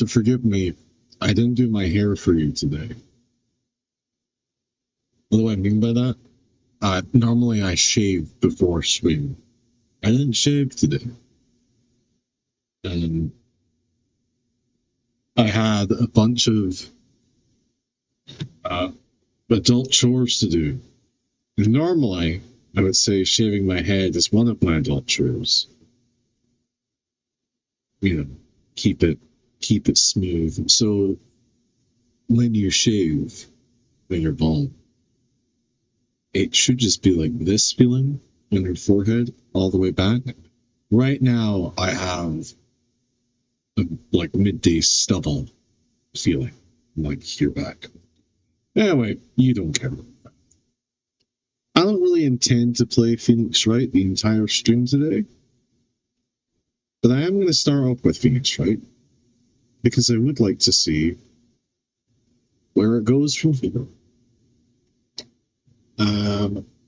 to forgive me. I didn't do my hair for you today. What do I mean by that? Normally I shave before stream. I didn't shave today. And I had a bunch of adult chores to do. And normally, I would say shaving my head is one of my adult chores. You know, keep it smooth. So when you shave, when you're bald, it should just be like this feeling on your forehead all the way back. Right now, I have a like midday stubble feeling, like here back. Anyway, you don't care. I don't really intend to play Phoenix Wright the entire stream today, but I am going to start off with Phoenix Wright because I would like to see where it goes from here.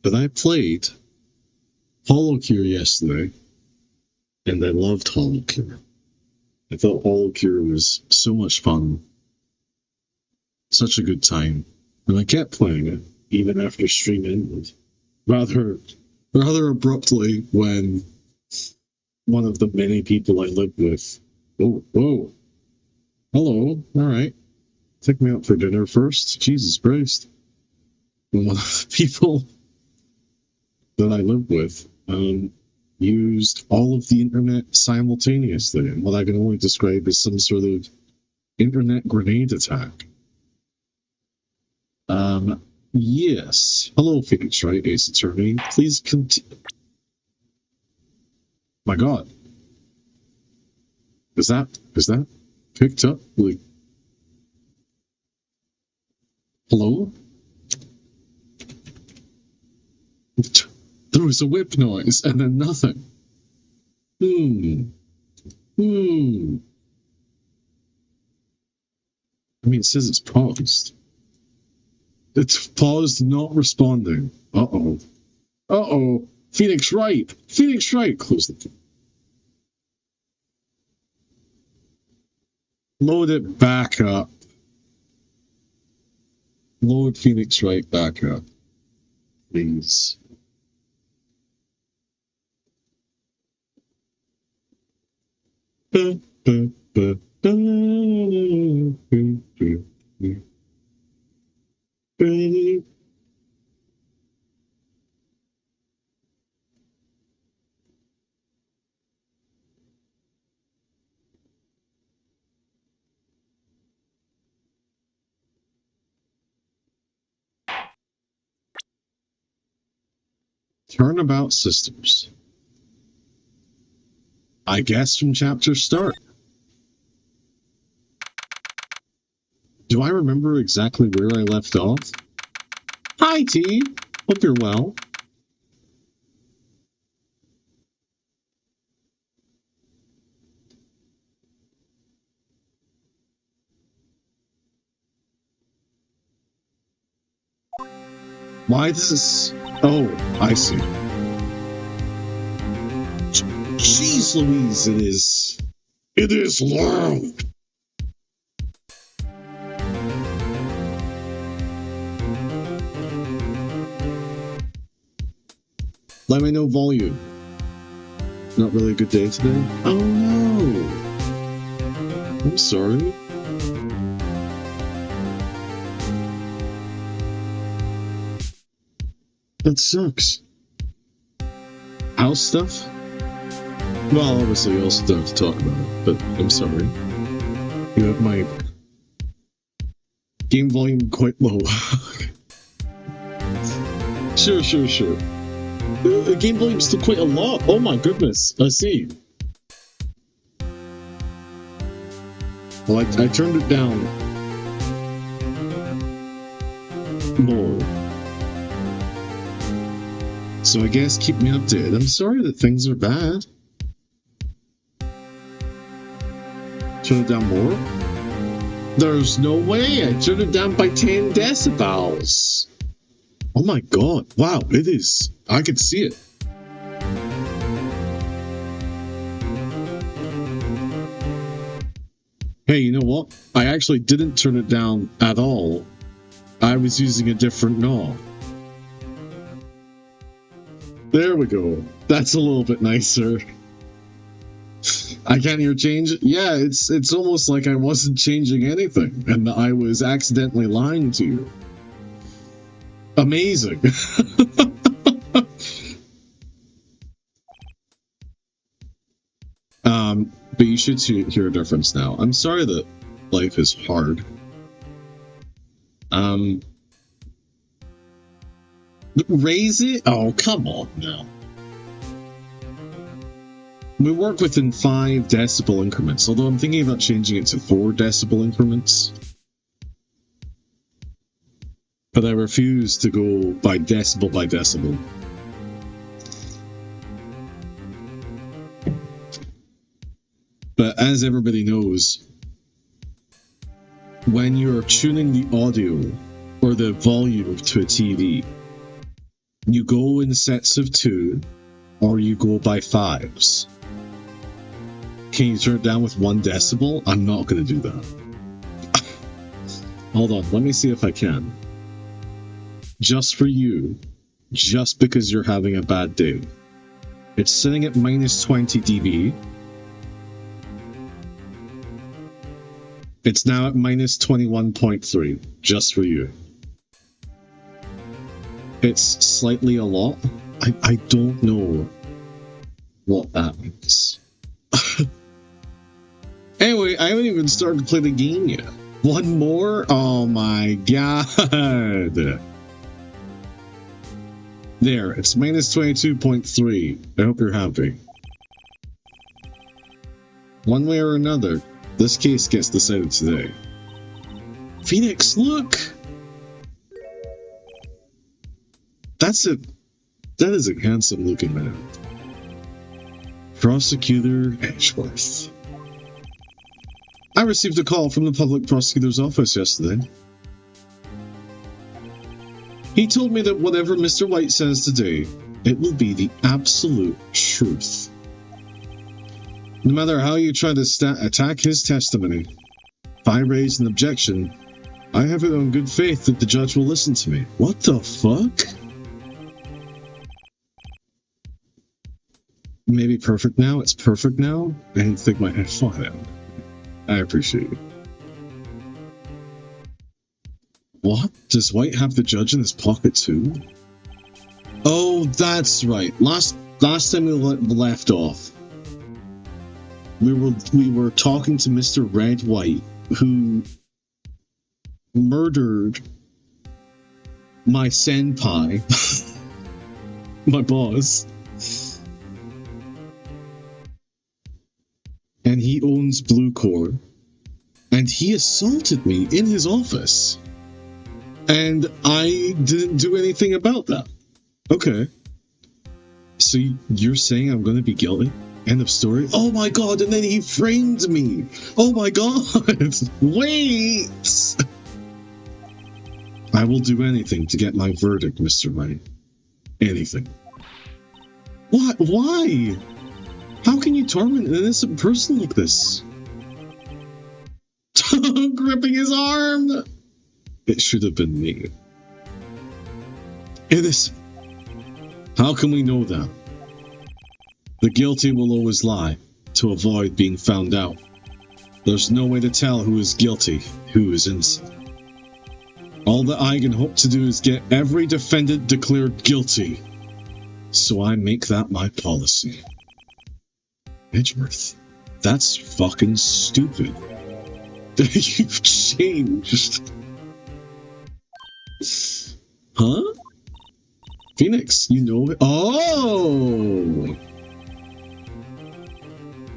But I played HoloCure yesterday, and I loved HoloCure. I thought HoloCure was so much fun, such a good time, and I kept playing it even after stream ended. Rather abruptly when one of the many people I lived with. Oh, whoa. Hello. All right. Take me out for dinner first. Jesus Christ. When one of the people that I lived with used all of the internet simultaneously, and what I can only describe as some sort of internet grenade attack. Yes. Hello, Phoenix Wright, Ace Attorney. Please continue. My God. Is that picked up? Like, hello? There was a whip noise and then nothing. I mean, it says it's paused. It's paused, not responding. Uh-oh. Uh-oh. Phoenix Wright. Phoenix Wright. Close the door. Load it back up. Load Phoenix Wright back up. Please. Turnabout Systems. I guess from chapter start. Do I remember exactly where I left off? Hi, T. Hope you're well. Why does this... Oh, I see. Jeez Louise, it is... It is loud! Let me know volume. Not really a good day today? Oh no! I'm sorry. That sucks. House stuff? Well, obviously you also don't have to talk about it, but I'm sorry. You have my game volume quite low. Sure. The game volume's still quite a lot. Oh my goodness, I see. Well, I turned it down more. So I guess keep me updated. I'm sorry that things are bad. Turn it down more? There's no way! I turned it down by 10 decibels! Oh my god, wow, it is. I can see it. Hey, you know what? I actually didn't turn it down at all. I was using a different knob. There we go. That's a little bit nicer. I can't hear change. Yeah, it's almost like I wasn't changing anything, and I was accidentally lying to you. Amazing. But you should hear a difference now. I'm sorry that life is hard. Raise it? Oh, come on now. We work within 5 decibel increments, although I'm thinking about changing it to 4 decibel increments. But I refuse to go by decibel by decibel. But as everybody knows, when you're tuning the audio or the volume to a TV, you go in sets of 2 or you go by 5s. Can you turn it down with 1 decibel? I'm not going to do that. Hold on, let me see if I can. Just for you, just because you're having a bad day. It's sitting at minus 20 dB. It's now at minus 21.3, just for you. It's slightly a lot. I don't know what that means. Anyway, I haven't even started to play the game yet. 1 more? Oh my god. There, it's minus 22.3. I hope you're happy. One way or another, this case gets decided today. Phoenix, look! That is a handsome looking man. Prosecutor Edgeworth. I received a call from the public prosecutor's office yesterday. He told me that whatever Mr. White says today, it will be the absolute truth. No matter how you try to attack his testimony, if I raise an objection, I have it on good faith that the judge will listen to me. What the fuck? Maybe perfect now? It's perfect now? I didn't think my head fought out. I appreciate it. What? Does White have the judge in his pocket too? Oh, that's right. Last time we left off, we were talking to Mr. Red White, who murdered my senpai, my boss, and he owns Blue Core, and he assaulted me in his office. And I didn't do anything about that. Okay. So you're saying I'm going to be guilty? End of story? Oh my god, and then he framed me! Oh my god! Wait! I will do anything to get my verdict, Mr. Wright. Anything. What? Why? How can you torment an innocent person like this? Gripping his arm! It should have been me. Innocent. How can we know that? The guilty will always lie, to avoid being found out. There's no way to tell who is guilty, who is innocent. All that I can hope to do is get every defendant declared guilty. So I make that my policy. Edgeworth, that's fucking stupid. You've changed. Huh? Phoenix, you know it? Oh!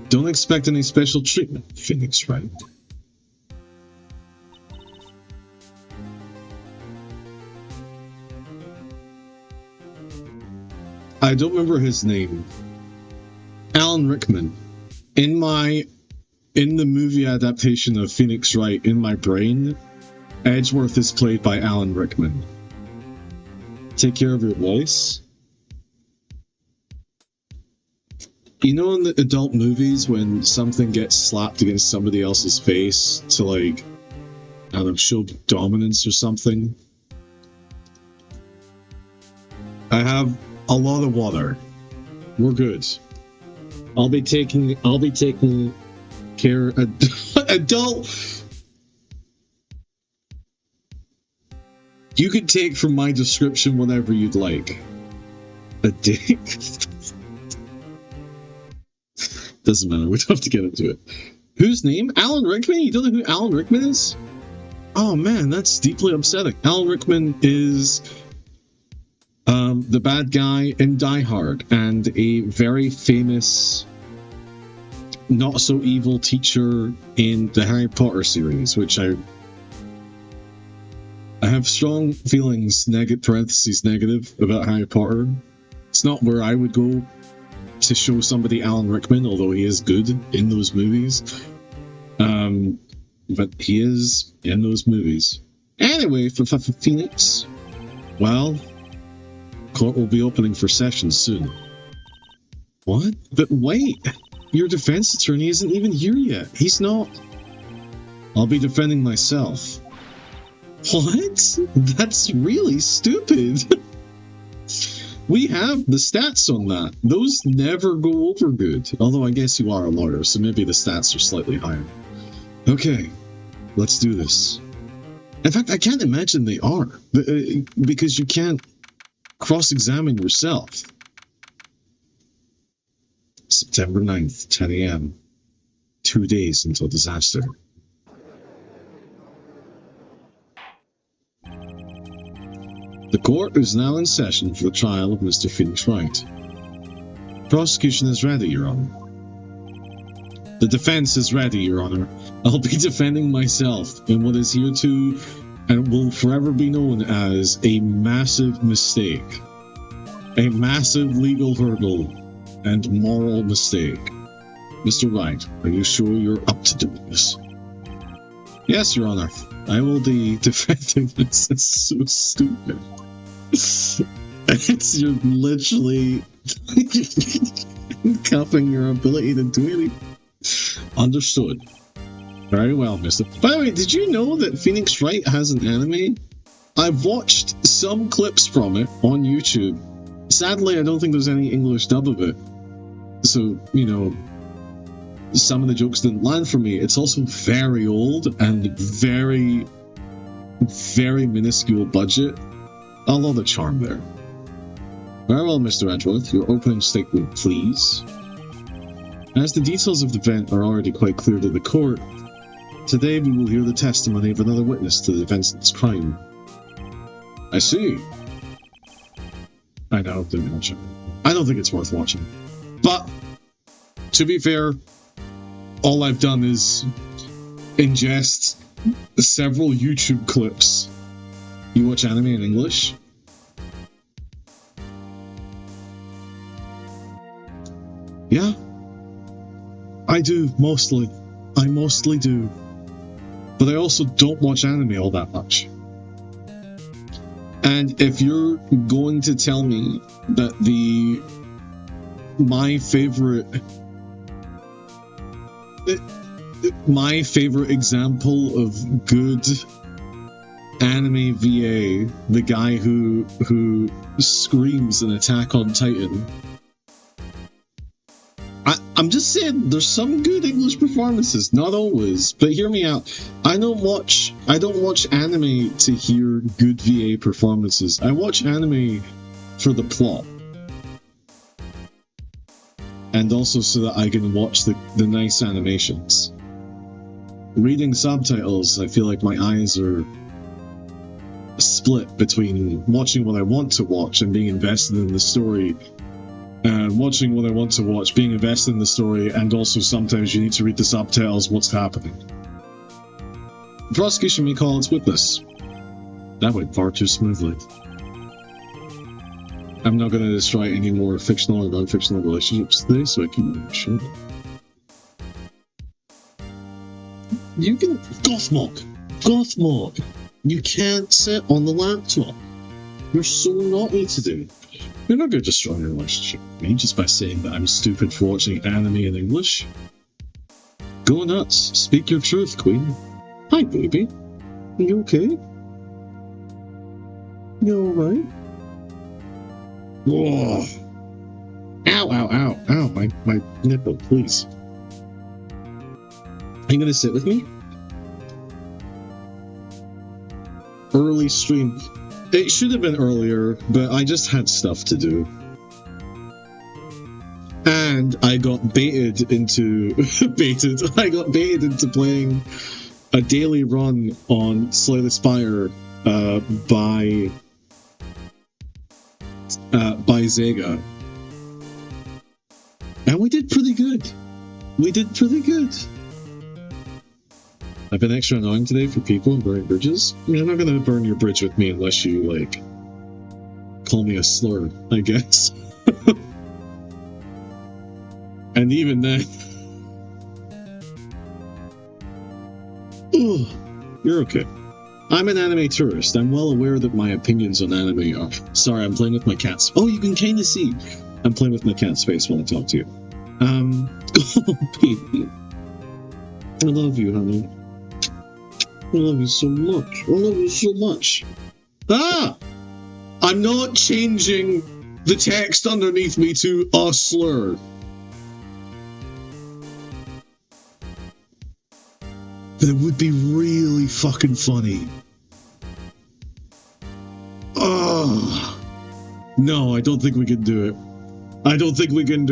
Don't expect any special treatment, Phoenix, right? I don't remember his name. Alan Rickman. In the movie adaptation of Phoenix Wright, in my brain, Edgeworth is played by Alan Rickman. Take care of your voice. You know, in the adult movies, when something gets slapped against somebody else's face to, like, I don't know, show dominance or something? I have a lot of water. We're good. I'll be taking care. Adult. You can take from my description whatever you'd like. A dick. Doesn't matter. We don't have to get into it. Whose name? Alan Rickman? You don't know who Alan Rickman is? Oh man, that's deeply upsetting. Alan Rickman is the bad guy in Die Hard and a very famous, not so evil teacher in the Harry Potter series, which I have strong feelings, negative about Harry Potter. It's not where I would go to show somebody Alan Rickman, although he is good in those movies. But he is in those movies. Anyway, for Phoenix, well, court will be opening for session soon. What? But wait, your defense attorney isn't even here yet. He's not. I'll be defending myself. What? That's really stupid. We have the stats on that. Those never go over good. Although I guess you are a lawyer, so maybe the stats are slightly higher. Okay, let's do this. In fact, I can't imagine they are. Because you can't cross-examine yourself. September 9th, 10 a.m. 2 days until disaster. The court is now in session for the trial of Mr. Phoenix Wright. Prosecution is ready, Your Honor. The defense is ready, Your Honor. I'll be defending myself in what is hereto and will forever be known as a massive mistake. A massive legal hurdle and moral mistake. Mr. Wright, are you sure you're up to doing this? Yes, Your Honor. I will be defending this. It's so stupid. You're literally cuffing your ability to do anything. Understood. Very well, mister. By the way, did you know that Phoenix Wright has an anime? I've watched some clips from it on YouTube. Sadly, I don't think there's any English dub of it. So, you know, some of the jokes didn't land for me. It's also very old and very, very minuscule budget. A lot of charm there. Very well, Mr. Edgeworth, your opening statement, please. As the details of the event are already quite clear to the court, today we will hear the testimony of another witness to the events of this crime. I see. I know, didn't watch it. I don't think it's worth watching. But, to be fair, all I've done is ingest several YouTube clips. You watch anime in English? Yeah. I do, mostly. I mostly do. But I also don't watch anime all that much. And if you're going to tell me that my favorite example of good anime VA, the guy who screams in Attack on Titan, I'm just saying there's some good English performances, not always, but hear me out. I don't watch anime to hear good VA performances. I watch anime for the plot. And also so that I can watch the nice animations. Reading subtitles, I feel like my eyes are split between watching what I want to watch and being invested in the story, and watching what I want to watch, being invested in the story, and also sometimes you need to read the subtitles, what's happening. The prosecution may call its witness. That went far too smoothly. I'm not going to destroy any more fictional or non-fictional relationships today, so I can show them. You can... Gothmog! You can't sit on the laptop. You're so naughty today. You're not going to destroy your relationship with me just by saying that I'm stupid for watching anime in English. Go nuts. Speak your truth, Queen. Hi, baby. Are you okay? You alright? Whoa. Ow, ow, ow, ow. My nipple, please. Are you going to sit with me? Early stream. It should have been earlier, but I just had stuff to do. And I got baited into I got baited into playing a daily run on Slay the Spire by Zega. And we did pretty good. I've been extra annoying today for people burning bridges. You're not gonna burn your bridge with me unless you, like, call me a slur, I guess. And even then... Ugh, you're okay. I'm an anime tourist. I'm well aware that my opinions on anime are... Sorry, I'm playing with my cat's... Oh, you can kinda see. I'm playing with my cat's face while I talk to you. Oh, baby. I love you, honey. I love you so much. Ah! I'm not changing the text underneath me to a slur. But it would be really fucking funny. Oh. No, I don't think we can do it. I don't think we can.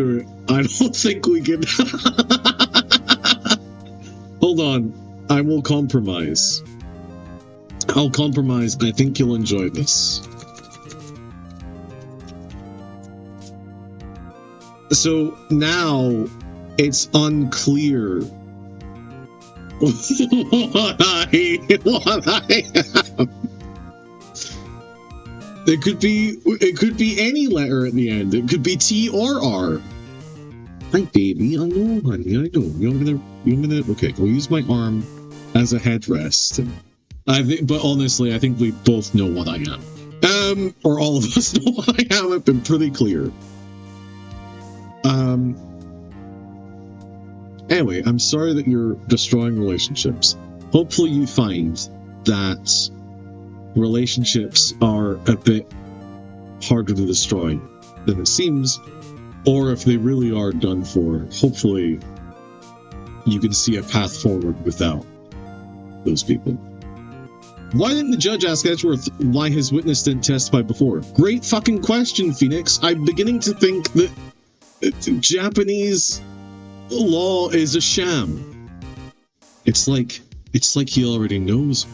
Hold on. I will compromise. I'll compromise. I think you'll enjoy this. So now it's unclear what I have. It could be any letter at the end. It could be T or R. Hi, baby. I know, honey. I know. You're gonna. Okay, we'll use my arm as a headrest. But honestly, I think we both know what I am. Or all of us know what I am. I've been pretty clear. Anyway, I'm sorry that you're destroying relationships. Hopefully, you find that relationships are a bit harder to destroy than it seems, or if they really are done for, hopefully you can see a path forward without those people. Why didn't the judge ask Edgeworth why his witness didn't testify before? Great fucking question, Phoenix. I'm beginning to think that Japanese law is a sham. It's like he already knows.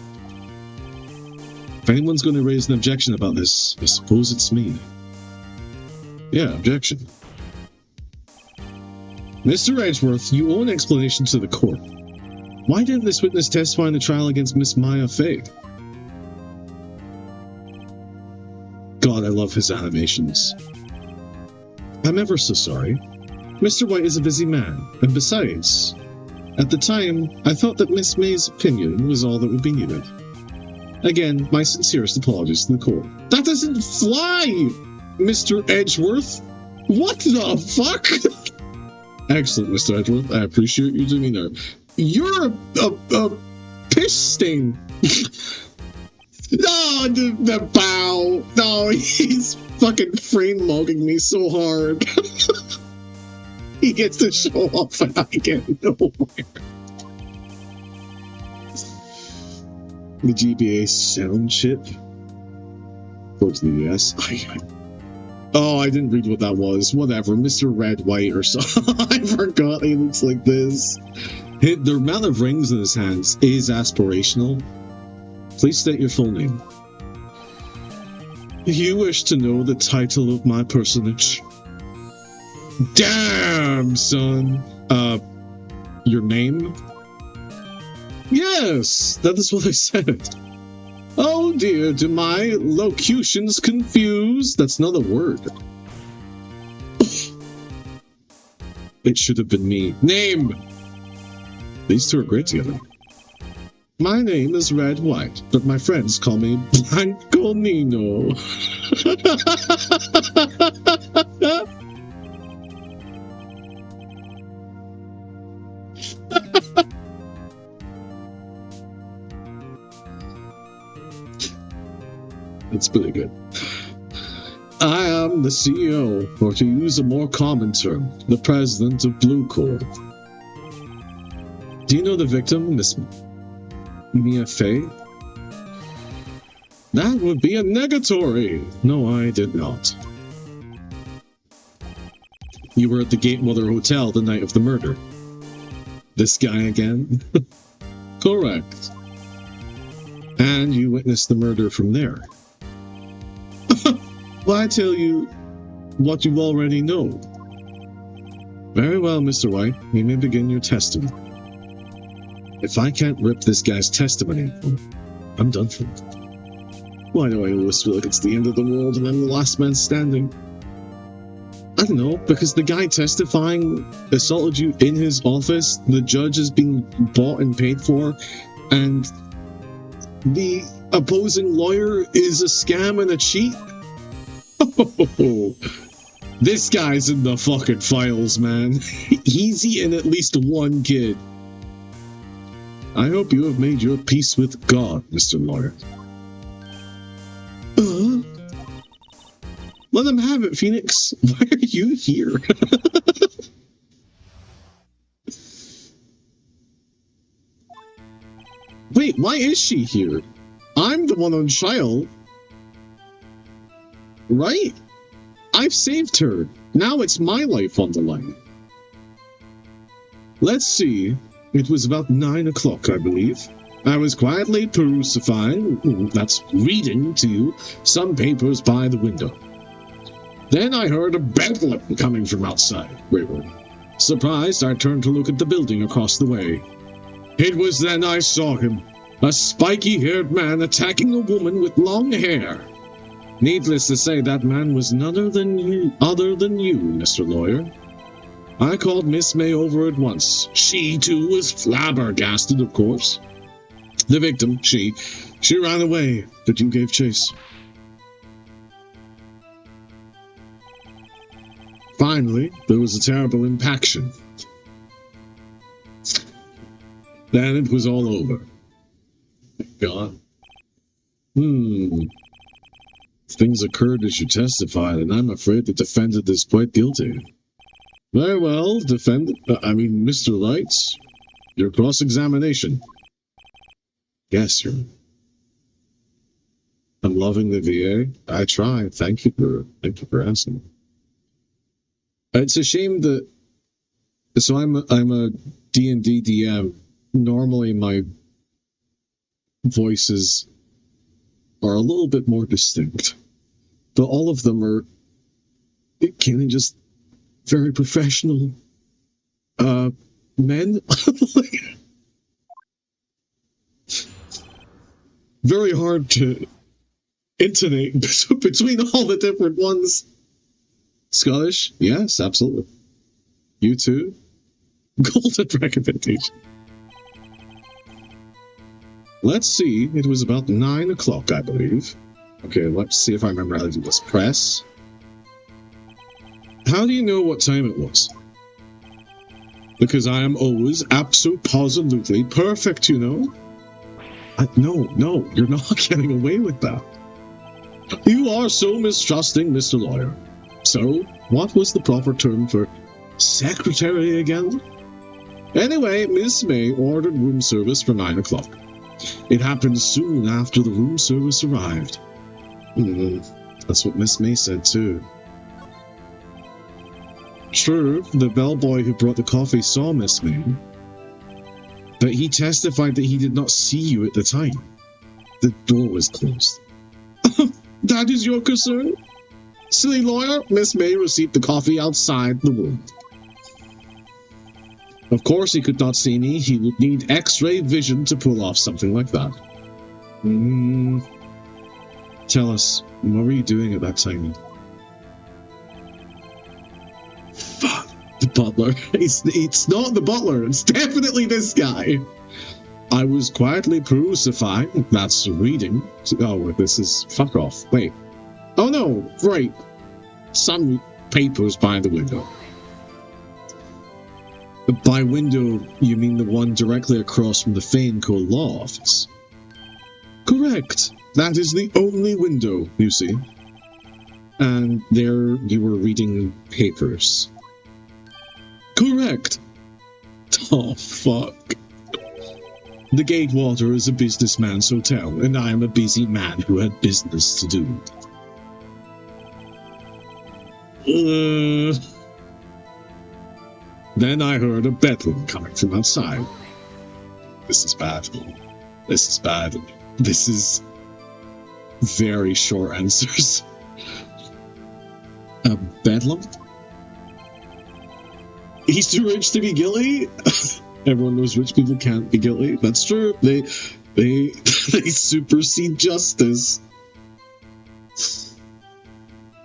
If anyone's going to raise an objection about this, I suppose it's me. Yeah, objection. Mr. Edgeworth, you owe an explanation to the court. Why didn't this witness testify in the trial against Miss Maya Fey? God, I love his animations. I'm ever so sorry. Mr. White is a busy man, and besides, at the time, I thought that Miss May's opinion was all that would be needed. Again, my sincerest apologies to the court. That doesn't fly, Mr. Edgeworth! What the fuck? Excellent, Mr. Edgeworth. I appreciate your demeanor. You're a piss stain. Oh, the bow. No, he's fucking frame logging me so hard. He gets to show off and I get nowhere. The GBA sound chip. Go to the US. Oh, I didn't read what that was. Whatever. Mr. Red White or something. I forgot he looks like this. The amount of rings in his hands is aspirational. Please state your full name. You wish to know the title of my personage? Damn, son. Your name? Yes, that is what I said. Oh dear, do my locutions confuse? That's not a word. It should have been me. Name! These two are great together. My name is Red White, but my friends call me Blanco Nino. It's pretty good. I am the CEO, or to use a more common term, the president of Blue Corp. Do you know the victim, Miss Mia Fey? That would be a negatory! No, I did not. You were at the Gatemother Hotel the night of the murder. This guy again? Correct. And you witnessed the murder from there. Well, I tell you what you already know. Very well, Mr. White, you may begin your testimony. If I can't rip this guy's testimony, I'm done for. Why do I always feel like it's the end of the world and I'm the last man standing? I don't know, because the guy testifying assaulted you in his office, the judge is being bought and paid for, and the opposing lawyer is a scam and a cheat? This guy's in the fucking files, man. He's eaten at least one kid. I hope you have made your peace with God, Mr. Lawyer. Let him have it, Phoenix. Why are you here? Wait, why is she here? I'm the one on trial. Right? I've saved her. Now it's my life on the line. Let's see. It was about 9 o'clock, I believe. I was quietly perusifying, that's reading to you, some papers by the window. Then I heard a bedlam coming from outside. Surprised, I turned to look at the building across the way. It was then I saw him, a spiky-haired man attacking a woman with long hair. Needless to say, that man was none other than you, Mr. Lawyer. I called Miss May over at once. She, too, was flabbergasted, of course. The victim, she ran away, but you gave chase. Finally, there was a terrible impaction. Then it was all over. God. Things occurred as you testified, and I'm afraid the defendant is quite guilty. Very well, Mr. Wright, your cross-examination. Yes, sir. I'm loving the VA. I try. Thank you for asking. It's a shame that. So I'm a D&D DM. Normally, my voices are a little bit more distinct, but all of them are kind of just very professional men. Very hard to intonate between all the different ones. Scottish? Yes, absolutely. You too? Golden recommendation. Let's see. It was about 9 o'clock, I believe. Okay, let's see if I remember how to do this. Press. How do you know what time it was? Because I am always absolutely perfect, you know? No, you're not getting away with that. You are so mistrusting, Mr. Lawyer. So, what was the proper term for secretary again? Anyway, Miss May ordered room service for 9 o'clock. It happened soon after the room service arrived. That's what Miss May said too. True, the bellboy who brought the coffee saw Miss May, but he testified that he did not see you at the time. The door was closed. That is your concern? Silly lawyer, Miss May received the coffee outside the room. Of course he could not see me. He would need X-ray vision to pull off something like that. Tell us, what were you doing at that time? Fuck, the butler. It's not the butler. It's definitely this guy. I was quietly crucified. That's reading. Oh, this is... Fuck off. Wait. Oh no, right. Some papers by the window. By window, you mean the one directly across from the Faneco Law Office? Correct. That is the only window, you see. And there you were reading papers. Correct. Oh, fuck. The Gatewater is a businessman's hotel, and I am a busy man who had business to do. Then I heard a bedlam coming from outside. This is bad. This is bad. This is very short answers. A bedlam? He's too rich to be guilty? Everyone knows rich people can't be guilty. That's true. They supersede justice.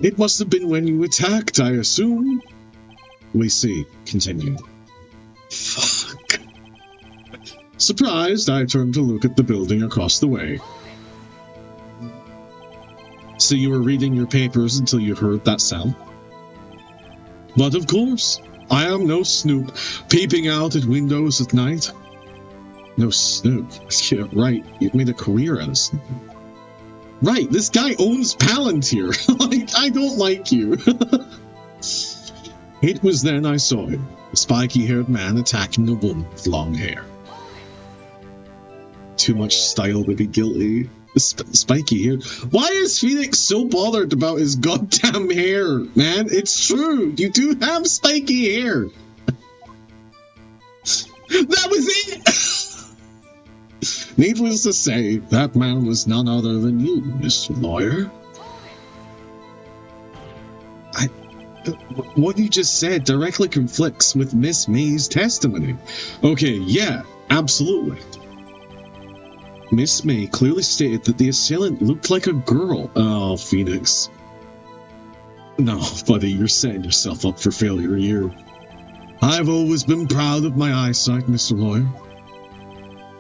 It must have been when you attacked, I assume. We see. Continue. Fuck. Surprised, I turned to look at the building across the way. So you were reading your papers until you heard that sound? But of course, I am no snoop, peeping out at windows at night. No snoop? Yeah, right, you've made a career out of snoop. Right, this guy owns Palantir. I don't like you. It was then I saw him, a spiky-haired man attacking a woman with long hair. Too much style to be guilty. Spiky hair. Why is Phoenix so bothered about his goddamn hair, man? It's true. You do have spiky hair. That was it. Needless to say, that man was none other than you, Mr. Lawyer. What you just said directly conflicts with Miss May's testimony. Okay, yeah, absolutely. Miss May clearly stated that the assailant looked like a girl. Oh, Phoenix. No, buddy, you're setting yourself up for failure here. I've always been proud of my eyesight, Mr. Lawyer.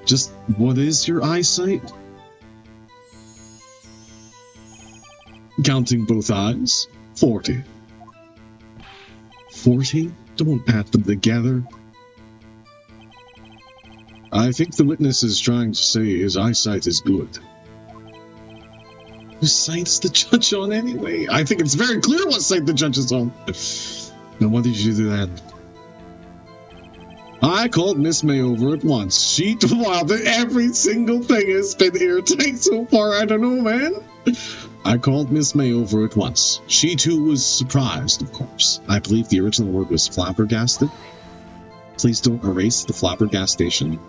Just what is your eyesight? Counting both eyes, 40. 40? Don't add them together. I think the witness is trying to say his eyesight is good. Whose side is the judge on anyway? I think it's very clear what side the judge is on. Now what did you do then? I called Miss May over at once. She wow, every single thing has been airtight so far. I don't know, man. I called Miss May over at once. She too was surprised, of course. I believe the original word was flabbergasted. Please don't erase the flabbergastation.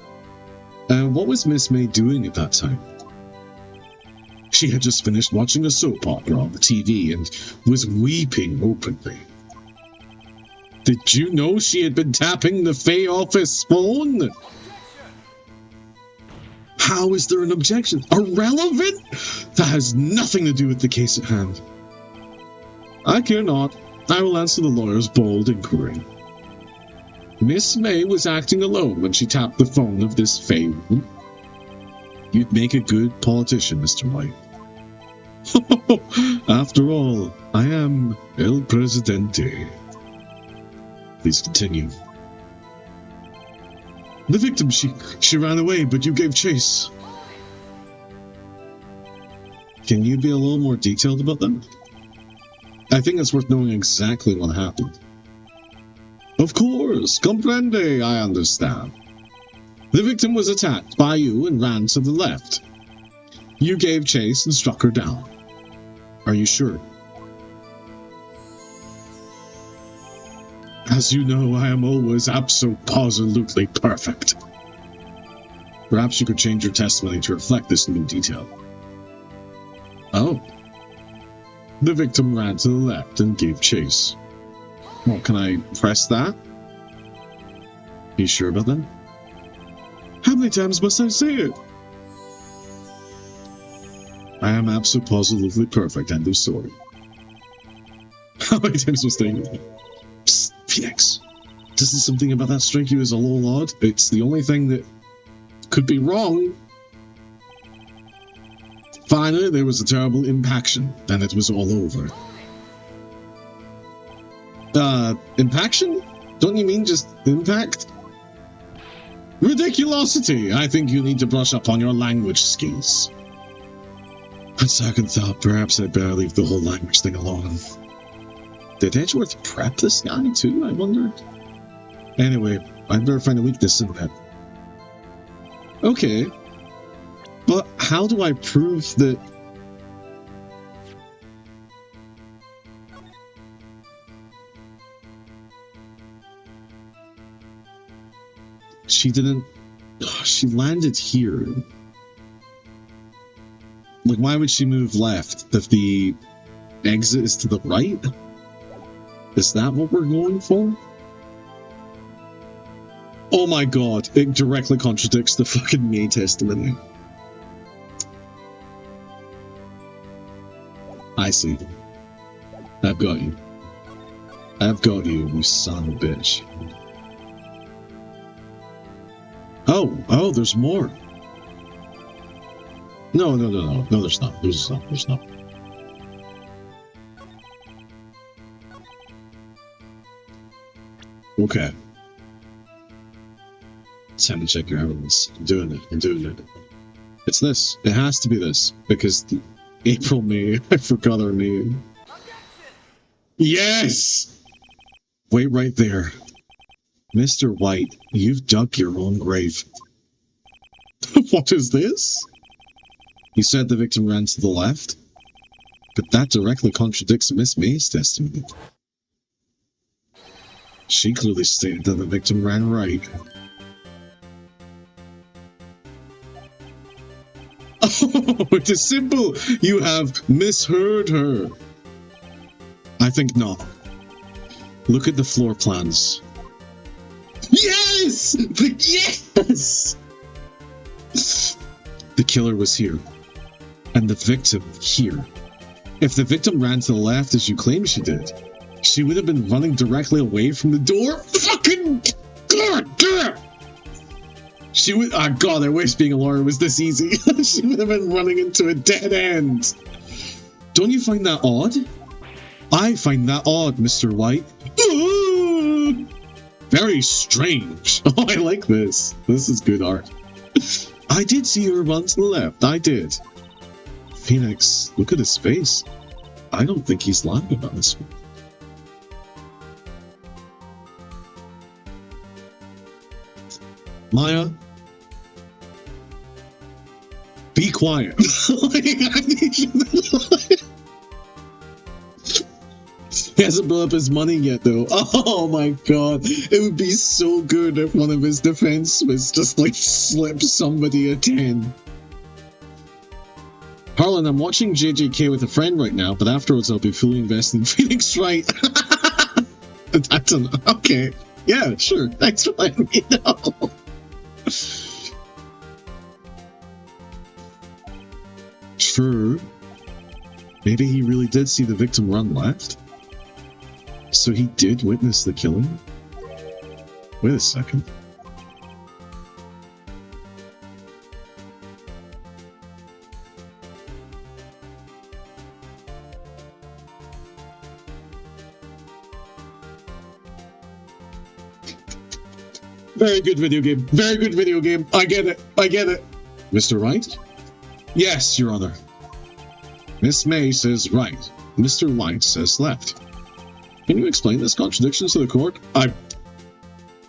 What was Miss May doing at that time? She had just finished watching a soap opera on the TV and was weeping openly. Did you know she had been tapping the Fae office phone? How is there an objection? Irrelevant? That has nothing to do with the case at hand. I care not. I will answer the lawyer's bold inquiry. Miss May was acting alone when she tapped the phone of this Fae woman. You'd make a good politician, Mr. White. After all, I am El Presidente. Please continue. The victim, she ran away, but you gave chase. Can you be a little more detailed about that? I think it's worth knowing exactly what happened. Of course, comprende, I understand. The victim was attacked by you and ran to the left. You gave chase and struck her down. Are you sure? As you know, I am always absolutely perfect. Perhaps you could change your testimony to reflect this new detail. Oh. The victim ran to the left and gave chase. Well, can I press that? You sure about that? How many times must I say it? I am absolutely perfect, end of story. How many times must I say it? Psst, Phoenix. Doesn't something about that strike you as a little odd? It's the only thing that Could be wrong. Finally, there was a terrible impaction, and it was all over. Impaction? Don't you mean just impact? Ridiculosity! I think you need to brush up on your language skills. On second thought, perhaps I'd better leave the whole language thing alone. Did Edgeworth prep this guy too, I wonder? Anyway, I'd better find a weakness in that. Okay. But how do I prove that... She didn't... she landed here. Like, why would she move left if the exit is to the right? Is that what we're going for? Oh my god, it directly contradicts the fucking May testimony. I see. I've got you. I've got you, you son of a bitch. Oh, there's more. No, there's not. There's not. Okay. Time to check your evidence. I'm doing it. It's this. It has to be this. Because April May, I forgot her name. Yes! Wait right there. Mr. White, you've dug your own grave. What is this? You said the victim ran to the left, but that directly contradicts Miss May's testimony. She clearly stated that the victim ran right. Oh, it is simple! You have misheard her. I think not. Look at the floor plans. Yes! Yes! The killer was here. And the victim here. If the victim ran to the left as you claim she did, she would have been running directly away from the door. Fucking God! She would. Oh God, I wish being a lawyer was this easy. She would have been running into a dead end. Don't you find that odd? I find that odd, Mr. White. Ooh, very strange. Oh, I like this. This is good art. I did see her run to the left. I did. Phoenix, look at his face. I don't think he's lying about this one. Maya, be quiet. He hasn't built up his money yet, though. Oh my god. It would be so good if one of his defense was just like slip somebody a 10. Harlan, I'm watching JJK with a friend right now, but afterwards I'll be fully invested in Phoenix Wright. I don't know. Okay. Yeah, sure. Thanks for letting me know. True. Maybe he really did see the victim run left. So he did witness the killing? Wait a second. Very good video game. Very good video game. I get it. I get it. Mr. Wright? Yes, Your Honor. Miss May says right. Mr. White says left. Can you explain this contradiction to the court?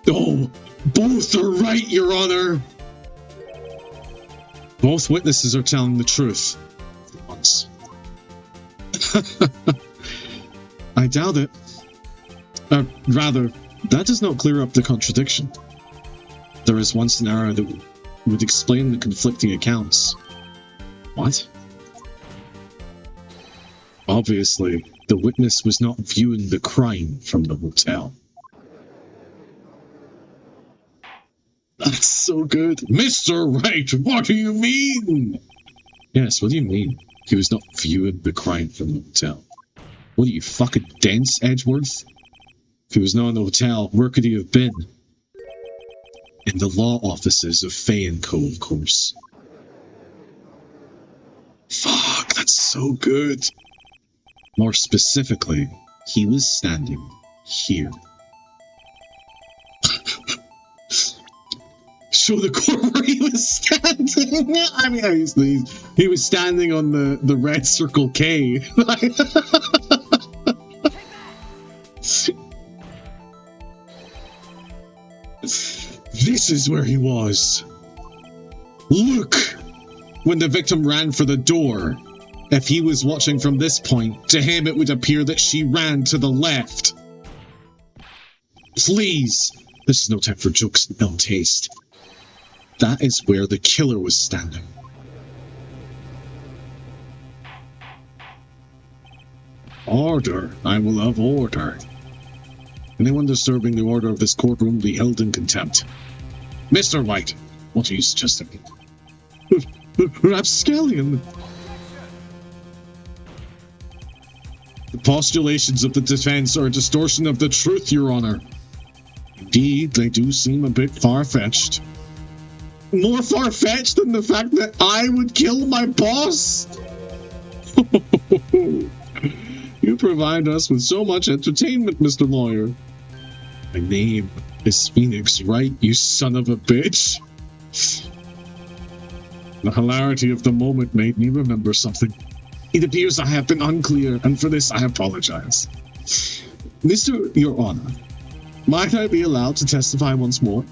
Oh, both are right, Your Honor. Both witnesses are telling the truth. For once. I doubt it. Rather, that does not clear up the contradiction. There is one scenario that would explain the conflicting accounts. What? Obviously, the witness was not viewing the crime from the hotel. That's so good. Mr. Wright, what do you mean? Yes, what do you mean? He was not viewing the crime from the hotel. What are you, fucking dense, Edgeworth? If he was not in the hotel, where could he have been? In the law offices of Fay & Co., of course. Fuck, that's so good. More specifically, he was standing here. Show the court where he was standing. I mean, he was standing on the red circle K. This is where he was. Look! When the victim ran for the door. If he was watching from this point, to him it would appear that she ran to the left. Please! This is no time for jokes and ill taste. That is where the killer was standing. Order. I will have order. Anyone disturbing the order of this courtroom will be held in contempt. Mr. Wright, what are you suggesting? Rapscallion. The postulations of the defense are a distortion of the truth, Your Honor. Indeed, they do seem a bit far-fetched. More far-fetched than the fact that I would kill my boss? You provide us with so much entertainment, Mr. Lawyer. My name is Phoenix Wright, you son of a bitch. The hilarity of the moment made me remember something. It appears I have been unclear, and for this I apologize. Mr. Your Honor, might I be allowed to testify once more?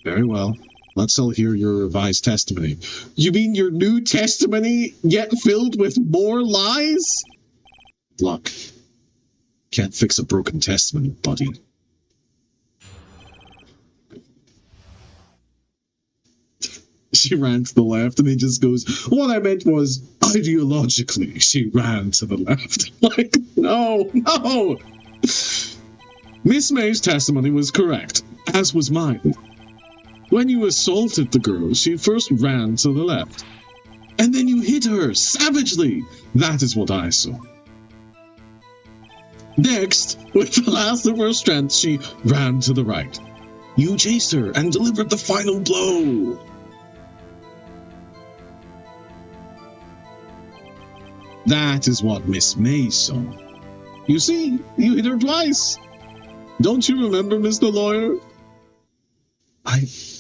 Very well. Let's all hear your revised testimony. You mean your new testimony, yet filled with more lies? Luck. Can't fix a broken testimony, buddy. She ran to the left, and he just goes, what I meant was, ideologically, she ran to the left. Like, no. Miss May's testimony was correct, as was mine. When you assaulted the girl, she first ran to the left. And then you hit her, savagely. That is what I saw. Next, with the last of her strength, she ran to the right. You chased her and delivered the final blow. That is what Miss May saw. You see, you hit her twice. Don't you remember, Mr. Lawyer?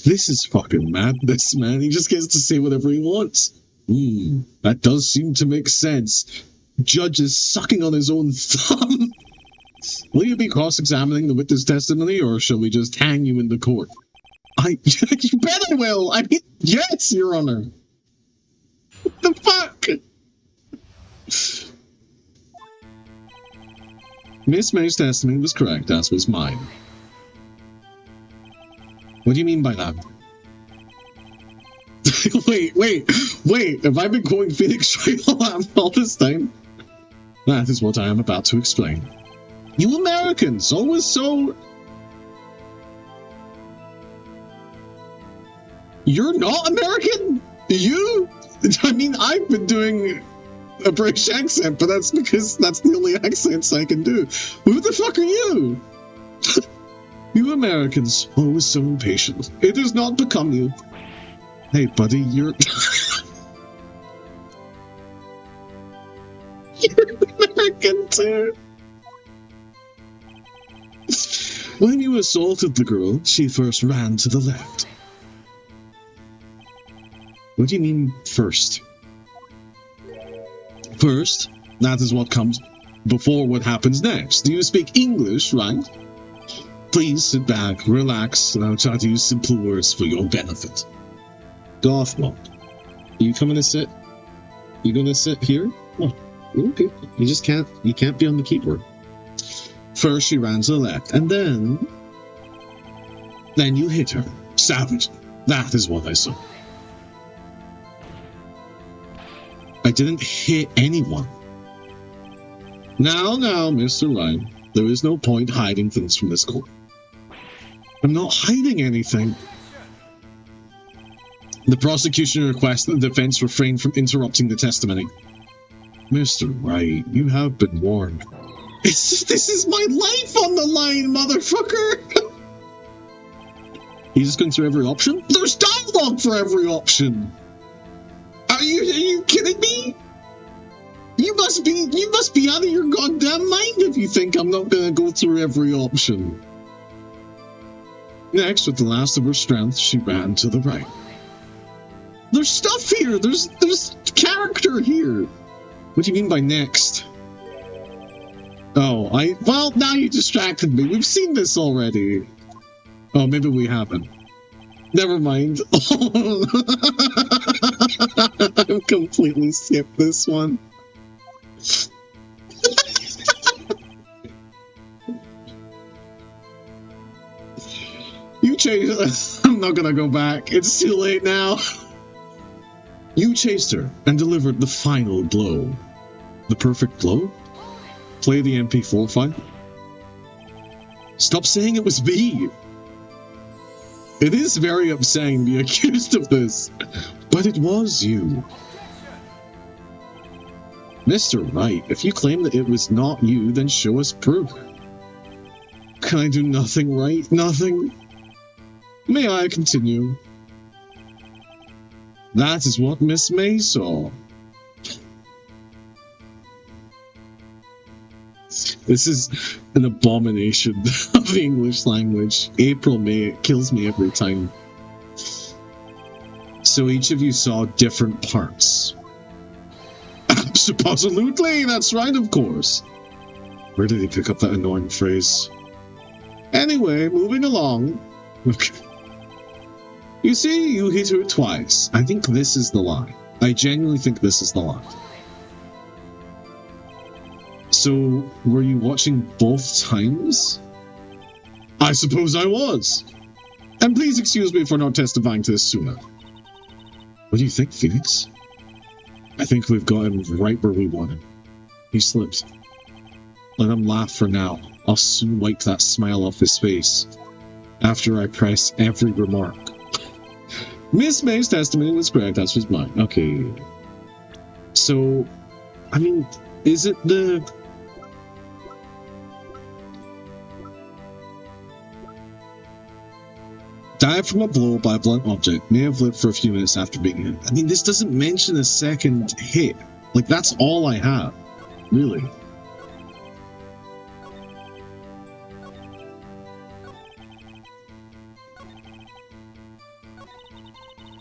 This is fucking madness, man. He just gets to say whatever he wants. That does seem to make sense. Judge is sucking on his own thumb. Will you be cross-examining the witness testimony, or shall we just hang you in the court? You bet I will! I mean, yes, Your Honor! What the fuck? Miss May's testimony was correct, as was mine. What do you mean by that? Wait, have I been calling Phoenix Wright all this time? That is what I am about to explain. You Americans, always so... You're not American? You? I mean, I've been doing a British accent, but that's because that's the only accents I can do. Who the fuck are you? You Americans, always so impatient. It does not become you. Hey, buddy, you're... You're American, too. When you assaulted the girl, she first ran to the left. What do you mean, first? First, that is what comes before what happens next. Do you speak English, right? Please sit back, relax, and I'll try to use simple words for your benefit. Gothmog, are you coming to sit? You gonna sit here? What? Okay. You can't be on the keyboard. First she ran to the left, and then you hit her. Savage. That is what I saw. I didn't hit anyone. Now, Mr. Wright, there is no point hiding things from this court. I'm not hiding anything. The prosecution requests that the defense refrain from interrupting the testimony. Mr. Wright, you have been warned. This is my life on the line, motherfucker! You just going through every option? There's dialogue for every option! Are you kidding me? You must be out of your goddamn mind if you think I'm not gonna go through every option. Next, with the last of her strength, she ran to the right. There's stuff here! There's character here! What do you mean by next? Oh, well, now you distracted me. We've seen this already. Oh, maybe we haven't. Never mind. I've completely skipped this one. You chased... I'm not gonna go back. It's too late now. You chased her and delivered the final blow. The perfect blow? Play the MP4 file? Stop saying it was me! It is very upsetting to be accused of this, but it was you. Mr. Wright, if you claim that it was not you, then show us proof. Can I do nothing right? Nothing? May I continue? That is what Miss May saw. This is an abomination of the English language. April, May, it kills me every time. So each of you saw different parts. Absolutely, that's right, of course. Where did he pick up that annoying phrase? Anyway, moving along. Okay. You see, you hit her twice. I think this is the line. I genuinely think this is the line. So, were you watching both times? I suppose I was. And please excuse me for not testifying to this sooner. What do you think, Phoenix? I think we've got him right where we want him. He slipped. Let him laugh for now. I'll soon wipe that smile off his face. After I press every remark. Miss May's testimony was correct, that's just mine. Okay. So, I mean, is it the... Died from a blow by a blunt object. May have lived for a few minutes after being hit. I mean, this doesn't mention a second hit. Like, that's all I have. Really.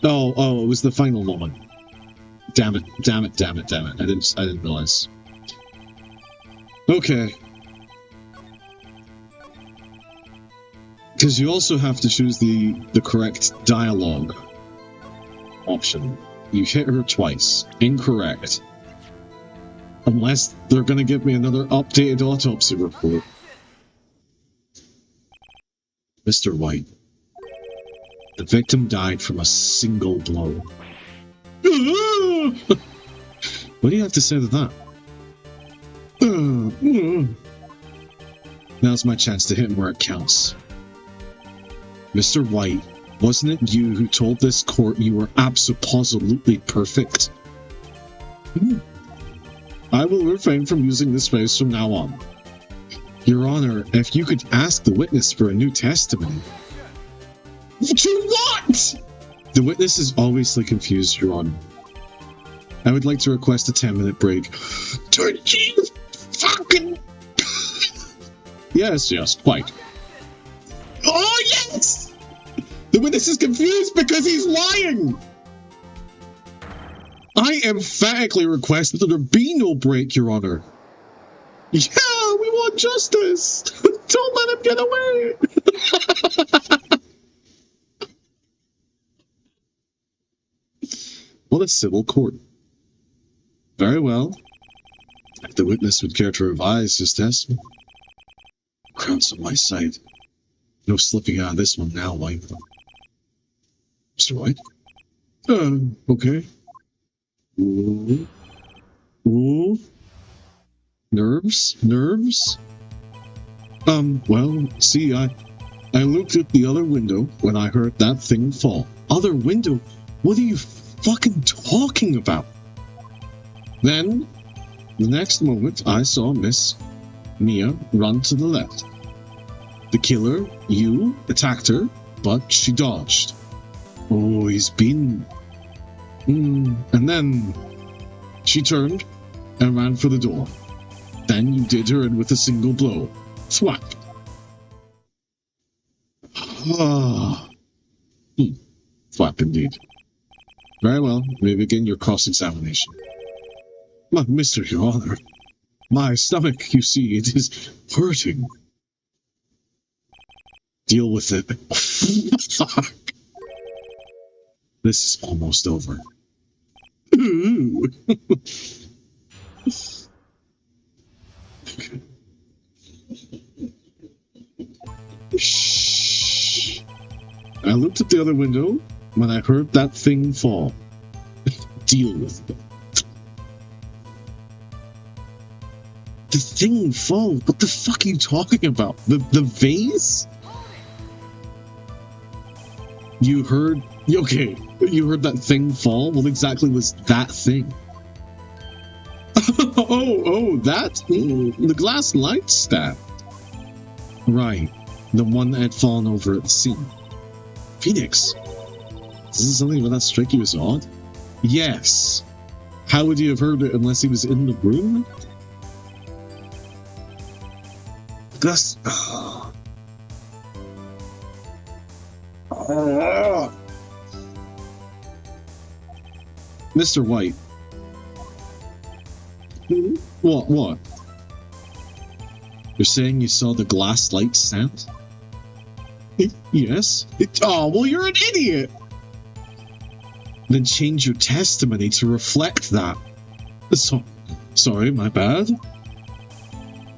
Oh, it was the final moment. Damn it. I didn't realize. Okay. Because you also have to choose the correct dialogue option. You hit her twice. Incorrect. Unless they're going to give me another updated autopsy report. Mr. White. The victim died from a single blow. What do you have to say to that? Now's my chance to hit him where it counts. Mr. White, wasn't it you who told this court you were absolutely perfect? I will refrain from using this phrase from now on. Your Honor, if you could ask the witness for a new testimony. To what? The witness is obviously confused, Your Honor. I would like to request a 10-minute break. Did you fucking... Yes, quite. Oh, yes! The witness is confused because he's lying! I emphatically request that there be no break, Your Honor. Yeah, we want justice! Don't let him get away! What a civil court. Very well. If the witness would care to revise his testimony. Crown's on my side. No slipping out of this one now, White. Mr. White? Okay. Ooh. Nerves? Well, see, I looked at the other window when I heard that thing fall. Other window? What are you fucking talking about? Then, the next moment, I saw Miss Mia run to the left. The killer, you, attacked her, but she dodged. Oh, he's been... And then she turned and ran for the door. Then you did her in with a single blow. Thwack. Ah. Thwack indeed. Very well, we begin your cross-examination. Mr. Your Honor, my stomach, you see, it is hurting. Deal with it. Fuck. This is almost over. Shh. I looked at the other window when I heard that thing fall. Deal with it. The thing fall? What the fuck are you talking about? The vase? You heard... Okay, you heard that thing fall? What exactly was that thing? That? The glass light stand. Right, the one that had fallen over at the scene. Phoenix, isn't something about that strike you as odd? Yes. How would you have heard it unless he was in the room? That's... Mr. White. What? You're saying you saw the glass light stand? Yes. Oh, well, you're an idiot! Then change your testimony to reflect that. Sorry, my bad.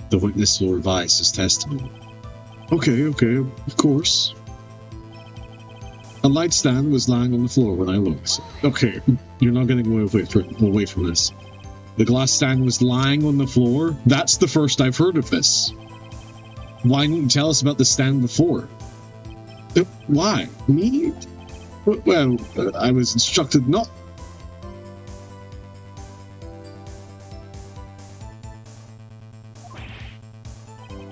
The witness will revise his testimony. Okay, of course. A light stand was lying on the floor when I looked. Okay, you're not getting away from this. The glass stand was lying on the floor? That's the first I've heard of this. Why didn't you tell us about the stand before? Why? Me? Well, I was instructed not...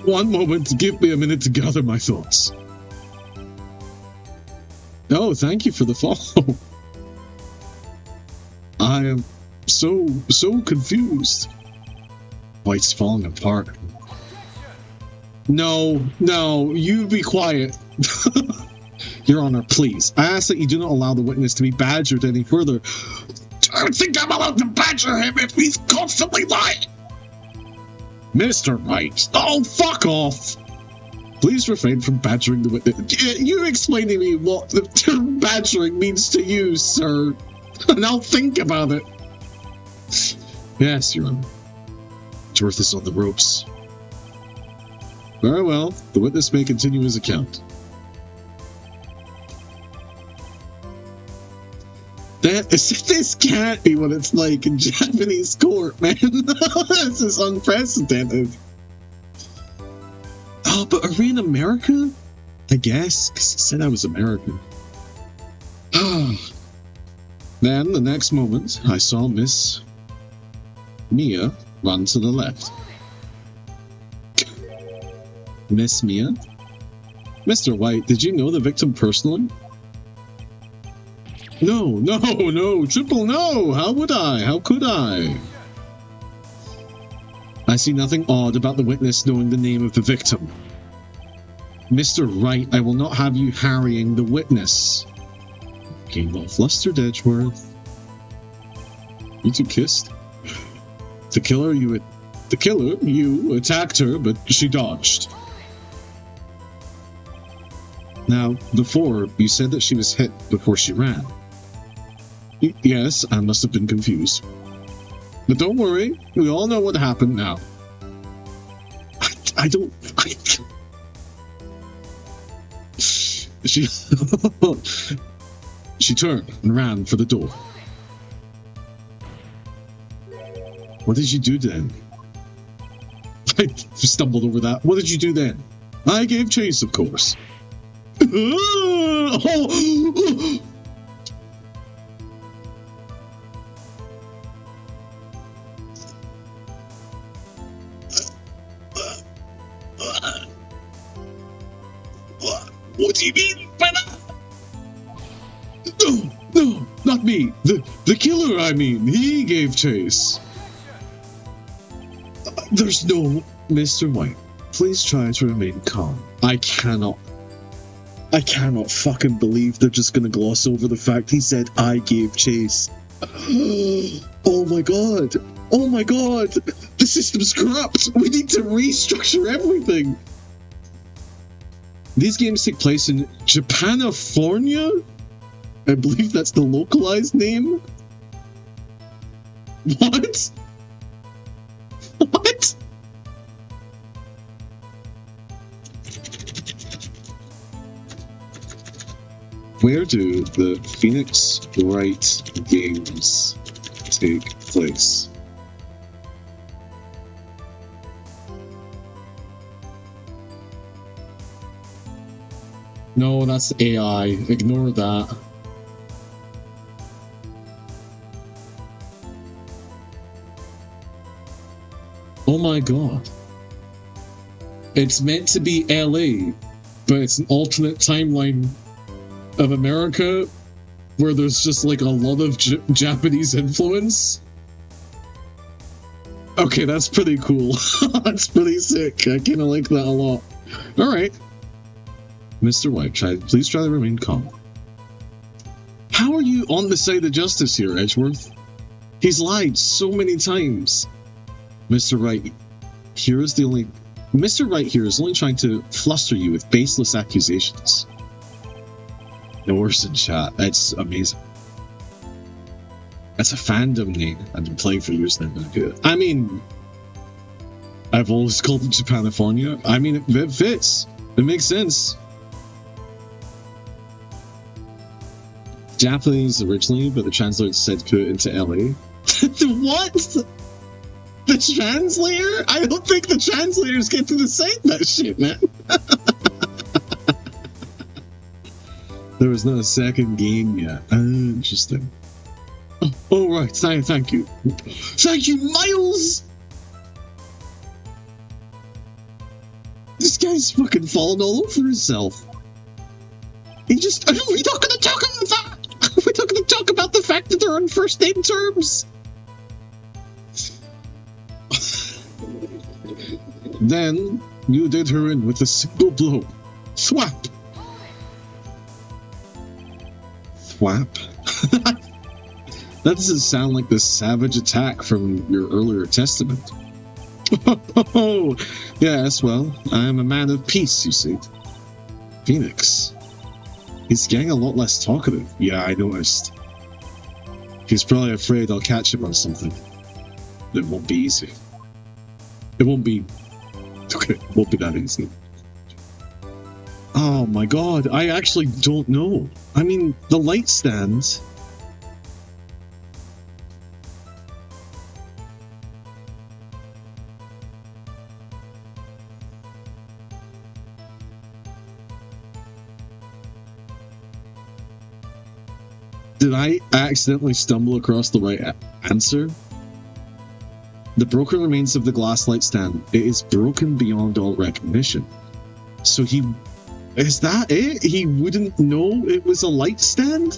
One moment, give me a minute to gather my thoughts. Oh, thank you for the follow. I am so confused. White's falling apart. No, you be quiet. Your Honor, please. I ask that you do not allow the witness to be badgered any further. I don't think I'm allowed to badger him if he's constantly lying. Mr. Wright. Oh, fuck off. Please refrain from badgering the witness. You explain to me what the term badgering means to you, sir. And I'll think about it. Yes, Your Honor. Dorth is on the ropes. Very well. The witness may continue his account. This can't be what it's like in Japanese court, man. This is unprecedented. Oh, but are we in America? I guess, because he said I was American. Then, the next moment, I saw Miss Mia run to the left. Miss Mia? Mr. White, did you know the victim personally? No, triple no! How would I? How could I? I see nothing odd about the witness knowing the name of the victim. Mr. Wright, I will not have you harrying the witness. Getting all flustered, Edgeworth. You two kissed? The killer, you attacked her, but she dodged. Now, before, you said that she was hit before she ran. Yes, I must have been confused. But don't worry, we all know what happened now. She turned and ran for the door. What did you do then? I stumbled over that. What did you do then? I gave chase, of course. What do you mean by that? No, no, not me. The killer, I mean. He gave chase. There's no... Mr. White, please try to remain calm. I cannot fucking believe they're just gonna gloss over the fact he said I gave chase. Oh my god. Oh my god. The system's corrupt. We need to restructure everything. These games take place in Japanifornia? I believe that's the localized name. What? What? Where do the Phoenix Wright games take place? No, that's AI. Ignore that. Oh my god. It's meant to be LA, but it's an alternate timeline of America where there's just like a lot of Japanese influence. Okay, that's pretty cool. That's pretty sick. I kind of like that a lot. Alright. Mr. White, please try to remain calm. How are you on the side of justice here, Edgeworth? He's lied so many times. Mr. Wright here is only trying to fluster you with baseless accusations. No worse in chat. That's amazing. That's a fandom name. I've been playing for years now. I mean, I've always called it Japanifornia. I mean, it fits. It makes sense. Japanese originally, but the translator said put it into LA. What? The translator? I don't think the translators get to decide that shit, man. There was not a second game yet. Interesting. Oh, right. Thank you. Thank you, Miles! This guy's fucking falling all over himself. We're not gonna talk about that! We're not gonna talk about the fact that they're on first name terms! Then, you did her in with a single blow. Thwap! Thwap? That doesn't sound like the savage attack from your earlier testament. Oh, yes, well, I am a man of peace, you see. Phoenix. He's getting a lot less talkative. Yeah, I noticed. He's probably afraid I'll catch him on something. It won't be easy. It won't be... Okay, it won't be that easy. Oh my god, I actually don't know. I mean, the light stand... Did I accidentally stumble across the right answer? The broken remains of the glass light stand. It is broken beyond all recognition. So he... Is that it? He wouldn't know it was a light stand?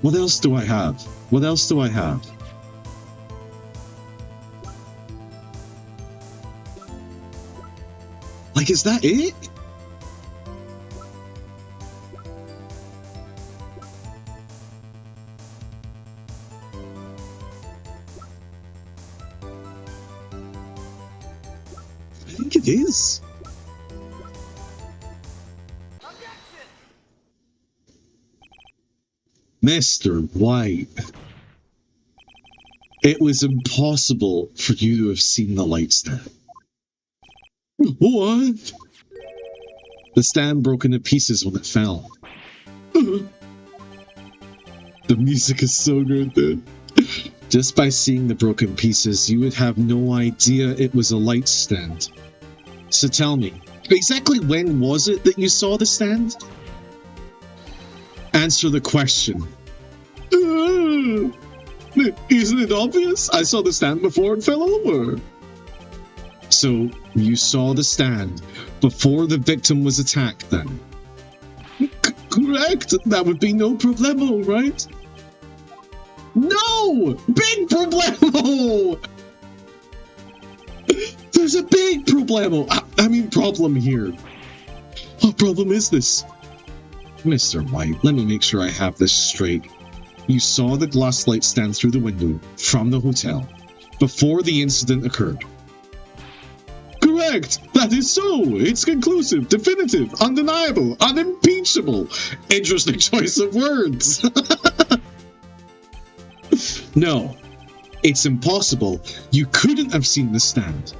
What else do I have? What else do I have? Like, is that it? I think it is. Mr. White. It was impossible for you to have seen the light stand. What? The stand broke into pieces when it fell. The music is so good, dude. Just by seeing the broken pieces, you would have no idea it was a light stand. So tell me, exactly when was it that you saw the stand? Answer the question. Isn't it obvious? I saw the stand before it fell over. So, you saw the stand before the victim was attacked then? Correct! That would be no problemo, right? No! Big problemo! There's a big problemo! I mean problem here. What problem is this? Mr. White, let me make sure I have this straight. You saw the glass light stand through the window from the hotel before the incident occurred. Correct! That is so! It's conclusive, definitive, undeniable, unimpeachable. Interesting choice of words. No, it's impossible. You couldn't have seen the stand.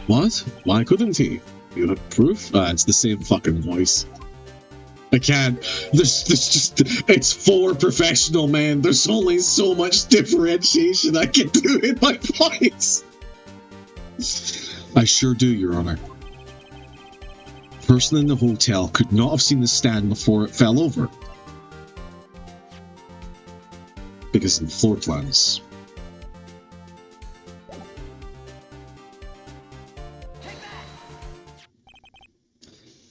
What? Why couldn't he? You have proof? It's the same fucking voice. I can't. There's just, it's for professional, man. There's only so much differentiation I can do in my voice. I sure do, Your Honor. The person in the hotel could not have seen the stand before it fell over. Because of the floor plans.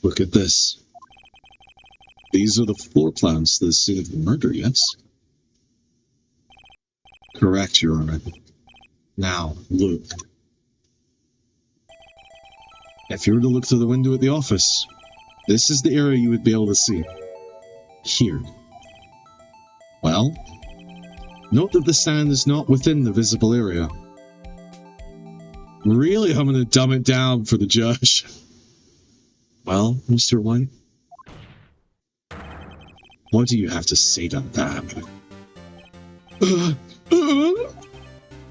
Look at this. These are the floor plans to the scene of the murder, yes? Correct, Your Honor. Now, look. If you were to look through the window at the office, this is the area you would be able to see. Here. Well, note that the stand is not within the visible area. Really, I'm going to dumb it down for the judge. Well, Mr. White? What do you have to say to that?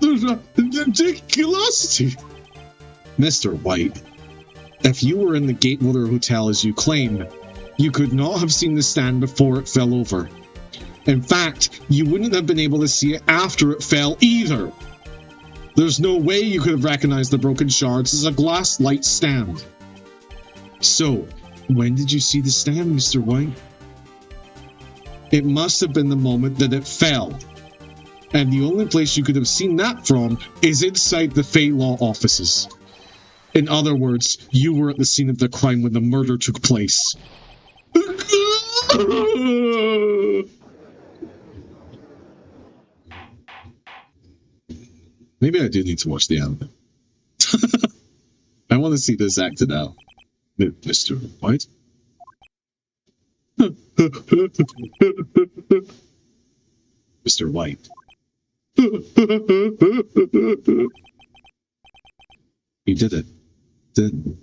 Ridiculosity! Mr. White, if you were in the Gatewater Hotel as you claim, you could not have seen the stand before it fell over. In fact, you wouldn't have been able to see it after it fell either. There's no way you could have recognized the broken shards as a glass light stand. So, when did you see the stand, Mr. White? It must have been the moment that it fell. And the only place you could have seen that from is inside the Fate Law offices. In other words, you were at the scene of the crime when the murder took place. Maybe I do need to watch the anime. I want to see this acted out. Mr. White? Mr. White. You did it, didn't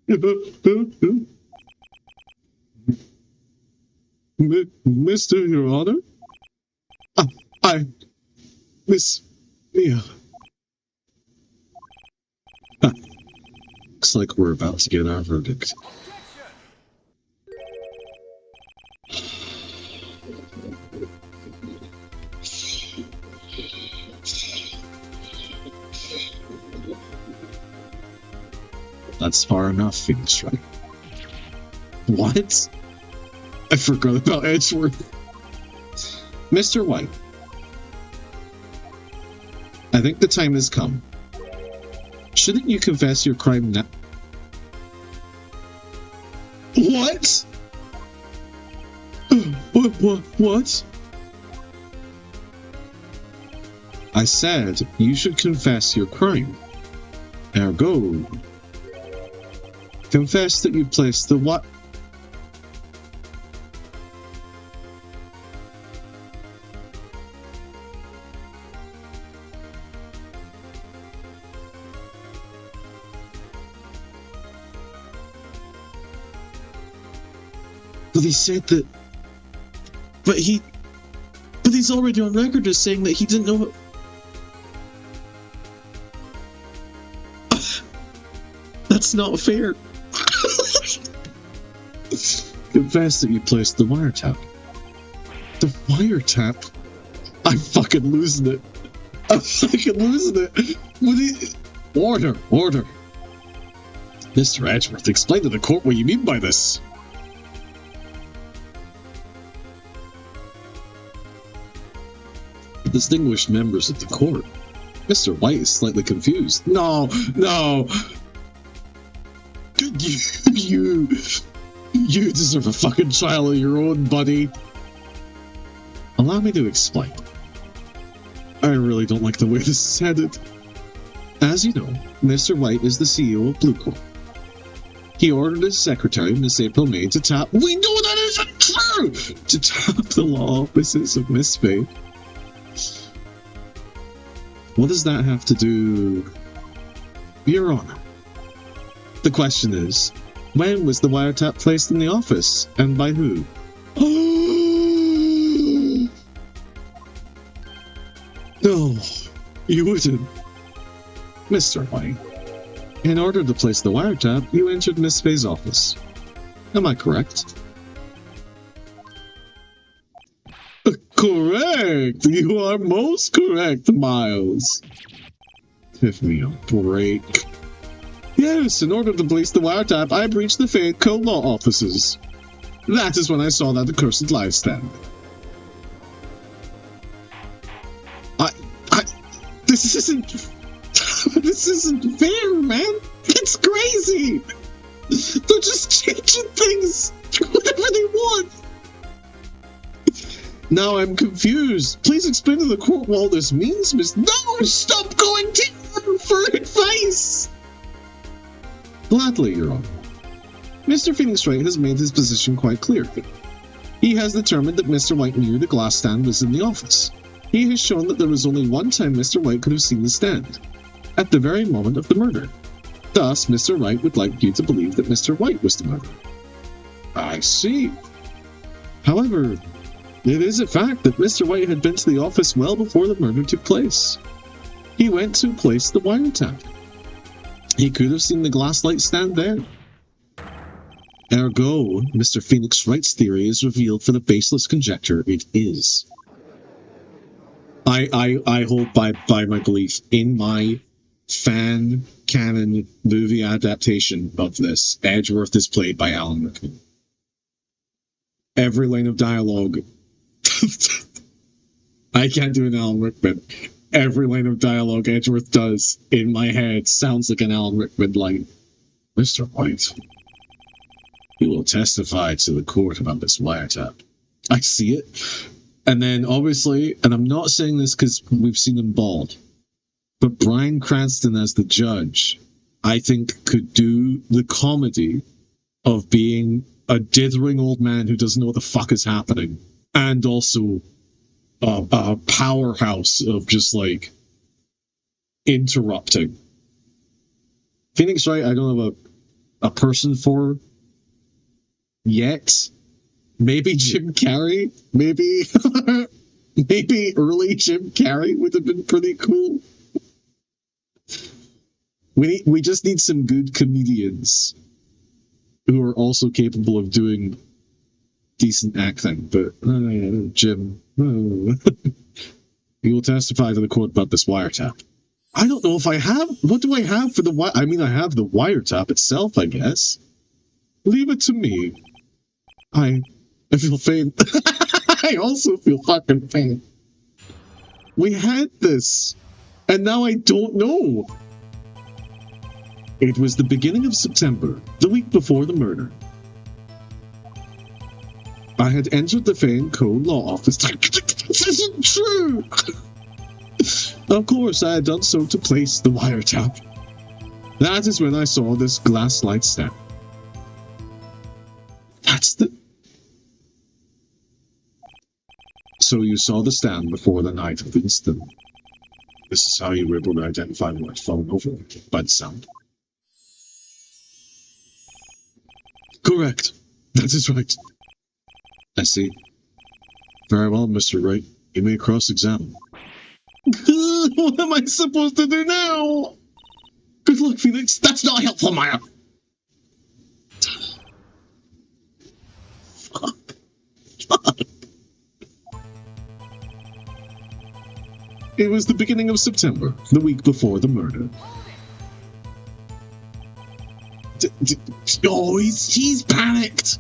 you? Mr. Your Honor? Miss Mia. Looks like we're about to get our verdict. That's far enough, Phoenix Wright. What? I forgot about Edgeworth. Mr. White, I think the time has come. Shouldn't you confess your crime now? What? What? I said you should confess your crime. Ergo, confess that you placed the what? But he said that. But he's already on record as saying that he didn't know. That's not fair. Confess that you placed the wiretap. The wiretap? I'm fucking losing it. I'm fucking losing it. Order. Mr. Edgeworth, explain to the court what you mean by this. Distinguished members of the court. Mr. White is slightly confused. No, no. You deserve a fucking trial of your own, buddy. Allow me to explain. I really don't like the way this is headed. As you know, Mr. White is the CEO of Blue Corp. He ordered his secretary, Miss April May, to tap— We know that isn't true! To tap the law offices of Miss Faye. What does that have to do— Your Honor? The question is, when was the wiretap placed in the office, and by who? No, you wouldn't. Mr. White, in order to place the wiretap, you entered Miss Faye's office. Am I correct? Correct! You are most correct, Miles. Give me a break. Yes, in order to place the wiretap, I breached the Faye Co law offices. That is when I saw that accursed live stand. This isn't fair, man. It's crazy. They're just changing things whatever they want. Now I'm confused. Please explain to the court what all this means, Miss— No! Stop going to her for advice! Gladly, Your Honor. Mr. Phoenix Wright has made his position quite clear. He has determined that Mr. White knew the glass stand was in the office. He has shown that there was only one time Mr. White could have seen the stand, at the very moment of the murder. Thus, Mr. Wright would like you to believe that Mr. White was the murderer. I see. However, it is a fact that Mr. White had been to the office well before the murder took place. He went to place the wiretap. He could have seen the glass light stand there. Ergo, Mr. Phoenix Wright's theory is revealed for the baseless conjecture it is. I hold by my belief in my fan canon movie adaptation of this. Edgeworth is played by Alan Rickman. Every line of dialogue. I can't do an Alan Rickman. Every line of dialogue Edgeworth does in my head sounds like an Alan Rickman line. Mr. White, you will testify to the court about this wiretap. I see it. And then, obviously, and I'm not saying this because we've seen him bald, but Bryan Cranston as the judge, I think, could do the comedy of being a dithering old man who doesn't know what the fuck is happening, and also a powerhouse of just, like, interrupting. Phoenix Wright, I don't have a person for yet. Maybe Jim Carrey? Maybe early Jim Carrey would have been pretty cool. We just need some good comedians who are also capable of doing decent acting. But Jim, you will testify to the court about this wiretap. I don't know if I have. What do I have for the I mean, I have the wiretap itself, I guess. Leave it to me. I feel pain. I also feel fucking pain. We had this, and now I don't know. It was the beginning of September, the week before the murder. I had entered the Fane Code Law Office. This isn't true! Of course, I had done so to place the wiretap. That is when I saw this glass light stand. That's the... So you saw the stand before the night of the incident. This is how you were able to identify what had fallen over by the sound. Correct. That is right. I see. Very well, Mr. Wright. You may cross-examine. What am I supposed to do now? Good luck, Phoenix. That's not helpful, Maya. Fuck. It was the beginning of September, the week before the murder. Oh, he's panicked.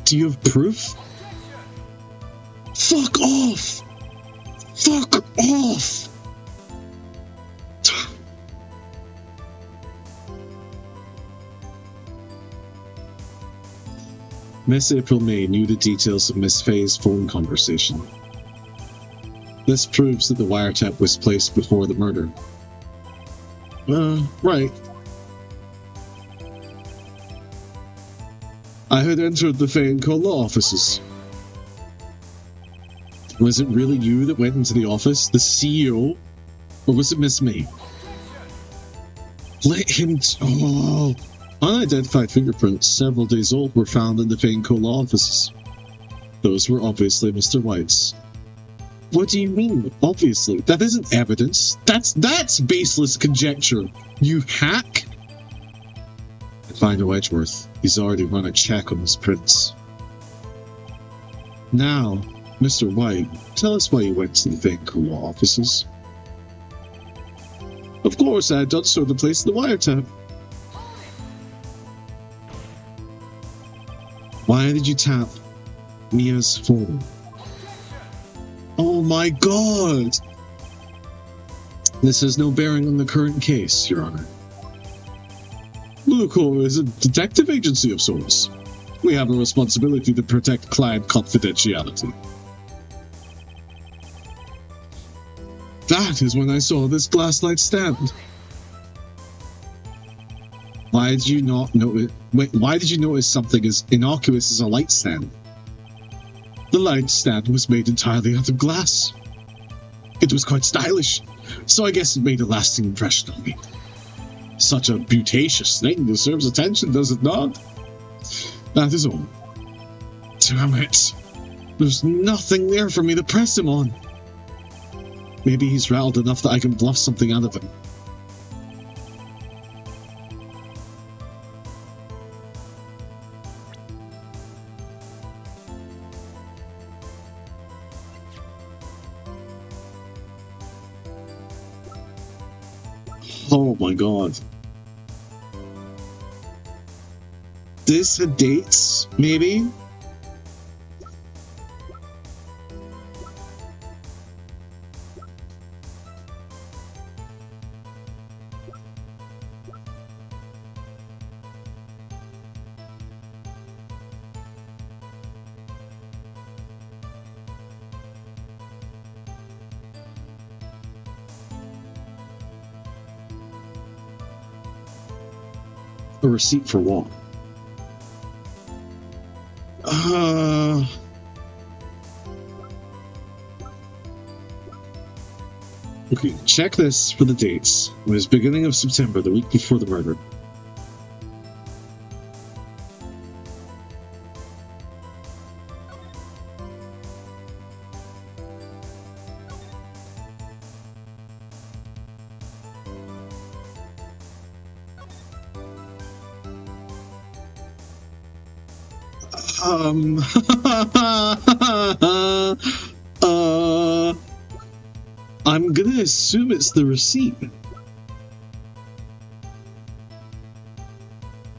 Do you have proof? Fuck off! Fuck off! Miss April May knew the details of Miss Faye's phone conversation. This proves that the wiretap was placed before the murder. Right. I had entered the Faye & Co. law offices. Was it really you that went into the office, the CEO? Or was it Miss May? Let him... Oh... Unidentified fingerprints, several days old, were found in the Faye & Co. law offices. Those were obviously Mr. White's. What do you mean, obviously? That isn't evidence. That's baseless conjecture, you hack! Find Edgeworth. He's already run a check on his prints. Now, Mr. White, tell us why you went to the Faye & Co. law offices. Of course, I had done so to place the wiretap. Why did you tap Mia's phone? Oh my god! This has no bearing on the current case, Your Honor. Luco is a detective agency of sorts. We have a responsibility to protect client confidentiality. That is when I saw this glass light stand. Why did you not notice? Wait, why did you notice something as innocuous as a light stand? The light stand was made entirely out of glass. It was quite stylish, so I guess it made a lasting impression on me. Such a beauteous thing deserves attention, does it not? That is all. Damn it. There's nothing there for me to press him on. Maybe he's rattled enough that I can bluff something out of him. Oh my god. This had dates, maybe? A receipt for what? Okay, check this for the dates. It was beginning of September, the week before the murder. I'm gonna assume it's the receipt.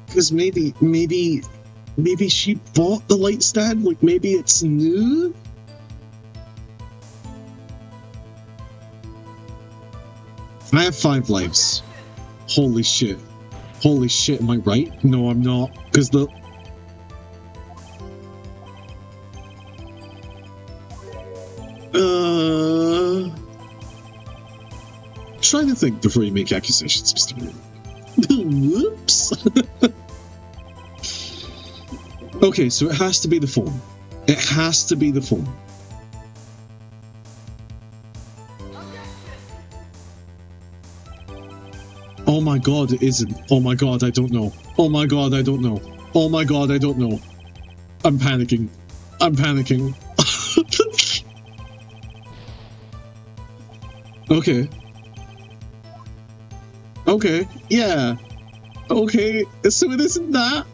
Because maybe she bought the light stand, like maybe it's new? I have 5 lives. Holy shit. Holy shit, am I right? No, I'm not. Because the... Try to think before you make accusations, Mr. Moon. Whoops. Okay, so it has to be the phone. It has to be the phone. Oh my god, it isn't. Oh my god, I don't know. Oh my god, I don't know. Oh my god, I don't know. I'm panicking. I'm panicking. Okay. Okay, yeah. Okay, so it isn't that.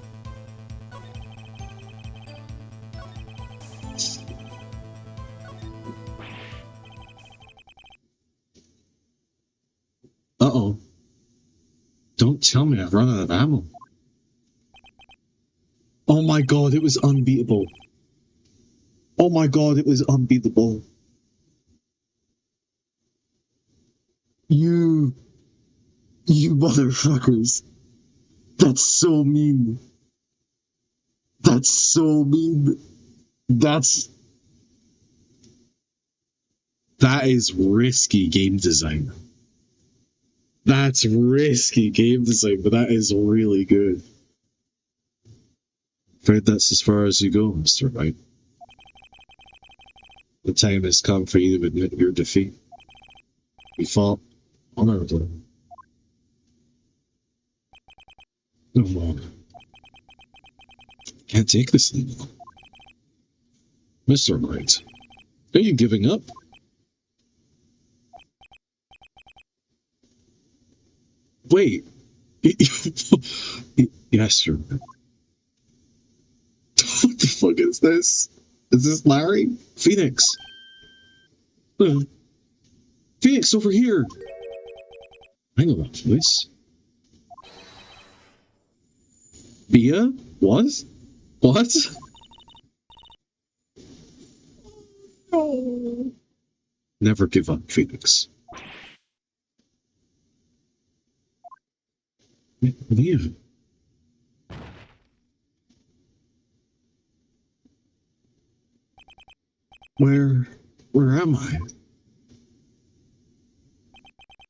Uh-oh. Don't tell me I've run out of ammo. Oh my god, it was unbeatable. Oh my god, it was unbeatable. You motherfuckers. That's so mean. That's so mean. That is risky game design. That's risky game design, but that is really good. Afraid that's as far as you go, Mr. Wright. The time has come for you to admit your defeat. You fought honorably. No more. Can't take this anymore. Mr. Wright, are you giving up? Wait. Yes, sir. What the fuck is this? Is this Larry? Phoenix. Phoenix, over here. I know that voice. Bia? What? What? Oh. Never give up, Phoenix. Leave. Where am I?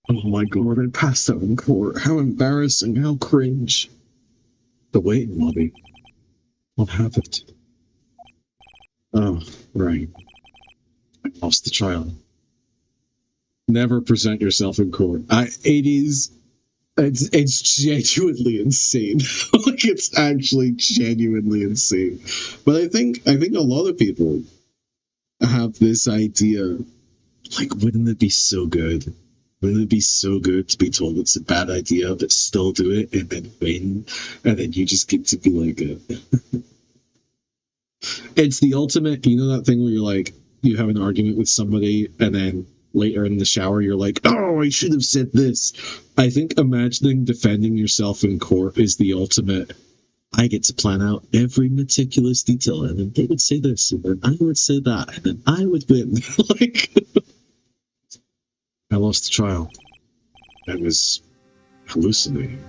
Oh my god, I passed out in court. How embarrassing, how cringe. The waiting lobby. What happened? Oh, right. I lost the trial. Never present yourself in court. It's genuinely insane. Like, it's actually genuinely insane. But I think a lot of people have this idea, like, wouldn't it be so good? Wouldn't it be so good to be told it's a bad idea, but still do it and then win? And then you just get to be like It's the ultimate, you know that thing where you're like, you have an argument with somebody and then later in the shower you're like, oh, I should have said this. I think imagining defending yourself in court is the ultimate. I get to plan out every meticulous detail, and then they would say this, and then I would say that, and then I would win. Like, I lost the trial. I was hallucinating.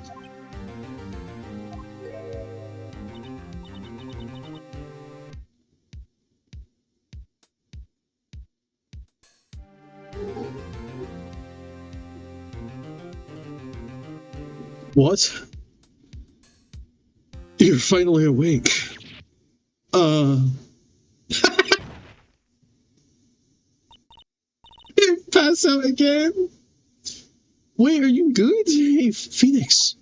What? You're finally awake. Pass out again? Wait, are you good? Hey, Phoenix.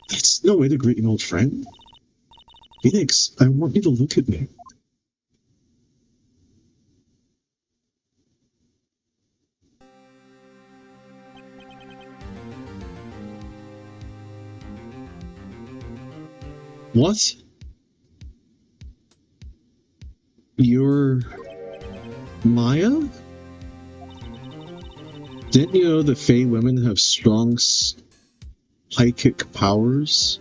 That's no way to greet an old friend. Phoenix, I want you to look at me. What? You're Maya? Didn't you know the Fey women have strong psychic powers?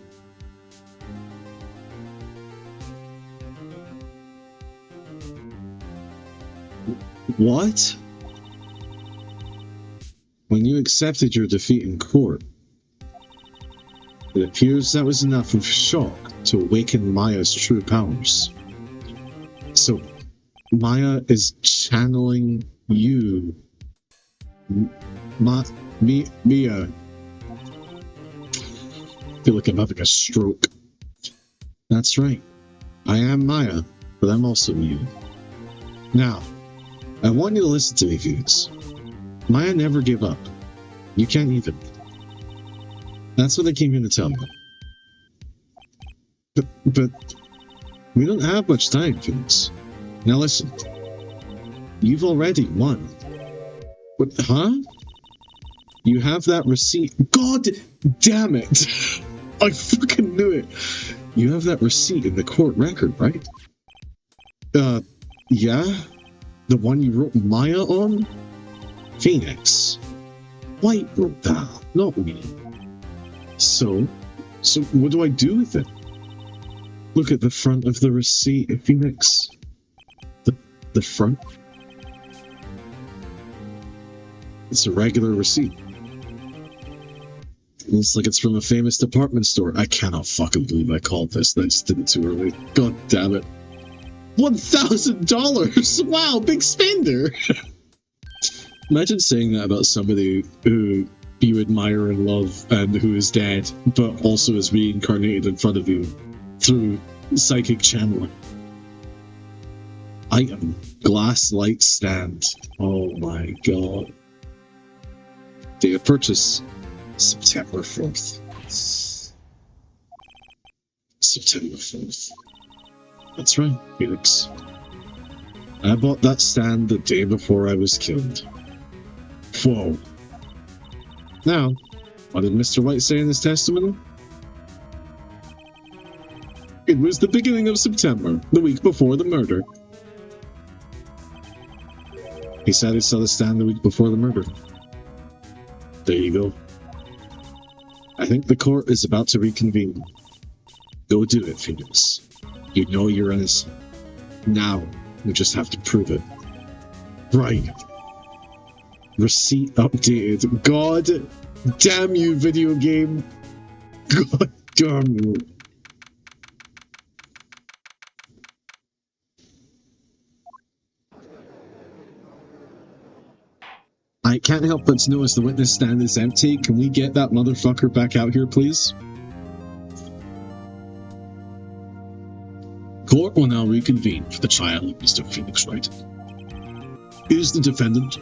What? When you accepted your defeat in court, it appears that was enough of shock to awaken Maya's true powers. So, Maya is channeling you. Mia. I feel like I'm having a stroke. That's right. I am Maya, but I'm also you. Now, I want you to listen to me, Phoenix. Maya never gave up. You can't even. That's what I came here to tell you. But we don't have much time, Phoenix. Now listen. You've already won. What, huh? You have that receipt. God damn it! I fucking knew it! You have that receipt in the court record, right? Yeah? The one you wrote Maya on? Phoenix. White wrote that, not me. So what do I do with it? Look at the front of the receipt, Phoenix. The front? It's a regular receipt. It looks like it's from a famous department store. I cannot fucking believe I called this. I just did it too early. God damn it. $1,000! Wow, big spender! Imagine saying that about somebody who you admire and love and who is dead, but also is reincarnated in front of you through psychic channeling. Item. Glass light stand. Oh my god. Date of purchase. September 4th. September 4th. That's right, Felix. I bought that stand the day before I was killed. Whoa. Now, what did Mr. Wright say in his testimony? It was the beginning of September, the week before the murder. He said he saw the stand the week before the murder. There you go. I think the court is about to reconvene. Go do it, Phoenix. You know you're innocent. Now, we just have to prove it. Right. Receipt updated. God damn you, video game. God damn you. I can't help but notice the witness stand is empty. Can we get that motherfucker back out here, please? Court will now reconvene for the trial of Mr. Phoenix Wright. Is the defendant...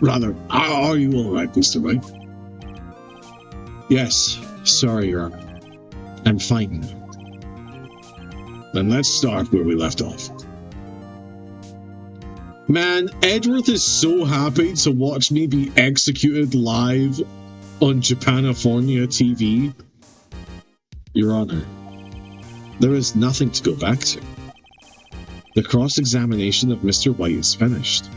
Rather, are you alright, Mr. Wright? Yes. Sorry, Your Honor. I'm fine now. Then let's start where we left off. Man, Edgeworth is so happy to watch me be executed live on Japanifornia TV. Your Honor, there is nothing to go back to. The cross-examination of Mr. White is finished.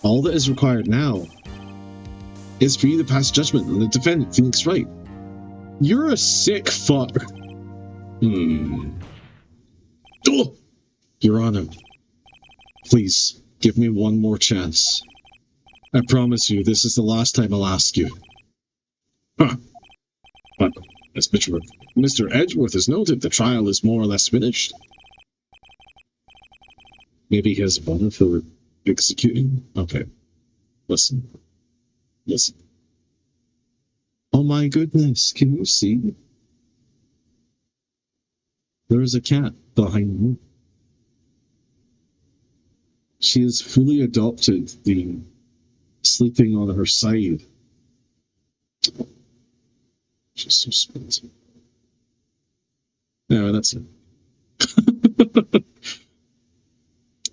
All that is required now is for you to pass judgment on the defendant, Phoenix Wright. You're a sick fuck. Oh! Your Honor, please, give me one more chance. I promise you, this is the last time I'll ask you. Huh. But, as Mr. Edgeworth has noted, the trial is more or less finished. Maybe he has a button for executing? Okay. Listen. Listen. Oh my goodness, can you see? There is a cat behind me. She has fully adopted the sleeping on her side. She's so sweet. Yeah, that's it.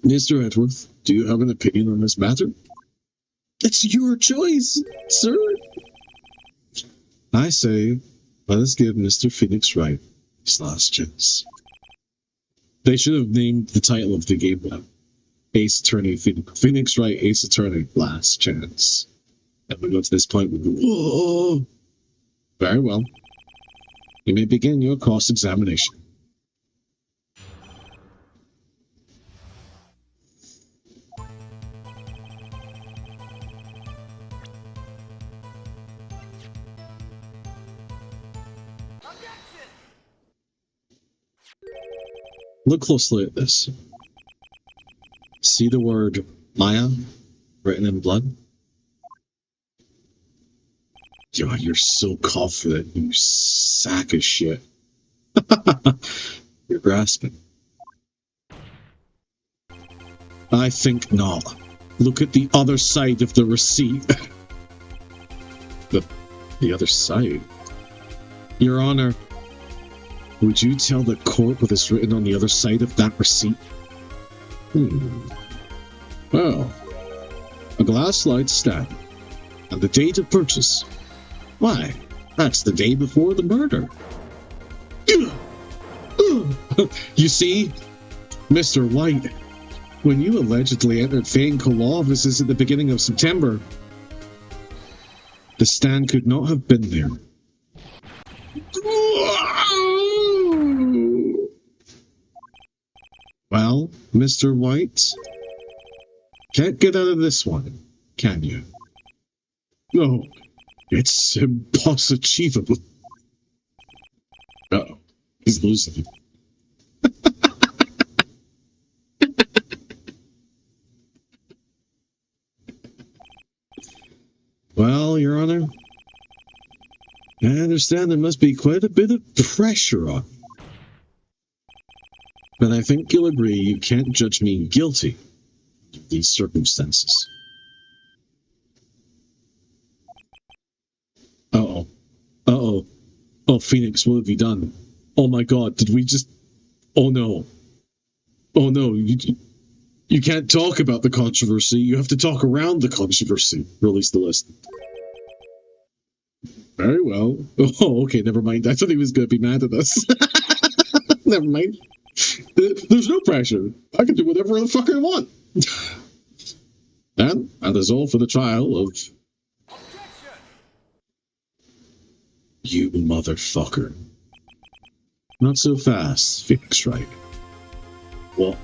Mr. Edgeworth, do you have an opinion on this matter? It's your choice, sir. I say, let us give Mr. Phoenix Wright his last chance. They should have named the title of the game now. Ace Attorney, Phoenix Wright, Ace Attorney, last chance. And we go to this point, we go, whoa! Very well. You may begin your cross-examination. Look closely at this. See the word Maya written in blood? God, you're so confident, you sack of shit. You're grasping. I think not. Look at the other side of the receipt. The other side? Your Honor, would you tell the court what is written on the other side of that receipt? Well, a glass light stand. And the date of purchase. Why, that's the day before the murder. You see, Mr. White, when you allegedly entered Fainco law offices at the beginning of September, the stand could not have been there. Well, Mr. White, can't get out of this one, can you? No, it's impossible. Uh-oh, he's losing. Well, Your Honor, I understand there must be quite a bit of pressure on you. But I think you'll agree you can't judge me guilty of these circumstances. Uh-oh. Uh-oh. Oh, Phoenix, what have you done? Oh my god, did we just... Oh no. Oh no, you can't talk about the controversy. You have to talk around the controversy. Release the list. Very well. Oh, okay, never mind. I thought he was going to be mad at us. Never mind. There's no pressure. I can do whatever the fuck I want. And that is all for the trial of... You motherfucker. Not so fast, Phoenix Wright. What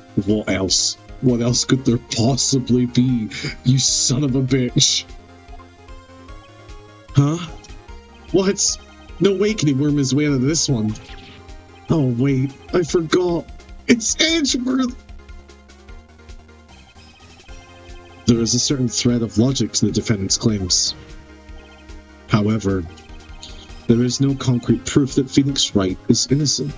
else? What else could there possibly be, you son of a bitch? Huh? What? No way can he worm his way out of this one. Oh wait, I forgot. It's Edgeworth! There is a certain thread of logic to the defendant's claims. However, there is no concrete proof that Phoenix Wright is innocent.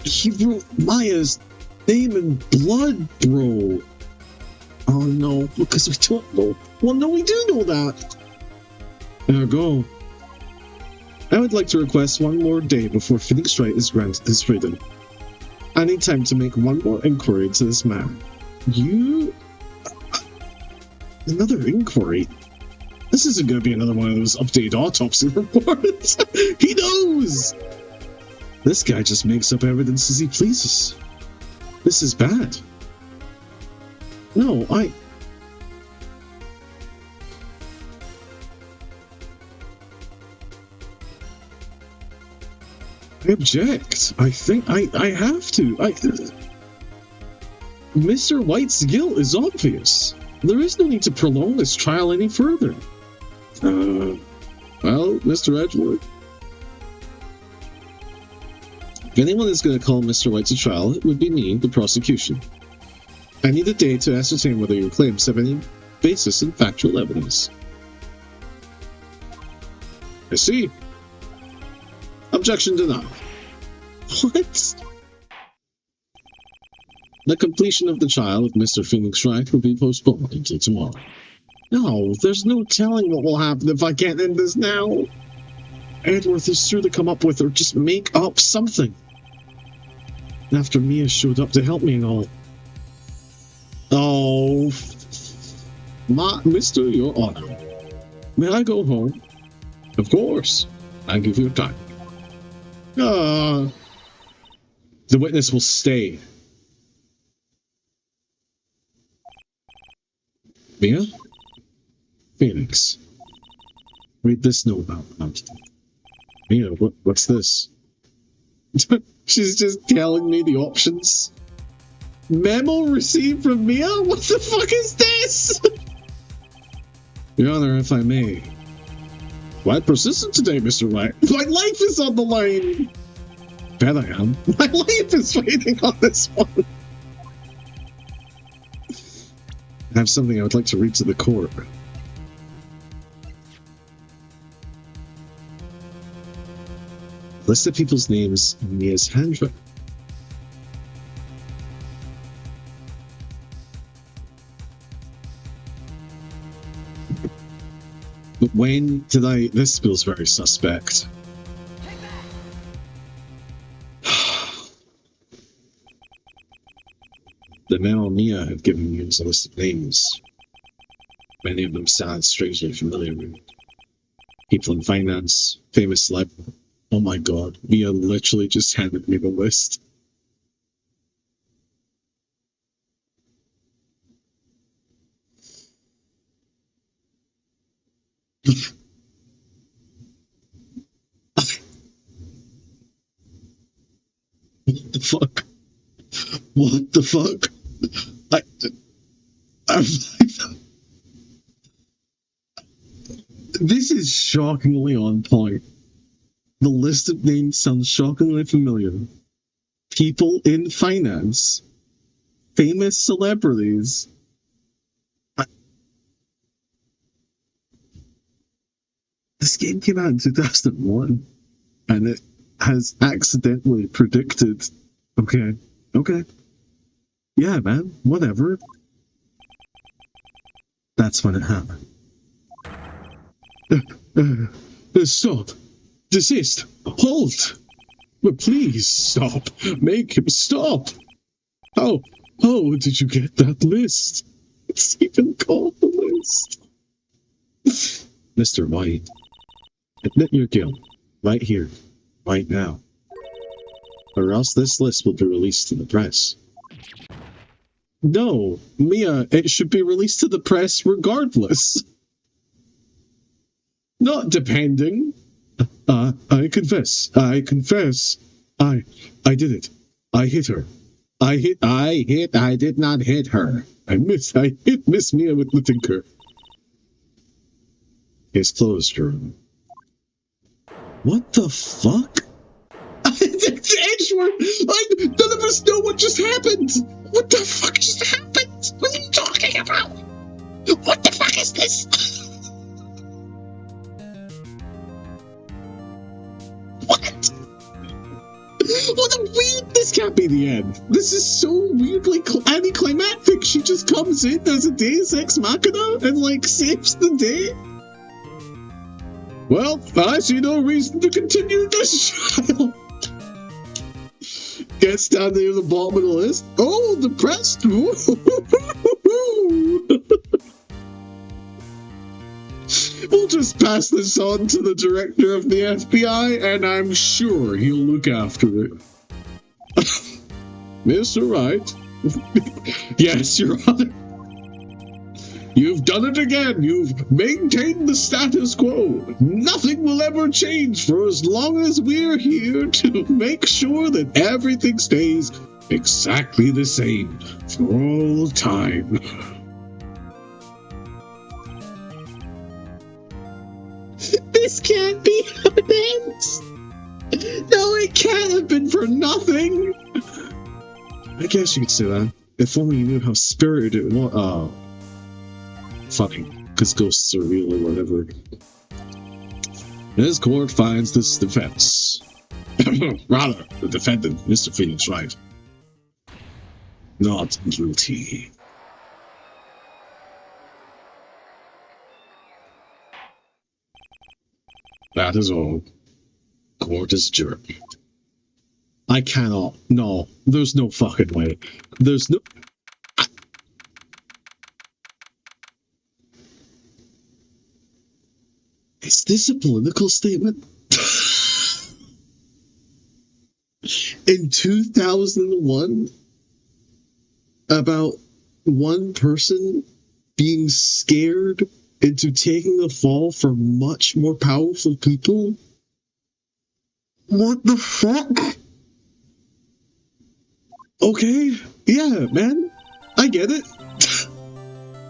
He wrote Maya's name in blood, bro. Oh no, because we don't know. Well, no, we do know that. Ergo, I would like to request one more day before Phoenix Wright is granted his freedom. I need time to make one more inquiry to this man. You... Another inquiry? This isn't going to be another one of those updated autopsy reports. He knows! This guy just makes up evidence as he pleases. This is bad. No, I object. I think I have to. Mr. White's guilt is obvious. There is no need to prolong this trial any further. Well, Mr. Edgeworth, if anyone is going to call Mr. White to trial, it would be me, the prosecution. I need a day to ascertain whether your claims have any basis in factual evidence. I see. Objection denied. What? The completion of the trial of Mr. Phoenix Wright will be postponed until tomorrow. No, there's no telling what will happen if I can't end this now. Edgeworth is sure to come up with or just make up something. After Mia showed up to help me and all. Oh, Mr. Your Honor, may I go home? Of course. I give you time. The witness will stay. Mia? Phoenix. Read this note out. Mia, what's this? She's just telling me the options. Memo received from Mia? What the fuck is this? Your Honor, if I may. Quite persistent today, Mr. Wright. My life is on the line. Bet I am. My life is waiting on this one. I have something I would like to read to the court. List of people's names in Mia's handwriting. But when did I... This feels very suspect. The memo Mia had given me was a list of names. Many of them sound strangely familiar. People in finance, famous celebrities. Oh my god, Mia literally just handed me the list. What the fuck? What the fuck? This is shockingly on point. The list of names sounds shockingly familiar. People in finance. Famous celebrities. This game came out in 2001, and it has accidentally predicted. Okay. Yeah, man, whatever. That's when it happened. Stop. Desist. Halt. But please stop. Make him stop. How did you get that list? It's even called the list. Mr. White, admit your guilt. Right here. Right now. Or else this list will be released to the press. No, Mia, it should be released to the press regardless. Not depending. I confess. I did it. I hit her. I did not hit her. I hit Miss Mia with the tinker. It's closed, room. What the fuck? It's Edgeworth! None of us know what just happened! What the fuck just happened? What are you talking about? What the fuck is this? What? What a weird... This can't be the end. This is so weirdly anticlimactic. She just comes in as a Deus Ex Machina and, like, saves the day. Well, I see no reason to continue this trial. Gets down near the bottom of the list. Oh, depressed. We'll just pass this on to the director of the FBI, and I'm sure he'll look after it. Mr. Wright. Yes, Your Honor. You've done it again. You've maintained the status quo. Nothing will ever change for as long as we're here to make sure that everything stays exactly the same for all time. This can't be how it ends. No, it can't have been for nothing. I guess you could say that. If only you knew how spirited it was. Funny, because ghosts are real or whatever. This court finds this defense. Rather, the defendant, Mr. Phoenix Wright, not guilty. That is all. Court is adjourned. I cannot. No, there's no fucking way. There's no... Is this a political statement? In 2001? About one person being scared into taking a fall for much more powerful people? What the fuck? Okay, yeah, man. I get it.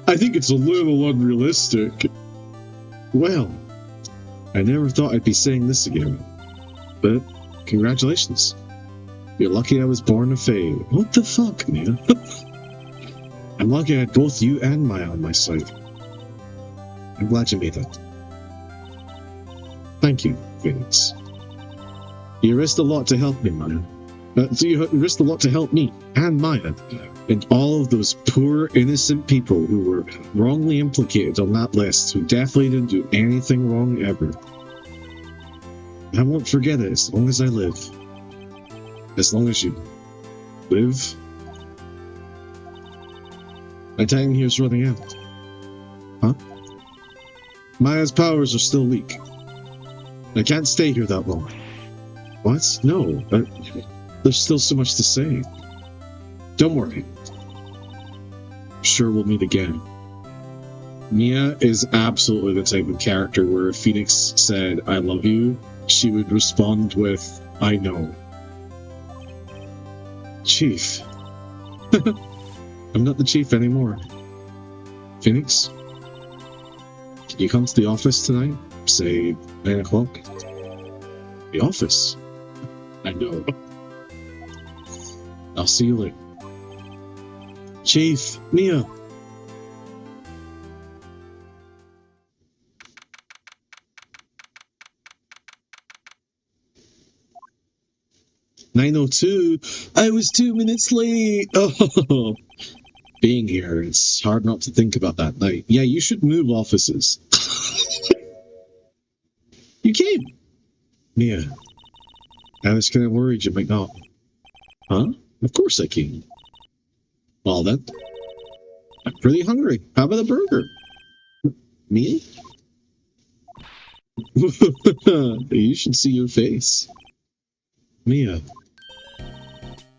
I think it's a little unrealistic. Well, I never thought I'd be saying this again. But, congratulations. You're lucky I was born a fae. What the fuck, man? I'm lucky I had both you and Maya on my side. I'm glad you made that. Thank you, Phoenix. You risked a lot to help me, Maya. You risked a lot to help me and Maya, and all of those poor, innocent people who were wrongly implicated on that list, who definitely didn't do anything wrong ever. I won't forget it as long as I live. As long as you live. My time here's running out. Huh? Maya's powers are still weak. I can't stay here that long. What? No. There's still so much to say. Don't worry. I'm sure we'll meet again. Mia is absolutely the type of character where if Phoenix said, I love you, she would respond with, I know. Chief. I'm not the chief anymore. Phoenix? Can you come to the office tonight? Say 9 o'clock? The office? I know. I'll see you later. Chief, Mia. "9:02. I was 2 minutes late. Oh, being here, it's hard not to think about that night. Yeah, you should move offices." You came. Mia, I was kind of worried you might not. Huh? Of course I came. Well then, I'm pretty hungry. How about a burger? Me? You should see your face. Mia.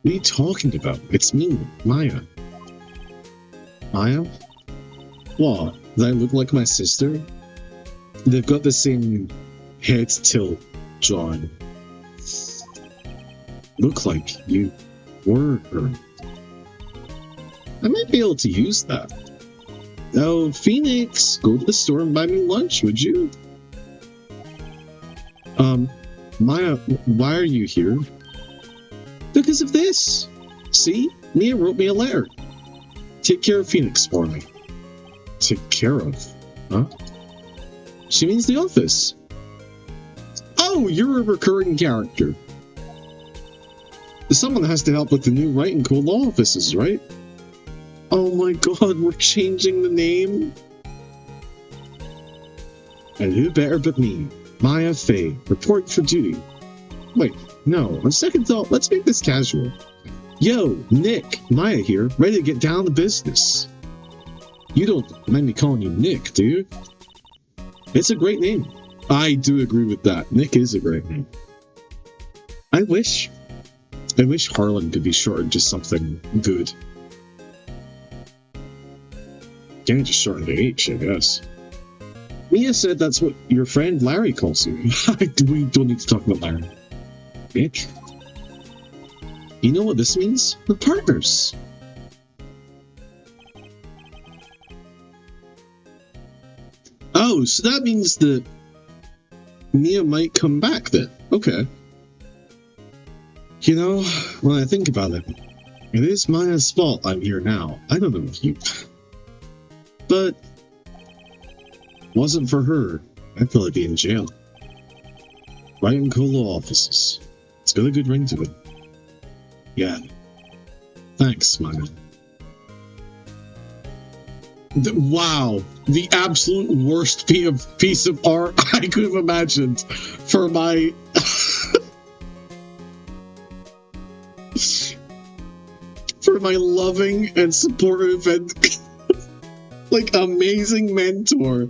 What are you talking about? It's me, Maya. Maya? What? Does I look like my sister? They've got the same head tilt, John. Look like you were her. I might be able to use that. Oh, Phoenix, go to the store and buy me lunch, would you? Maya, why are you here? Because of this. See? Mia wrote me a letter. Take care of Phoenix for me. Take care of? Huh? She means the office. Oh, you're a recurring character. Someone has to help with the new Wright and Co. law offices, right? Oh my god, we're changing the name? And who better but me? Maya Fey, report for duty. Wait, no, on second thought, let's make this casual. Yo, Nick, Maya here, ready to get down to business. You don't mind me calling you Nick, do you? It's a great name. I do agree with that. Nick is a great name. I wish Harlan could be shortened to something good. Can't just shorten to H, I guess. Mia said that's what your friend Larry calls you. We don't need to talk about Larry. Nick? You know what this means? We're partners. Oh, so that means that Mia might come back then. Okay. You know, when I think about it, it is Maya's fault I'm here now. I don't know if you... But... wasn't for her, I'd probably be in jail. Right in Colo offices. It's got a good ring to it. Yeah. Thanks, Maya. Wow, the absolute worst piece of art I could have imagined for my for my loving and supportive and like amazing mentor.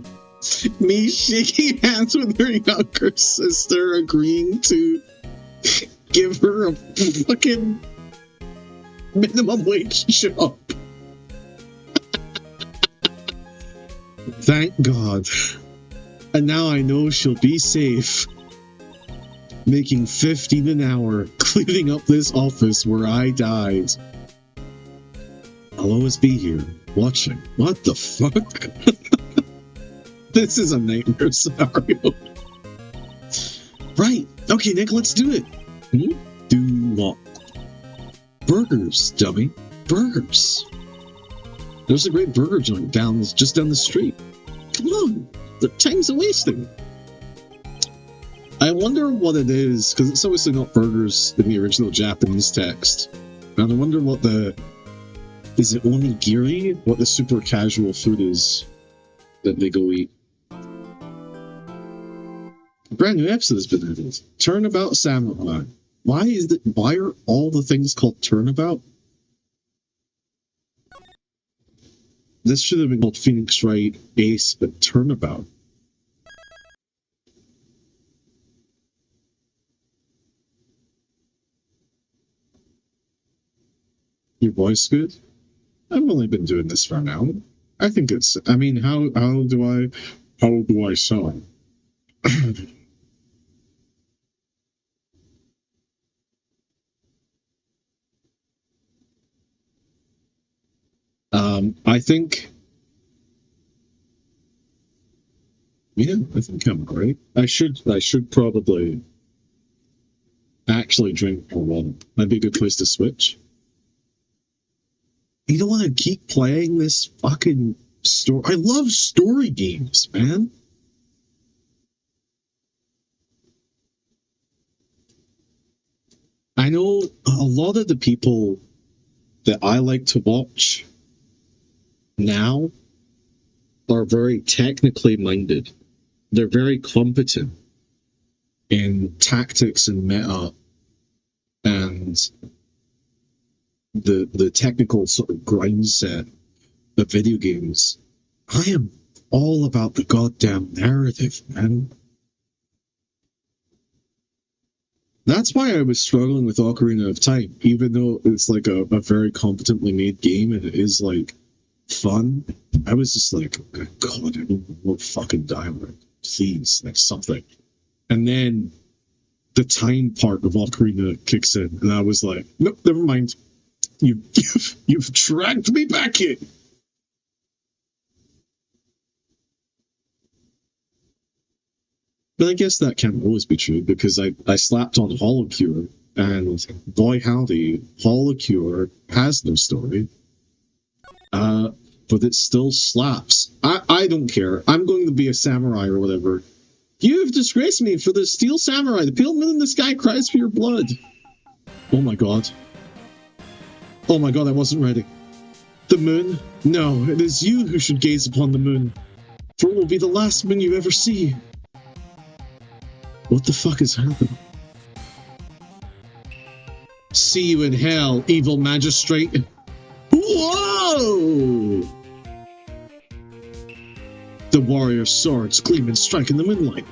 Me shaking hands with her younger sister, agreeing to give her a fucking minimum wage job. Thank God. And now I know she'll be safe. Making 15 an hour, cleaning up this office where I died. I'll always be here, watching. What the fuck? This is a nightmare scenario. Right. Okay, Nick, let's do it. Do what? Burgers, dummy. Burgers. There's a great burger joint just down the street. Come on, the time's a wasting. I wonder what it is, because it's obviously not burgers in the original Japanese text. And I wonder what is it onigiri? What the super casual food is that they go eat. A brand new episode has been added. Turnabout Samurai. Why are all the things called Turnabout? This should have been called Phoenix Wright Ace, but Turnabout. Your voice good? I've only been doing this for an hour. I think it's. I mean, how do I sound? I think... Yeah, I think I'm great. I should probably actually drink more water. That'd be a good place to switch. You don't want to keep playing this fucking story. I love story games, man. I know a lot of the people that I like to watch now are very technically minded. They're very competent in tactics and meta and the technical sort of grind set of video games. I am all about the goddamn narrative, man. That's why I was struggling with Ocarina of Time, even though it's like a very competently made game and it is like fun. I was just like, oh, God, I don't want fucking dialogue. Please, like something. And then the time part of Ocarina kicks in, and I was like, nope, never mind. You've dragged me back in. But I guess that can't always be true, because I slapped on Holocure, and boy howdy, Holocure has no story. But it still slaps. I don't care. I'm going to be a samurai or whatever. You've disgraced me for the steel samurai. The pale moon in the sky cries for your blood. Oh my god. Oh my god, I wasn't ready. The moon? No, it is you who should gaze upon the moon. For it will be the last moon you ever see. What the fuck is happening? See you in hell, evil magistrate. Whoa! The warrior's swords gleam and strike in the moonlight.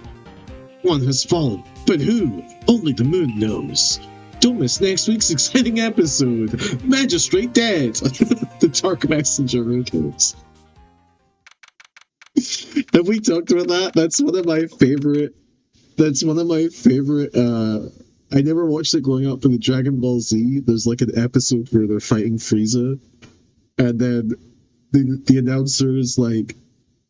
One has fallen, but who? Only the moon knows. Don't miss next week's exciting episode. Magistrate dead. The Dark Messenger returns. Have we talked about that? That's one of my favorite. I never watched it growing up, but the Dragon Ball Z, there's like an episode where they're fighting Frieza, and then the announcer is like,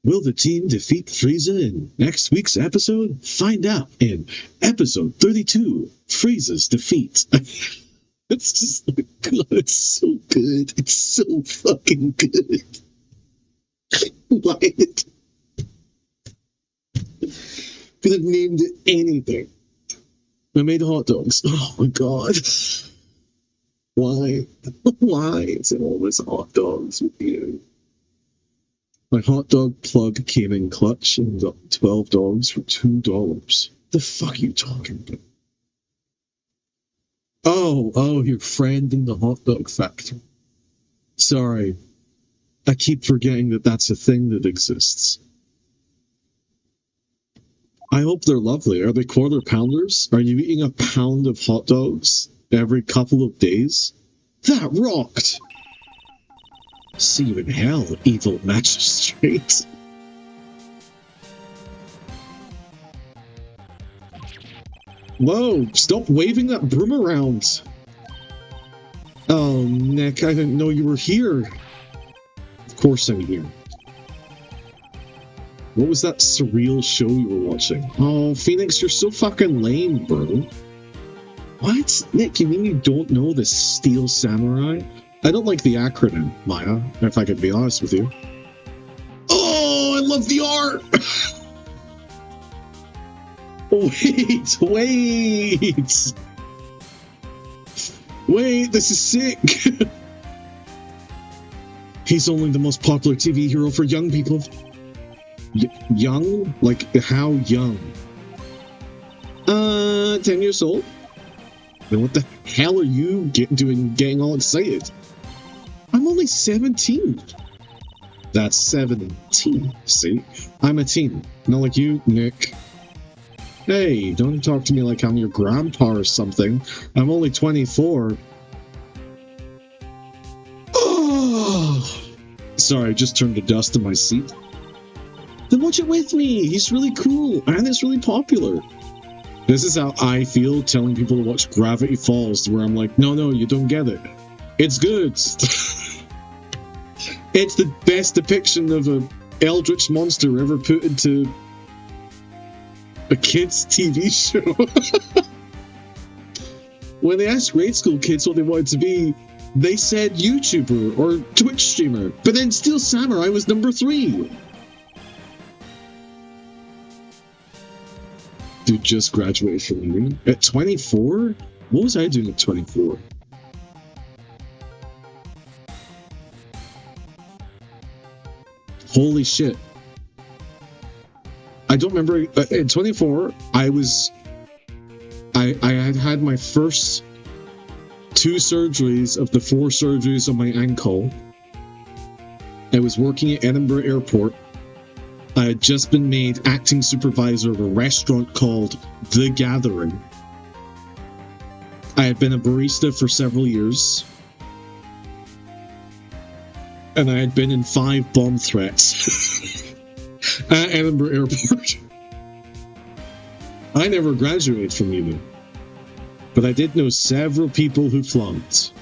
will the team defeat Frieza in next week's episode? Find out in episode 32, Frieza's defeat. It's just like, God, it's so good. It's so fucking good. Why? Could have named it anything. I made hot dogs. Oh my god. Why? Why is it always hot dogs with you? My hot dog plug came in clutch and got 12 dogs for $2. The fuck are you talking about? Oh, your friend in the hot dog factory. Sorry. I keep forgetting that that's a thing that exists. I hope they're lovely. Are they quarter pounders? Are you eating a pound of hot dogs every couple of days? That rocked! See you in hell, evil magistrate. Whoa, stop waving that broom around. Oh, Nick, I didn't know you were here. Of course I'm here. What was that surreal show you were watching? Oh, Phoenix, you're so fucking lame, bro. What? Nick, you mean you don't know the Steel Samurai? I don't like the acronym, Maya, if I can be honest with you. Oh, I love the art! Wait! Wait, this is sick! He's only the most popular TV hero for young people. Young? Like, how young? 10 years old? Then what the hell are you getting all excited? I'm only 17. That's 17, see? I'm a teen, not like you, Nick. Hey, don't talk to me like I'm your grandpa or something. I'm only 24. Oh! Sorry, I just turned to dust in my seat. Then watch it with me. He's really cool, and it's really popular. This is how I feel telling people to watch Gravity Falls, where I'm like, no, you don't get it. It's good. It's the best depiction of a eldritch monster ever put into a kid's TV show. When they asked grade school kids what they wanted to be, they said YouTuber or Twitch streamer, but then Steel Samurai was number 3. Dude just graduated from uni at 24? What was I doing at 24? Holy shit. I don't remember. At 24, I had had my first 2 surgeries of the 4 surgeries on my ankle. I was working at Edinburgh Airport. I had just been made acting supervisor of a restaurant called The Gathering. I had been a barista for several years. And I had been in 5 bomb threats at Edinburgh Airport. I never graduated from uni, but I did know several people who flunked.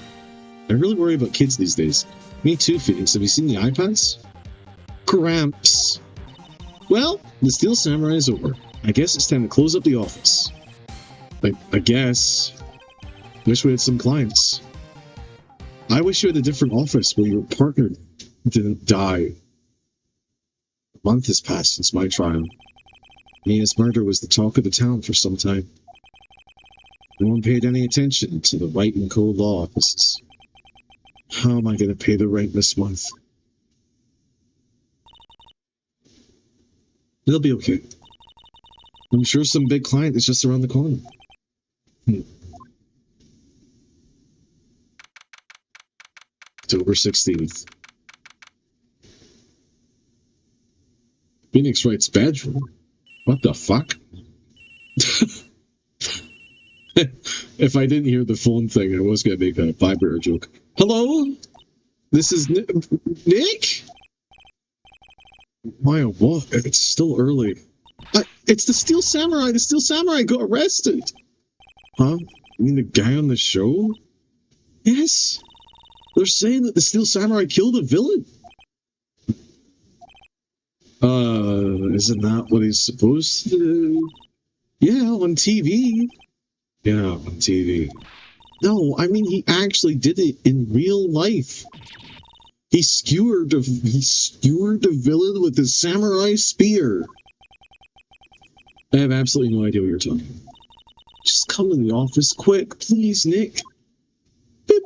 I really worry about kids these days. Me too, Phoenix. Have you seen the iPads? Cramps. Well, the Steel Samurai is over. I guess it's time to close up the office. I guess. Wish we had some clients. I wish you had a different office where your partner didn't die. A month has passed since my trial. Nina's murder was the talk of the town for some time. No one paid any attention to the Wright & Co. law offices. How am I going to pay the rent this month? It'll be okay. I'm sure some big client is just around the corner. October 16th. Phoenix Wright's bedroom? What the fuck? If I didn't hear the phone thing, I was going to make a vibrator joke. Hello? This is Nick? Why, what? It's still early. It's the Steel Samurai! The Steel Samurai got arrested! Huh? You mean the guy on the show? Yes! They're saying that the Steel Samurai killed a villain! Isn't that what he's supposed to do? Yeah, on TV. Yeah, on TV. No, I mean, he actually did it in real life. He skewered a villain with his samurai spear. I have absolutely no idea what you're talking about. Just come to the office quick, please, Nick. Beep.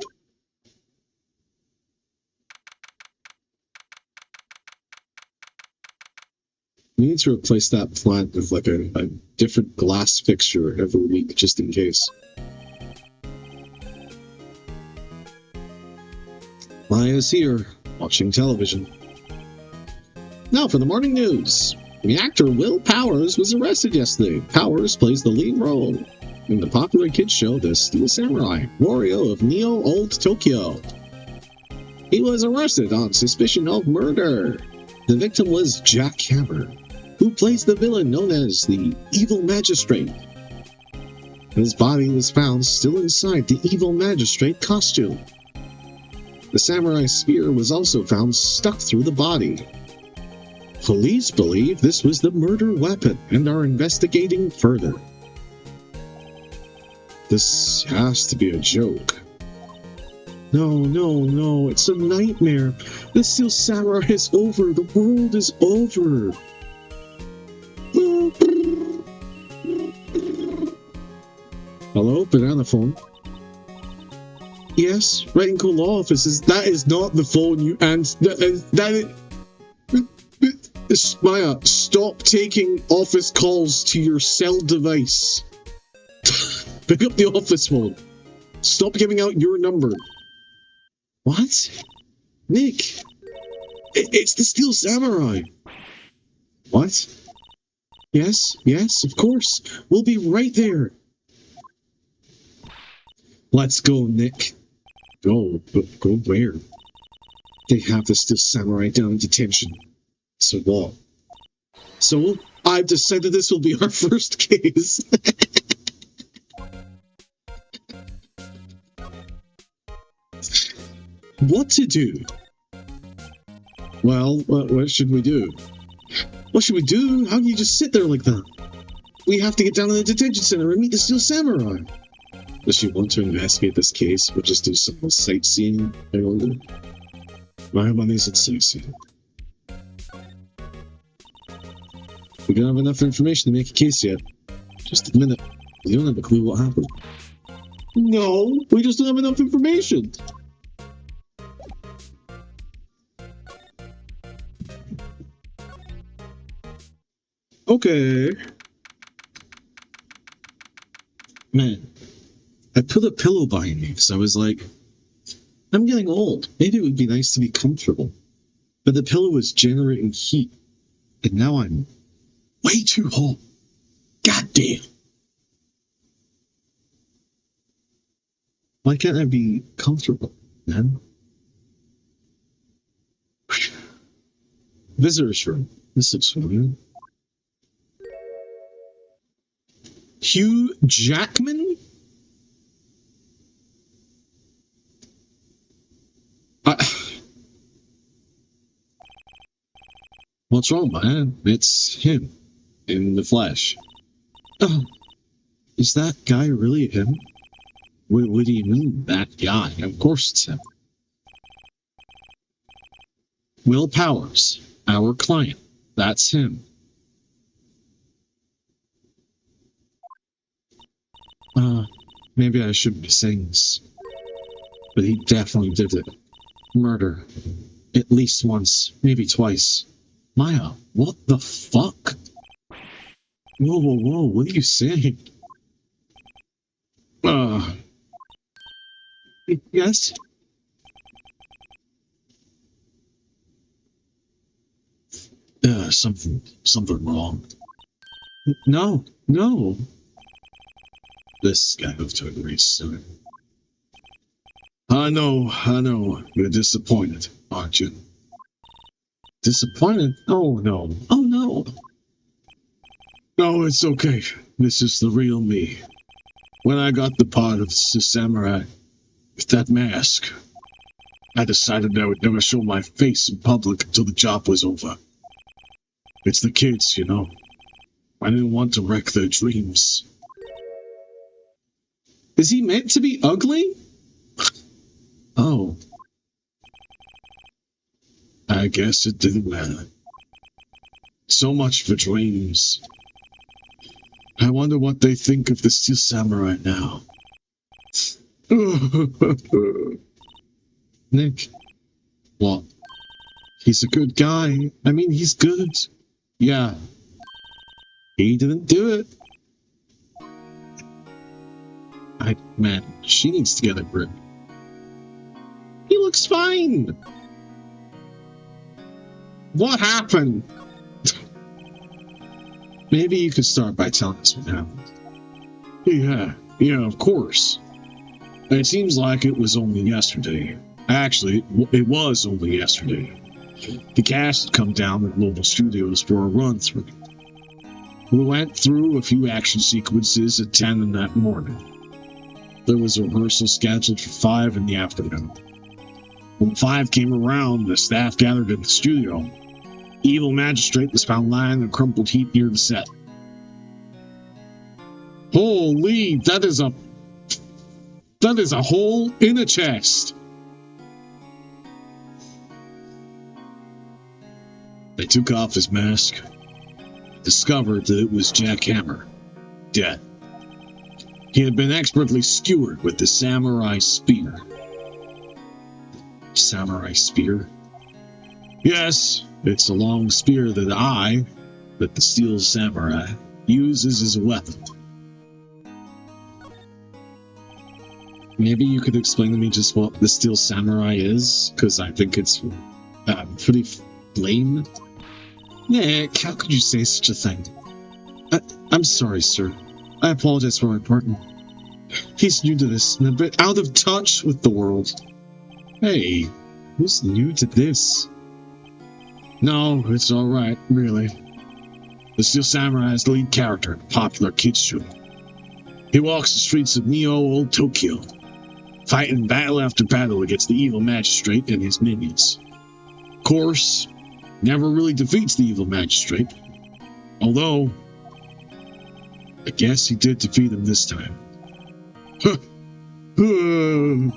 We need to replace that plant with like a different glass fixture every week, just in case. Maya's here, watching television. Now for the morning news. The actor Will Powers was arrested yesterday. Powers plays the lead role in the popular kids show The Steel Samurai, Wario of Neo Old Tokyo. He was arrested on suspicion of murder. The victim was Jack Hammer, who plays the villain known as the Evil Magistrate. His body was found still inside the Evil Magistrate costume. The samurai spear was also found stuck through the body. Police believe this was the murder weapon and are investigating further. This has to be a joke. No, it's a nightmare. The Steel Samurai is over. The world is over. Hello, banana phone. Yes, Wright & Co. law offices. That is not the phone you answer. Maya, stop taking office calls to your cell device. Pick up the office phone. Stop giving out your number. What? Nick, it's the Steel Samurai. What? Yes, of course. We'll be right there. Let's go, Nick. Go, but go where? They have the Steel Samurai down in detention. So what? So, I've decided this will be our first case. What to do? Well, what should we do? What should we do? How can you just sit there like that? We have to get down to the detention center and meet the Steel Samurai. Does she want to investigate this case or just do some sightseeing? I wonder. My money's at sightseeing. We don't have enough information to make a case yet. Just admit it. We don't have a clue what happened. No, we just don't have enough information. Okay. Man, I put a pillow behind me because I was like, I'm getting old. Maybe it would be nice to be comfortable. But the pillow was generating heat. And now I'm way too hot. God damn. Why can't I be comfortable, man? Visitor's room. This looks familiar. Hugh Jackman? What's wrong, man? It's him. In the flesh. Oh, is that guy really him? What do you mean, that guy? Of course it's him. Will Powers, our client. That's him. Maybe I shouldn't be saying this. But he definitely did it. Murder. At least once, maybe twice. Maya, what the fuck? Whoa, whoa, whoa, what are you saying? Yes? Something wrong. No. This guy moved to agree soon. I know. You're disappointed, aren't you? Disappointed? Oh, no. No, it's okay. This is the real me. When I got the part of the samurai with that mask, I decided I would never show my face in public until the job was over. It's the kids, you know. I didn't want to wreck their dreams. Is he meant to be ugly? Oh. I guess it didn't matter. So much for dreams. I wonder what they think of the Steel Samurai now. Nick. What? He's a good guy. I mean, he's good. Yeah. He didn't do it. Man, she needs to get a grip. He looks fine. What happened? Maybe you could start by telling us what happened. Yeah, of course. It seems like it was only yesterday. Actually, it was only yesterday. The cast had come down at Global Studios for a run-through. We went through a few action sequences at 10 in that morning. There was a rehearsal scheduled for 5 in the afternoon. When 5 came around, the staff gathered in the studio. Evil Magistrate was found lying in a crumpled heap near the set. Holy, that is a hole in a chest. They took off his mask, discovered that it was Jack Hammer, dead. He had been expertly skewered with the samurai spear. Samurai spear? Yes, it's a long spear that the Steel Samurai, uses as a weapon. Maybe you could explain to me just what the Steel Samurai is, because I think it's pretty lame. Nick, how could you say such a thing? I'm sorry, sir. I apologize for my partner. He's new to this and a bit out of touch with the world. Hey, who's new to this? No, it's alright, really. The Steel Samurai is the lead character in a popular kids' show. He walks the streets of Neo Old Tokyo, fighting battle after battle against the evil magistrate and his minions. Of course, never really defeats the evil magistrate. Although, I guess he did defeat him this time. I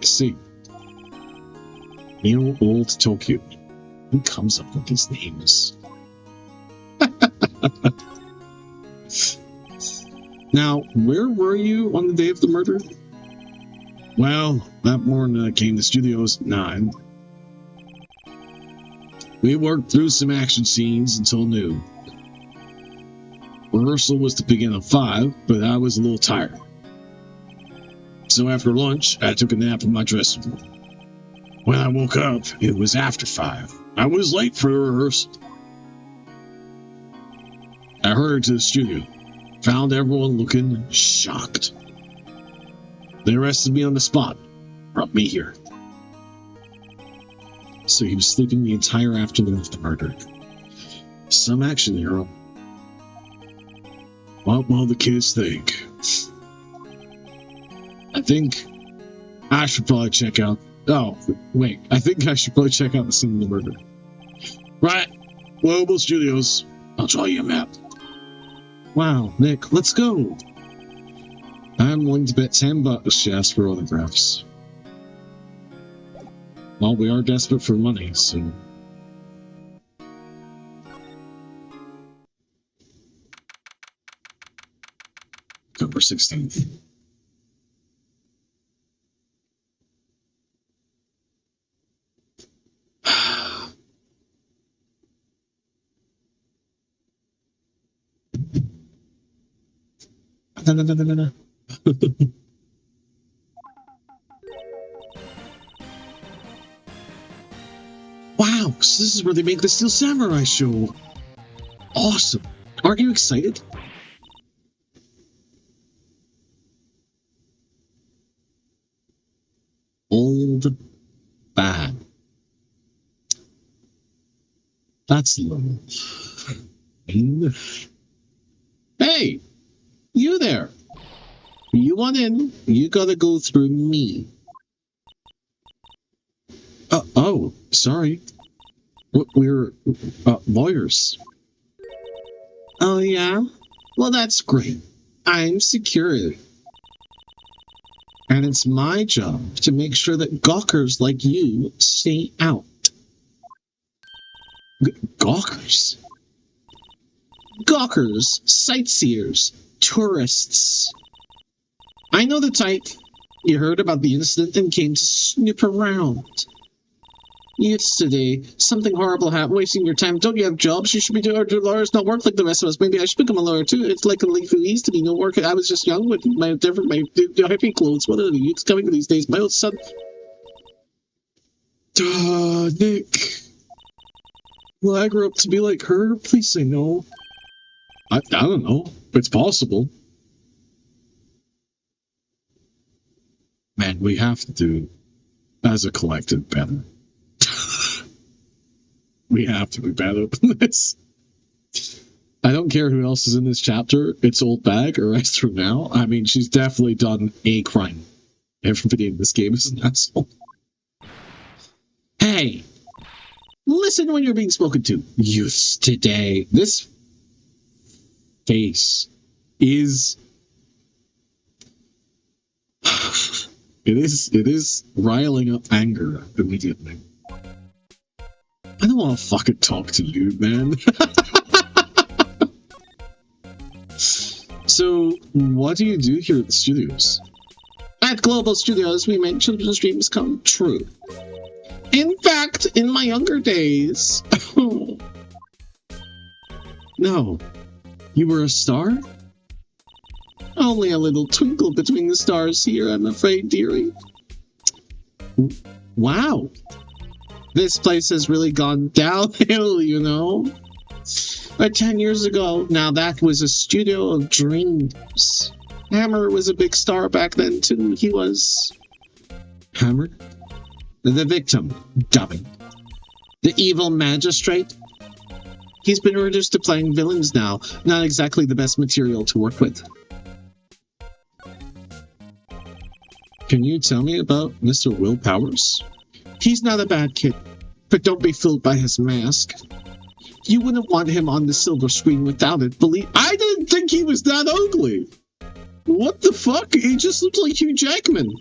see. New Old Tokyo. Who comes up with these names? Now, where were you on the day of the murder? Well, that morning I came to studios at 9. We worked through some action scenes until noon. Rehearsal was to begin at 5, but I was a little tired. So after lunch, I took a nap in my dressing room. When I woke up, it was after 5. I was late for the rehearsal. I hurried to the studio, found everyone looking shocked. They arrested me on the spot, brought me here. So he was sleeping the entire afternoon of the murder. Some action hero. What will the kids think? I think I should probably check out... Oh, wait. I think I should probably check out the scene of the murder. Right. Global Studios. I'll draw you a map. Wow, Nick, let's go. I'm willing to bet $10 to ask for autographs. Well, we are desperate for money, so... October 16th. No. Wow, so this is where they make the Steel Samurai show. Awesome. Aren't you excited? Old bad. That's low. Hey! You there! You want in, you gotta go through me. Oh, sorry. We're lawyers. Oh, yeah? Well, that's great. I'm security. And it's my job to make sure that gawkers like you stay out. Gawkers? Gawkers, sightseers, tourists. I know the type. You heard about the incident and came to snoop around. Yesterday, something horrible happened, wasting your time. Don't you have jobs? You should be doing lawyers, not work like the rest of us. Maybe I should become a lawyer too. It's like a leaf who used to be no work. I was just young with my hippie clothes. What are the youths coming these days? My old son. Nick. Will I grow up to be like her? Please say no. I don't know. It's possible. Man, we have to do, as a collective, better. We have to be better than this. I don't care who else is in this chapter. It's Old Bag or Esther now. I mean, she's definitely done a crime. Everybody in this game is an asshole. Hey! Listen when you're being spoken to. Youths today. This face is... It is riling up anger immediately. I don't want to fucking talk to you, man. So, what do you do here at the studios? At Global Studios, we make children's dreams come true. In fact, in my younger days... No. You were a star? Only a little twinkle between the stars here, I'm afraid, dearie. Wow. This place has really gone downhill, you know. But 10 years ago, now that was a studio of dreams. Hammer was a big star back then, too. He was... Hammer? The victim. Dummy. The evil magistrate. He's been reduced to playing villains now. Not exactly the best material to work with. Can you tell me about Mr. Will Powers? He's not a bad kid. But don't be fooled by his mask. You wouldn't want him on the silver screen without it, believe— I didn't think he was that ugly! What the fuck? He just looked like Hugh Jackman.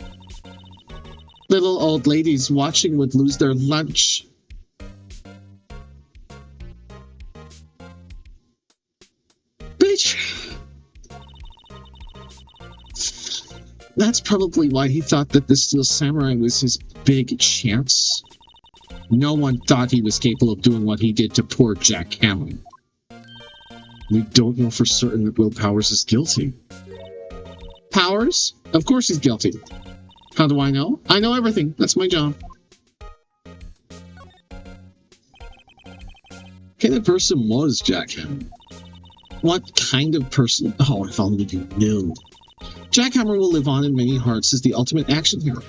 Little old ladies watching would lose their lunch. Bitch! That's probably why he thought that the Steel Samurai was his big chance. No one thought he was capable of doing what he did to poor Jack Hammond. We don't know for certain that Will Powers is guilty. Powers? Of course he's guilty. How do I know? I know everything. That's my job. What kind of person was Jack Hammond? What kind of person? Oh, if only you knew. Jack Hammer will live on in many hearts as the ultimate action hero.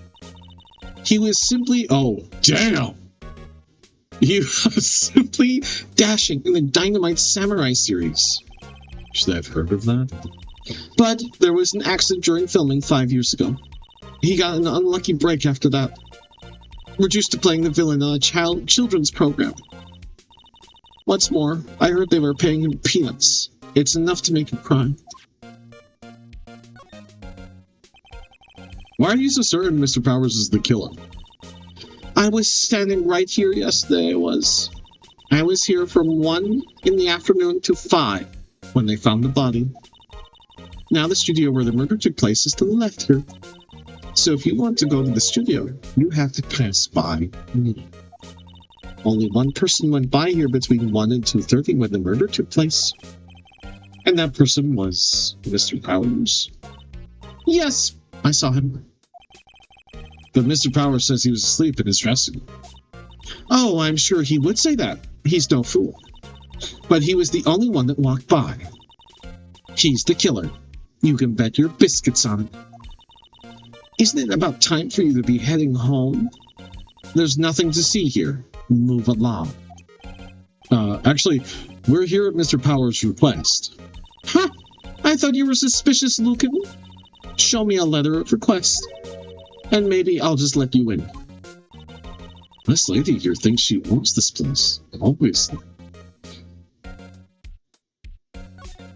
He was simply— oh, damn! He was simply dashing in the Dynamite Samurai series. Should I have heard of that? But there was an accident during filming 5 years ago. He got an unlucky break after that. Reduced to playing the villain on a children's program. What's more, I heard they were paying him peanuts. It's enough to make him cry. Why are you so certain Mr. Powers is the killer? I was standing right here yesterday, I was here from 1 in the afternoon to 5 when they found the body. Now the studio where the murder took place is to the left here. So if you want to go to the studio, you have to pass by me. Only one person went by here between 1 and 2:30 when the murder took place. And that person was Mr. Powers. Yes, I saw him. But Mr. Powers says he was asleep in his dressing room. Oh, I'm sure he would say that. He's no fool. But he was the only one that walked by. He's the killer. You can bet your biscuits on it. Isn't it about time for you to be heading home? There's nothing to see here. Move along. Actually, we're here at Mr. Powers' request. Huh? I thought you were suspicious looking. Show me a letter of request. And maybe I'll just let you in. This lady here thinks she owns this place. Obviously. Are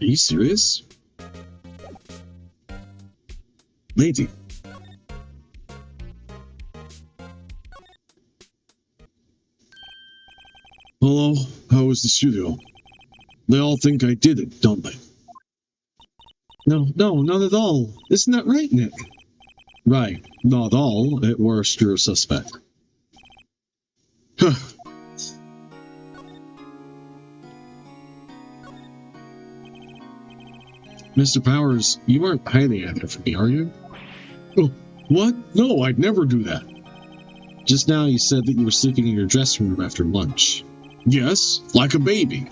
you serious? Lady. Hello, how was the studio? They all think I did it, don't they? No, not at all. Isn't that right, Nick? Right, not all. At worst, you're a suspect. Huh. Mr. Powers, you aren't hiding anything from me, are you? Oh, what? No, I'd never do that. Just now you said that you were sleeping in your dressing room after lunch. Yes, like a baby.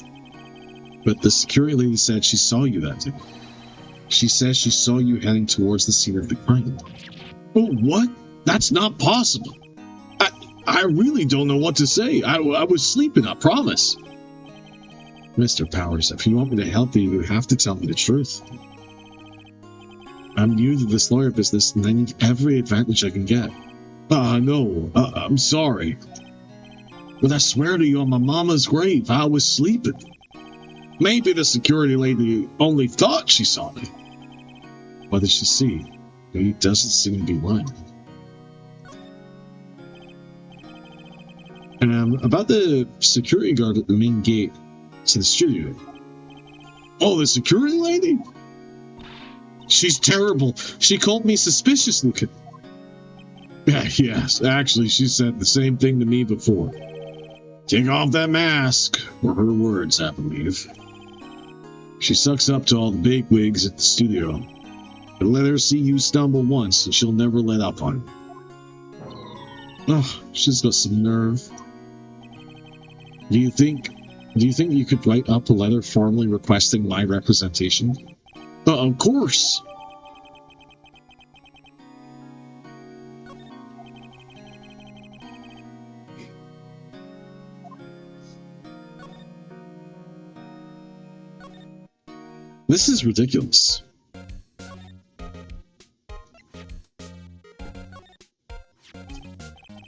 But the security lady said she saw you that day. She says she saw you heading towards the scene of the crime. Oh, what? That's not possible. I really don't know what to say. I was sleeping, I promise. Mr. Powers, if you want me to help you, you have to tell me the truth. I'm new to this lawyer business, and I need every advantage I can get. No, I'm sorry. But I swear to you on my mama's grave, I was sleeping. Maybe the security lady only thought she saw me. What did she see? He doesn't seem to be lying. And about the security guard at the main gate to the studio. Oh, the security lady? She's terrible. She called me suspicious looking. Yes, actually, she said the same thing to me before. Take off that mask, were her words, I believe. She sucks up to all the bigwigs at the studio. But let her see you stumble once, and she'll never let up on you. Oh, she's got some nerve. Do you think you could write up a letter formally requesting my representation? Of course. This is ridiculous.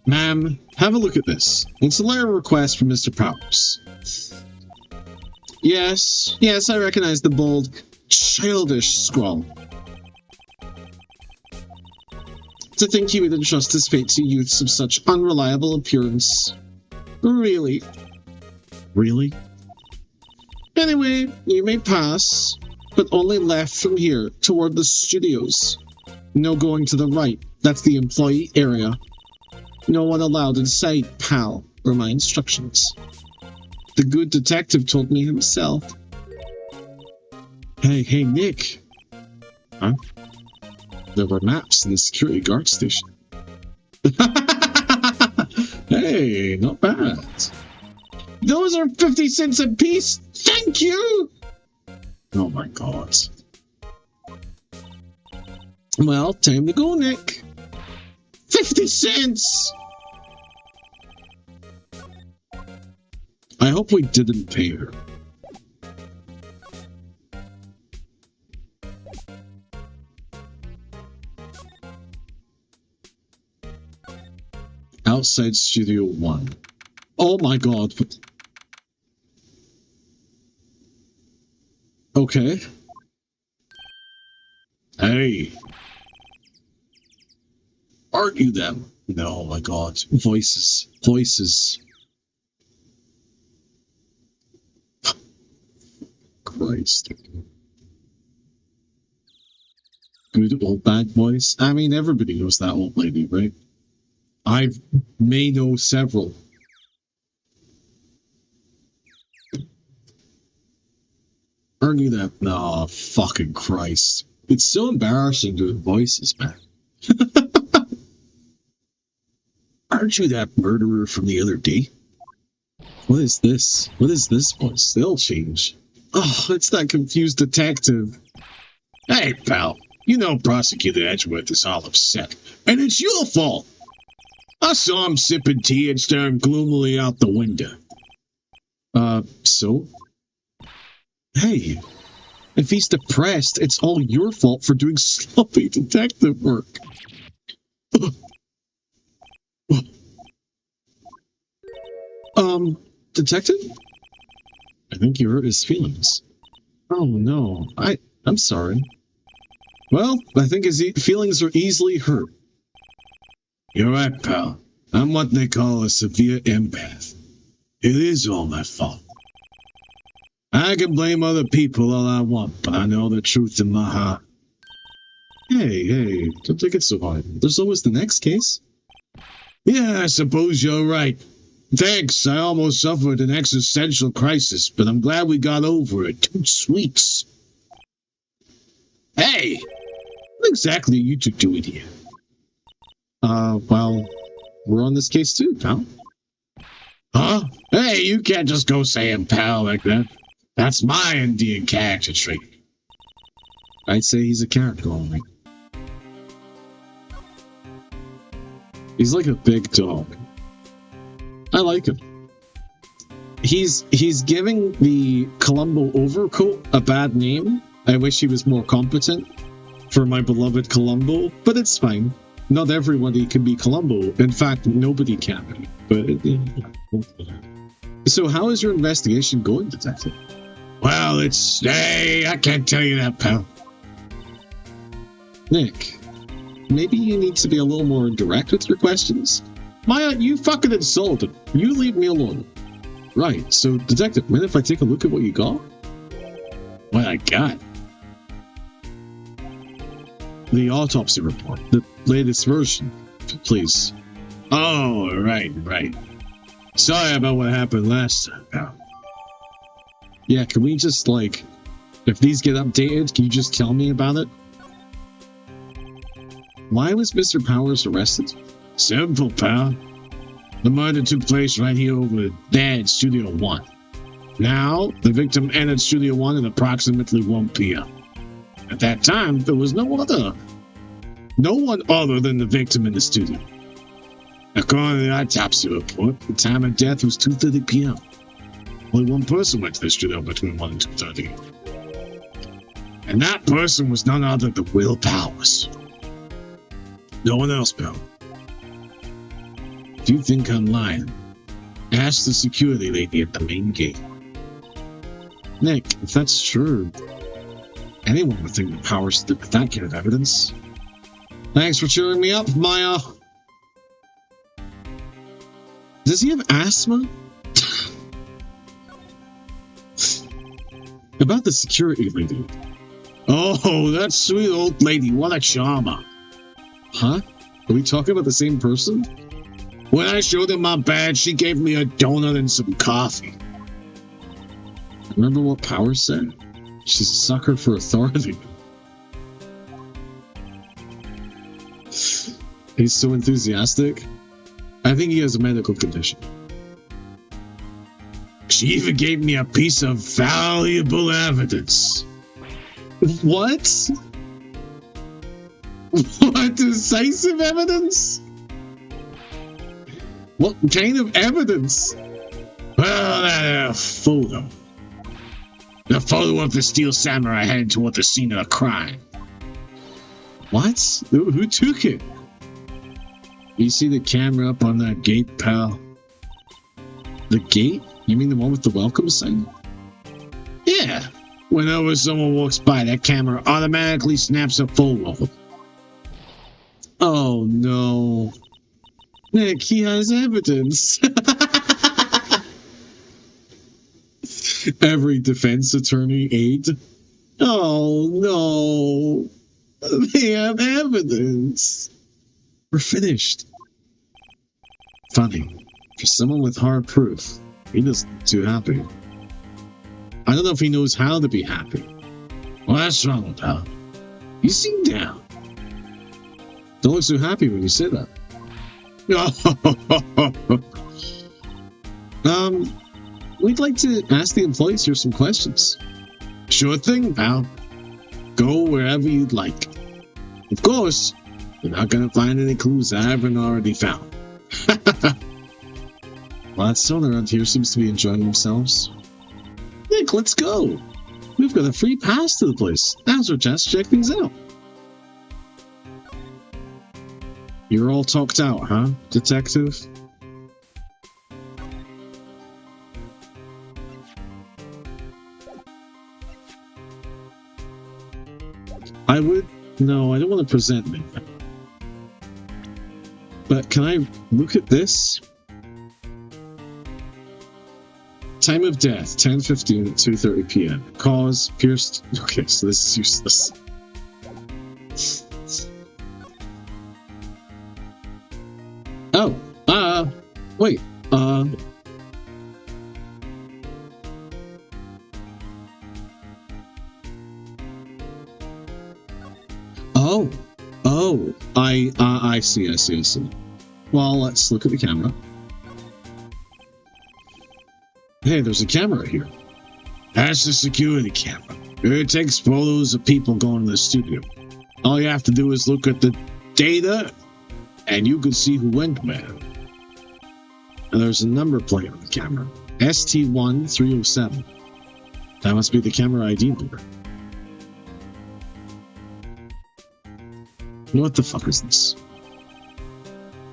Ma'am, have a look at this. It's a letter request from Mr. Powers. Yes, I recognize the bold, childish scrawl. To think he would entrust his fate to youths of such unreliable appearance. Really? Really? Anyway, you may pass, but only left from here toward the studios. No going to the right. That's the employee area. No one allowed inside, pal, were my instructions. The good detective told me himself. Hey, Nick. Huh? There were maps in the security guard station. Hey, not bad. Those are 50 cents a piece. Thank you. Oh my god. Well, time to go, Nick. 50 cents! I hope we didn't pay her. Outside Studio 1. Oh my god. Okay. Hey. Argue them. No, oh my god. Voices. Christ. Good old bad voice. I mean, everybody knows that old lady, right? I may know several. Argue that. No, fucking Christ. It's so embarrassing doing voices, man. Aren't you that murderer from the other day? What is this? What is this voice? They'll change. Oh, it's that confused detective. Hey, pal. You know Prosecutor Edgeworth is all upset. And it's your fault. I saw him sipping tea and staring gloomily out the window. So? Hey, if he's depressed, it's all your fault for doing sloppy detective work. Detective? I think you hurt his feelings. Oh no, I'm sorry. Well, I think his feelings are easily hurt. You're right, pal. I'm what they call a severe empath. It is all my fault. I can blame other people all I want, but I know the truth in my heart. Hey, don't take it so hard. There's always the next case. Yeah, I suppose you're right. Thanks, I almost suffered an existential crisis, but I'm glad we got over it. 2 weeks. Hey! What exactly are you two doing here? Well, we're on this case too, pal. Huh? Hey, you can't just go saying pal like that. That's my Indian character trait. I'd say he's a character only. He's like a big dog. I like him. He's giving the Columbo overcoat a bad name. I wish he was more competent for my beloved Columbo, but it's fine. Not everybody can be Columbo. In fact, nobody can be. But so, how is your investigation going, detective? Well, hey, I can't tell you that, pal. Nick, maybe you need to be a little more direct with your questions. Maya, you fucking insulted. You leave me alone. Right, so, detective, mind if I take a look at what you got? What I got? The autopsy report. The latest version, please. Oh, right. Sorry about what happened last time, pal. Yeah, can we just, if these get updated, can you just tell me about it? Why was Mr. Powers arrested? Simple, pal. The murder took place right here over there in Studio 1. Now, the victim entered Studio 1 at approximately 1 p.m. At that time, there was no one other than the victim in the studio. According to the autopsy report, the time of death was 2:30 p.m. Only one person went to the studio between 1 and 2:30. And that person was none other than Will Powers. No one else, pal. If you think I'm lying, ask the security lady at the main gate. Nick, if that's true, anyone would think the powers with that kind of evidence. Thanks for cheering me up, Maya. Does he have asthma? About the security lady. Oh, that sweet old lady, what a charmer. Huh? Are we talking about the same person? When I showed her my badge, she gave me a donut and some coffee. Remember what Power said? She's a sucker for authority. He's so enthusiastic. I think he has a medical condition. She even gave me a piece of valuable evidence. What? What decisive evidence? What kind of evidence? Well, that photo. The photo of the Steel Samurai heading toward the scene of the crime. What? Who took it? You see the camera up on that gate, pal? The gate? You mean the one with the welcome sign? Yeah. Whenever someone walks by, that camera automatically snaps a photo of them. Oh no. Nick, he has evidence. Every defense attorney aide. Oh no. They have evidence. We're finished. Funny. For someone with hard proof, he doesn't look too happy. I don't know if he knows how to be happy. What's wrong, pal? You seem down. Don't look so happy when you say that. We'd like to ask the employees here some questions. Sure thing, pal. Go wherever you'd like. Of course, you're not gonna find any clues I haven't already found. Well, that son around here seems to be enjoying themselves. Nick, let's go. We've got a free pass to the place. Now's our chance to check things out. You're all talked out, huh, detective? No, I don't want to present me. But can I look at this? Time of death, 10:15 at 2:30 p.m. Cause, pierced... Okay, so this is useless. Oh, wait, I see. Well, let's look at the camera. Hey, there's a camera here. That's the security camera. It takes photos of people going to the studio. All you have to do is look at the data, and you can see who went where. And there's a number plate on the camera. ST1307. That must be the camera ID number. What the fuck is this?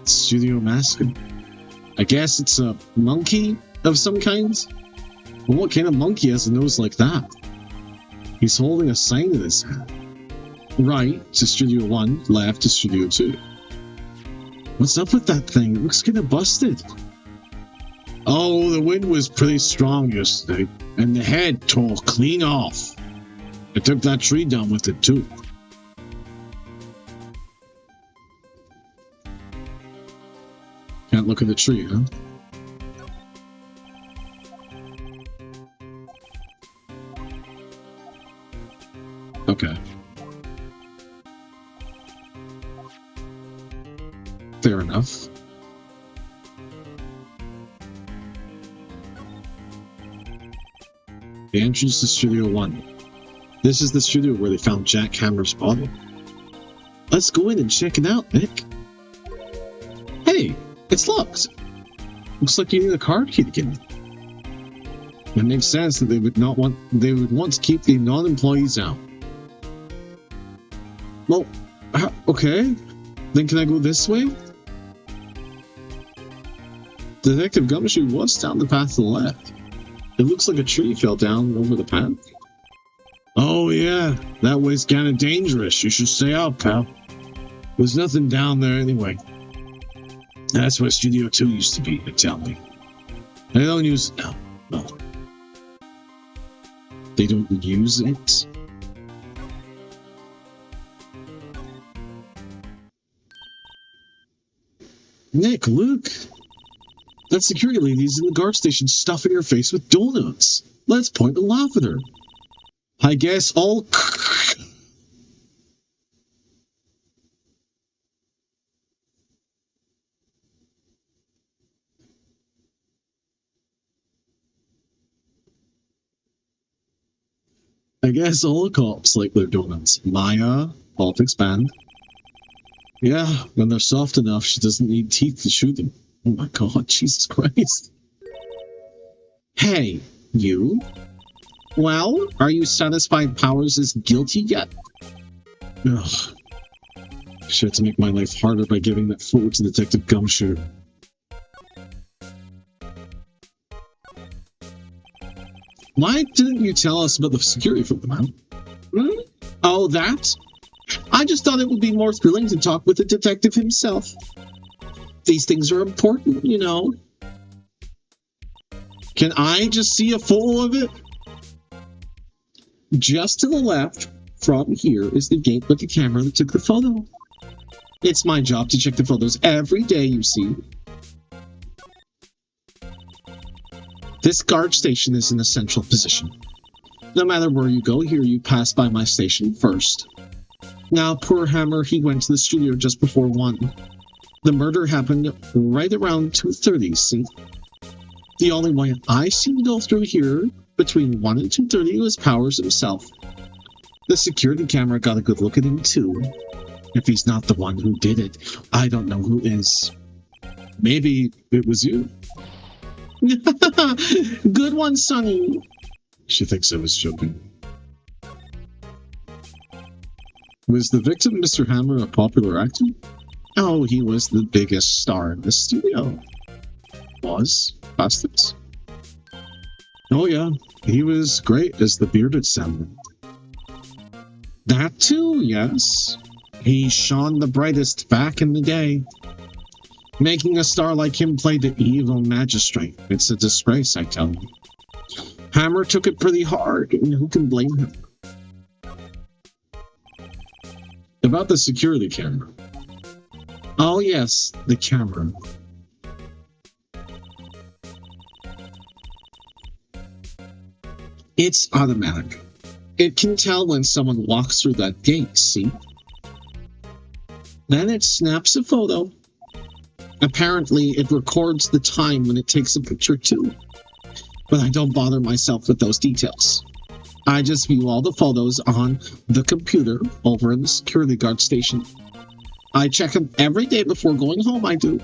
Studio mascot. I guess it's a monkey of some kind? Well, what kind of monkey has a nose like that? He's holding a sign in his hand. Right to Studio 1, left to Studio 2. What's up with that thing? It looks kind of busted. Oh, the wind was pretty strong yesterday, and the head tore clean off. I took that tree down with it too. Can't look at the tree, huh? Okay. Fair enough. The entrance to Studio 1. This is the studio where they found Jack Hammer's body. Let's go in and check it out, Nick. Hey, it's locked. Looks like you need a card key to get in. It makes sense that they would want to keep the non-employees out. Well, okay. Then can I go this way? Detective Gumshoe was down the path to the left. It looks like a tree fell down over the path. Oh yeah, that way's kinda dangerous. You should stay out, pal. There's nothing down there anyway. That's where Studio 2 used to be, they tell me. They don't use it now. No. They don't use it? Nick, look! That security lady's in the guard station stuffing her face with donuts. Let's point and laugh at her. I guess all... I guess all cops like their donuts. Maya, politics band. Yeah, when they're soft enough, she doesn't need teeth to chew them. Oh my god, Jesus Christ. Hey, you? Well, are you satisfied Powers is guilty yet? Ugh. She had to make my life harder by giving that photo to Detective Gumshoe. Why didn't you tell us about the security photo, man? Hmm? Oh, that? I just thought it would be more thrilling to talk with the detective himself. These things are important, you know. Can I just see a photo of it? Just to the left from here is the gate with the camera that took the photo. It's my job to check the photos every day, you see. This guard station is in a central position. No matter where you go here, you pass by my station first. Now, poor Hammer, he went to the studio just before 1. The murder happened right around 2:30, see? The only way I see him go through here between 1 and 2:30 was Powers himself. The security camera got a good look at him, too. If he's not the one who did it, I don't know who is. Maybe it was you. Good one, Sonny. She thinks I was joking. Was the victim, Mr. Hammer, a popular actor? Oh, he was the biggest star in the studio. Was? Bastards. Oh yeah, he was great as the bearded samurai. That too, yes. He shone the brightest back in the day. Making a star like him play the evil magistrate. It's a disgrace, I tell you. Hammer took it pretty hard, and who can blame him? About the security camera. Oh yes, the camera. It's automatic. It can tell when someone walks through that gate, see? Then it snaps a photo. Apparently, it records the time when it takes a picture too. But I don't bother myself with those details. I just view all the photos on the computer over in the security guard station. I check them every day before going home, I do.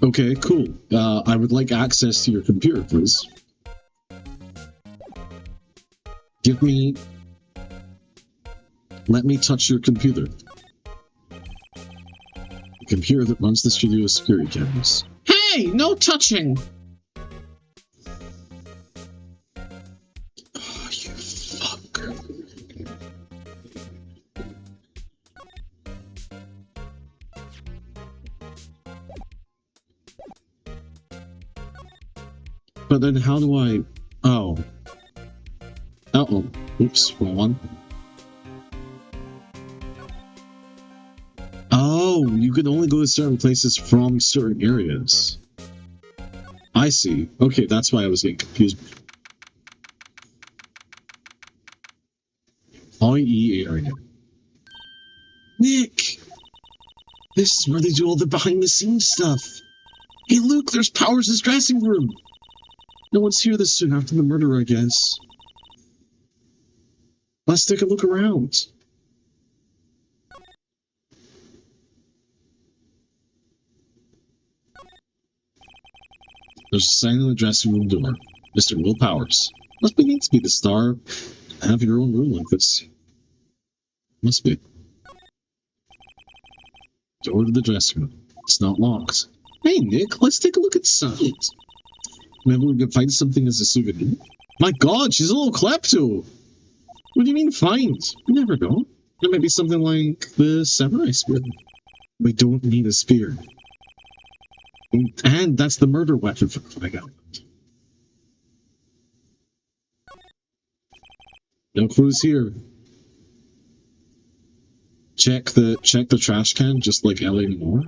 Okay, cool. I would like access to your computer, please. Let me touch your computer. The computer that runs the studio security cameras. Hey, no touching! Oh, you fucker. But then how do I... Oh. Uh-oh. Oops, wrong one. Oh, you can only go to certain places from certain areas. I see. Okay, that's why I was getting confused. IE area. Nick! This is where they do all the behind-the-scenes stuff. Hey, look, there's Powers' dressing room. No one's here this soon after the murder, I guess. Let's take a look around. There's a sign on the dressing room door. Mr. Will Powers. Must be neat to be the star and have your own room like this. Must be. Door to the dressing room. It's not locked. Hey, Nick, let's take a look inside. Maybe we can find something as a souvenir. My god, she's a little klepto. What do you mean find? You never know. There might be something like the samurai spear. We don't need a spear. And that's the murder weapon for crying out loud. No clues here. Check the trash can, just like Ellie Moore.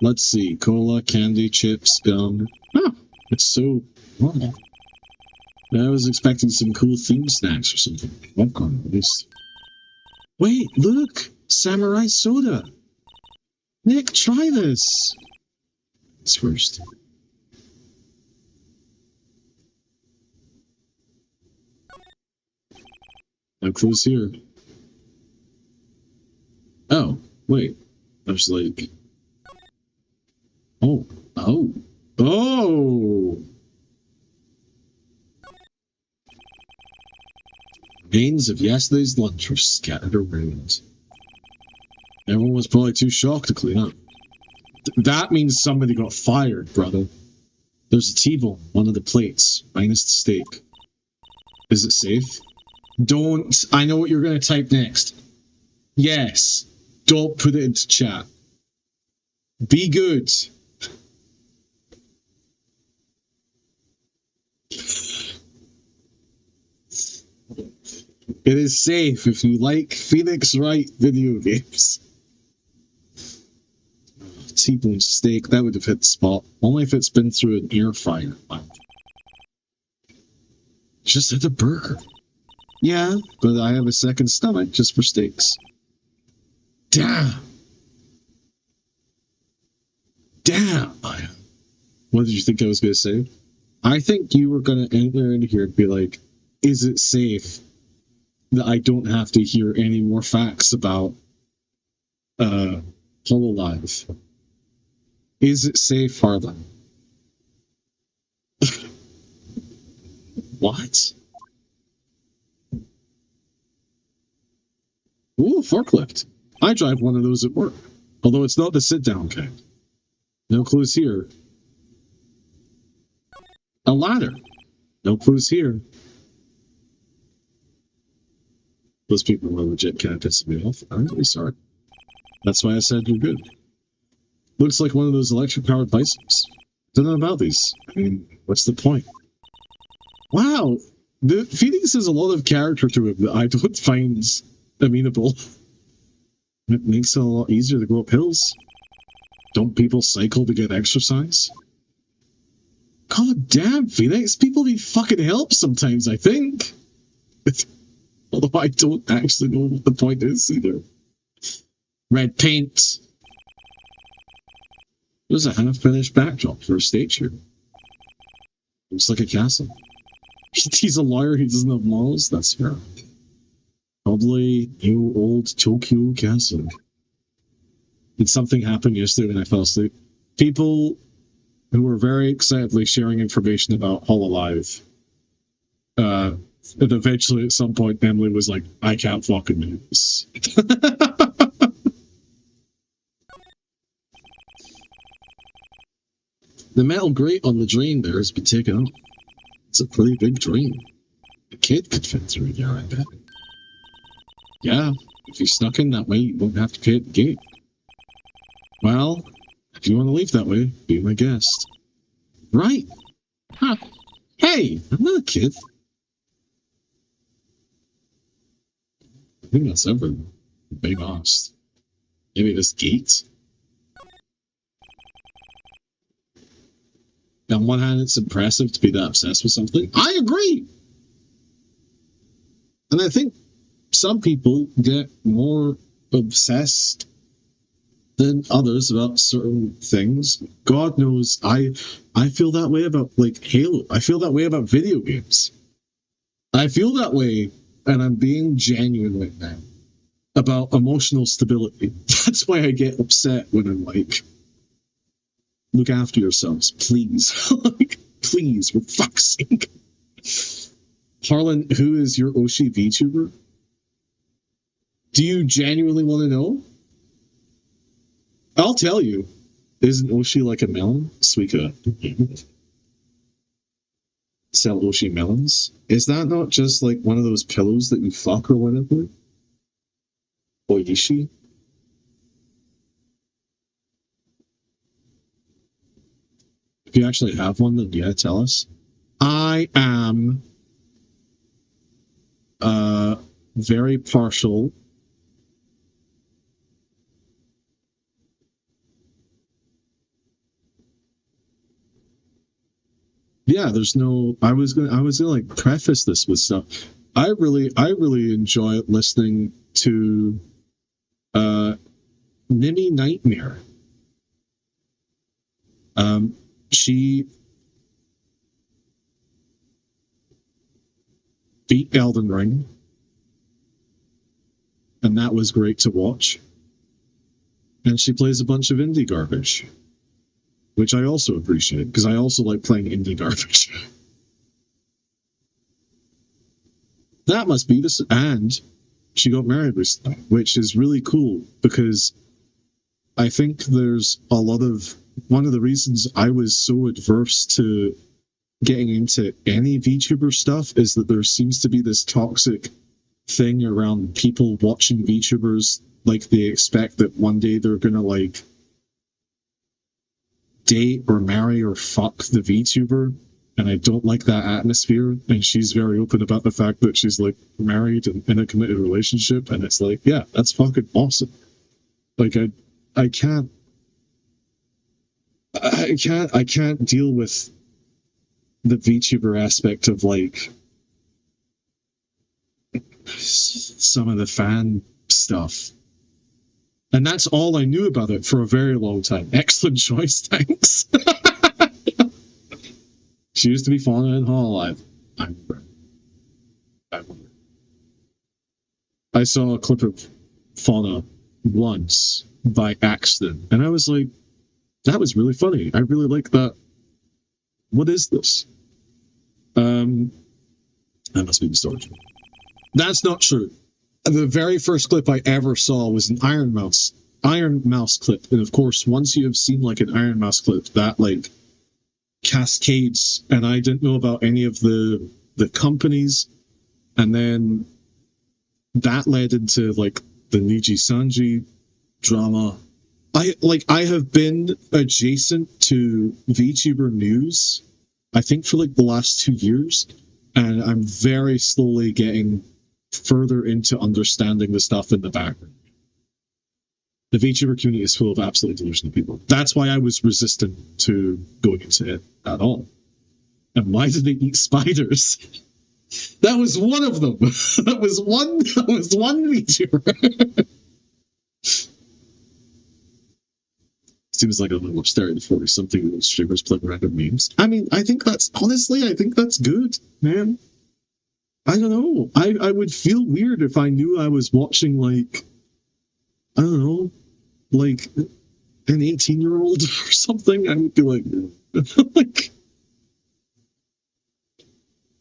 Let's see. Cola, candy, chips, gum. Oh, it's so normal. I was expecting some cool theme snacks or something. Popcorn, at least. Wait, look! Samurai soda! Nick, try this! It's first. No clues here. Oh, wait. There's like... Oh. Remains of yesterday's lunch were scattered around. Everyone was probably too shocked to clean up. That means somebody got fired, brother. There's a T-bone on one of the plates, minus the steak. Is it safe? Don't. I know what you're going to type next. Yes. Don't put it into chat. Be good. It is safe if you like Phoenix Wright video games. T-bone steak, that would have hit the spot. Only if it's been through an air fryer. Wow. Just had a burger. Yeah, but I have a second stomach just for steaks. Damn! What did you think I was going to say? I think you were going to enter in here and be like, is it safe that I don't have to hear any more facts about HoloLive? Is it safe, Harlan? What? Ooh, forklift. I drive one of those at work. Although it's not the sit-down kind. No clues here. A ladder. No clues here. Those people were legit kind of pissing me off. I'm really sorry. That's why I said you're good. Looks like one of those electric-powered bicycles. Don't know about these. I mean, what's the point? Wow! The Phoenix has a lot of character to him that I don't find amenable. It makes it a lot easier to go up hills. Don't people cycle to get exercise? God damn, Phoenix! People need fucking help sometimes, I think. Although I don't actually know what the point is either. Red paint. There's a half-finished backdrop for a stage here. Looks like a castle. He's a lawyer, he doesn't have morals, that's fair. Probably new old Tokyo castle. Did something happen yesterday when I fell asleep? People who were very excitedly sharing information about HoloLive. And eventually at some point Emily was like, I can't fucking do this. The metal grate on the drain there has been taken out. It's a pretty big drain. A kid could fit through there, I bet. Yeah, if you snuck in that way, you won't have to pay at the gate. Well, if you want to leave that way, be my guest. Right? Huh. Hey, I'm not a kid. I think that's everything. Big honest. Maybe this gate? On one hand, it's impressive to be that obsessed with something. I agree! And I think some people get more obsessed than others about certain things. God knows, I feel that way about, like, Halo. I feel that way about video games. I feel that way, and I'm being genuine right now, about emotional stability. That's why I get upset when I'm like, look after yourselves, please. Like, please, for fuck's sake. Harlan, who is your Oshi VTuber? Do you genuinely want to know? I'll tell you. Isn't Oshi like a melon? Suika. Sell Oshi melons? Is that not just like one of those pillows that you fuck or whatever? Oishi? If you actually have one, then yeah, tell us. I am very partial. Yeah, there's no. I was gonna like preface this with stuff. I really enjoy listening to Nimi Nightmare. She beat Elden Ring, and that was great to watch. And she plays a bunch of indie garbage, which I also appreciate, because I also like playing indie garbage. That must be this. And she got married recently, which is really cool, because I think there's a lot of... One of the reasons I was so adverse to getting into any VTuber stuff is that there seems to be this toxic thing around people watching VTubers, like they expect that one day they're gonna like date or marry or fuck the VTuber, and I don't like that atmosphere. And she's very open about the fact that she's like married and in a committed relationship, and it's like, yeah, that's fucking awesome. Like I can't deal with the VTuber aspect of like some of the fan stuff. And that's all I knew about it for a very long time. Excellent choice, thanks. She used to be Fauna in Hololive. I remember. I saw a clip of Fauna once by accident, and I was like, that was really funny. I really like that. What is this? That must be the storage. That's not true. The very first clip I ever saw was an Iron Mouse clip, and of course, once you have seen like an Iron Mouse clip, that like cascades, and I didn't know about any of the companies, and then that led into like the Niji Sanji drama. I have been adjacent to VTuber news, I think, for like the last 2 years, and I'm very slowly getting further into understanding the stuff in the background. The VTuber community is full of absolutely delusional people. That's why I was resistant to going into it at all. And why did they eat spiders? That was one of them. That was one VTuber. Seems like a little stereotypical something that streamers play random memes. I mean, I think that's good, man. I don't know. I would feel weird if I knew I was watching, like, I don't know, like an 18-year-old or something. I would be like, like,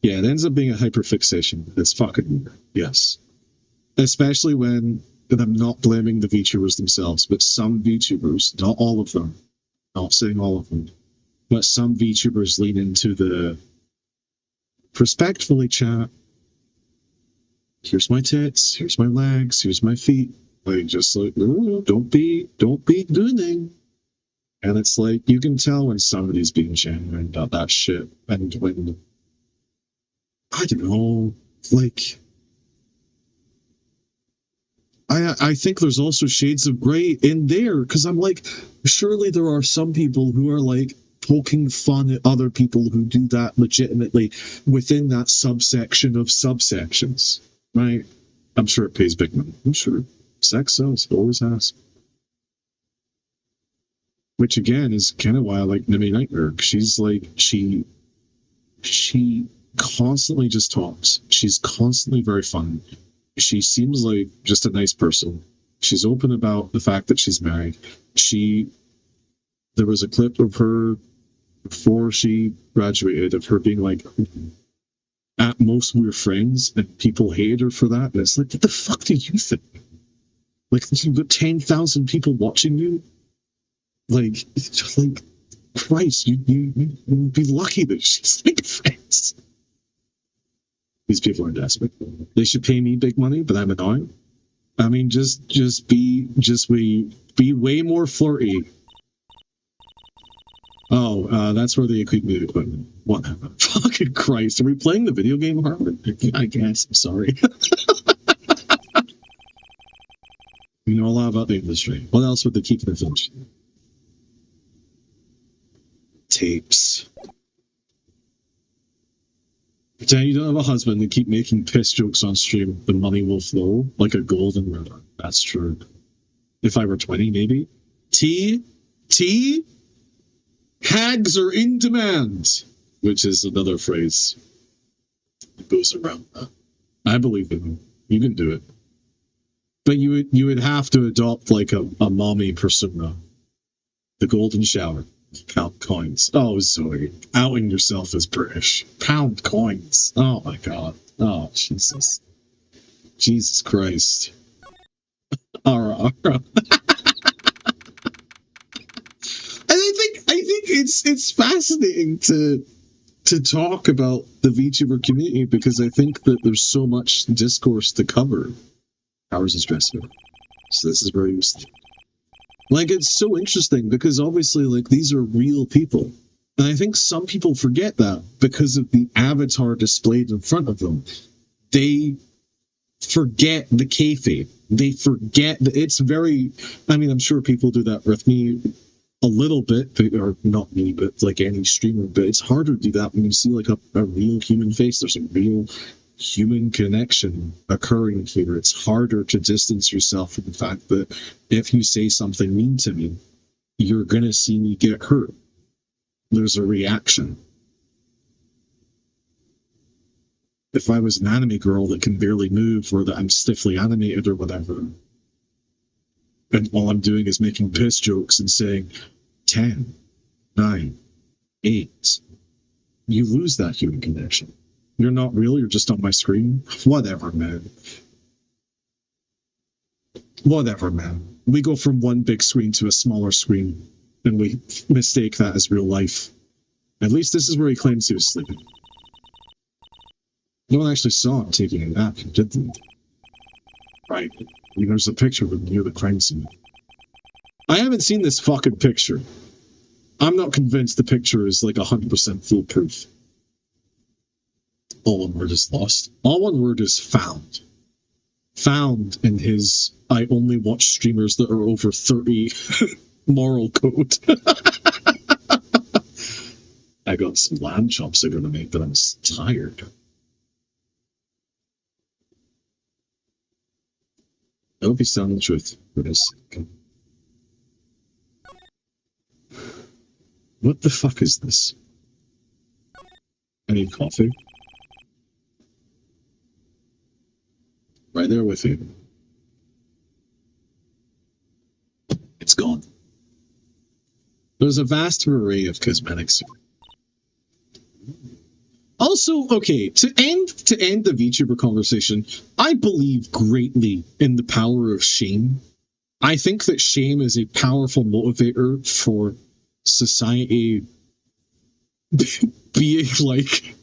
yeah, it ends up being a hyperfixation. It's fucking weird. Yes. Especially when, and I'm not blaming the VTubers themselves, but some VTubers, not all of them, not saying all of them, but some VTubers lean into the respectfully chat. Here's my tits, here's my legs, here's my feet. Like, just like, don't be gooning. And it's like, you can tell when somebody's being genuine about that shit. And when, I don't know, like, I think there's also shades of gray in there, because I'm like, surely there are some people who are like poking fun at other people who do that legitimately within that subsection of subsections, right? I'm sure it pays big money. I'm sure sex sells. It always has. Which again is kind of why I like Nimi Nightmare. She's like, she constantly just talks. She's constantly very fun. She seems like just a nice person. She's open about the fact that she's married. There was a clip of her before she graduated of her being like, at most we're friends, and people hated her for that. And it's like, what the fuck do you think? Like, you've got 10,000 people watching you? Like, Christ, you'd be lucky that she's like friends. These people are desperate. They should pay me big money, but I'm annoying. I mean, just be way more flirty. Oh, that's where they equip the equipment. Whatever. Fucking Christ. Are we playing the video game, Harvard? I guess. I'm sorry. You know a lot about the industry. What else would they keep in the village? Tapes. Pretend you don't have a husband and keep making piss jokes on stream. The money will flow like a golden river. That's true. If I were 20, maybe. T? Hags are in demand, which is another phrase that goes around that. I believe in you. You can do it. But you would have to adopt like a mommy persona. The golden shower. Pound coins. Oh, Zoe. Outing yourself as British. Pound coins. Oh my god. Oh, Jesus. Jesus Christ. Ara. I think it's fascinating to talk about the VTuber community because I think that there's so much discourse to cover. Hours is stressful. So this is very useful. Like, it's so interesting because obviously, like, these are real people. And I think some people forget that because of the avatar displayed in front of them. They forget the kayfabe. They forget that it's very... I mean, I'm sure people do that with me a little bit, or not me, but like any streamer. But it's harder to do that when you see like a real human face. There's a real human connection occurring here. It's harder to distance yourself from the fact that if you say something mean to me, you're going to see me get hurt. There's a reaction. If I was an anime girl that can barely move or that I'm stiffly animated or whatever, and all I'm doing is making piss jokes and saying 10, 9, 8, you lose that human connection. You're not real, you're just on my screen. Whatever, man. Whatever, man. We go from one big screen to a smaller screen, and we mistake that as real life. At least this is where he claims he was sleeping. No one actually saw him taking a nap, did they? Right. There's a picture of him near the crime scene. I haven't seen this fucking picture. I'm not convinced the picture is like 100% foolproof. All one word is lost. All one word is found. Found in his I only watch streamers that are over 30 moral code. I got some lamb chops I'm gonna make, but I'm tired. I hope he's telling the truth for this. What the fuck is this? I need coffee. Right there with you. It's gone. There's a vast array of cosmetics. Also, okay, to end the VTuber conversation, I believe greatly in the power of shame. I think that shame is a powerful motivator for society being like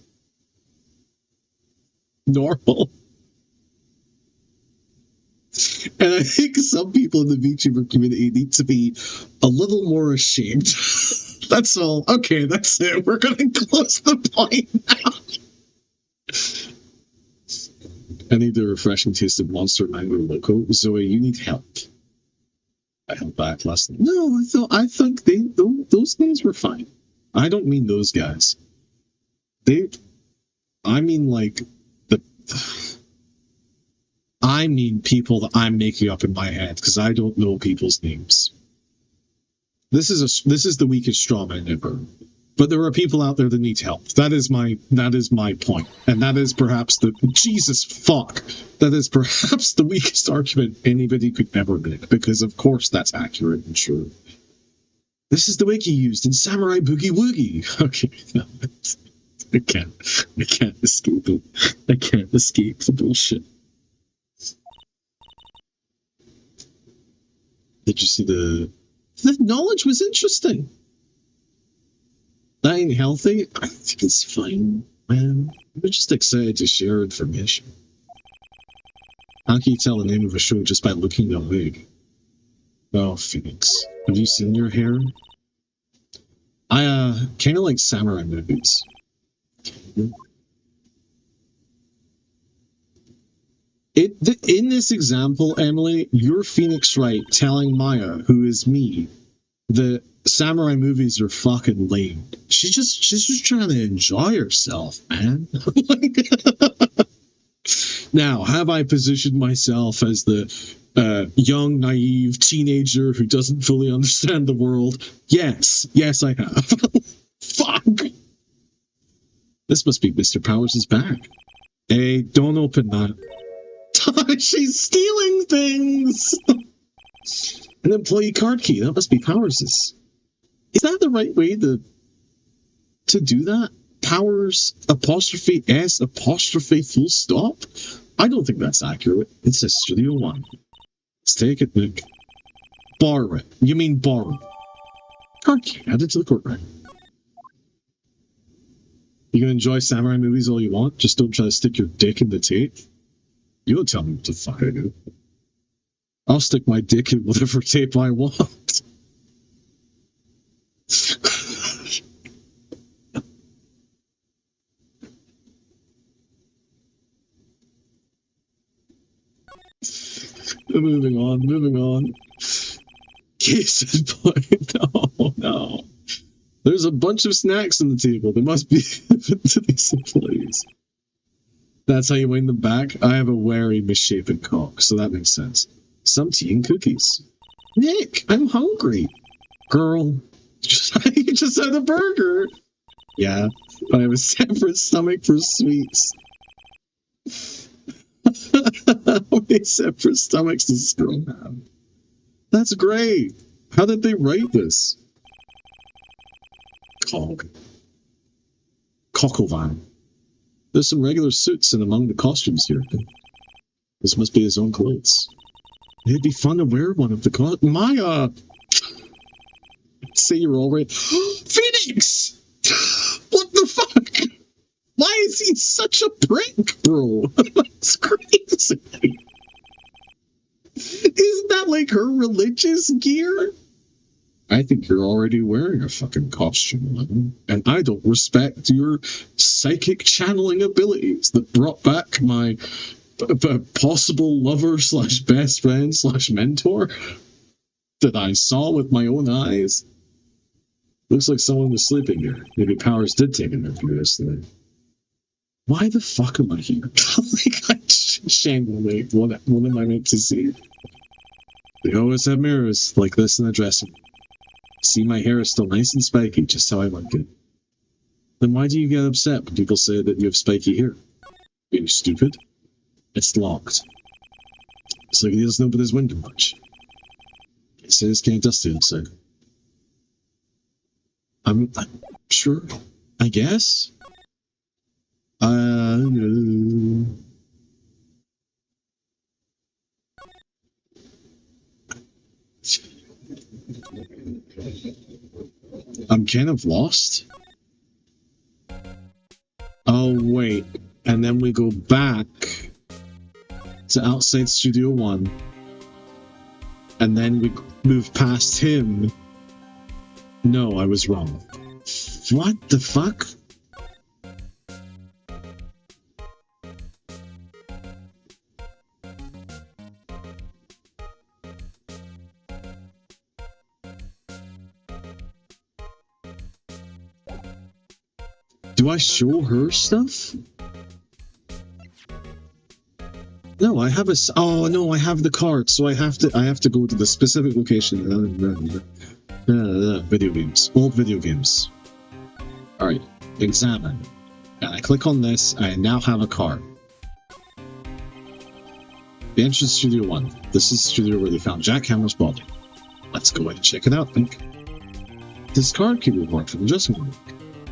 normal. And I think some people in the VTuber community need to be a little more ashamed. That's all. Okay, that's it. We're going to close the point now. I need the refreshing taste of Monster Mango Loco. Zoe, you need help. I held back last night. No, I think those things were fine. I don't mean those guys. I mean like I mean people that I'm making up in my head because I don't know people's names. This is the weakest straw man ever. But there are people out there that need help. That is my point. And that is perhaps the weakest argument anybody could ever make, because of course that's accurate and true. This is the wiki used in Samurai Boogie Woogie. Okay, no, I can't escape it. I can't escape the bullshit. Did you see the The knowledge was interesting. That ain't healthy. I think it's fine, man. We're just excited to share information. How can you tell the name of a show just by looking at the wig? Oh, Phoenix. Have you seen your hair? I kind of like samurai movies. In this example, Emily, you're Phoenix Wright telling Maya, who is me, that samurai movies are fucking lame. She's just trying to enjoy herself, man. Now, have I positioned myself as the young, naive teenager who doesn't fully understand the world? Yes, I have. Fuck! This must be Mr. Powers' back. Hey, don't open that. She's stealing things! An employee card key, that must be Powers'. Is that the right way to do that? Powers apostrophe S apostrophe full stop? I don't think that's accurate. It says Studio One. Let's take it, Nick. Borrow it. You mean borrow. Card key, add it to the court record. You can enjoy samurai movies all you want, just don't try to stick your dick in the tape. You don't tell me what the fuck I do. I'll stick my dick in whatever tape I want. Moving on. Case in point. No. There's a bunch of snacks on the table. They must be given to these employees. That's how you win them back? I have a wary, misshapen cock, so that makes sense. Some tea and cookies. Nick, I'm hungry. Girl, you just had a burger. Yeah, but I have a separate stomach for sweets. How many separate stomachs does this girl have? That's great. How did they write this? Cocklevan. There's some regular suits in among the costumes here. This must be his own clothes. It'd be fun to wear one of the clothes. Maya! Say you're all right. Phoenix! What the fuck? Why is he such a prick, bro? That's crazy. Isn't that like her religious gear? I think you're already wearing a fucking costume, and I don't respect your psychic channeling abilities that brought back my possible lover / best friend / mentor that I saw with my own eyes. Looks like someone was sleeping here. Maybe Powers did take a nap here yesterday. Why the fuck am I here? Shamefully, what am I meant to see? They always have mirrors like this in the dressing room. See, my hair is still nice and spiky, just how I like it. Then why do you get upset when people say that you have spiky hair? Are you stupid? It's locked. It's like he doesn't open his window much. It says can't dust it inside. I'm sure. I guess. I'm kind of lost. Oh, wait. And then we go back to outside Studio One. And then we move past him. No, I was wrong. What the fuck? Do I show her stuff? No, I have oh no, I have the card, so I have to go to the specific location. Video games, old video games. All right, examine. And I click on this. I now have a card. The entrance to Studio One. This is the studio where they found Jack Hammer's body. Let's go ahead and check it out. Think. This card key will work for the dressing room.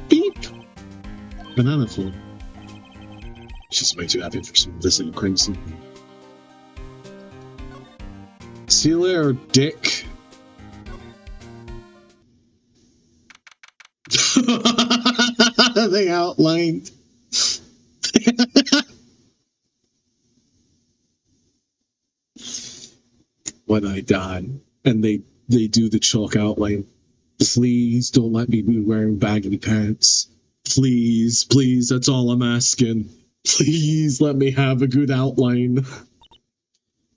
Beep. Banana floor. She's way too happy for some listening crazy. See you later, dick. They outlined. When I die, and they do the chalk outline. Please don't let me be wearing baggy pants. Please, please, that's all I'm asking. Please let me have a good outline.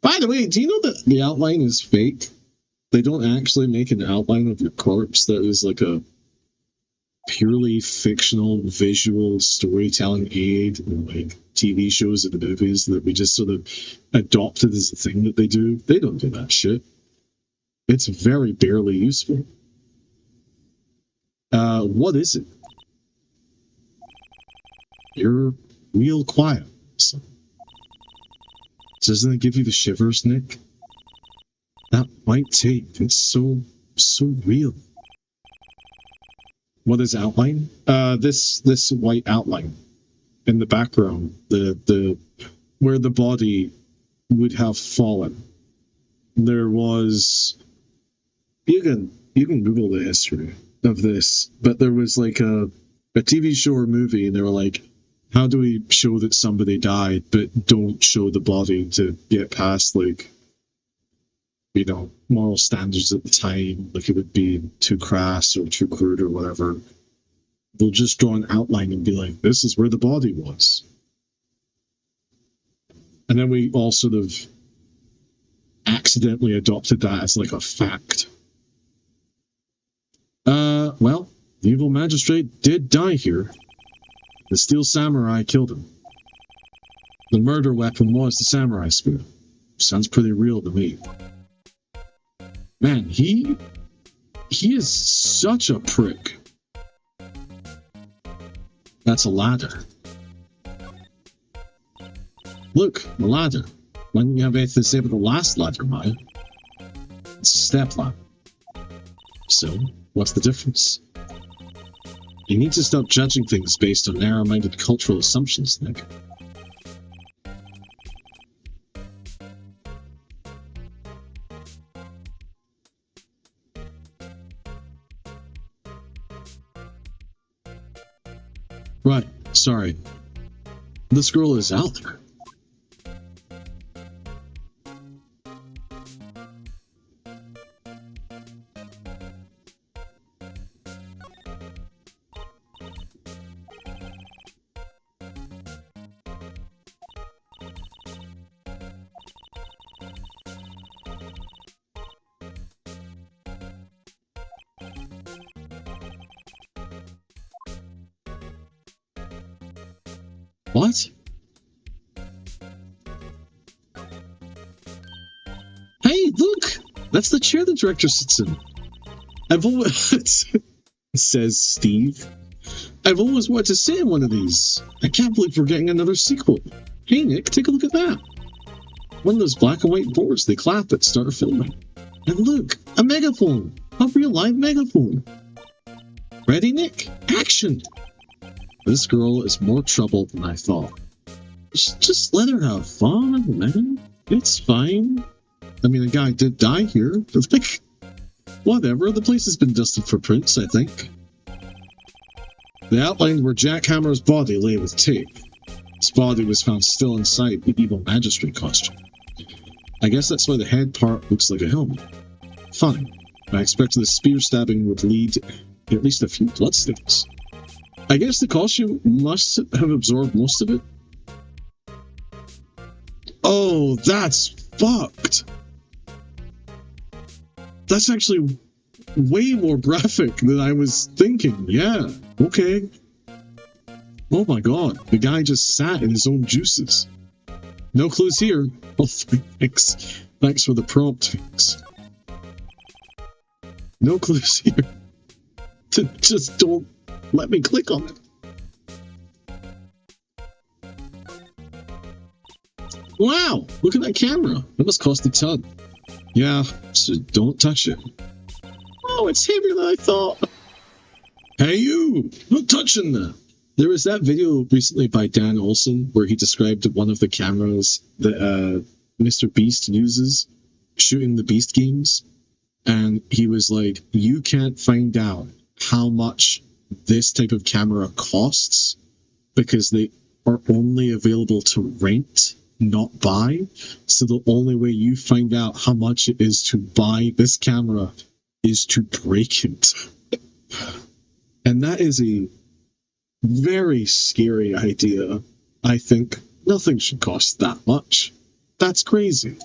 By the way, do you know that the outline is fake? They don't actually make an outline of your corpse. That is like a purely fictional visual storytelling aid in like TV shows and movies that we just sort of adopted as a thing that they do. They don't do that shit. It's very barely useful. What is it? You're real quiet. So, doesn't it give you the shivers, Nick? That white tape, it's so real. What is outline? This white outline in the background, the where the body would have fallen. There was, you can Google the history of this, but there was like a TV show or movie, and they were like, how do we show that somebody died, but don't show the body to get past, like, you know, moral standards at the time, like it would be too crass or too crude or whatever. They'll just draw an outline and be like, this is where the body was. And then we all sort of accidentally adopted that as like a fact. Well, the evil magistrate did die here. The steel samurai killed him. The murder weapon was the samurai spear. Sounds pretty real to me. Man, he is such a prick. That's a ladder. Look, the ladder. Why didn't you have anything to say about the last ladder, Maya? It's a step ladder. So, what's the difference? You need to stop judging things based on narrow-minded cultural assumptions, Nick. Right, sorry. This girl is out there. What? Hey, look! That's the chair the director sits in. I've always... says Steve. I've always wanted to sit in one of these. I can't believe we're getting another sequel. Hey, Nick, take a look at that. One of those black and white boards they clap at start filming. And look, a megaphone. A real live megaphone. Ready, Nick? Action! This girl is more trouble than I thought. Just let her have fun, man. It's fine. I mean, a guy did die here. Like, whatever. The place has been dusted for prints, I think. They outlined where Jack Hammer's body lay with tape. His body was found still inside the evil magistrate costume. I guess that's why the head part looks like a helmet. Fine. I expected the spear stabbing would lead to at least a few bloodstains. I guess the costume must have absorbed most of it. Oh, that's fucked. That's actually way more graphic than I was thinking. Yeah, okay. Oh my god, the guy just sat in his own juices. No clues here. Oh, thanks. Thanks for the prompt, thanks. No clues here. Just don't let me click on it. Wow, look at that camera. That must cost a ton. Yeah, so don't touch it. Oh, it's heavier than I thought. Hey you, not touching that. There was that video recently by Dan Olsen where he described one of the cameras that Mr. Beast uses shooting the Beast games. And he was like, you can't find out how much this type of camera costs because they are only available to rent, not buy. So the only way you find out how much it is to buy this camera is to break it. And that is a very scary idea. I think nothing should cost that much. That's crazy.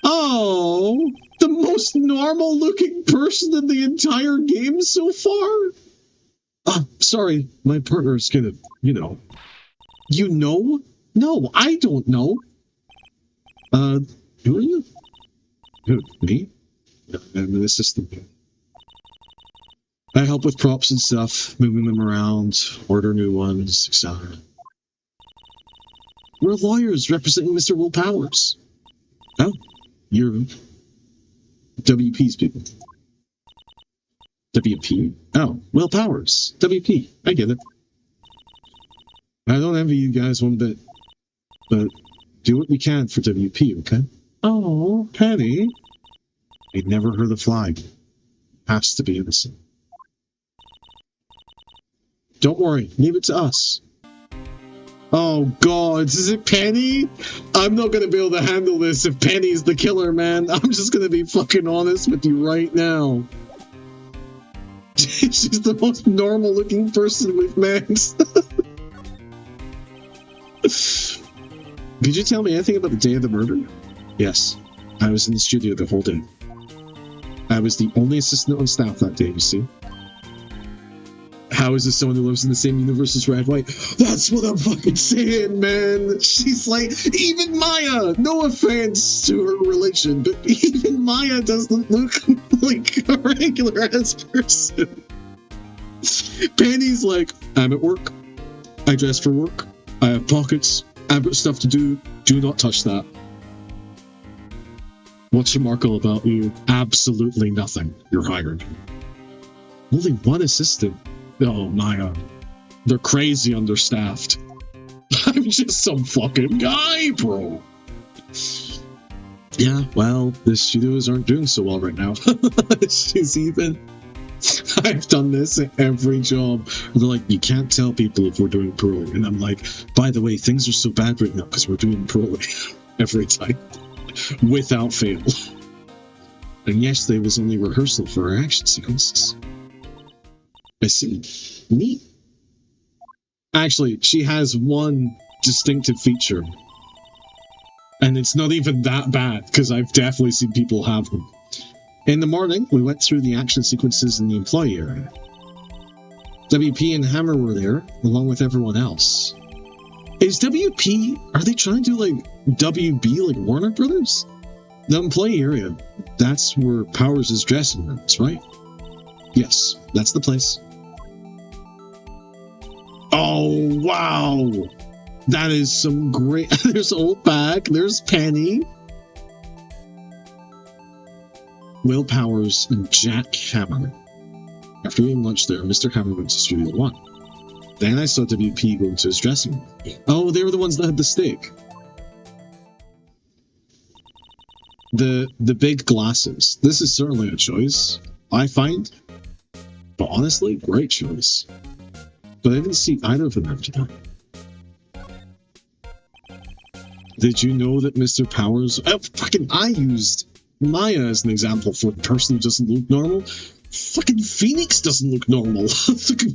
Oh, the most normal looking person in the entire game so far? Sorry, my partner's gonna, you know. You know? No, I don't know. Who are you? Who, me? I'm an assistant. I help with props and stuff, moving them around, order new ones, etc. We're lawyers representing Mr. Will Powers. Oh, you're WP's people. WP? Oh, Will Powers. WP. I get it. I don't envy you guys one bit, but do what we can for WP, okay? Oh, Penny. I never heard a flag. Has to be innocent. Don't worry, leave it to us. Oh god, is it Penny? I'm not gonna be able to handle this if Penny's the killer, man. I'm just gonna be fucking honest with you right now. She's the most normal looking person we've met. Could you tell me anything about the day of the murder? Yes, I was in the studio the whole day. I was the only assistant on staff that day, you see. How is this someone who lives in the same universe as Wright? That's what I'm fucking saying, man. She's like, even Maya, no offense to her relation, but even Maya doesn't look like a regular ass person. Penny's like, I'm at work. I dress for work. I have pockets. I've got stuff to do. Do not touch that. What's remarkable about you? Absolutely nothing. You're hired. Only one assistant. Oh, Maya. They're crazy understaffed. I'm just some fucking guy, bro. Yeah, well, the studios aren't doing so well right now. She's even... I've done this at every job. They're like, you can't tell people if we're doing poorly. And I'm like, by the way, things are so bad right now because we're doing poorly. Every time. Without fail. And yesterday was only rehearsal for our action sequences. I see. Neat. Actually, she has one distinctive feature. And it's not even that bad, because I've definitely seen people have them. In the morning, we went through the action sequences in the employee area. WP and Hammer were there, along with everyone else. Is WP... Are they trying to do, like, WB, like Warner Brothers? The employee area, that's where Powers' dressing room is, right? Yes, that's the place. Oh, wow! That is some great... There's Old Back, there's Penny. Will Powers and Jack Hammer. After eating lunch there, Mr. Hammer went to Studio 1. Then I saw WP go into his dressing room. Oh, they were the ones that had the steak. The big glasses. This is certainly a choice, I find. But honestly, great choice. But I didn't see either of them after that. Did you know that Mr. Powers... I used Maya as an example for a person who doesn't look normal. Fucking Phoenix doesn't look normal. It's like a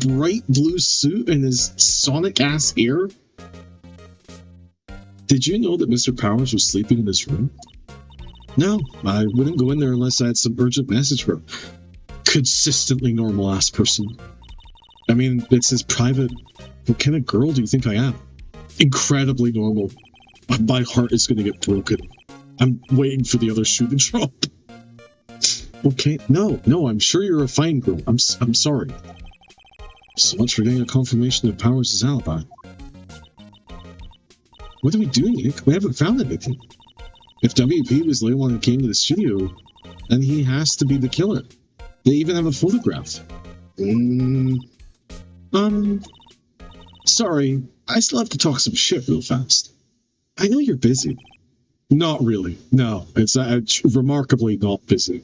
bright blue suit and his Sonic-ass hair. Did you know that Mr. Powers was sleeping in his room? No, I wouldn't go in there unless I had some urgent message for him. Consistently normal-ass person. I mean, it's his private... What kind of girl do you think I am? Incredibly normal. My heart is going to get broken. I'm waiting for the other shoe to drop. Okay, no, I'm sure you're a fine girl. I'm sorry. So much for getting a confirmation of Powers' alibi. What are we doing, Nick? We haven't found anything. If WP was the only one who came to the studio, then he has to be the killer. They even have a photograph. Sorry, I still have to talk some shit real fast. I know you're busy. Not really. No, it's remarkably not busy.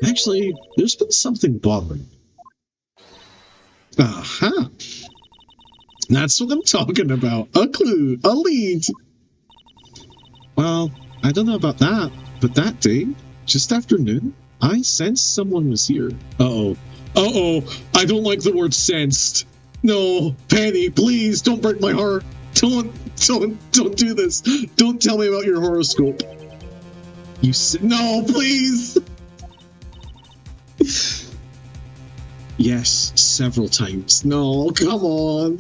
Actually, there's been something bothering. Aha! That's what I'm talking about. A clue, a lead. Well, I don't know about that, but that day, just after noon, I sensed someone was here. Uh-oh. Uh-oh. I don't like the word sensed. No, Penny, please don't break my heart. Don't do this. Don't tell me about your horoscope. No, please. Yes, several times. No, come on.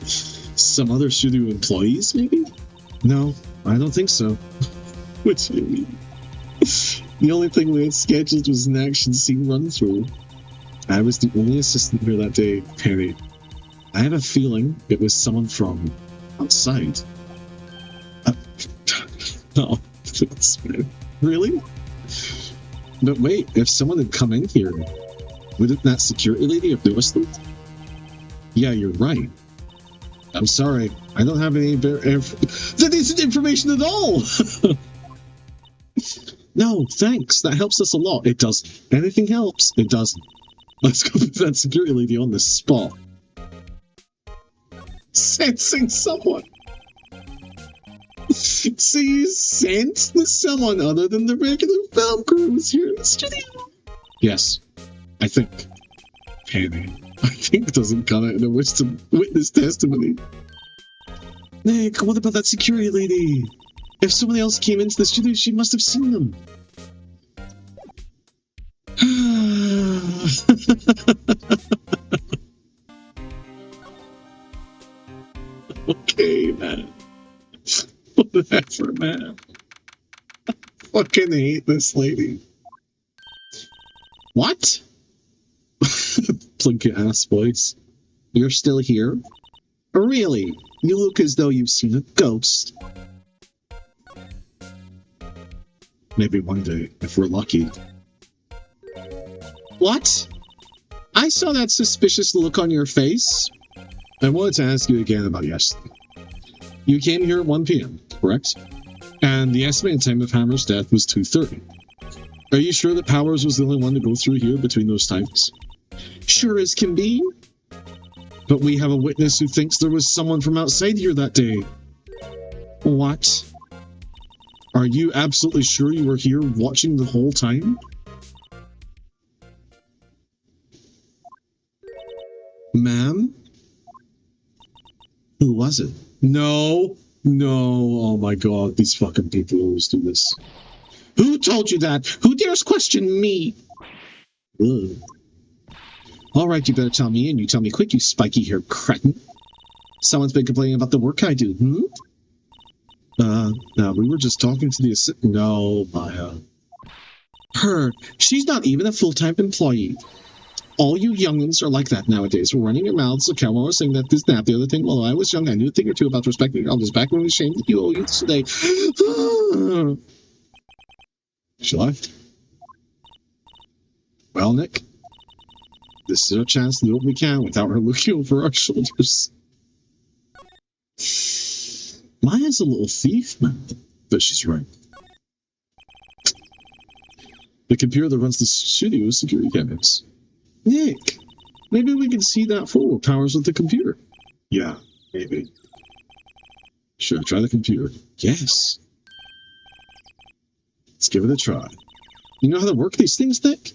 Some other studio employees, maybe? No, I don't think so. What do you mean? The only thing we had scheduled was an action scene run-through. I was the only assistant here that day, Perry. I have a feeling it was someone from outside. No, please, man. Really? But wait, if someone had come in here, wouldn't that security lady have noticed them? Yeah, you're right. I'm sorry, I don't have any that isn't information at all! No, thanks, that helps us a lot. It doesn't. Anything helps, it doesn't. Let's go put that security lady on the spot. Sensing someone! So you sensed someone other than the regular film crews here in the studio? Yes, I think. Penny, I think doesn't cut it in a witness testimony. Nick, what about that security lady? If someone else came into the studio, she must have seen them. Okay, man. Whatever, man. I fucking hate this lady. What? Plinkett ass voice. You're still here? Really? You look as though you've seen a ghost. Maybe one day, if we're lucky. What? I saw that suspicious look on your face. I wanted to ask you again about yesterday. You came here at 1 p.m., correct? And the estimated time of Hammer's death was 2:30. Are you sure that Powers was the only one to go through here between those times? Sure as can be. But we have a witness who thinks there was someone from outside here that day. What? Are you absolutely sure you were here watching the whole time? Ma'am? Who was it? No. Oh my god, these fucking people always do this. Who told you that? Who dares question me? Ugh. Alright, you better tell me, and you tell me quick, you spiky-haired cretin. Someone's been complaining about the work I do, No, we were just talking to the assistant. No, Maya. Her. She's not even a full-time employee. All you youngins are like that nowadays. We're running your mouths, okay, while we're saying that this, that, the other thing. Well, I was young, I knew a thing or two about respecting your elders back when we were ashamed that you owe youths today. She left. Well, Nick, this is our chance to do what we can without her looking over our shoulders. Maya's a little thief, man. But she's right. The computer that runs the studio is security cameras. Nick, maybe we can see that photo Powers with the computer. Yeah, maybe. Sure, try the computer. Yes. Let's give it a try. You know how to work these things, Nick?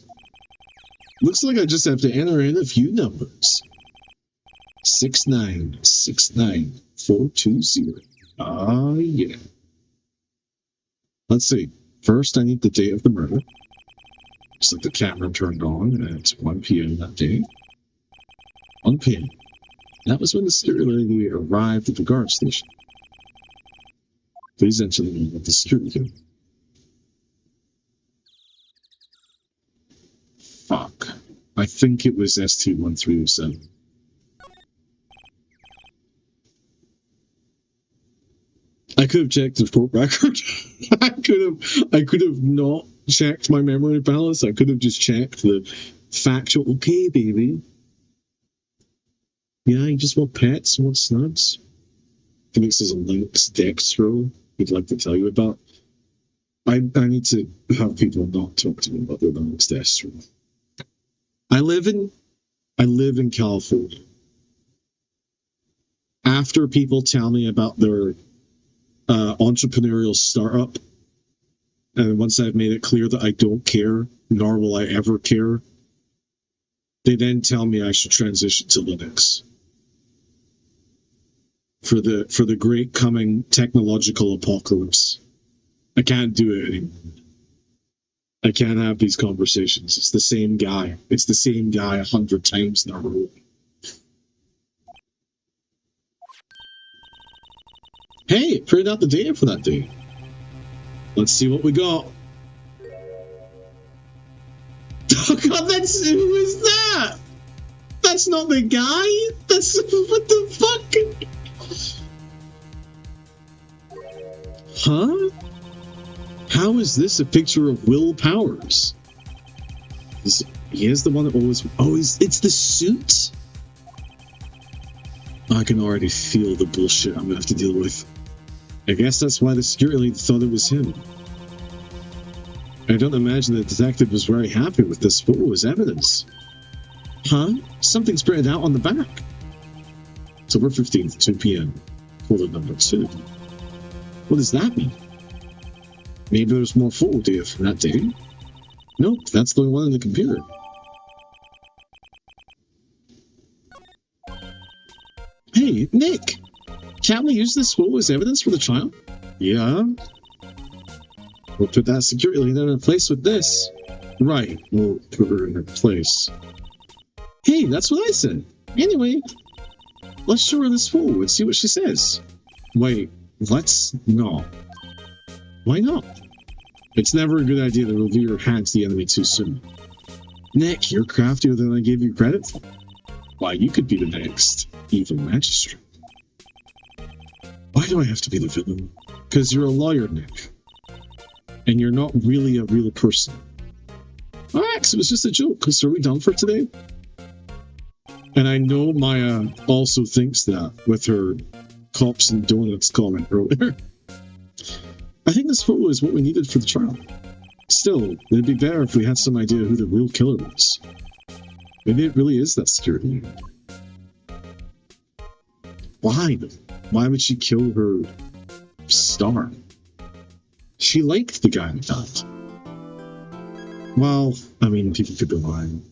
Looks like I just have to enter in a few numbers. 6969420. Ah, yeah. Let's see. First, I need the date of the murder. Looks like the camera turned on at 1 p.m. that day. 1 p.m. That was when the security lady arrived at the guard station. Please enter the name of the security guard. Fuck. I think it was ST-1307. I could have checked the court record. I could have not checked my memory balance. I could have just checked the factual. Okay, baby. Yeah, you just want pets, want snubs. Phoenix is a Lynx Dextro he'd like to tell you about. I need to have people not talk to me about their next deaths. I live in California. After people tell me about their entrepreneurial startup, and once I've made it clear that I don't care, nor will I ever care, they then tell me I should transition to Linux for the great coming technological apocalypse. I can't do it anymore. I can't have these conversations. It's the same guy. It's the same guy 100 times in a row. Hey, printed out the data for that day. Let's see what we got. Oh god, who is that? That's not the guy. That's what the fuck? Huh? How is this a picture of Will Powers? He is the one that always. Oh, it's the suit. I can already feel the bullshit I'm gonna have to deal with. I guess that's why the security lead thought it was him. I don't imagine the detective was very happy with this photo as evidence. Huh? Something's printed out on the back. October 15th, 2 p.m. Folder number 2. What does that mean? Maybe there's more photo data from that day. Nope, that's the one in the computer. Hey, Nick! Can't we use this photo as evidence for the trial? Yeah. We'll put that security lead in place with this. Right, we'll put her in her place. Hey, that's what I said. Anyway, let's show her this photo and see what she says. Wait, let's not. Why not? It's never a good idea to reveal your hand to the enemy too soon. Nick, you're craftier than I gave you credit for. Why, you could be the next evil magistrate. Why do I have to be the villain? Because you're a lawyer, Nick. And you're not really a real person. Relax, it was just a joke. So are we done for today? And I know Maya also thinks that with her cops and donuts comment earlier. I think this photo is what we needed for the trial. Still, it'd be better if we had some idea who the real killer was. Maybe it really is that security unit. Why? Why would she kill her star? She liked the guy with that. Well, I mean, people could be lying.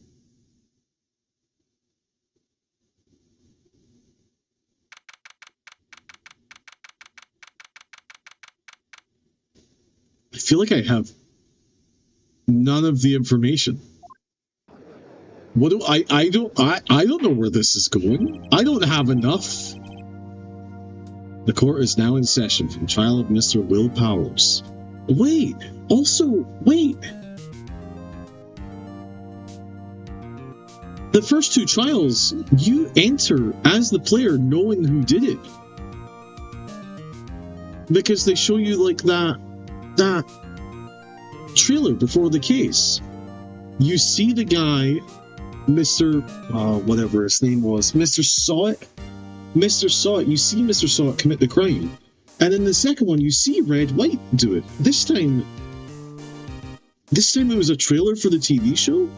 I feel like I have none of the information. What do I don't know where this is going. I don't have enough. The court is now in session for the trial of Mr. Will Powers. Wait, wait. The first two trials, you enter as the player knowing who did it. Because they show you like that trailer before the case. You see the guy, Mr. Whatever his name was, Mr. Sawit. Mr. Sawit, you see Mr. Sawit commit the crime. And in the second one, you see Red White do it. This time it was a trailer for the TV show?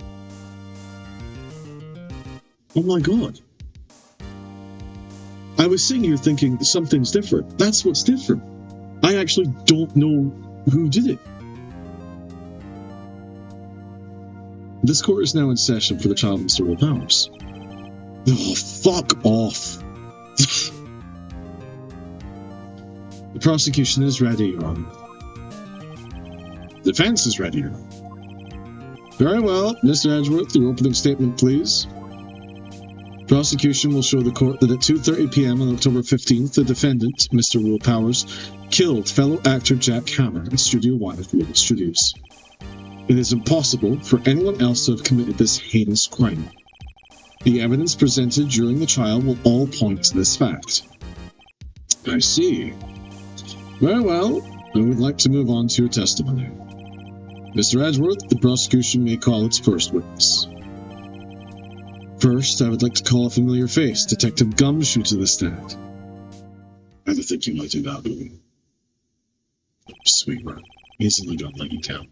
Oh my god. I was sitting here thinking something's different. That's what's different. I actually don't know who did it. This court is now in session for the trial of Mr. Will Powers. Oh, fuck off. The prosecution is ready, Your Honor. The defense is ready, Your Honor. Very well, Mr. Edgeworth, your opening statement, please. Prosecution will show the court that at 2:30 p.m. on October 15th, the defendant, Mr. Will Powers, killed fellow actor Jack Hammer in Studio One at Will Studios. It is impossible for anyone else to have committed this heinous crime. The evidence presented during the trial will all point to this fact. I see. Very well, I would like to move on to your testimony. Mr. Edgeworth, the prosecution may call its first witness. First, I would like to call a familiar face, Detective Gumshoe, to the stand. I don't think you might do that, Louie. Sweet man. Easily don't let you count.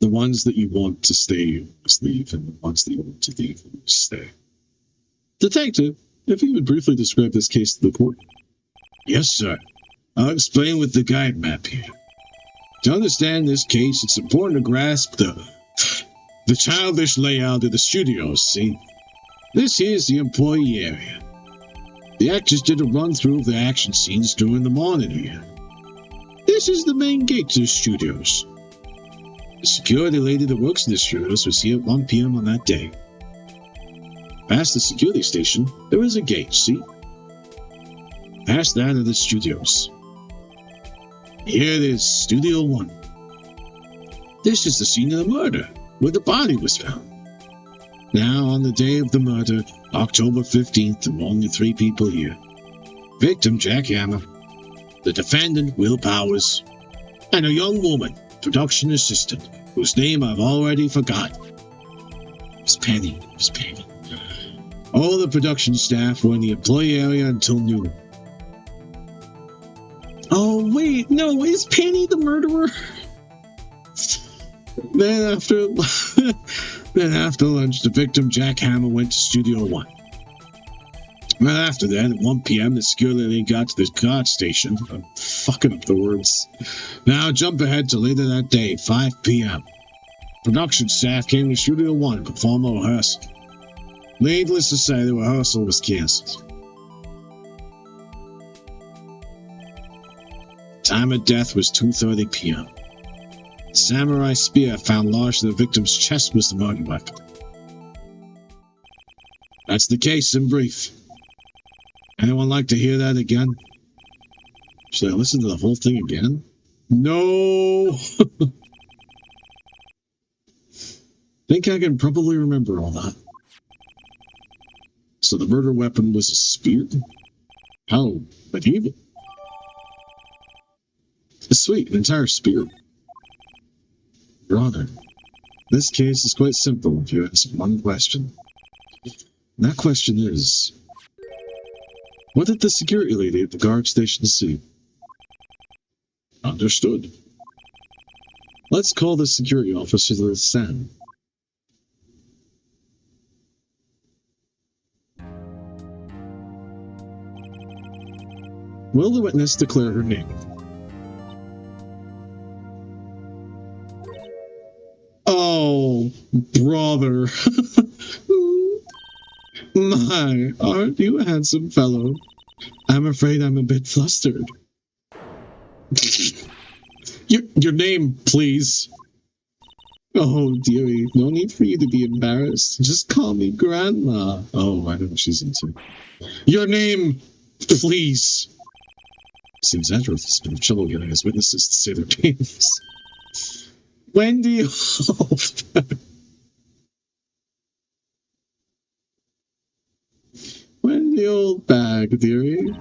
The ones that you want to stay leave, and the ones that you want to leave stay. Detective, if you would briefly describe this case to the court. Yes, sir. I'll explain with the guide map here. To understand this case, it's important to grasp the childish layout of the studios, see? This here's the employee area. The actors did a run-through of the action scenes during the morning here. This is the main gate to the studios. The security lady that works in the studios was here at 1 p.m. on that day. Past the security station, there is a gate, see? Past that are the studios. Here it is, Studio 1. This is the scene of the murder, where the body was found. Now, on the day of the murder, October 15th, there were only 3 people here. Victim, Jack Hammer. The defendant, Will Powers. And a young woman, production assistant, whose name I've already forgotten. It was Penny. All the production staff were in the employee area until noon. Oh, wait, no, is Penny the murderer? Then after lunch, the victim, Jack Hammer, went to Studio 1. Right after that, at 1 p.m., the security lady got to the guard station. I'm fucking up the words. Now jump ahead to later that day, 5 p.m. Production staff came to Studio 1 to perform a rehearsal. Needless to say, the rehearsal was cancelled. Time of death was 2:30 p.m. The samurai spear found lodged in the victim's chest was the murder weapon. That's the case in brief. Anyone like to hear that again? Should I listen to the whole thing again? No! Think I can probably remember all that. So the murder weapon was a spear? How medieval. Sweet, an entire spear. Your Honor, this case is quite simple if you ask one question. And that question is, what did the security lady at the guard station see? Understood. Let's call the security officer to Sam. Will the witness declare her name? Oh, brother. My, aren't you a handsome fellow? I'm afraid I'm a bit flustered. Your name, please. Oh, dearie, no need for you to be embarrassed. Just call me Grandma. Oh, I know what she's into. Your name, please. Seems Edward has been in trouble getting his witnesses to say their names. Wendy Oldbag. Wendy Oldbag, dearie.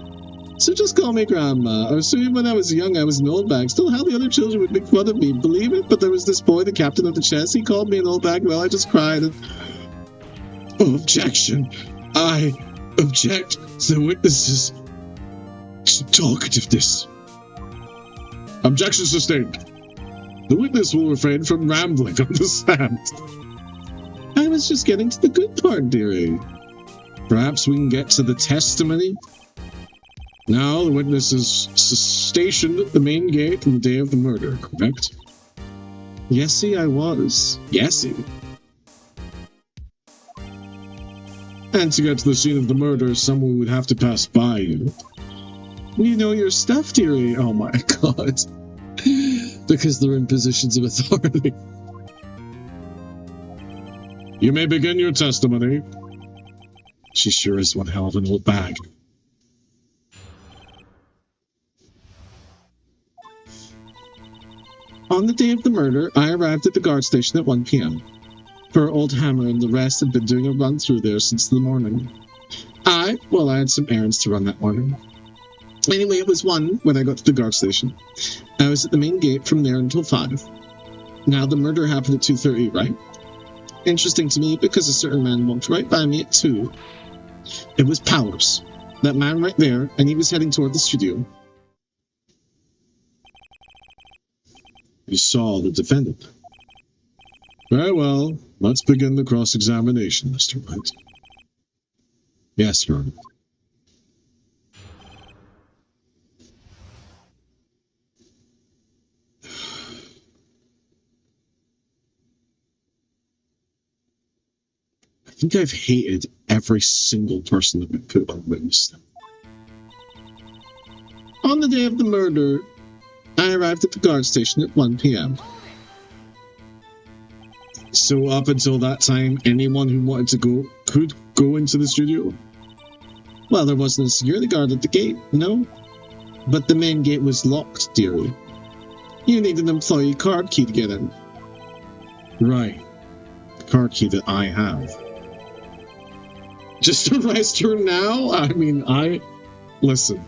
So just call me Grandma. I was assuming when I was young I was an old bag. Still, how the other children would make fun of me. Believe it? But there was this boy, the captain of the chess. He called me an old bag. Well, I just cried. And... oh, objection. I object to the witnesses' talkativeness. Objection sustained. The witness will refrain from rambling on the stand. I was just getting to the good part, dearie. Perhaps we can get to the testimony? Now, the witness is stationed at the main gate on the day of the murder, correct? Yesy, I was. Yesy. And to get to the scene of the murder, someone would have to pass by you. You know your stuff, dearie. Oh my god. Because they're in positions of authority. You may begin your testimony. She sure is one hell of an old bag. On the day of the murder, I arrived at the guard station at 1 p.m. Her old Hammer and the rest had been doing a run through there since the morning. I had some errands to run that morning. Anyway, it was 1 when I got to the guard station. I was at the main gate from there until 5. Now, the murder happened at 2:30, right? Interesting to me because a certain man walked right by me at 2. It was Powers. That man right there, and he was heading toward the studio. You saw the defendant. Very well. Let's begin the cross-examination, Mr. Wright. Yes, Your Honor. I think I've hated every single person that we put on witness stand. On the day of the murder, I arrived at the guard station at 1 p.m. So up until that time, anyone who wanted to go could go into the studio? Well, there wasn't a security guard at the gate, no. But the main gate was locked, dearie. You need an employee card key to get in. Right. The card key that I have. Just arrest her now? I mean, Listen.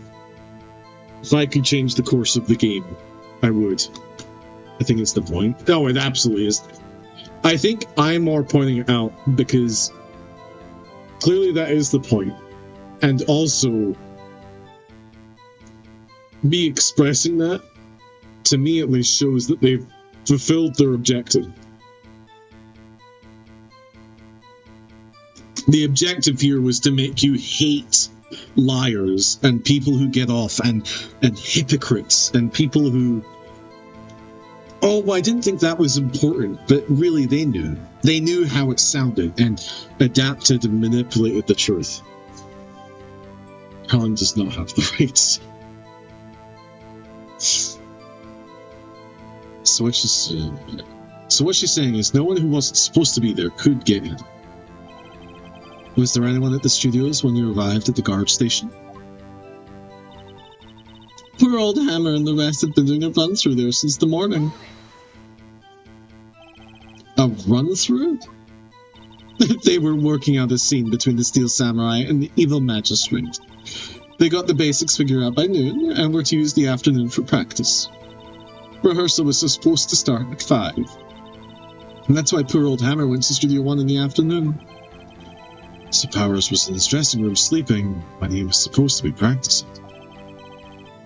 If I could change the course of the game, I would. I think it's the point. No, it absolutely is. I think I'm more pointing it out because clearly that is the point. And also, me expressing that, to me at least, shows that they've fulfilled their objective. The objective here was to make you hate liars and people who get off and hypocrites and people who... Oh, I didn't think that was important, but really they knew. They knew how it sounded and adapted and manipulated the truth. Helen does not have the rights. So what she's saying is no one who wasn't supposed to be there could get in. Was there anyone at the studios when you arrived at the guard station? Poor old Hammer and the rest had been doing a run-through there since the morning. A run-through? They were working out a scene between the Steel Samurai and the evil magistrate. They got the basics figured out by noon, and were to use the afternoon for practice. Rehearsal was supposed to start at 5. And that's why poor old Hammer went to Studio 1 in the afternoon. So Powers was in his dressing room sleeping when he was supposed to be practicing.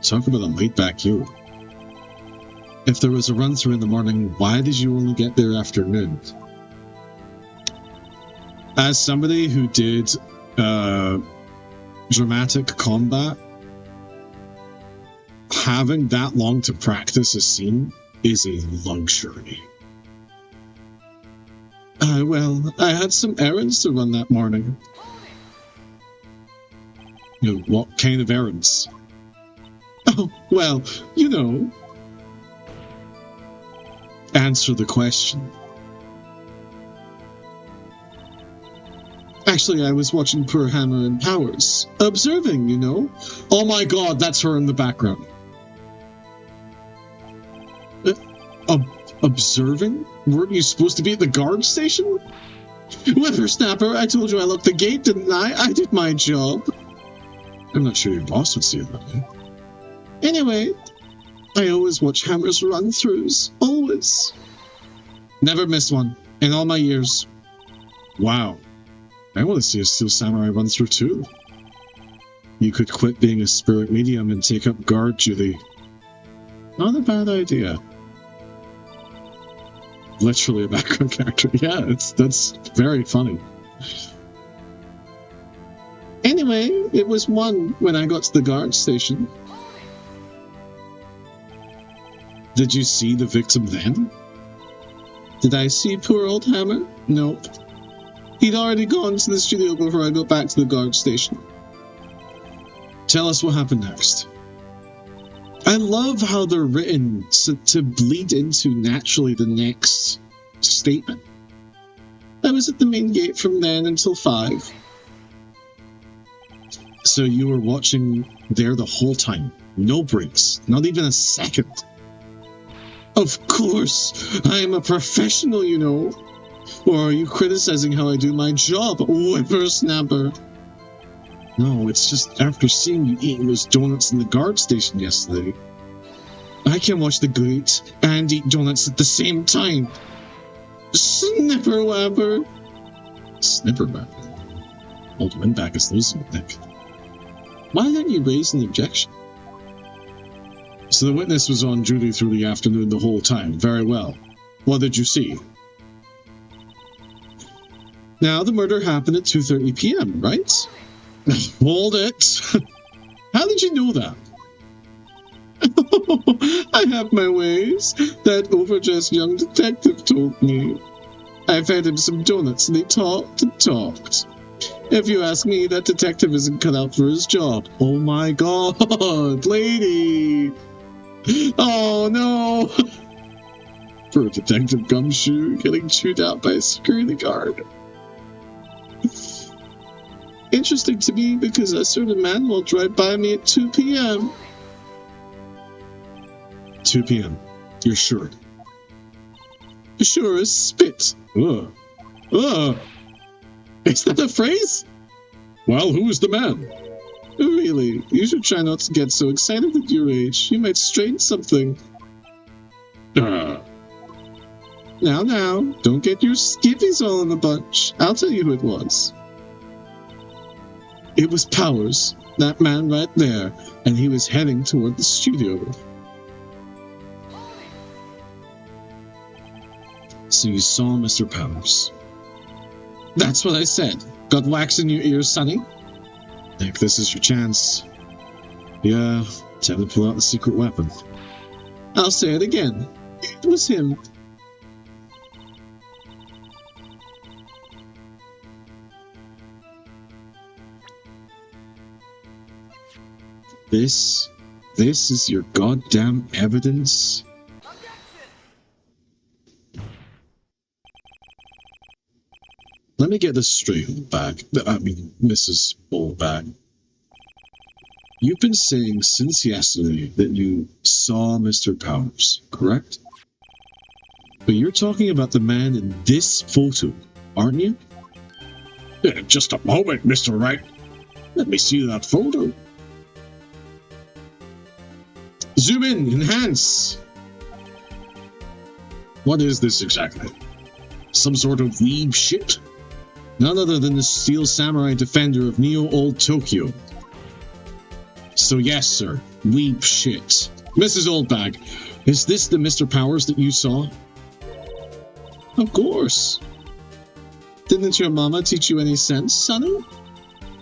Talk about a laid-back hero. If there was a run-through in the morning, why did you only get there after noon? As somebody who did dramatic combat, having that long to practice a scene is a luxury. Well, I had some errands to run that morning. You know, what kind of errands? Oh, well, you know. Answer the question. Actually, I was watching poor Hammer and Powers. Observing, you know. Oh my god, that's her in the background. Observing? Weren't you supposed to be at the guard station? Whippersnapper, I told you I locked the gate, didn't I? I did my job. I'm not sure your boss would see it that way. Anyway, I always watch Hammer's run-throughs. Always. Never missed one. In all my years. Wow. I want to see a Steel Samurai run-through too. You could quit being a spirit medium and take up guard duty. Not a bad idea. Literally a background character. Yeah, that's very funny. Anyway, it was 1 when I got to the guard station. Did you see the victim then? Did I see poor old Hammer? Nope. He'd already gone to the studio before I got back to the guard station. Tell us what happened next. I love how they're written to bleed into naturally the next statement. I was at the main gate from then until 5. So you were watching there the whole time. No breaks. Not even a second. Of course. I am a professional, you know. Or are you criticizing how I do my job, whippersnapper? No, it's just after seeing you eating those donuts in the guard station yesterday. I can watch the gate and eat donuts at the same time. Snipperwapper. Snipperwapper. Old Windback is losing it, Nick. Why didn't you raise an objection? So the witness was on duty through the afternoon the whole time. Very well. What did you see? Now, the murder happened at 2:30 p.m., right? Hold it. How did you know that? I have my ways. That overdressed young detective told me. I fed him some donuts and he talked and talked. If you ask me, that detective isn't cut out for his job. Oh my god, lady! Oh no! Poor Detective Gumshoe getting chewed out by a security guard. Interesting to me because a certain man walked right by me at 2 p.m. 2 p.m. You're sure? Sure as spit. Ugh. Ugh. Is that a phrase? Well, who's the man? Really, you should try not to get so excited at your age. You might strain something. Now, don't get your skippies all in a bunch. I'll tell you who it was. It was Powers, that man right there, and he was heading toward the studio. So you saw Mr. Powers. That's what I said. Got wax in your ears, sonny? Think this is your chance. Yeah, time to pull out the secret weapon. I'll say it again. It was him. This is your goddamn evidence? Let me get this straight, Mrs. Oldbag. You've been saying since yesterday that you saw Mr. Powers, correct? But you're talking about the man in this photo, aren't you? Yeah, just a moment, Mr. Wright. Let me see that photo. Zoom in, enhance. What is this exactly? Some sort of weeb shit? None other than the Steel Samurai Defender of Neo Old Tokyo. So yes, sir, weeb shit. Mrs. Oldbag, is this the Mr. Powers that you saw? Of course. Didn't your mama teach you any sense, sonny?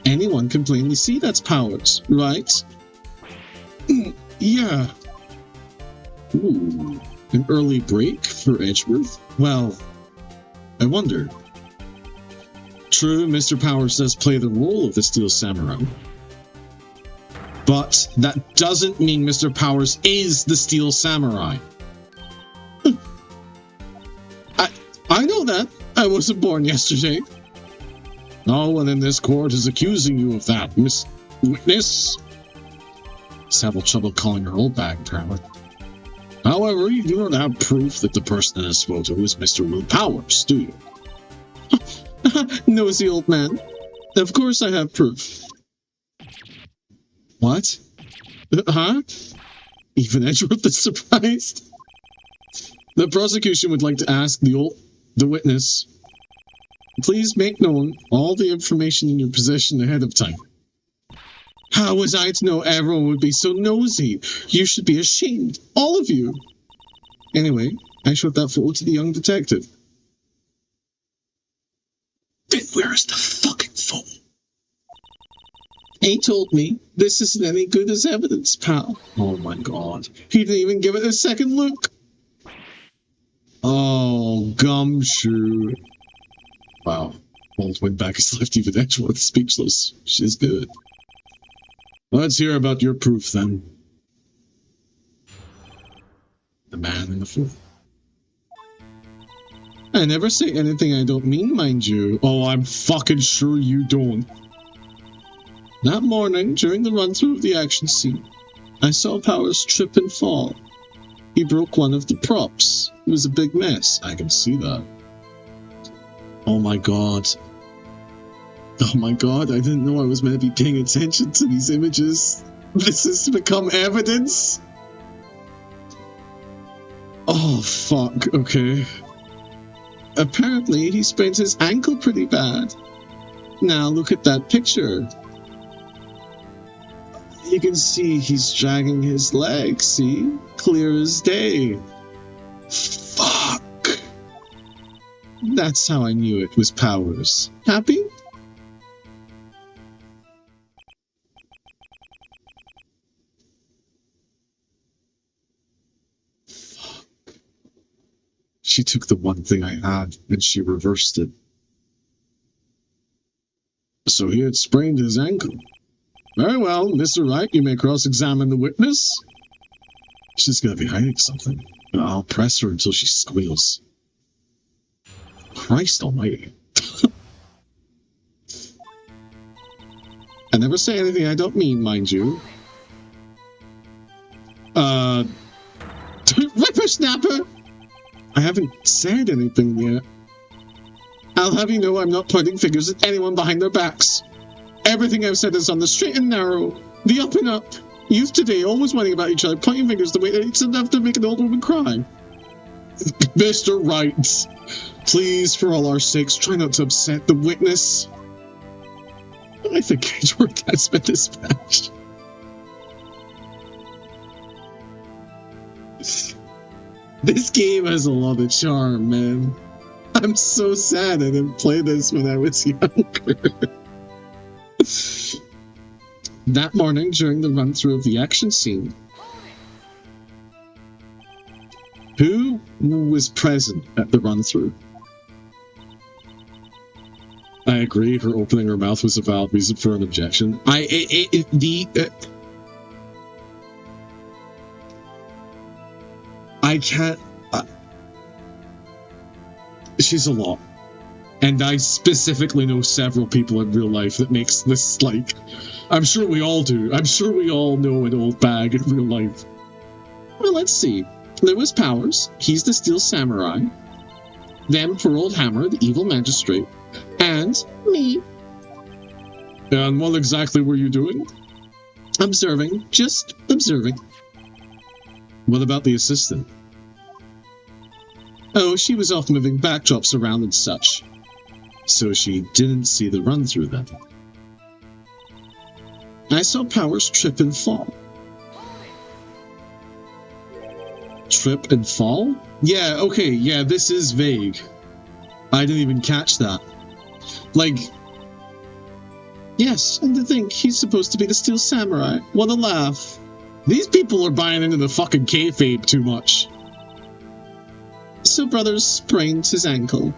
Anyone can plainly see that's Powers, right? Yeah. Ooh, an early break for Edgeworth? Well, I wonder. True, Mr. Powers does play the role of the Steel Samurai. But that doesn't mean Mr. Powers is the Steel Samurai. I know that. I wasn't born yesterday. No one in this court is accusing you of that, Miss Witness. Just having trouble calling her old bag, apparently. However, you do not have proof that the person in this photo is Mr. Will Powers, do you? Nosy old man. Of course I have proof. What? Huh? Even Edgeworth is surprised. The prosecution would like to ask the witness, please make known all the information in your possession ahead of time. How was I to know everyone would be so nosy? You should be ashamed, all of you. Anyway, I showed that photo to the young detective. Then where is the fucking phone? He told me this isn't any good as evidence, pal. Oh my god. He didn't even give it a second look. Oh, Gumshoe. Wow. Walt went back his left, even Edgeworth speechless. She's good. Let's hear about your proof, then. The man in the photo. I never say anything I don't mean, mind you. Oh, I'm fucking sure you don't. That morning, during the run-through of the action scene, I saw Powers trip and fall. He broke one of the props. It was a big mess. I can see that. Oh my god. Oh my god, I didn't know I was meant to be paying attention to these images. This has become evidence? Oh, fuck, okay. Apparently, he sprained his ankle pretty bad. Now look at that picture. You can see he's dragging his leg, see? Clear as day. Fuck. That's how I knew it was Powers. Happy? Fuck. She took the one thing I had, and she reversed it. So he had sprained his ankle. Very well, Mr. Wright, you may cross-examine the witness. She's gonna be hiding something. I'll press her until she squeals. Christ almighty. I never say anything I don't mean, mind you. Whippersnapper! I haven't said anything yet. I'll have you know I'm not pointing fingers at anyone behind their backs. Everything I've said is on the straight and narrow, the up and up. Youth today always whining about each other, pointing fingers the way that it's enough to make an old woman cry. Mr. Wright, please, for all our sakes, try not to upset the witness. I think Cageworth has been dispatched. This game has a lot of charm, man. I'm so sad I didn't play this when I was younger. That morning, during the run-through of the action scene, who was present at the run-through? I agree, her opening her mouth was a valid reason for an objection. I can't... she's a lot. And I specifically know several people in real life that makes this, like... I'm sure we all do. I'm sure we all know an old bag in real life. Well, let's see. There was Powers. He's the Steel Samurai. Then poor old Hammer, the evil magistrate. And me. And what exactly were you doing? Observing. Just observing. What about the assistant? Oh, she was off moving backdrops around and such. So she didn't see the run-through then. I saw Powers trip and fall. Trip and fall? Yeah, okay, yeah, this is vague. I didn't even catch that. Like, yes, and to think he's supposed to be the Steel Samurai. What a laugh. These people are buying into the fucking kayfabe too much. So Brothers sprained his ankle.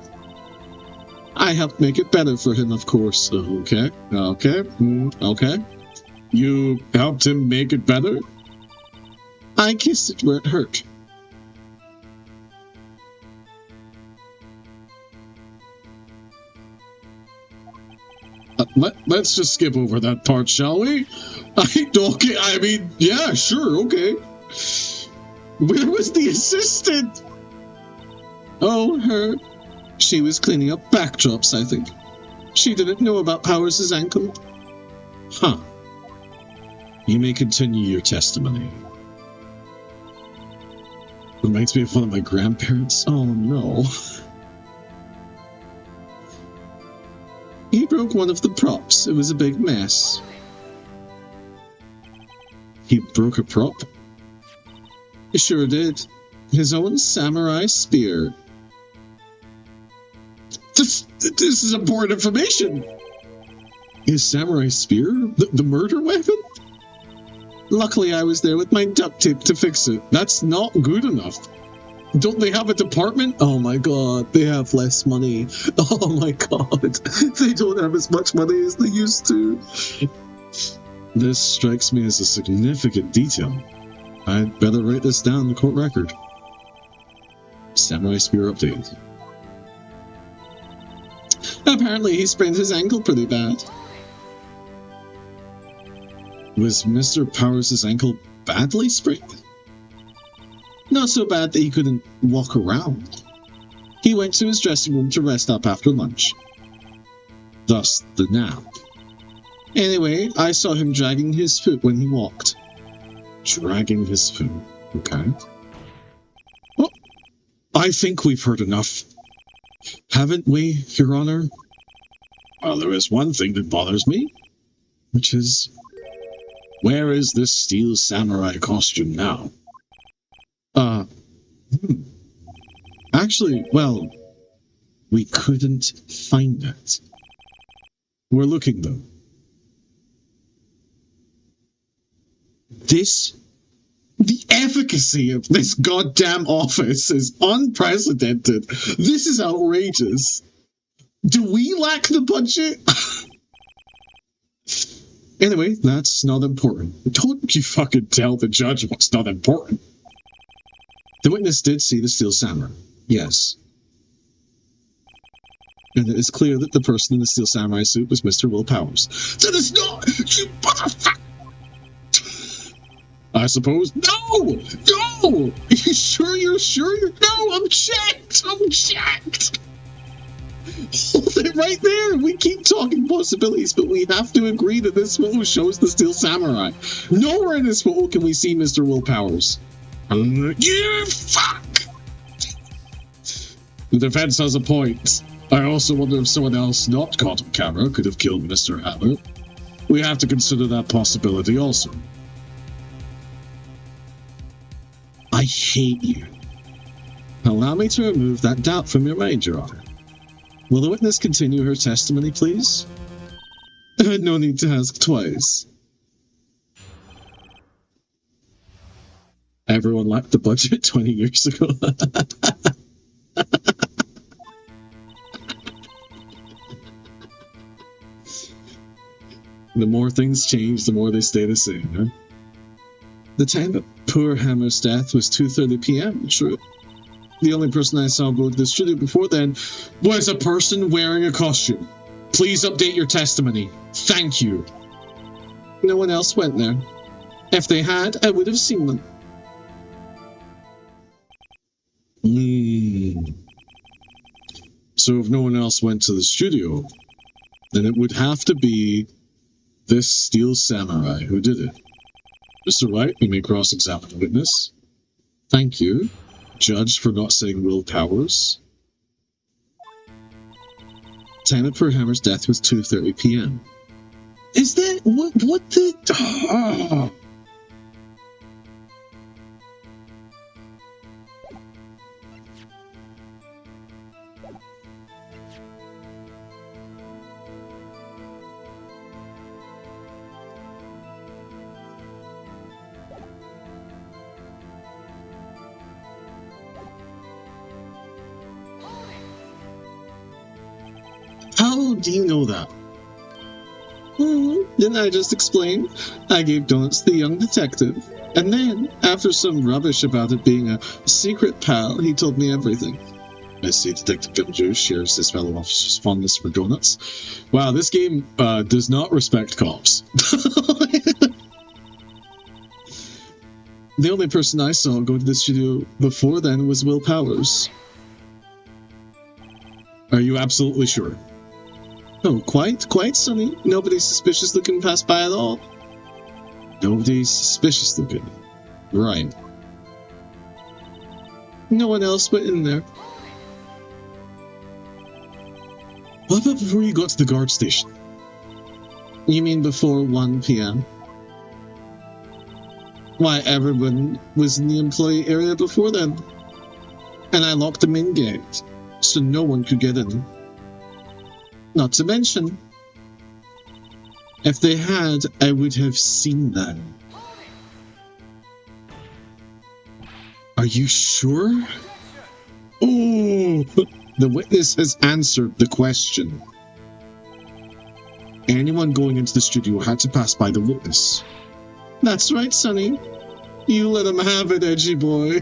I helped make it better for him, of course. Okay. You helped him make it better? I kissed it where it hurt. Let's just skip over that part, shall we? I mean, yeah, sure, okay. Where was the assistant? Oh, her. She was cleaning up backdrops, I think. She didn't know about Powers' ankle. Huh. You may continue your testimony. Reminds me of one of my grandparents. Oh, no. He broke one of the props. It was a big mess. He broke a prop? He sure did. His own samurai spear. This is important information. His samurai spear? The murder weapon? Luckily, I was there with my duct tape to fix it. That's not good enough. Don't they have a department? Oh my god, they have less money. Oh my god, they don't have as much money as they used to. This strikes me as a significant detail. I'd better write this down in the court record. Samurai spear update. Apparently he sprained his ankle pretty bad. Was Mr. Powers' ankle badly sprained? Not so bad that he couldn't walk around. He went to his dressing room to rest up after lunch. Thus, the nap. Anyway, I saw him dragging his foot when he walked. Dragging his foot. Okay. Well, I think we've heard enough. Haven't we, Your Honor? Well, there is one thing that bothers me, which is... Where is this steel samurai costume now? Actually, well, we couldn't find it. We're looking, though. The efficacy of this goddamn office is unprecedented. This is outrageous. Do we lack the budget? Anyway, that's not important. Don't you fucking tell the judge what's not important. The witness did see the steel samurai. Yes. And it is clear that the person in the steel samurai suit was Mr. Will Powers. That is not! You motherfucker! I suppose. No! No! Are you sure you're sure? No, I'm checked! I'm checked! Hold it right there! We keep talking possibilities, but we have to agree that this photo shows the steel samurai. Nowhere in this photo can we see Mr. Will Powers. You fuck! The defense has a point. I also wonder if someone else not caught on camera could have killed Mr. Hammer. We have to consider that possibility also. I hate you. Allow me to remove that doubt from your mind, Your Honor. Will the witness continue her testimony, please? No need to ask twice. Everyone lacked the budget 20 years ago. The more things change, the more they stay the same, huh? The time of poor Hammer's death was 2:30 p.m., true. The only person I saw go to the studio before then was a person wearing a costume. Please update your testimony. Thank you. No one else went there. If they had, I would have seen them. So if no one else went to the studio, then it would have to be this steel samurai who did it. Mr. Wright, we may cross-examine the witness. Thank you, Judge, for not saying Will Powers. Time of poor Hammer's death was 2:30 p.m. Is that... What the... Oh. How do you know that? Didn't I just explain? I gave donuts to the young detective. And then, after some rubbish about it being a secret pal, he told me everything. I see Detective Gumjuice shares this fellow officer's fondness for donuts. Wow, this game does not respect cops. The only person I saw go to the studio before then was Will Powers. Are you absolutely sure? Oh, quite, Sonny. Nobody's suspicious looking passed by at all. Nobody's suspicious looking. Right. No one else went in there. What about before you got to the guard station? You mean before 1 p.m.? Why, everyone was in the employee area before then. And I locked the main gate, so no one could get in. Not to mention, if they had, I would have seen them. Are you sure? Oh, the witness has answered the question. Anyone going into the studio had to pass by the witness. That's right, Sonny. You let him have it, edgy boy.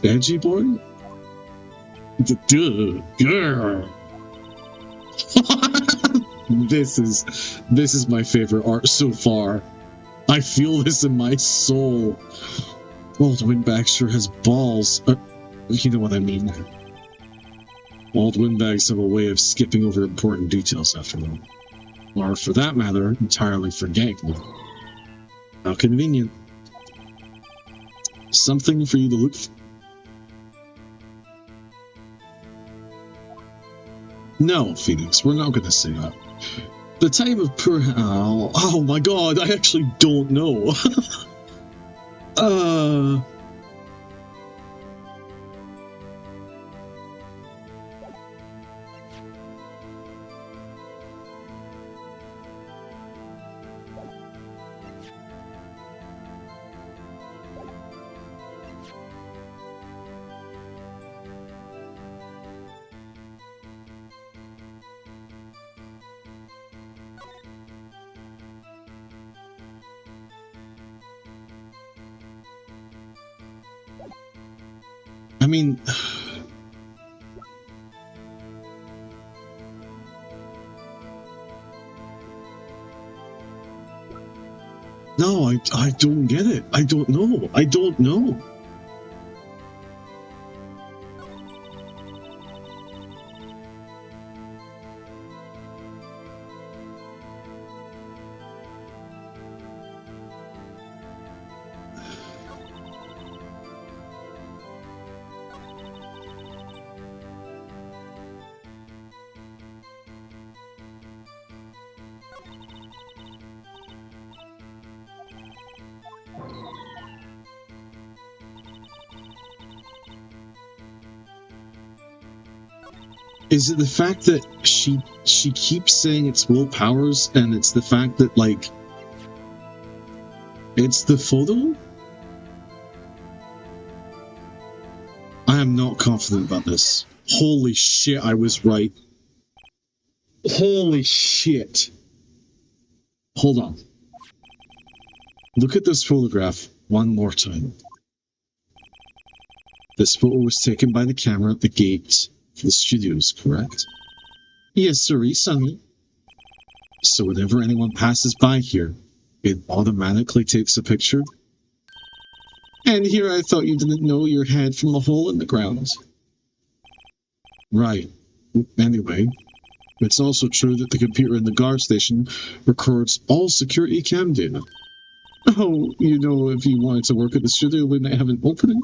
Edgy boy? Duh. This is my favorite art so far. I feel this in my soul. Old Windbag sure has balls. You know what I mean. Old Windbags have a way of skipping over important details after them. Or, for that matter, entirely forgetting them. How convenient. Something for you to look for. No, Phoenix, we're not going to say that. The time of poor... Oh my god, I actually don't know. I mean... No, I don't get it. I don't know. I don't know. Is it the fact that she keeps saying it's Will Powers, and it's the fact that, like, it's the photo? I am not confident about this. Holy shit, I was right. Holy shit. Hold on. Look at this photograph one more time. This photo was taken by the camera at the gate for the studios, correct? Yes, sir, sonny. So whenever anyone passes by here, it automatically takes a picture? And here I thought you didn't know your head from a hole in the ground. Right. Anyway, it's also true that the computer in the guard station records all security cam data. Oh, you know, if you wanted to work at the studio, we might have an opening.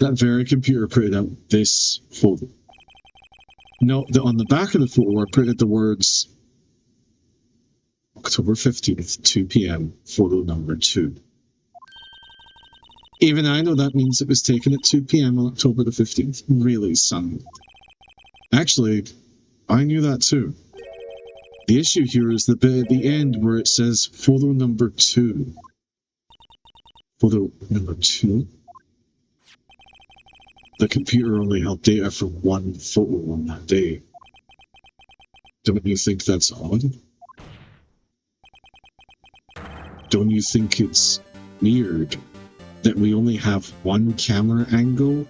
That very computer printed out this photo. Note that on the back of the photo are printed the words October 15th, 2 p.m., photo number 2. Even I know that means it was taken at 2 p.m. on October the 15th. Really, son? Actually, I knew that too. The issue here is the bit at the end where it says photo number 2. Photo number 2? The computer only held data for one photo on that day. Don't you think that's odd? Don't you think it's weird that we only have one camera angle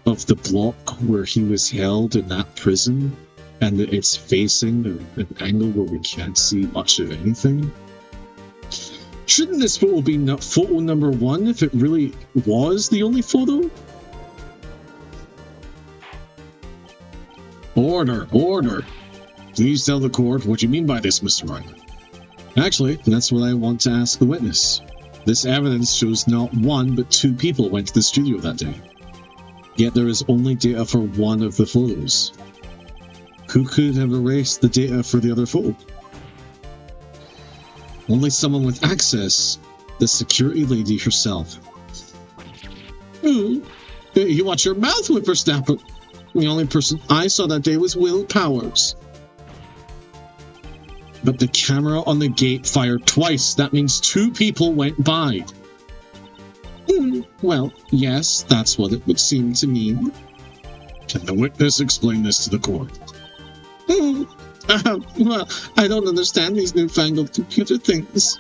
of the block where he was held in that prison, and that it's facing an angle where we can't see much of anything? Shouldn't this photo be photo number 1 if it really was the only photo? Order, order. Please tell the court what you mean by this, Mr. Wright. Actually, that's what I want to ask the witness. This evidence shows not 1 but 2 people went to the studio that day. Yet there is only data for one of the photos. Who could have erased the data for the other photo? Only someone with access, the security lady herself. You watch your mouth, whippersnapper. The only person I saw that day was Will Powers. But the camera on the gate fired twice. That means 2 people went by. Well, yes, that's what it would seem to mean. Can the witness explain this to the court? Well, I don't understand these newfangled computer things.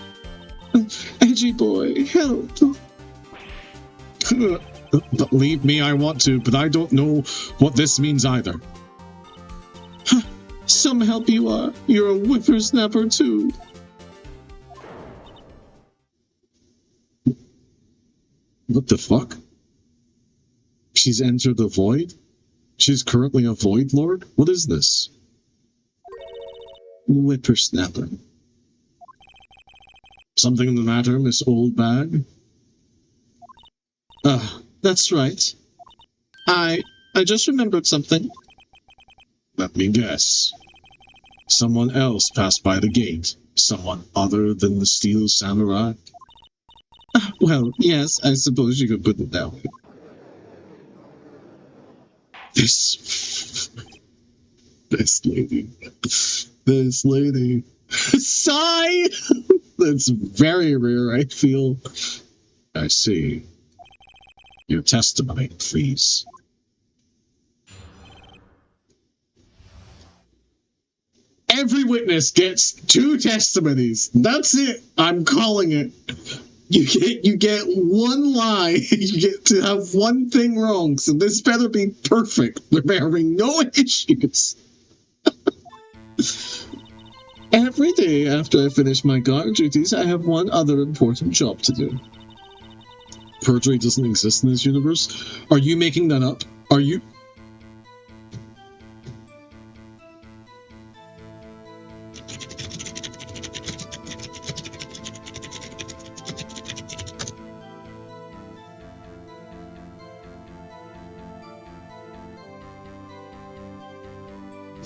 Edgy boy, help. Believe me, I want to, but I don't know what this means either. Some help you are. You're a whippersnapper too. What the fuck? She's entered the void? She's currently a void lord? What is this? Whippersnapper. Something the matter, Miss Oldbag? That's right. I just remembered something. Let me guess. Someone else passed by the gate. Someone other than the Steel Samurai. Well, yes, I suppose you could put it that way. This lady. This lady. Sigh! That's very rare, I feel. I see. Your testimony, please. Every witness gets 2 testimonies. That's it. I'm calling it. You get 1 lie. You get to have 1 thing wrong. So this better be perfect. There better be no issues. Every day after I finish my guard duties, I have 1 other important job to do. Perjury doesn't exist in this universe? Are you making that up? Are you?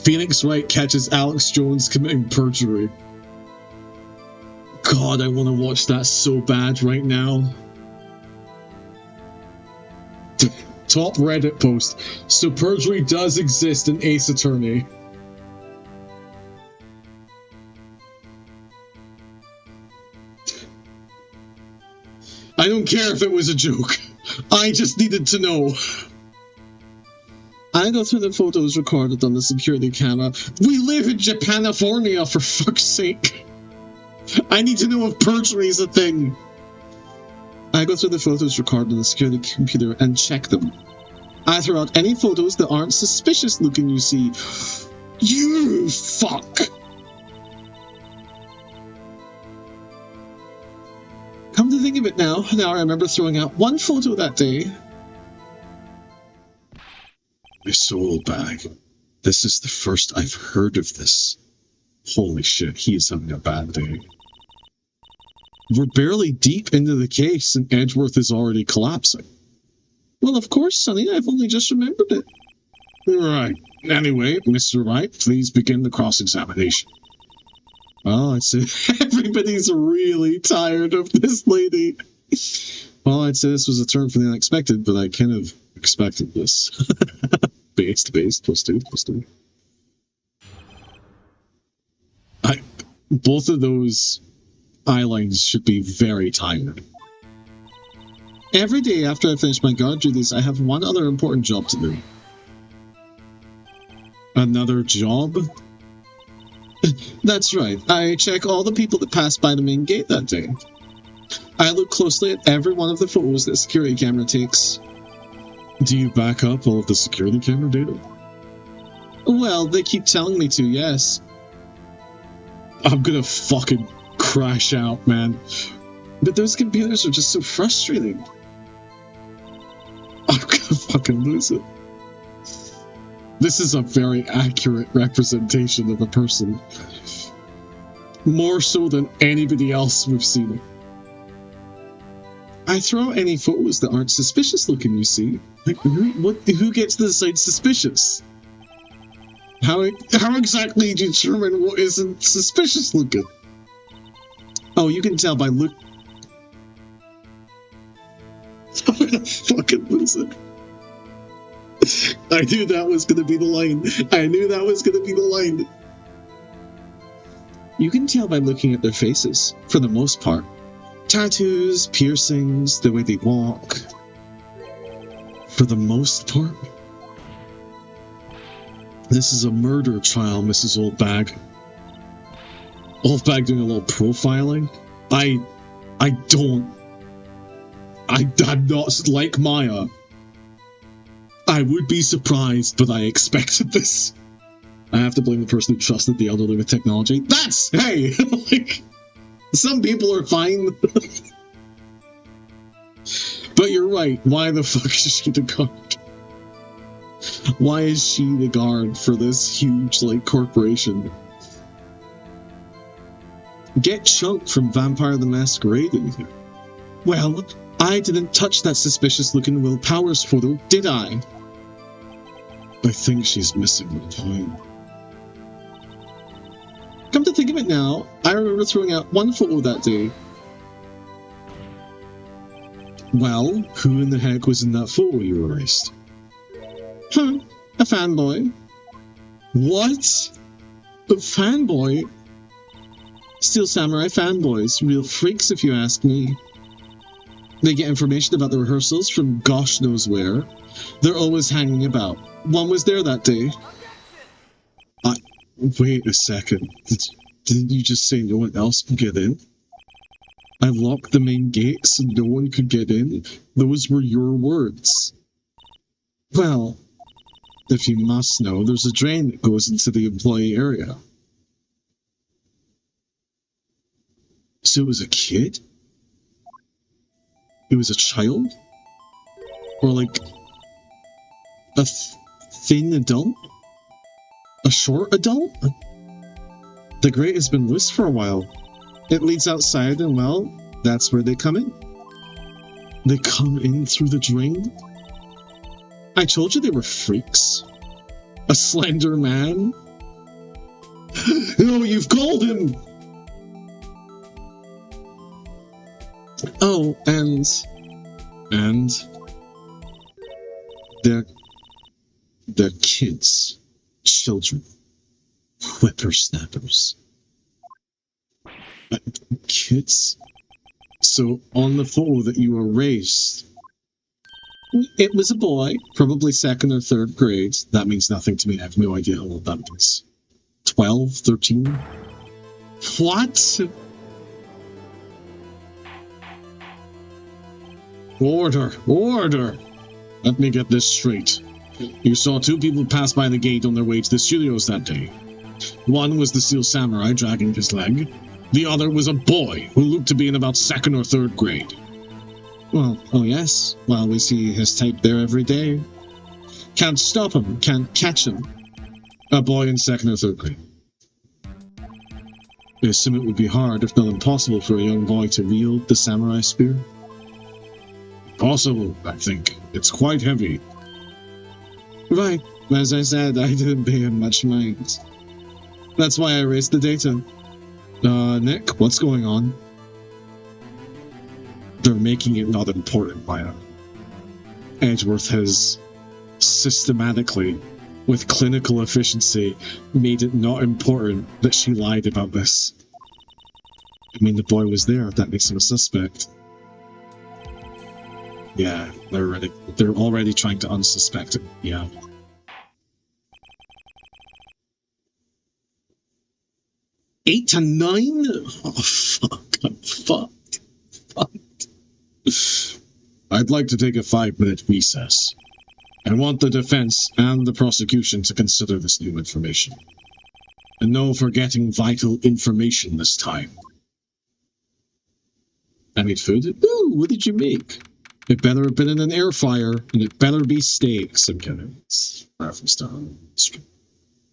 Phoenix Wright catches Alex Jones committing perjury. God, I want to watch that so bad right now. Top Reddit post. So perjury does exist in Ace Attorney. I don't care if it was a joke. I just needed to know. I go through the photos recorded on the security camera. We live in Japanifornia, for fuck's sake. I need to know if perjury is a thing. I go through the photos recorded on the security computer and check them. I throw out any photos that aren't suspicious looking, you see. You fuck! Come to think of it now I remember throwing out 1 photo that day. My soul bag. This is the first I've heard of this. Holy shit, he is having a bad day. We're barely deep into the case and Edgeworth is already collapsing. Well, of course, Sonny, I've only just remembered it. Right. Anyway, Mr. Wright, please begin the cross-examination. Well, I'd say everybody's really tired of this lady. Well, I'd say this was a turn for the unexpected, but I kind of expected this. Based, plus two. Both of those eye lines should be very tired. Every day after I finish my guard duties, I have 1 other important job to do. Another job? That's right. I check all the people that pass by the main gate that day. I look closely at every one of the photos that security camera takes. Do you back up all of the security camera data? Well, they keep telling me to, yes. I'm gonna fucking crash out, man. But those computers are just so frustrating. I'm gonna fucking lose it. This is a very accurate representation of a person. More so than anybody else we've seen. I throw any photos that aren't suspicious looking, you see. Like, who gets to decide suspicious? How exactly do you determine what isn't suspicious looking? Oh, you can tell by look. I'm gonna fucking lose it. I knew that was gonna be the line. You can tell by looking at their faces, for the most part. Tattoos, piercings, the way they walk. For the most part. This is a murder trial, Mrs. Oldbag. Oldbag doing a little profiling? I'm not like Maya. I would be surprised, but I expected this. I have to blame the person who trusted the elderly with technology. Hey! Like, some people are fine. But you're right, why the fuck is she the guard? Why is she the guard for this huge, like, corporation? Get chunked from Vampire the Masquerade in here. Well, I didn't touch that suspicious-looking Will Powers photo, did I? I think she's missing the point. Come to think of it now, I remember throwing out one photo that day. Well, who in the heck was in that photo you erased? A fanboy. What? A fanboy? Steel Samurai fanboys, real freaks if you ask me. They get information about the rehearsals from gosh knows where. They're always hanging about. One was there that day. Wait a second. Didn't you just say no one else could get in? I locked the main gates and no one could get in. Those were your words. Well, if you must know, there's a drain that goes into the employee area. So it was a kid? It was a child? Or like a thin adult? A short adult? The grate has been loose for a while. It leads outside and, well, that's where they come in. They come in through the drain? I told you they were freaks. A slender man? No, you've called him! Oh, and they're kids, children, whippersnappers. Kids? So on the photo that you erased, it was a boy, probably 2nd or 3rd grade. That means nothing to me. I have no idea how old that means. 12, 13? What? Order! Order! Let me get this straight. You saw 2 people pass by the gate on their way to the studios that day. One was the Steel Samurai dragging his leg. The other was a boy who looked to be in about 2nd or 3rd grade. Well, oh yes. Well, we see his type there every day. Can't stop him, can't catch him. A boy in 2nd or 3rd grade. I assume it would be hard, if not impossible, for a young boy to wield the samurai spear. Possible, I think. It's quite heavy. Right. As I said, I didn't pay him much mind. That's why I erased the data. Nick, what's going on? They're making it not important, Maya. Edgeworth has systematically, with clinical efficiency, made it not important that she lied about this. I mean, the boy was there, if that makes him a suspect. Yeah, they're already trying to unsuspect him, yeah. Eight to 9? Oh, fuck. I'm fucked. I'd like to take a 5-minute recess. I want the defense and the prosecution to consider this new information. And no forgetting vital information this time. I made food? Ooh, what did you make? It better have been in an air fryer, and it better be steaks. I'm kidding. It's reference to history.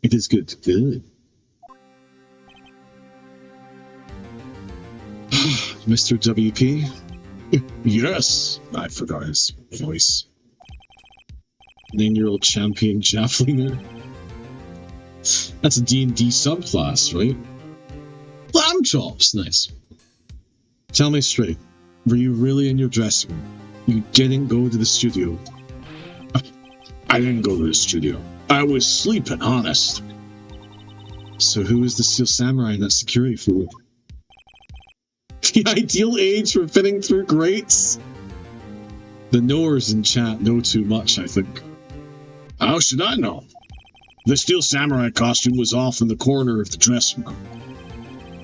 It is good. Good. Mr. WP? Yes. I forgot his voice. 9-year-old champion javeliner. That's a D&D subclass, right? Lamb chops. Nice. Tell me straight. Were you really in your dressing room? You didn't go to the studio. I didn't go to the studio. I was sleeping, honest. So who is the Steel Samurai in that security fluid? The ideal age for fitting through grates? The knowers in chat know too much, I think. How should I know? The Steel Samurai costume was off in the corner of the dressing room.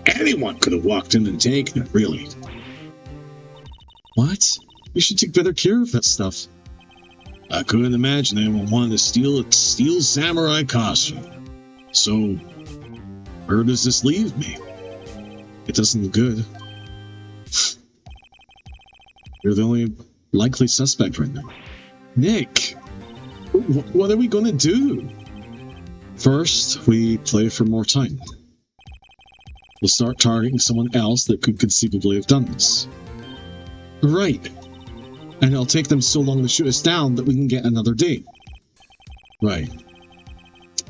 Anyone could have walked in and taken it, really. What? You should take better care of that stuff. I couldn't imagine anyone wanted to steal a Steel Samurai costume. So, where does this leave me? It doesn't look good. You're the only likely suspect right now. Nick! What are we gonna do? First, we play for more time. We'll start targeting someone else that could conceivably have done this. Right. And it'll take them so long to shoot us down that we can get another date. Right.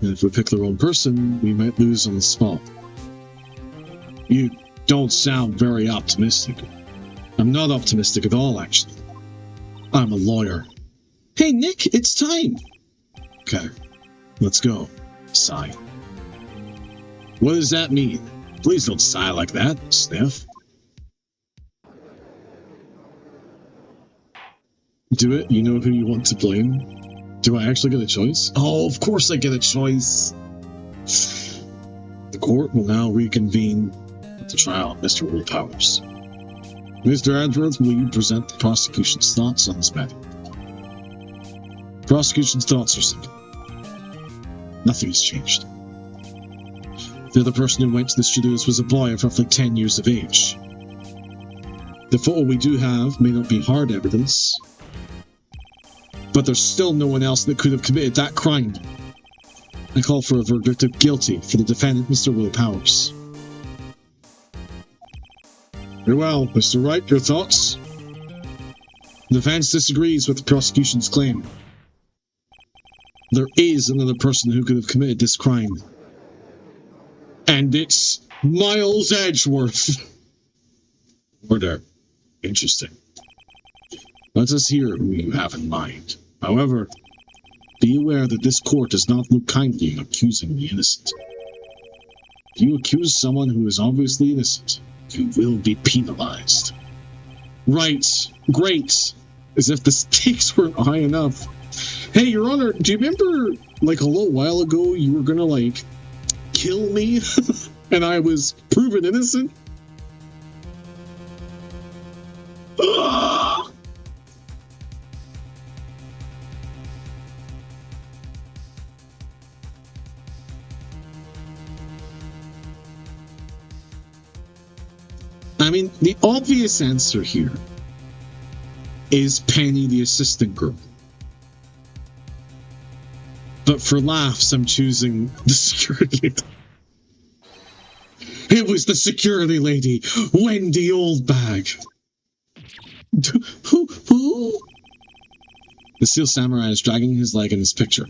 And if we pick the wrong person, we might lose on the spot. You don't sound very optimistic. I'm not optimistic at all, actually. I'm a lawyer. Hey, Nick, it's time. Okay, let's go. Sigh. What does that mean? Please don't sigh like that, Sniff. Do it. You know who you want to blame. Do I actually get a choice? Oh, of course I get a choice. The court will now reconvene at the trial of Mr. Willpowers. Mr. Edwards, will you present the prosecution's thoughts on this matter? Prosecution's thoughts are simple. Nothing has changed. The other person who went to the studios was a boy of roughly 10 years of age. The photo we do have may not be hard evidence, but there's still no one else that could have committed that crime. I call for a verdict of guilty for the defendant, Mr. Willpowers. Very well, Mr. Wright, your thoughts? The defense disagrees with the prosecution's claim. There is another person who could have committed this crime. And it's Miles Edgeworth. Order. Interesting. Let us hear who you have in mind. However, be aware that this court does not look kindly on accusing the innocent. If you accuse someone who is obviously innocent, you will be penalized. Right. Great. As if the stakes weren't high enough. Hey, Your Honor, do you remember, like, a little while ago, you were gonna, like, kill me? And I was proven innocent? Ugh! I mean, the obvious answer here is Penny, the assistant girl. But for laughs, I'm choosing the security lady. It was the security lady, Wendy Oldbag. Who? The Steel Samurai is dragging his leg in his picture.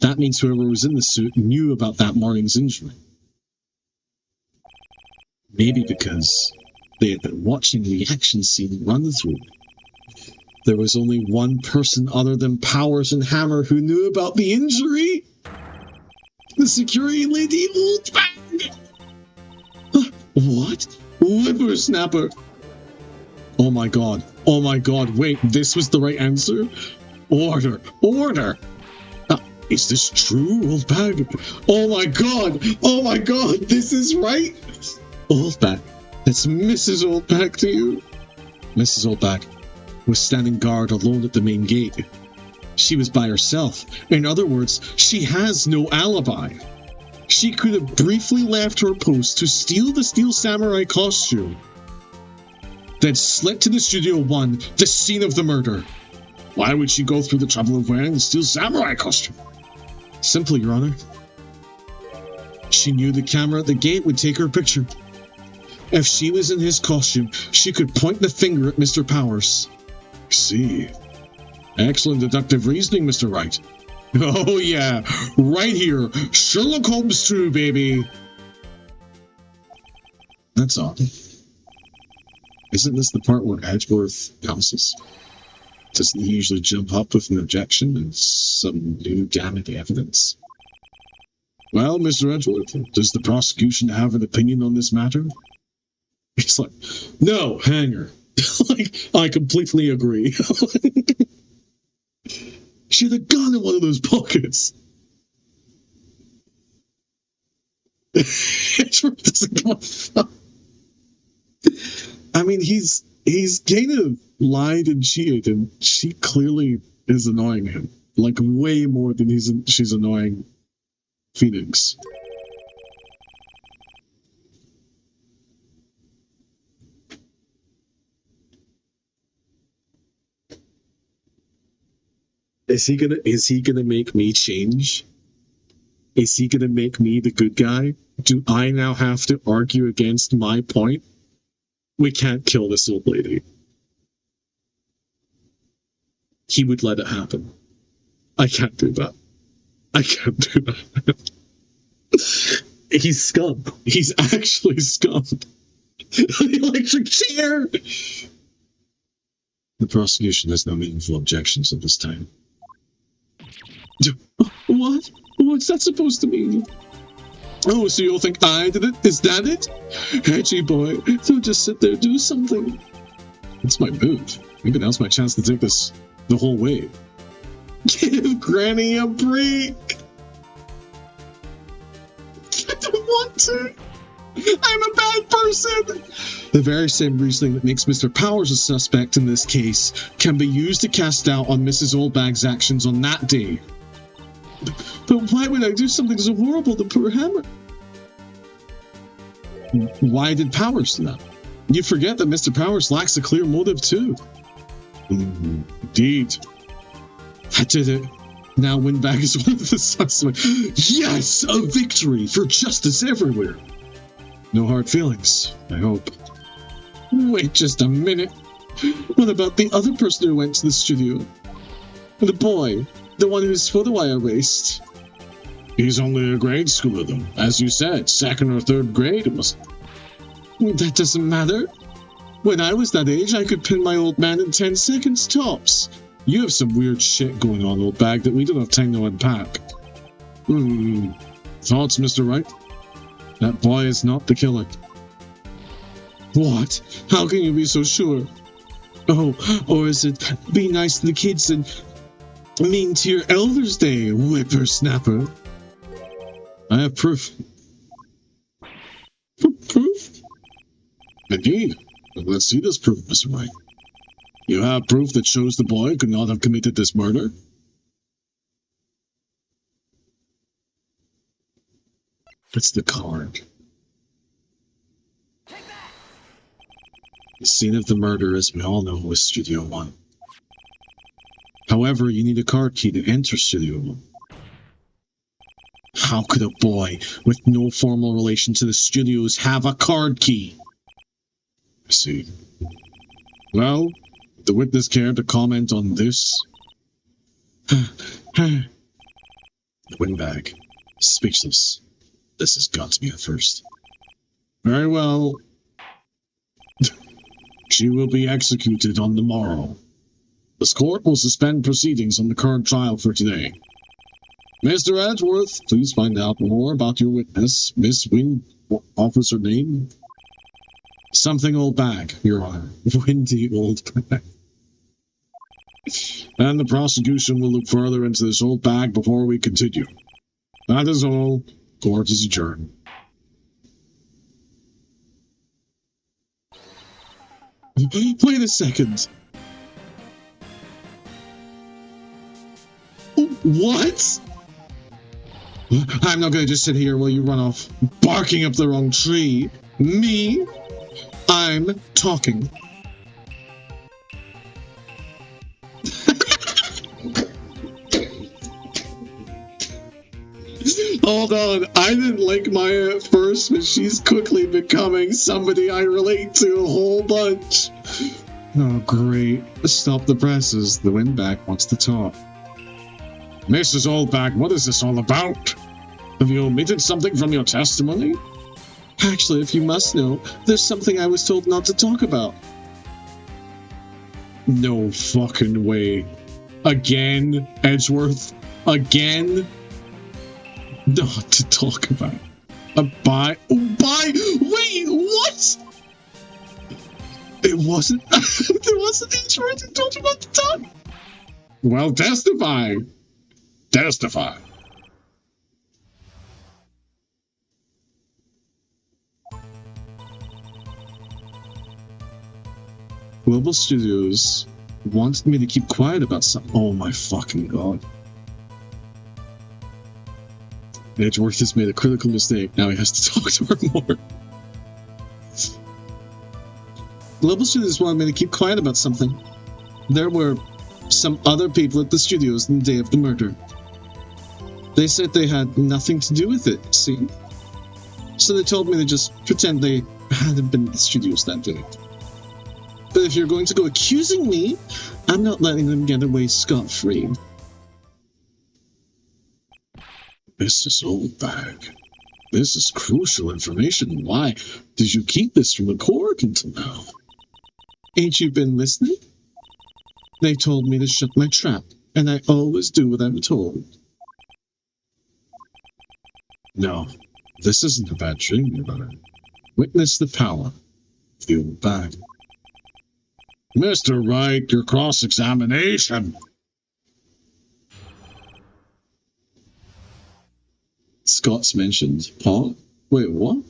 That means whoever was in the suit knew about that morning's injury. Maybe because they had been watching the action scene run through. There was only one person other than Powers and Hammer who knew about the injury. The security lady Oldbag. What? Whippersnapper. Oh my god. Oh my god. Wait, this was the right answer? Order. Order. Is this true, Oldbag? Oh my god. Oh my god. This is right. Oldbag. It's Mrs. Oldbag to you. Mrs. Oldbag was standing guard alone at the main gate. She was by herself. In other words, she has no alibi. She could have briefly left her post to steal the Steel Samurai costume, then slipped to the Studio One, the scene of the murder. Why would she go through the trouble of wearing the Steel Samurai costume? Simple, Your Honor. She knew the camera at the gate would take her picture. If she was in his costume, she could point the finger at Mr. Powers. See. Excellent deductive reasoning, Mr. Wright. Oh yeah, right here. Sherlock Holmes 2, baby. That's odd. Isn't this the part where Edgeworth pounces? Doesn't he usually jump up with an objection and some new damning evidence? Well, Mr. Edgeworth, does the prosecution have an opinion on this matter? He's like, no, Hanger. Like, I completely agree. She had a gun in one of those pockets. Edgeworth doesn't give a fuck. I mean, he's kind of lied and cheated, and she clearly is annoying him. Like, way more than she's annoying Phoenix. Is he gonna make me change? Is he gonna make me the good guy? Do I now have to argue against my point? We can't kill this old lady. He would let it happen. I can't do that. I can't do that. He's scum. He's actually scum. The electric chair! The prosecution has no meaningful objections at this time. What? What's that supposed to mean? Oh, so you'll think I did it? Is that it? Edgy boy, don't just sit there, do something. It's my move. Maybe now's my chance to take this the whole way. Give Granny a break! I don't want to! I'm a bad person! The very same reasoning that makes Mr. Powers a suspect in this case can be used to cast doubt on Mrs. Oldbag's actions on that day. But why would I do something so horrible to poor Hammer? Why did Powers do that? You forget that Mr. Powers lacks a clear motive too. Indeed. I did it. Now Windbag is one of the suspects. Yes! A victory for justice everywhere! No hard feelings, I hope. Wait just a minute. What about the other person who went to the studio? The boy. The one whose photo I erased. He's only a grade schooler, though. As you said, 2nd or 3rd grade it was. That doesn't matter. When I was that age, I could pin my old man in 10 seconds tops. You have some weird shit going on, old bag, that we don't have time to unpack. Thoughts, Mr. Wright? That boy is not the killer. What? How can you be so sure? Oh, or is it be nice to the kids and mean to your elders' day, whippersnapper? I have proof. Proof? Indeed. Let's see this proof, Mr. Wright. You have proof that shows the boy could not have committed this murder? It's the card. The scene of the murder, as we all know, was Studio 1. However, you need a card key to enter Studio 1. How could a boy with no formal relation to the studios have a card key? I see. Well, the witness care to comment on this? The windbag. Speechless. This has got to be a first. Very well. She will be executed on the morrow. This court will suspend proceedings on the current trial for today. Mr. Edgeworth, please find out more about your witness. Miss Wing, officer name? Something old bag, Your Honor. Windy old bag. And the prosecution will look further into this old bag before we continue. That is all. Court is adjourned. Wait a second. What? I'm not going to just sit here while you run off barking up the wrong tree. Me? I'm talking. Hold on, I didn't like Maya at first, but she's quickly becoming somebody I relate to a whole bunch. Oh, great. Stop the presses. The windbag wants to talk. Mrs. Oldbag, what is this all about? Have you omitted something from your testimony? Actually, if you must know, there's something I was told not to talk about. No fucking way. Again, Edgeworth? Again? Not to talk about. A buy? Buy? Wait, what? It wasn't. There wasn't Edgeworth who told you not to talk? Well, testify. Testify. Global Studios wanted me to keep quiet about something. Oh my fucking god. Edgeworth has made a critical mistake. Now he has to talk to her more. Global Studios wanted me to keep quiet about something. There were some other people at the studios on the day of the murder. They said they had nothing to do with it, see? So they told me to just pretend they hadn't been at the studios that day. But if you're going to go accusing me, I'm not letting them get away scot-free. This is Oldbag. This is crucial information. Why did you keep this from the court until now? Ain't you been listening? They told me to shut my trap, and I always do what I'm told. No, this isn't a bad dream, Your Honor. Witness the power of the old bag. Mr. Wright, your cross-examination. Scott's mentioned. Paul? Wait, what?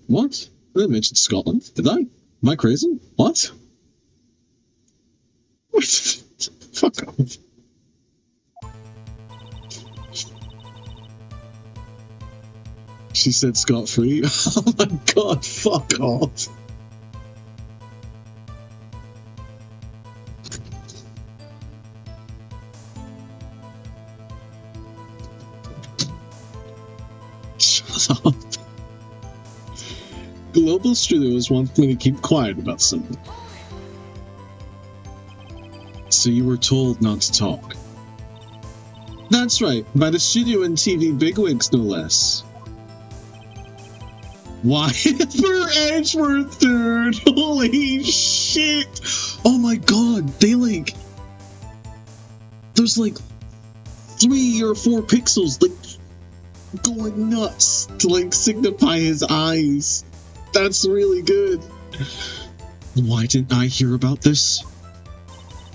What? I didn't mention Scotland, did I? Am I crazy? What? What? Fuck off. She said scot-free. Oh my god, fuck off. Shut up. Global Studios want me to keep quiet about something. So you were told not to talk. That's right, by the studio and TV bigwigs, no less. Why? For Edgeworth, dude! Holy shit! Oh my god, there's like 3 or 4 pixels, going nuts to, signify his eyes. That's really good. Why didn't I hear about this?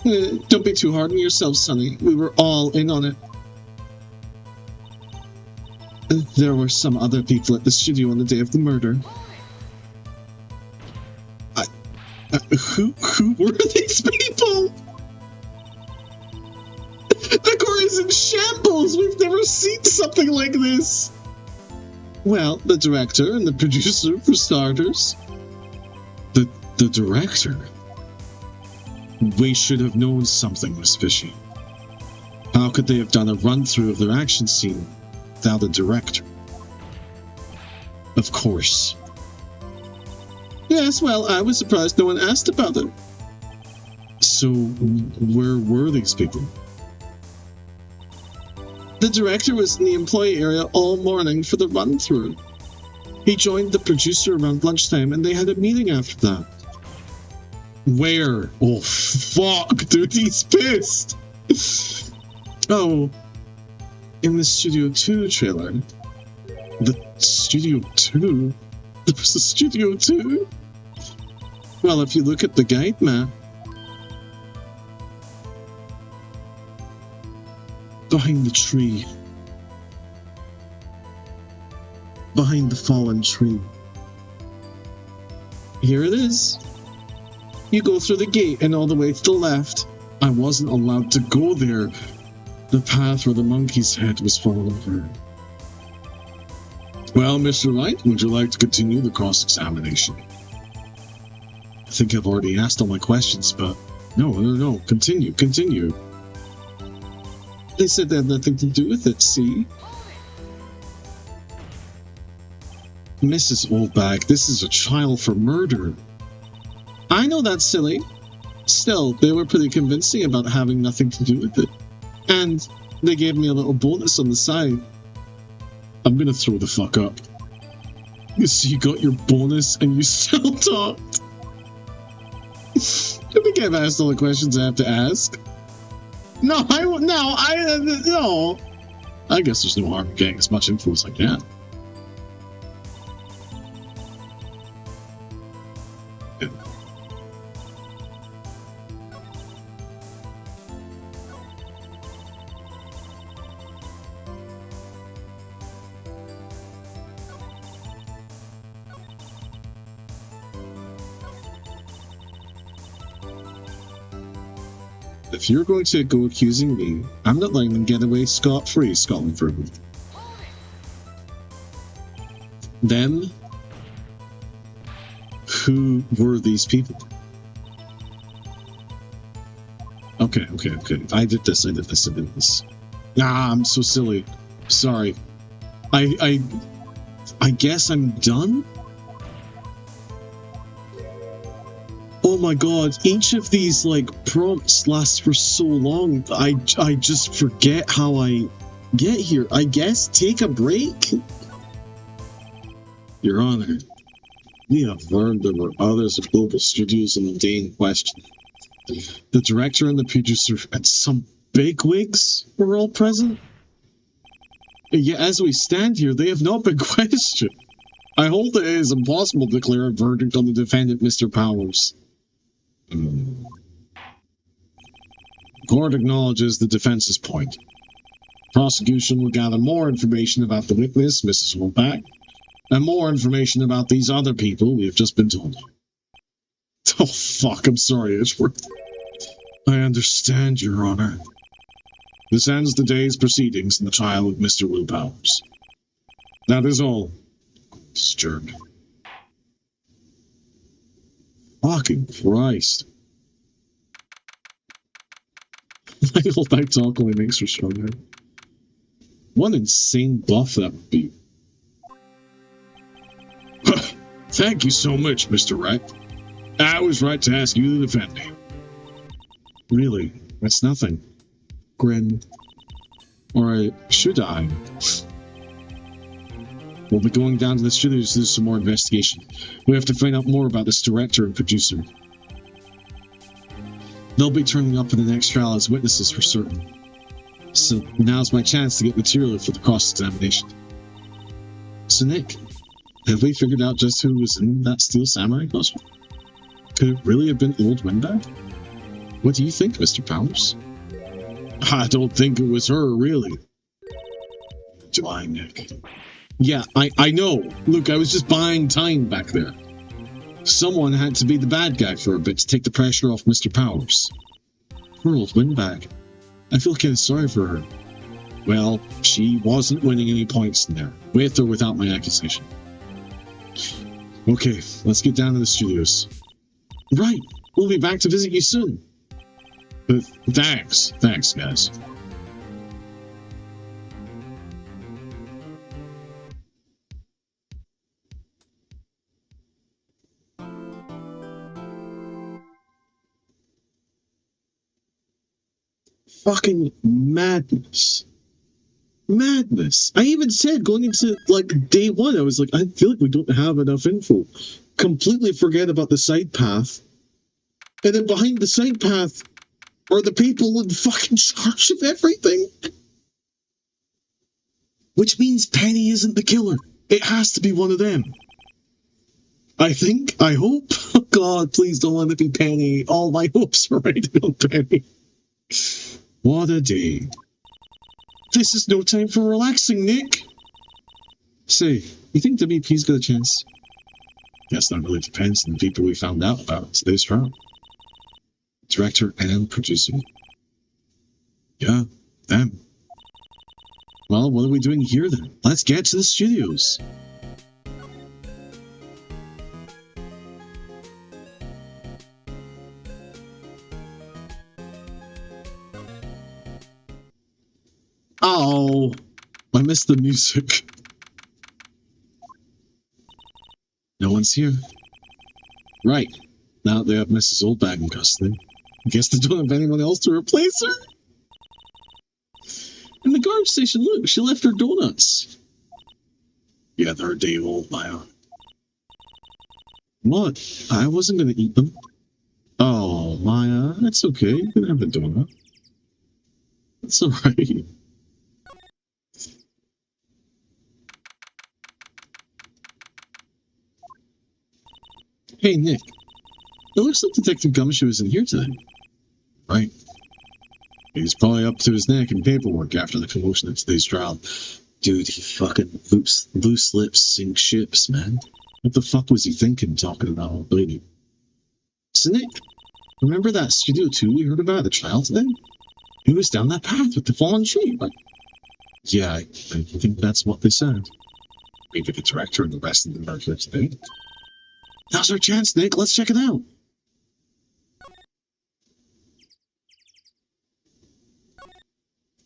Don't be too hard on yourself, Sonny. We were all in on it. There were some other people at the studio on the day of the murder. Who were these people? The core is in shambles! We've never seen something like this! Well, the director and the producer, for starters. The director? We should have known something was fishy. How could they have done a run-through of their action scene without a director? Of course. Yes, well, I was surprised no one asked about it. So, where were these people? The director was in the employee area all morning for the run-through. He joined the producer around lunchtime, and they had a meeting after that. Where? Oh, fuck, dude, he's pissed! Oh, in the Studio 2 trailer. The Studio 2? There was a Studio 2? Well, if you look at the guide map, behind the tree. Behind the fallen tree. Here it is. You go through the gate and all the way to the left. I wasn't allowed to go there. The path where the monkey's head was fallen over. Well, Mr. Wright, would you like to continue the cross-examination? I think I've already asked all my questions, but... No. Continue. They said they had nothing to do with it, see? Mrs. Oldbag, this is a trial for murder. I know that's silly. Still, they were pretty convincing about having nothing to do with it. And they gave me a little bonus on the side. I'm gonna throw the fuck up. So you got your bonus and you still talked? I think I've asked all the questions I have to ask. No. I guess there's no harm in getting as much info as I can. Yeah. If you're going to go accusing me, I'm not letting them get away scot-free, Scotland Road. Then, who were these people? Okay. I did this. Nah, I'm so silly. Sorry. I guess I'm done? Oh Oh my god, each of these, like, prompts lasts for so long, I just forget how I get here. I guess take a break? Your Honor, we have learned there were others of Global Studios in the day in question. The director and the producer and some bigwigs were all present. Yet as we stand here, they have not been questioned. I hold that it is impossible to declare a verdict on the defendant, Mr. Powers. Court acknowledges the defense's point. Prosecution will gather more information about the witness, Mrs. Wolbach, and more information about these other people we have just been told. Oh, fuck, I'm sorry, Edgeworth. I understand, Your Honor. This ends the day's proceedings in the trial of Mr. Will Powers. That is all. Disturbed. Fucking Christ. Michael back talk only makes her stronger. What insane buff that would be. Thank you so much, Mr. Wright. I was right to ask you to defend me. Really? That's nothing. Grin. Or should I? We'll be going down to the studios to do some more investigation. We have to find out more about this director and producer. They'll be turning up in the next trial as witnesses for certain. So now's my chance to get material for the cross-examination. So Nick, have we figured out just who was in that Steel Samurai costume? Could it really have been Old Windbag? What do you think, Mr. Powers? I don't think it was her, really. Do I, Nick? Yeah, I know. Look, I was just buying time back there. Someone had to be the bad guy for a bit to take the pressure off Mr. Powers. Poor Old Windbag. I feel kind of sorry for her. Well, she wasn't winning any points in there, with or without my accusation. Okay, let's get down to the studios. Right, we'll be back to visit you soon. Thanks, guys. Fucking madness. Madness. I even said going into, like, day one, I was like, I feel like we don't have enough info. Completely forget about the side path. And then behind the side path are the people in fucking charge of everything. Which means Penny isn't the killer. It has to be one of them. I think. I hope. Oh God, please don't let it be Penny. All my hopes are riding on Penny. What a day. This is no time for relaxing, Nick. Say, you think WP's got a chance? Guess that really depends on the people we found out about today's trial. Director and producer. Yeah, them. Well, what are we doing here then? Let's get to the studios. Oh, I missed the music. No one's here. Right. Now they have Mrs. Oldbag in custody. I guess they don't have anyone else to replace her. In the garbage station, look, she left her donuts. Yeah, they're a day old, Maya. What? I wasn't going to eat them. Oh, Maya, that's okay. You can have a donut. That's alright. Hey, Nick. It looks like Detective Gumshoe isn't here today. Right. He's probably up to his neck in paperwork after the commotion of today's trial. Dude, he fucking loose lips sink ships, man. What the fuck was he thinking talking about old lady? So, Nick, remember that Studio 2 we heard about at the trial today? He was down that path with the fallen tree, right? Yeah, I think that's what they said. Maybe the director and the rest of them are here today. Now's our chance, Nick. Let's check it out.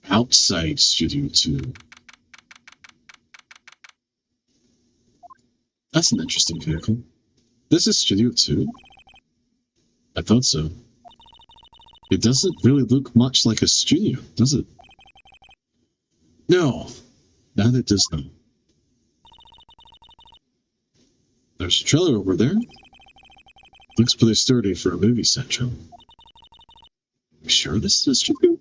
Outside Studio 2. That's an interesting vehicle. This is Studio 2? I thought so. It doesn't really look much like a studio, does it? No, that it does not. There's a trailer over there. Looks pretty sturdy for a movie set trailer. You sure this is a studio?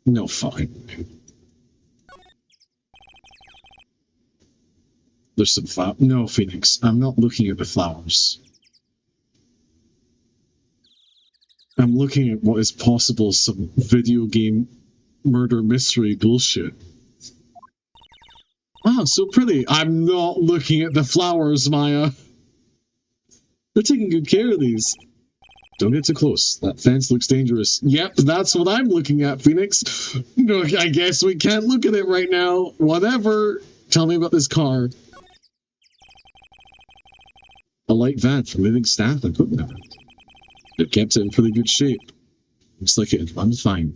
No, fine. There's some flowers. No, Phoenix, I'm not looking at the flowers. I'm looking at what is possible some video game murder mystery bullshit. Wow, so pretty. I'm not looking at the flowers, Maya. They're taking good care of these. Don't get too close. That fence looks dangerous. Yep, that's what I'm looking at, Phoenix. No, I guess we can't look at it right now. Whatever. Tell me about this car. A light van for moving staff and equipment. They've kept it in pretty good shape. Looks like it runs fine.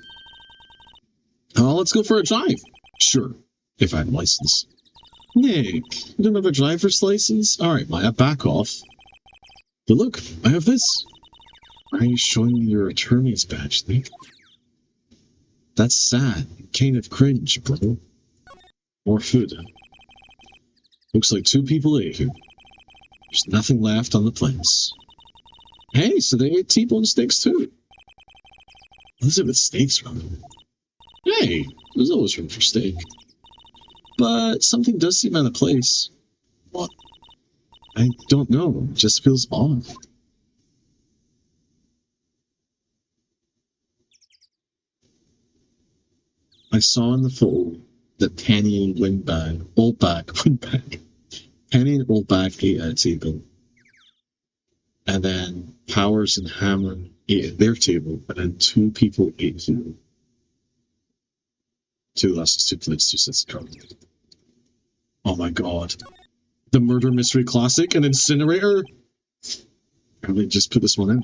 Let's go for a drive. Sure, if I have a license. Nick, you don't have a driver's license? Alright, Maya, back off. But look, I have this. Why are you showing me your attorney's badge, Nick? That's sad. Kind of cringe, bro. More food. Looks like 2 people ate here. There's nothing left on the plates. Hey, so they ate T-bone steaks too. What is it with steaks, running? Hey, there's always room for steak. But something does seem out of place. What? I don't know. It just feels off. I saw in the photo that Penny and Penny and Oldback ate at a table. And then Powers and Hammer ate at their table, and then 2 people ate here. 2 glasses, 2 plates, 2 sets of cards. Oh my god. The murder mystery classic, an incinerator? Apparently just put this one in.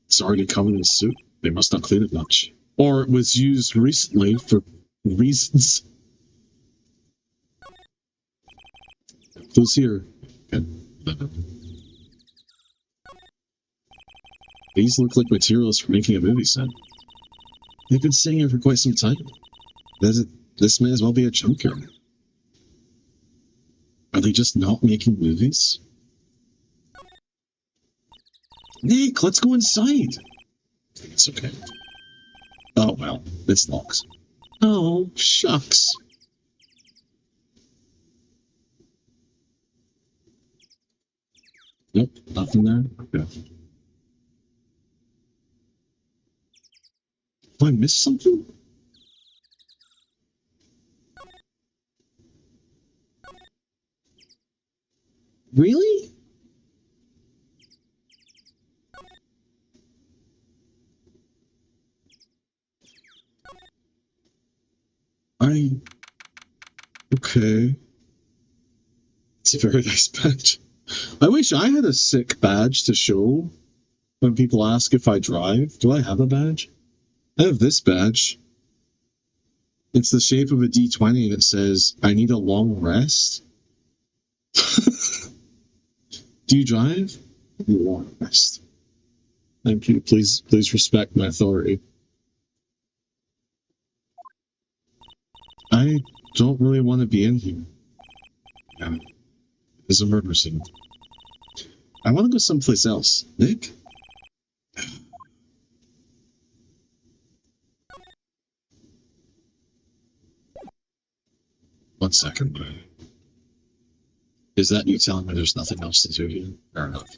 It's already covered in soup. They must not clean it much. Or it was used recently for reasons. Those here. Okay. These look like materials for making a movie set. They've been sitting here for quite some time. This may as well be a junkyard. Are they just not making movies? Nick, let's go inside. It's okay. Oh, well, it's locked. Oh, shucks. Nope, nothing there. Okay. Did I miss something? Really? Okay. It's a very nice badge. I wish I had a sick badge to show when people ask if I drive. Do I have a badge? I have this badge. It's the shape of a D20 and it says, I need a long rest. Do you drive? I need a long rest. Thank you. Please respect my authority. I don't really want to be in here. Yeah. There's a murder scene. I want to go someplace else. Nick? One second. Is that you telling me there's nothing else to do here? Fair enough.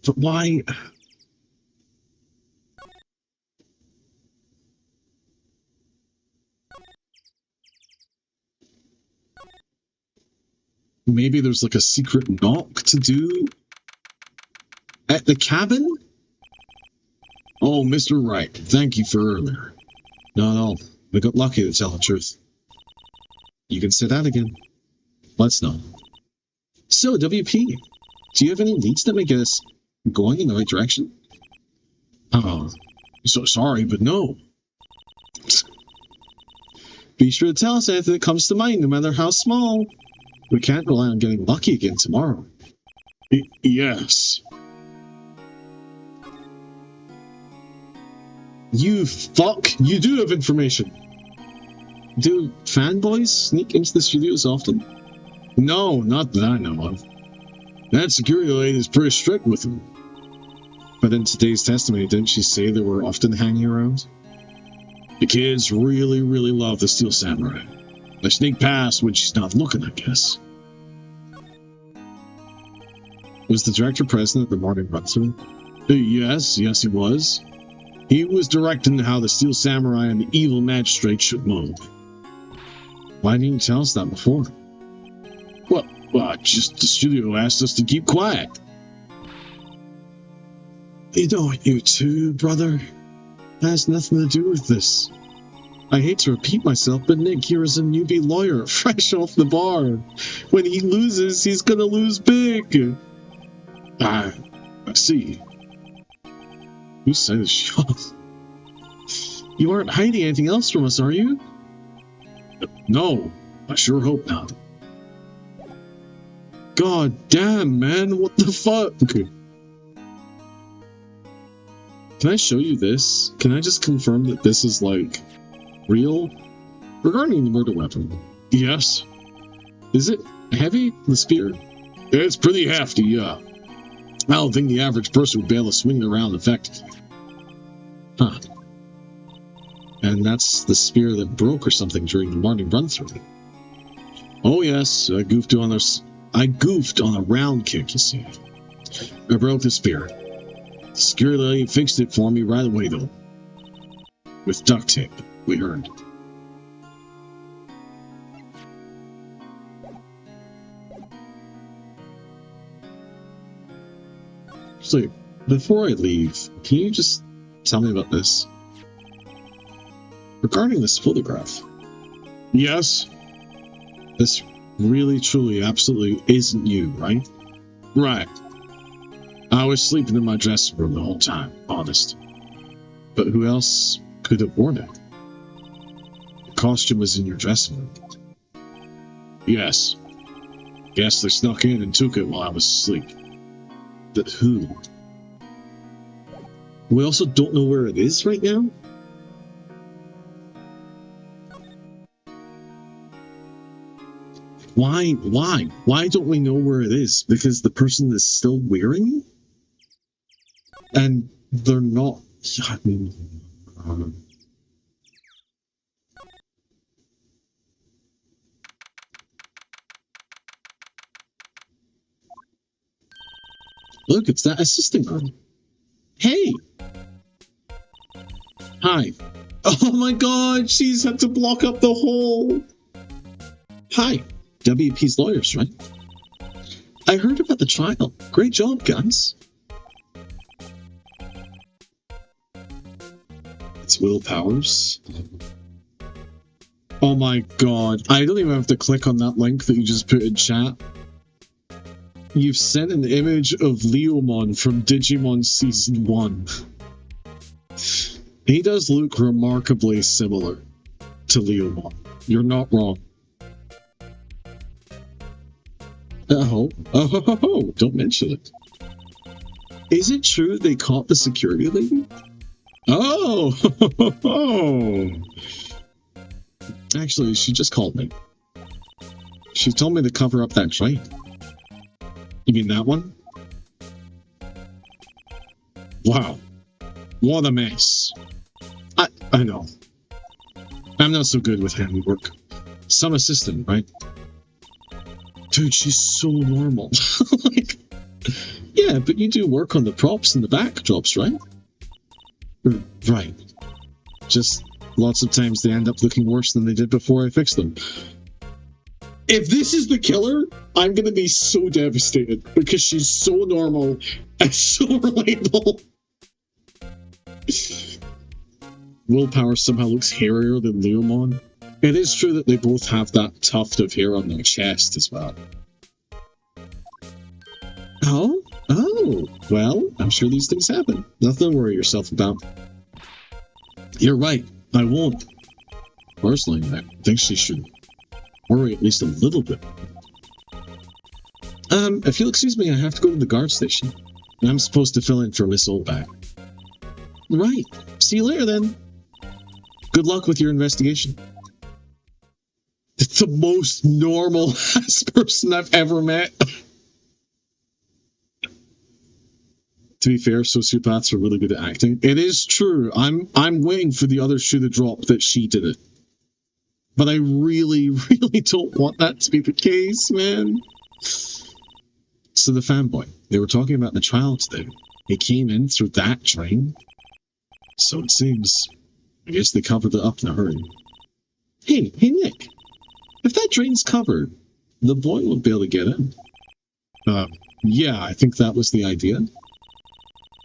But why? Maybe there's like a secret knock to do at the cabin? Oh, Mr. Wright, thank you for earlier. No, we got lucky to tell the truth. You can say that again. Let's not. So, WP, do you have any leads that may get us going in the right direction? Oh, so sorry, but no. Be sure to tell us anything that comes to mind, no matter how small. We can't rely on getting lucky again tomorrow. Yes. You fuck! You do have information! Do fanboys sneak into the studios often? No, not that I know of. That security lady is pretty strict with them. But in today's testimony, didn't she say they were often hanging around? The kids really, really love the Steel Samurai. They sneak past when she's not looking, I guess. Was the director present at the morning run-through? Yes, he was. He was directing how the Steel Samurai and the evil magistrate should move. Why didn't you tell us that before? Well, just the studio asked us to keep quiet. You know what you too, brother? That has nothing to do with this. I hate to repeat myself, but Nick here is a newbie lawyer, fresh off the bar. When he loses, he's gonna lose big. I see. Whose side is she on? You aren't hiding anything else from us, are you? No, I sure hope not. God damn, man, what the fuck? Can I show you this? Can I just confirm that this is, like, real? Regarding the murder weapon. Yes. Is it heavy, the spear? It's pretty hefty, yeah. I don't think the average person would be able to swing it around effectively. Huh. And that's the spear that broke or something during the morning run-through. Oh yes, I goofed on a round kick, you see. I broke the spear. The security lady fixed it for me right away, though. With duct tape, we heard. So, before I leave, can you just tell me about this? Regarding this photograph. Yes? This really, truly, absolutely isn't you, right? Right. I was sleeping in my dressing room the whole time, honest. But who else could have worn it? The costume was in your dressing room. Yes. Guess they snuck in and took it while I was asleep. But who? We also don't know where it is right now? Why? Why don't we know where it is? Because the person is still wearing it? And they're not... I mean... Look, it's that assistant girl. Hey! Hi. Oh my god, she's had to block up the hole! Hi. WP's lawyers, right? I heard about the trial. Great job, guys. It's Will Powers. Oh my god. I don't even have to click on that link that you just put in chat. You've sent an image of Leomon from Digimon Season 1. He does look remarkably similar to Leomon. You're not wrong. Oh, don't mention it. Is it true they caught the security lady? Oh, actually, she just called me. She told me to cover up that train. You mean that one? Wow. What a mess. I know. I'm not so good with handiwork. Some assistant, right? Dude, she's so normal. Like, yeah, but you do work on the props and the backdrops, right? Right. Just lots of times they end up looking worse than they did before I fixed them. If this is the killer, I'm gonna be so devastated because she's so normal and so relatable. Willpower somehow looks hairier than Leomon. It is true that they both have that tuft of hair on their chest as well. Oh, well, I'm sure these things happen. Nothing to worry yourself about. You're right, I won't. Personally, I think she should worry at least a little bit. If you'll excuse me, I have to go to the guard station. I'm supposed to fill in for Miss Oldback. Right. See you later, then. Good luck with your investigation. It's the most normal-ass person I've ever met. To be fair, sociopaths are really good at acting. It is true. I'm waiting for the other shoe to drop that she did it. But I really, really don't want that to be the case, man. So the fanboy, they were talking about the trial today. He came in through that train. So it seems. I guess they covered it up in a hurry. Hey, Nick. If that drain's covered, the boy won't be able to get in. Yeah, I think that was the idea.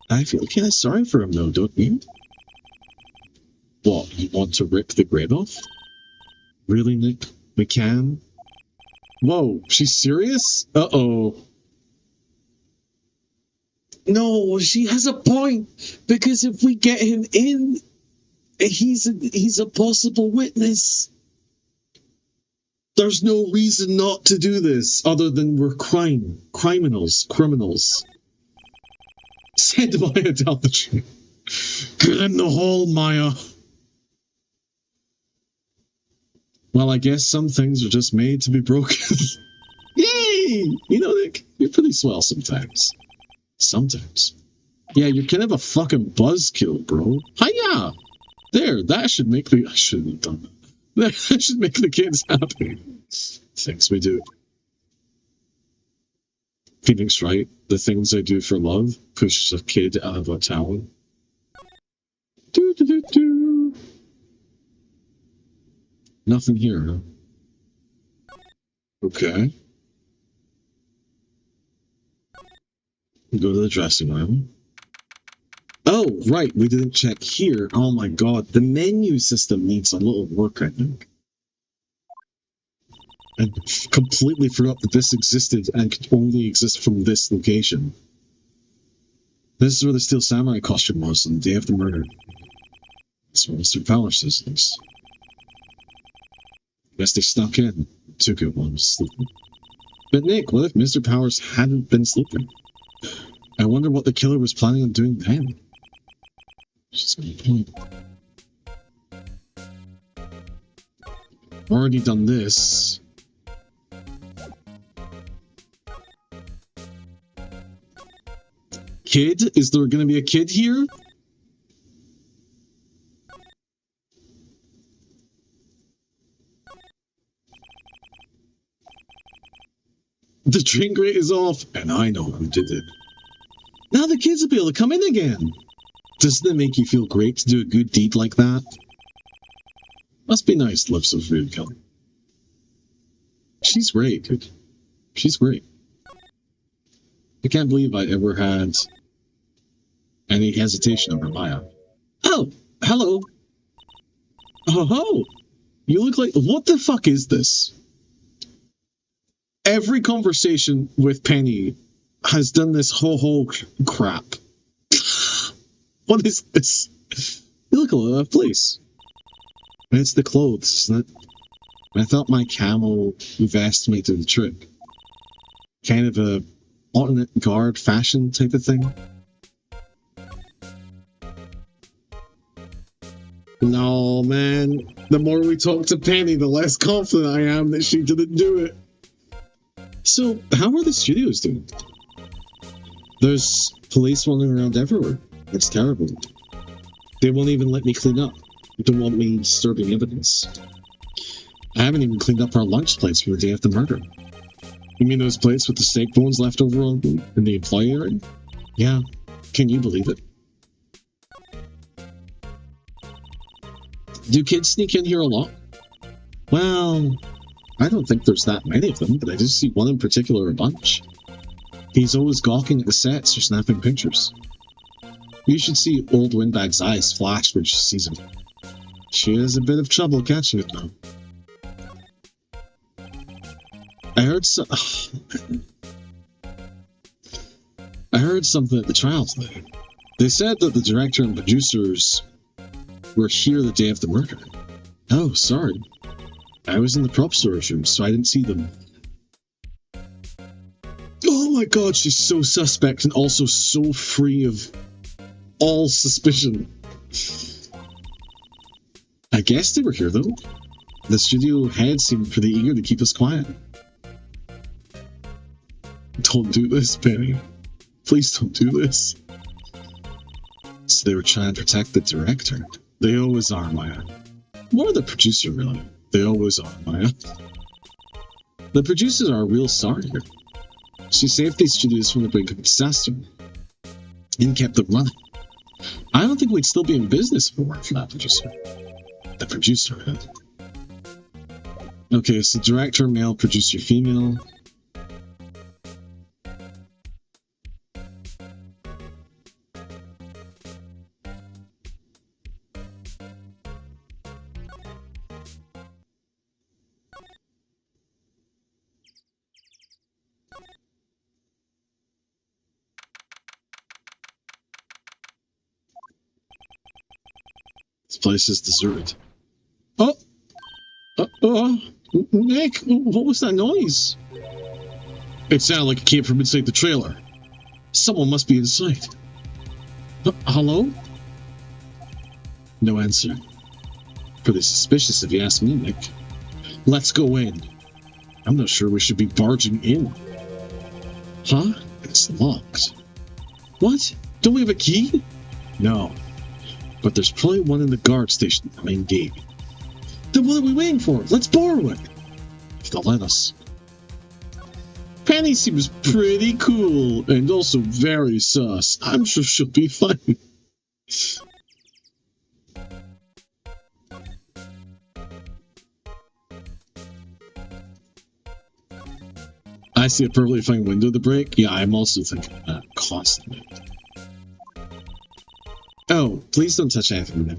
I feel kind of sorry for him, though, don't you? What, you want to rip the grid off? Really, Nick? We can? Whoa, she's serious? Uh-oh. No, she has a point. Because if we get him in, he's a possible witness. There's no reason not to do this other than we're criminals. Send Maya down the train. Get in the hole, Maya. Well, I guess some things are just made to be broken. Yay! You know, Nick, you're pretty swell sometimes. Sometimes. Yeah, you're kind of a fucking buzzkill, bro. Hiya! There, that should make the... I shouldn't have done that. That should make the kids happy. Things we do. Phoenix Wright, the things I do for love, pushes a kid out of a tower. Do. Nothing here, huh? Okay. Go to the dressing room. Oh, right, we didn't check here. Oh my god, the menu system needs a little work, I think. I completely forgot that this existed and could only exist from this location. This is where the Steel Samurai costume was on the day of the murder. That's what Mr. Power says this. Guess they snuck in. Took it while I was sleeping. But Nick, what if Mr. Powers hadn't been sleeping? I wonder what the killer was planning on doing then. She's got a point. Already done this. Kid? Is there going to be a kid here? The drink rate is off, and I know who did it. Now the kids will be able to come in again. Doesn't it make you feel great to do a good deed like that? Must be nice to live so free to Kelly. She's great, dude. She's great. I can't believe I ever had any hesitation over Maya. Oh, hello. Oh, you look like... What the fuck is this? Every conversation with Penny has done this whole crap. What is this? You look all out of place. It's the clothes, isn't it? I thought my camel vest made the trick. Kind of a alternate guard fashion type of thing. No, man. The more we talk to Penny, the less confident I am that she didn't do it. So, how are the studios doing? There's police wandering around everywhere. It's terrible. They won't even let me clean up. They don't want me disturbing evidence. I haven't even cleaned up our lunch plates for the day of the murder. You mean those plates with the steak bones left over in the employee area? Yeah. Can you believe it? Do kids sneak in here a lot? Well, I don't think there's that many of them, but I just see one in particular a bunch. He's always gawking at the sets or snapping pictures. You should see old Windbag's eyes flash when she sees him. She has a bit of trouble catching it now. I heard something at the trial today. They said that the director and producers were here the day of the murder. Oh, sorry. I was in the prop storage room, so I didn't see them. Oh my god, she's so suspect and also so free of all suspicion. I guess they were here, though. The studio head seemed pretty eager to keep us quiet. Don't do this, Penny. Please don't do this. So they were trying to protect the director. They always are, Maya. Or the producer, really. They always are, Maya. The producers are real sorry here. She saved these studios from the brink of disaster and kept them running. I don't think we'd still be in business if it weren't for that producer. The producer head. Okay, so director male, producer female. This place is deserted. Oh! Nick, what was that noise? It sounded like it came from inside the trailer. Someone must be inside. Hello? No answer. Pretty suspicious if you ask me, Nick. Let's go in. I'm not sure we should be barging in. Huh? It's locked. What? Don't we have a key? No. But there's probably one in the guard station at the main gate. Then what are we waiting for? Let's borrow it. If they'll let us. Penny seems pretty cool and also very sus. I'm sure she'll be fine. I see a perfectly fine window to break. Yeah, I'm also thinking of that constantly. Oh, please don't touch anything now.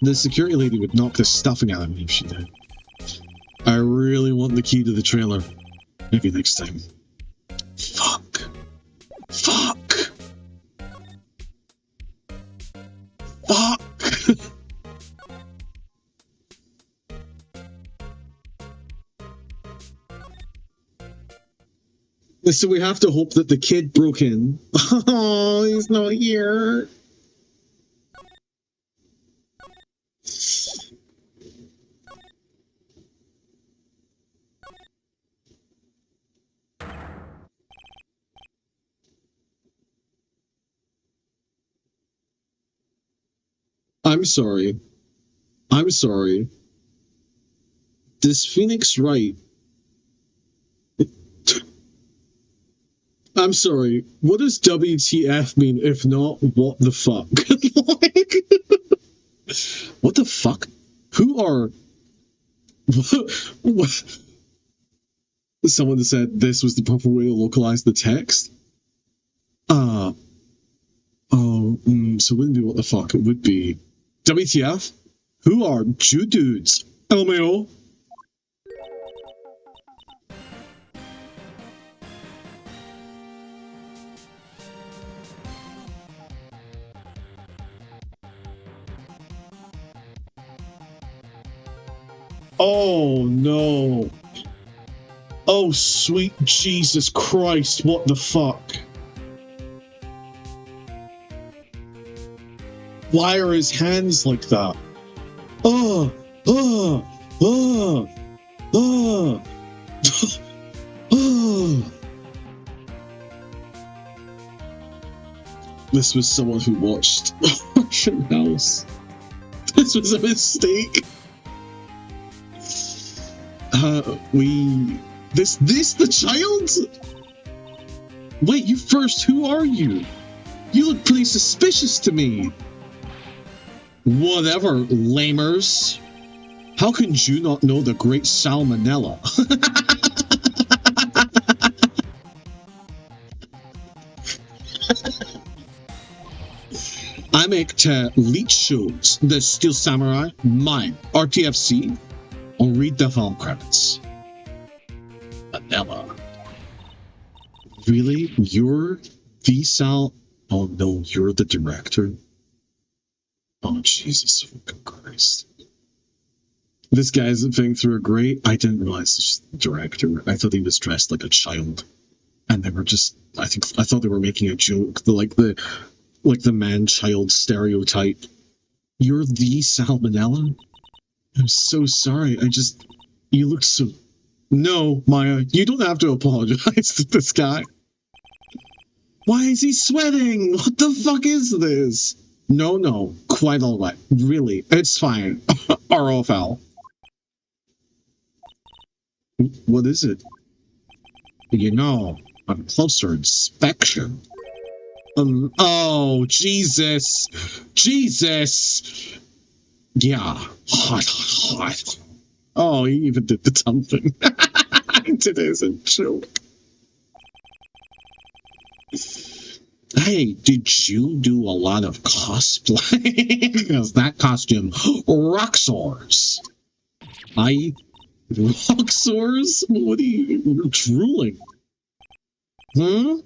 The security lady would knock the stuffing out of me if she did. I really want the key to the trailer. Maybe next time. Fuck. Fuck. Fuck. So we have to hope that the kid broke in. Oh, he's not here. I'm sorry. I'm sorry. Does Phoenix Wright... I'm sorry. What does WTF mean if not what the fuck? What the fuck? Who are... What? Someone said this was the proper way to localize the text? So it wouldn't be what the fuck. It would be... WTF? Who are Jew dudes? LMAO? Oh no. Oh sweet Jesus Christ, what the fuck? Why are his hands like that? This was someone who watched SHAMELESS. This was a mistake. This the child? Wait, you first, who are you? You look pretty suspicious to me. Whatever, lamers. How can you not know the great salmonella? I make leech shows. The Steel Samurai, mine, RTFC, or read the film credits. Vanilla. Really? You're the Sal? Oh no, you're the director? Oh Jesus fucking Christ. This guy's thing through a grate. I didn't realize this was the director. I thought he was dressed like a child, and they were just. I thought they were making a joke. The man-child stereotype. You're the Salmonella? I'm so sorry. You look so. No, Maya, you don't have to apologize to this guy. Why is he sweating? What the fuck is this? No, quite all right. Really, it's fine. ROFL. What is it? On closer inspection. Oh, Jesus. Yeah, hot. Oh, he even did the tongue thing. Today's a joke. Hey, did you do a lot of cosplay? Because that costume Roxors. Roxors? What are you're drooling? Lol.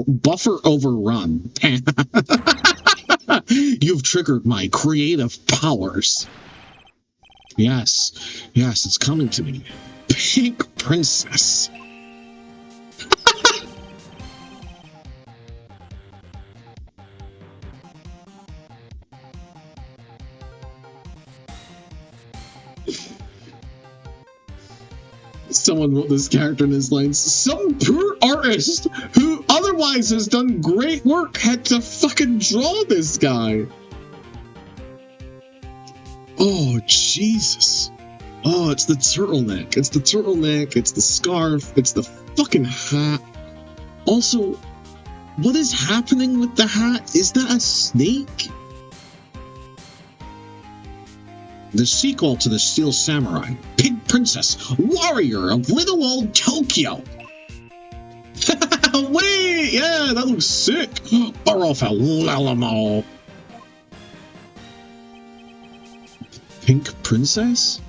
Buffer overrun. You've triggered my creative powers. Yes, it's coming to me. Pink Princess. Someone wrote this character in his lines. Some poor artist who otherwise has done great work had to fucking draw this guy. Oh, Jesus. Oh, it's the turtleneck. It's the scarf. It's the fucking hat. Also, what is happening with the hat? Is that a snake? The sequel to the Steel Samurai, Pink Princess, Warrior of Little Old Tokyo. Wait, yeah, that looks sick. Pink Princess?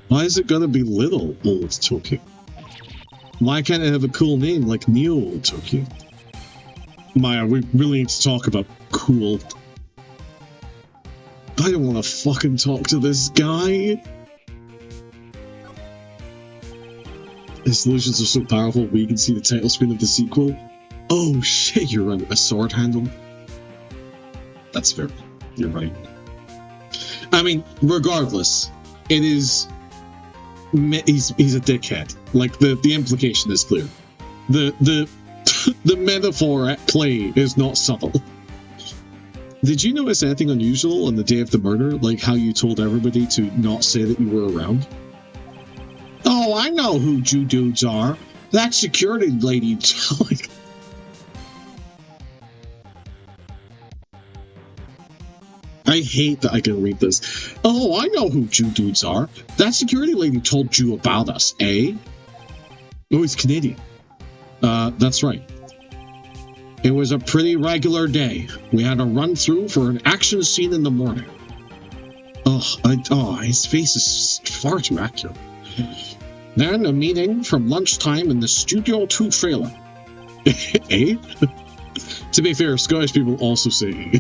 Why is it gonna be Little Old Tokyo? Why can't it have a cool name like Neo Old Tokyo? Maya, we really need to talk about cool. I don't want to fucking talk to this guy. His solutions are so powerful, we can see the title screen of the sequel. Oh shit, you're a sword handle. That's fair. You're right. I mean, regardless, it is. He's a dickhead. Like the implication is clear. The metaphor at play is not subtle. Did you notice anything unusual on the day of the murder? Like how you told everybody to not say that you were around? Oh, I know who you dudes are. That security lady. I hate that I can read this. Oh, I know who you dudes are. That security lady told you about us, eh? Oh, he's Canadian. That's right. It was a pretty regular day. We had a run-through for an action scene in the morning. His face is far too accurate. Then a meeting from lunchtime in the Studio 2 trailer. Eh? To be fair, Scottish people also say eh.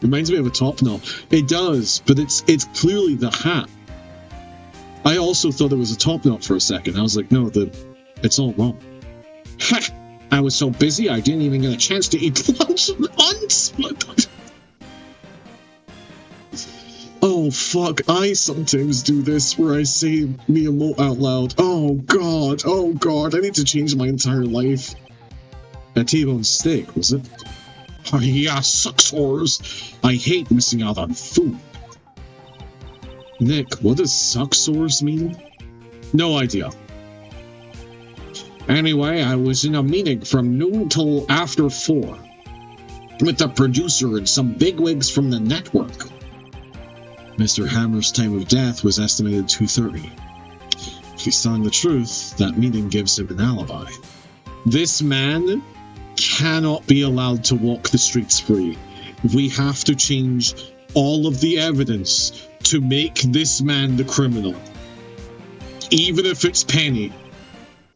Reminds me of a top knot. It does, but it's clearly the hat. I also thought it was a top knot for a second. I was like, no, it's all wrong. Ha! I was so busy I didn't even get a chance to eat lunch once. Oh fuck, I sometimes do this where I say me emote out loud. Oh god, I need to change my entire life. A T-bone steak, was it? Oh yeah, sucksores. I hate missing out on food. Nick, what does sucksores mean? No idea. Anyway, I was in a meeting from noon till after 4 with the producer and some bigwigs from the network. Mr. Hammer's time of death was estimated 2:30. If he's telling the truth, that meeting gives him an alibi. This man cannot be allowed to walk the streets free. We have to change all of the evidence to make this man the criminal. Even if it's Penny.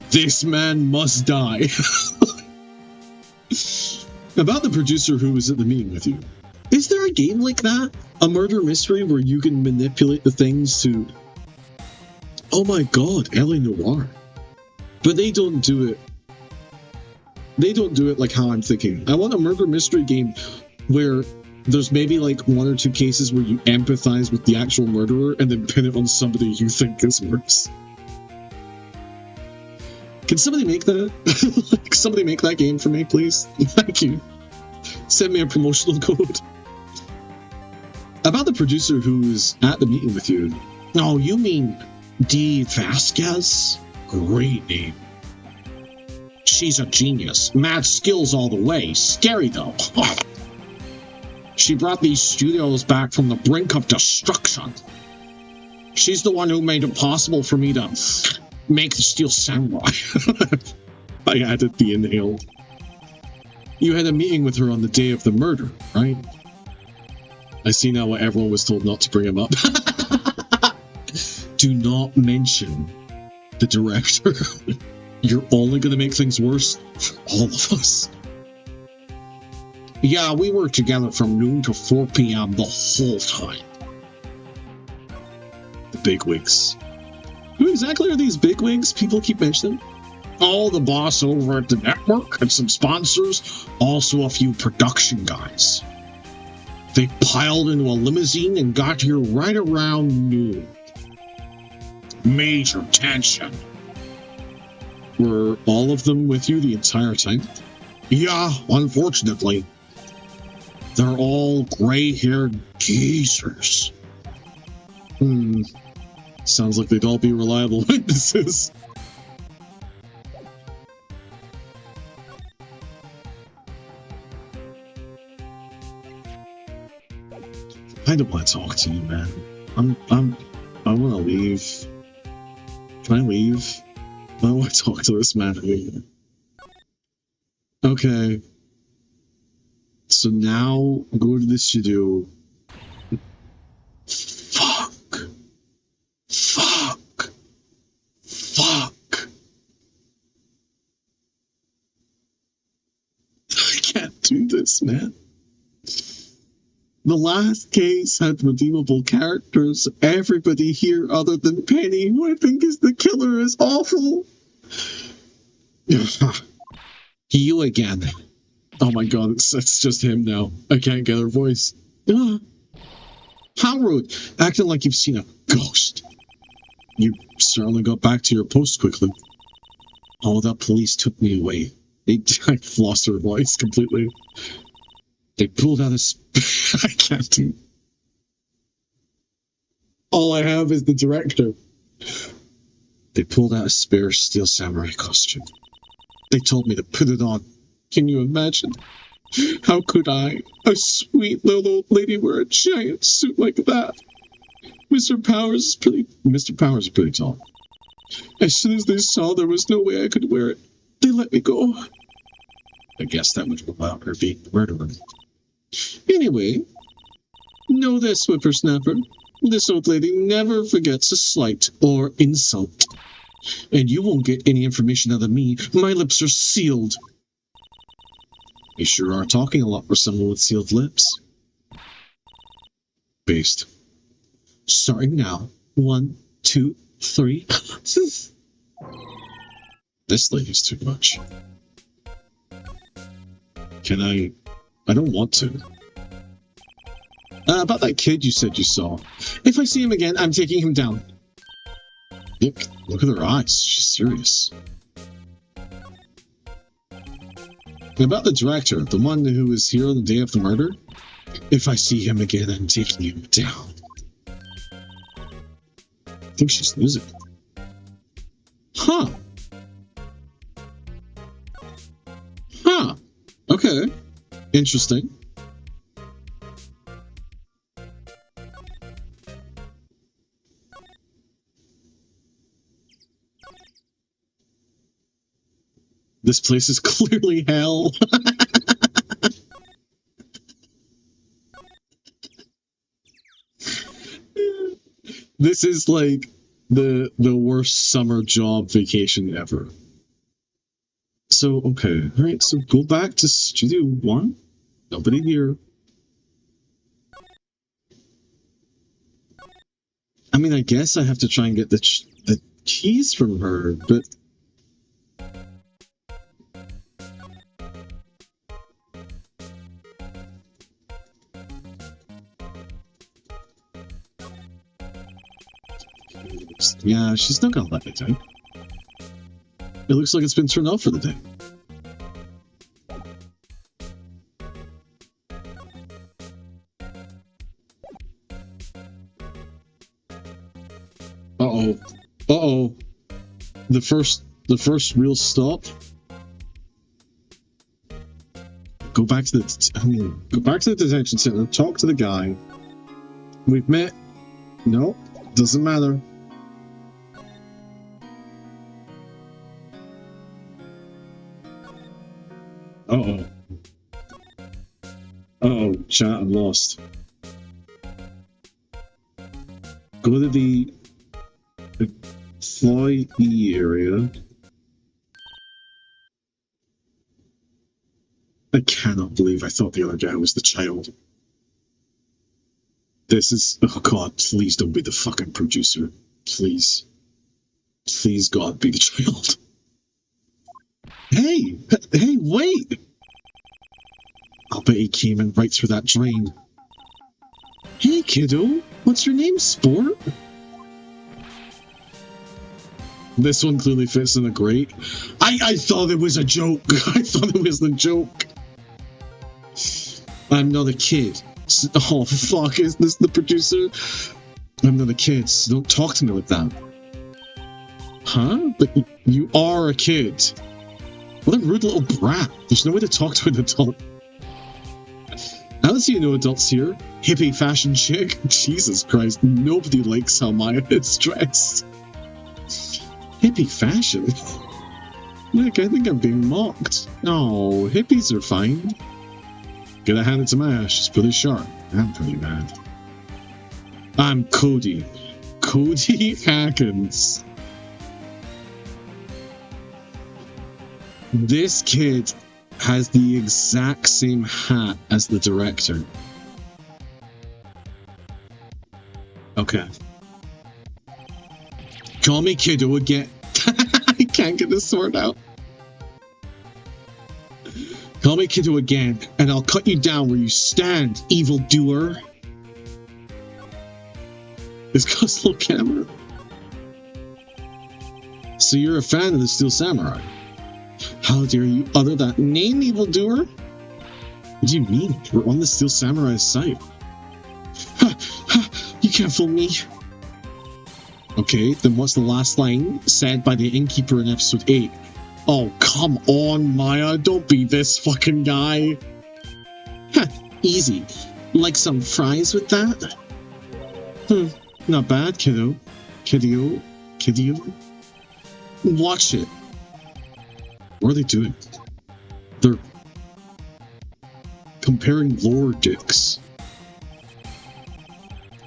This man must die. About the producer who was at the meeting with you. Is there a game like that? A murder mystery where you can manipulate the things to... Oh my god, L.A. Noire. But they don't do it. They don't do it like how I'm thinking. I want a murder mystery game where there's maybe like one or two cases where you empathize with the actual murderer and then pin it on somebody you think is worse. Can somebody make that? Like, somebody make that game for me, please? Thank you. Send me a promotional code. About the producer who's at the meeting with you. Oh, you mean Dee Vasquez? Great name. She's a genius. Mad skills all the way. Scary, though. She brought these studios back from the brink of destruction. She's the one who made it possible for me to make the Steel Samurai. I added the inhale. You had a meeting with her on the day of the murder, right? I see now why everyone was told not to bring him up. Do not mention the director. You're only going to make things worse for all of us. Yeah, we were together from noon to 4 p.m. the whole time. The bigwigs. Who exactly are these bigwigs people keep mentioning? Oh, the boss over at the network and some sponsors, also a few production guys. They piled into a limousine and got here right around noon. Major tension. Were all of them with you the entire time? Yeah, unfortunately. They're all gray-haired geezers. Sounds like they'd all be reliable witnesses. I don't want to talk to you, man. I want to leave. Can I leave? I don't want to talk to this man anymore. Okay. So now, go to the studio. Fuck. I can't do this, man. The last case had redeemable characters. Everybody here other than Penny, who I think is the killer, is awful. You again. Oh my god, it's just him now. I can't get her voice. How rude. Acting like you've seen a ghost. You certainly got back to your post quickly. Oh, that police took me away. I lost her voice completely. They pulled out a... I can't do... All I have is the director. They pulled out a spare Steel Samurai costume. They told me to put it on. Can you imagine? How could I, a sweet little old lady, wear a giant suit like that? Mr. Powers is pretty tall. As soon as they saw there was no way I could wear it, they let me go. I guess that would rule out her being the murderer. Anyway, know this, whippersnapper. This old lady never forgets a slight or insult. And you won't get any information out of me. My lips are sealed. You sure are talking a lot for someone with sealed lips. Based. Starting now. 1, 2, 3. This lady's too much. Can I don't want to. About that kid you said you saw. If I see him again, I'm taking him down. Look at her eyes. She's serious. About the director, the one who was here on the day of the murder. If I see him again, I'm taking him down. I think she's losing. Huh. Okay. Interesting. This place is clearly hell. This is like the worst summer job vacation ever. So, okay. Alright, so go back to Studio 1. Nobody here. I mean, I guess I have to try and get the keys from her, but... Yeah, she's not gonna let me do. It looks like it's been turned off for the day. Uh-oh. Uh-oh. The first real stop. Go back to the detention center, talk to the guy. We've met. No, doesn't matter. Uh-oh. Uh-oh, chat, I'm lost. Go to the employee area. I cannot believe I thought the other guy was the child. This is... Oh god, please don't be the fucking producer. Please. Please, God, be the child. Hey! Hey, wait! I'll bet he came in right through that drain. Hey, kiddo! What's your name, sport? This one clearly fits in a grate. I thought it was a joke. I thought it was a joke. I'm not a kid. Oh, fuck. Is this the producer? I'm not a kid, so don't talk to me like that. Huh? But you are a kid. What a rude little brat. There's no way to talk to an adult. I don't see no adults here. Hippie fashion chick. Jesus Christ. Nobody likes how Maya is dressed. Hippie fashion? Look, I think I'm being mocked. No, hippies are fine. Gotta hand it to Maya. She's pretty sharp. I'm pretty mad. I'm Cody. Cody Hackins. This kid has the exact same hat as the director. Okay. Call me kiddo again. I can't get this sword out. Call me kiddo again, and I'll cut you down where you stand, evildoer. It's got a slow camera. So you're a fan of the Steel Samurai? How dare you utter that name, evildoer? What do you mean? We're on the Steel Samurai's side. Ha! Ha! You can't fool me. Okay, then what's the last line said by the innkeeper in episode 8? Oh, come on, Maya. Don't be this fucking guy. Ha! Easy. Like some fries with that? Not bad, kiddo. Kiddo. Watch it. What are they doing? They're comparing lore dicks.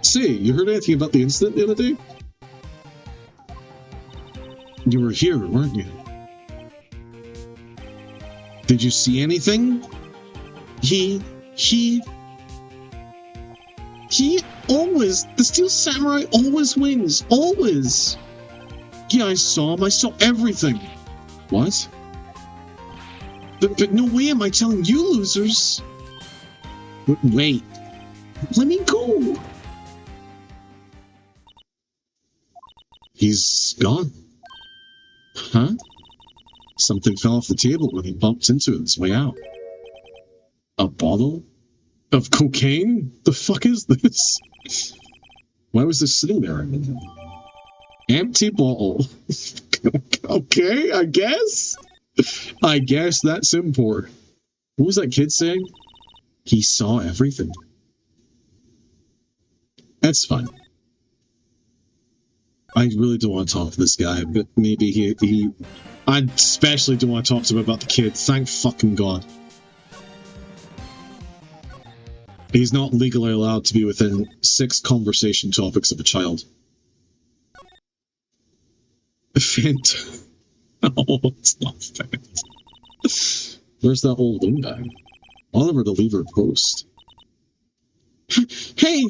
Say, you heard anything about the incident the other day? You were here, weren't you? Did you see anything? He always, the Steel Samurai always wins, always. Yeah, I saw him, I saw everything. What? But no way am I telling you losers. Wait, let me go. He's gone. Huh? Something fell off the table when he bumped into it on his way out. A bottle? Of cocaine? The fuck is this? Why was this sitting there? Empty bottle. Okay, I guess. I guess that's important. What was that kid saying? He saw everything. That's fine. I really don't want to talk to this guy, but maybe he... I especially don't want to talk to him about the kid. Thank fucking God. He's not legally allowed to be within 6 conversation topics of a child. Fent. Oh, it's not Fent. Where's that old windbag? Oliver to leave her post. Hey!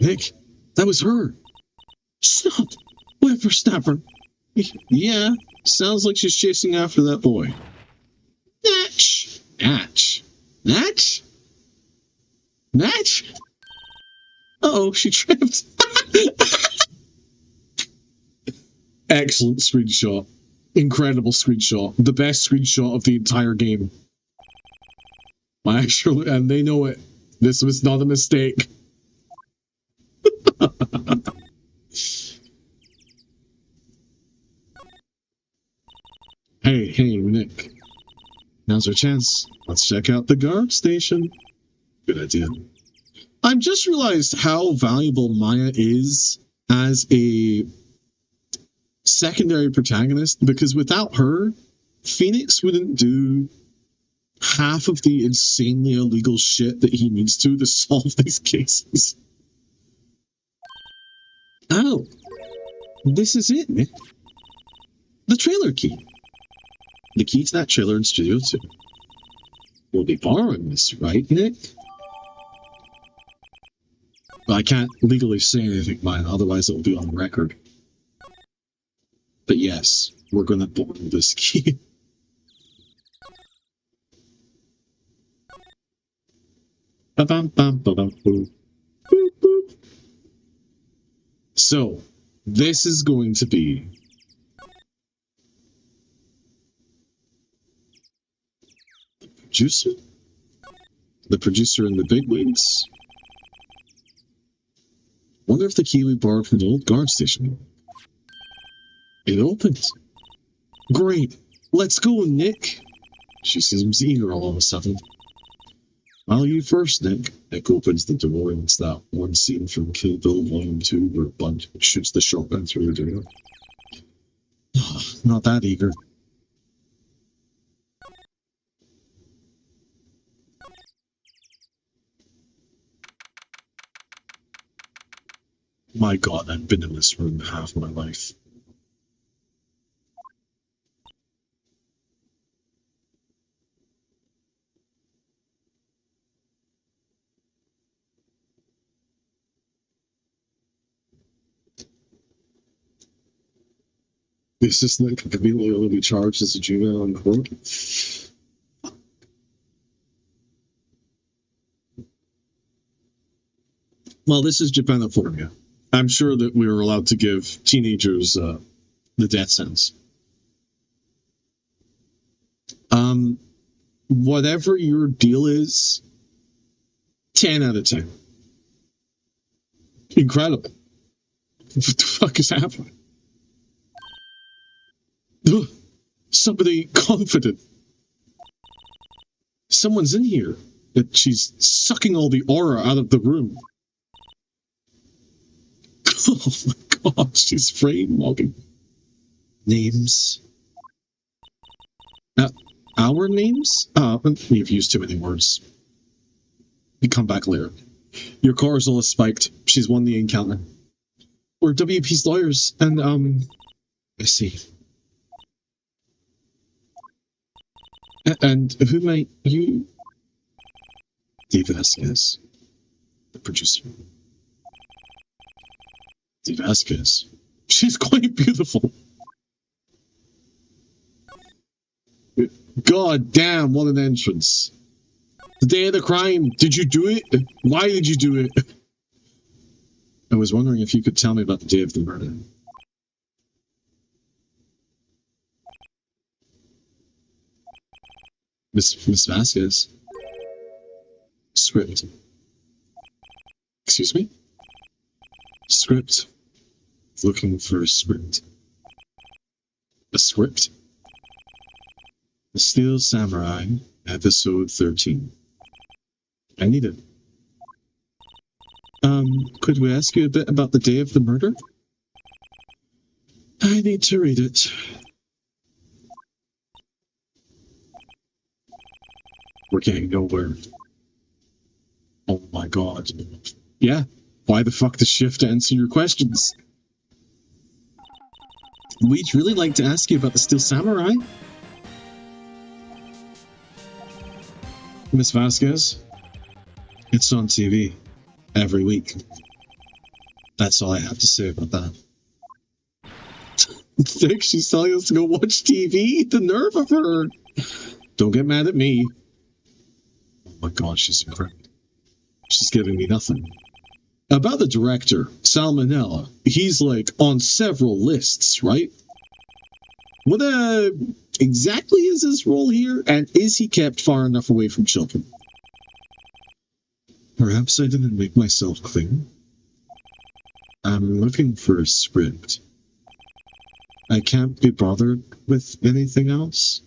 Nick, that was her. Stop! Whippersnapper! Yeah, sounds like she's chasing after that boy. Natch! Natch! Natch? Natch? Uh-oh, she tripped. Excellent screenshot. Incredible screenshot. The best screenshot of the entire game. And they know it. This was not a mistake. Hey, Nick. Now's our chance. Let's check out the guard station. Good idea. I've just realized how valuable Maya is as a secondary protagonist, because without her, Phoenix wouldn't do half of the insanely illegal shit that he needs to solve these cases. Oh, this is it, Nick. The trailer key. The key to that trailer in Studio 2. We'll be borrowing this, right, Nick? Well, I can't legally say anything, man, otherwise it will be on record. But yes, we're going to borrow this key. So, this is going to be the producer in the bigwigs. Wonder if the key we borrowed from the old guard station. It opened. Great, let's go, Nick. She seems eager all of a sudden. Well, you first, Nick. Nick opens the door, and it's that one scene from Kill Bill Volume 2 where Bud shoots the shotgun through the door. Not that eager. My God, I've been in this room half my life. This is Nick conveniently only be charged as a juvenile in court. Well, this is Japanifornia. I'm sure that we were allowed to give teenagers the death sentence. Whatever your deal is, 10 out of 10. Incredible. What the fuck is happening? Ugh, somebody confident. Someone's in here. That she's sucking all the aura out of the room. Oh my God, she's frame walking. Names. Our names? We've used too many words. You come back later. Your Corzola is spiked. She's won the encounter. We're WP's lawyers, and, I see. And who might you... Dave Vasquez, the producer. Dave Vasquez. She's quite beautiful. God damn, what an entrance. The day of the crime. Did you do it? Why did you do it? I was wondering if you could tell me about the day of the murder. Miss Vasquez. Script. Excuse me? Script. Looking for a script. A script? The Steel Samurai, episode 13. I need it. Could we ask you a bit about the day of the murder? I need to read it. We're getting nowhere. Oh my God. Yeah, why the fuck the shift to answer your questions? We'd really like to ask you about the Steel Samurai. Miss Vasquez, it's on TV every week. That's all I have to say about that. Think she's telling us to go watch TV? The nerve of her! Don't get mad at me. Oh my god, she's incredible. She's giving me nothing. About the director, Salmonella, he's like on several lists, right? What exactly is his role here, and is he kept far enough away from children? Perhaps I didn't make myself clear. I'm looking for a script. I can't be bothered with anything else.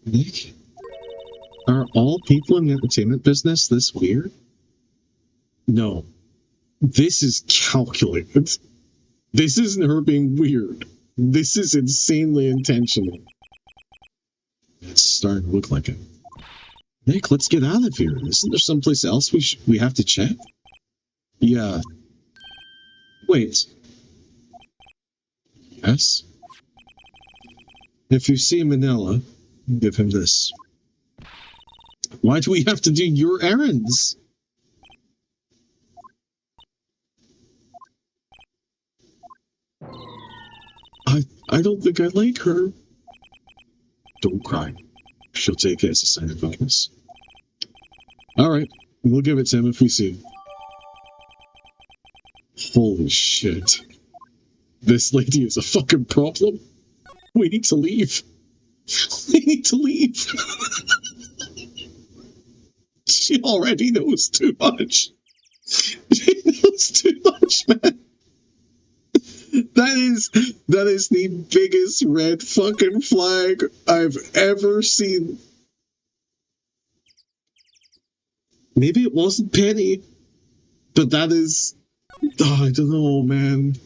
Nick? Are all people in the entertainment business this weird? No. This is calculated. This isn't her being weird. This is insanely intentional. It's starting to look like it. Nick, let's get out of here. Isn't there someplace else we have to check? Yeah. Wait. Yes? If you see Manila, give him this. Why do we have to do your errands? I don't think I like her. Don't cry. She'll take it as a sign of weakness. Alright, we'll give it to him if we see him. Holy shit. This lady is a fucking problem. We need to leave. We need to leave. She already knows too much. She knows too much, man. That is the biggest red fucking flag I've ever seen. Maybe it wasn't Penny, but that is... Oh, I don't know, man.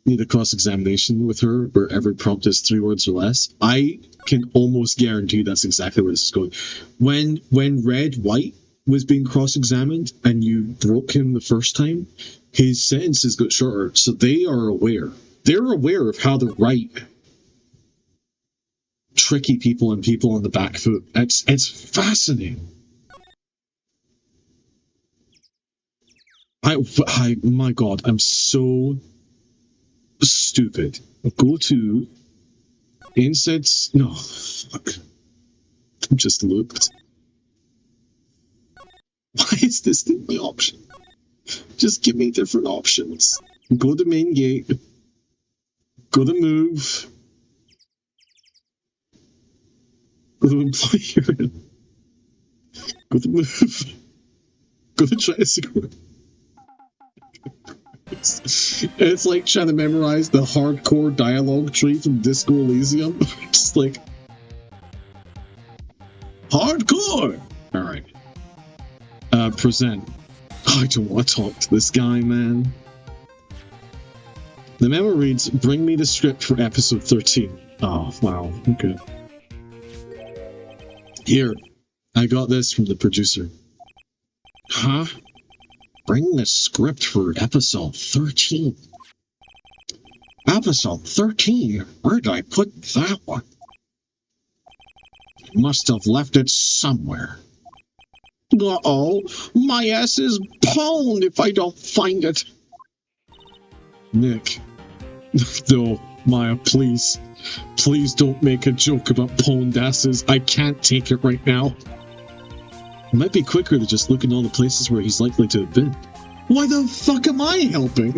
Need a cross-examination with her where every prompt is 3 words or less. I can almost guarantee that's exactly where this is going. When White was being cross-examined and you broke him the first time, his sentences got shorter, so they are aware. They're aware of how to write tricky people and people on the back foot. It's fascinating. My god, I'm so stupid. Go to insets. No, fuck. I just looked. Why is this the only option? Just give me different options. Go to main gate. Go to move. Go to employer. Go to move. Go to tricycle. It's like trying to memorize the hardcore dialogue tree from Disco Elysium. Just like hardcore. All right. Present. Oh, I don't want to talk to this guy, man. The memo reads, "Bring me the script for episode 13. Oh, wow. Okay. Here, I got this from the producer. Huh? Bring the script for episode 13. Episode 13? Where did I put that one? Must have left it somewhere. Uh-oh, my ass is pwned if I don't find it. Nick. No, Maya, please. Please don't make a joke about pwned asses. I can't take it right now. It might be quicker to just look in all the places where he's likely to have been. Why the fuck am I helping?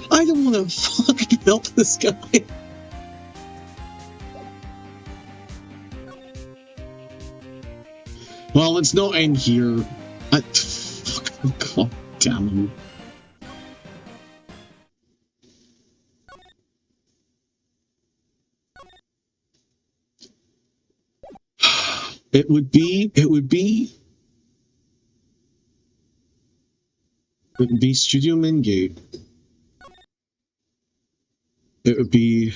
I don't want to fucking help this guy. Well, it's not in here. Fucking god damn you. It would be Studio Mingate. It would be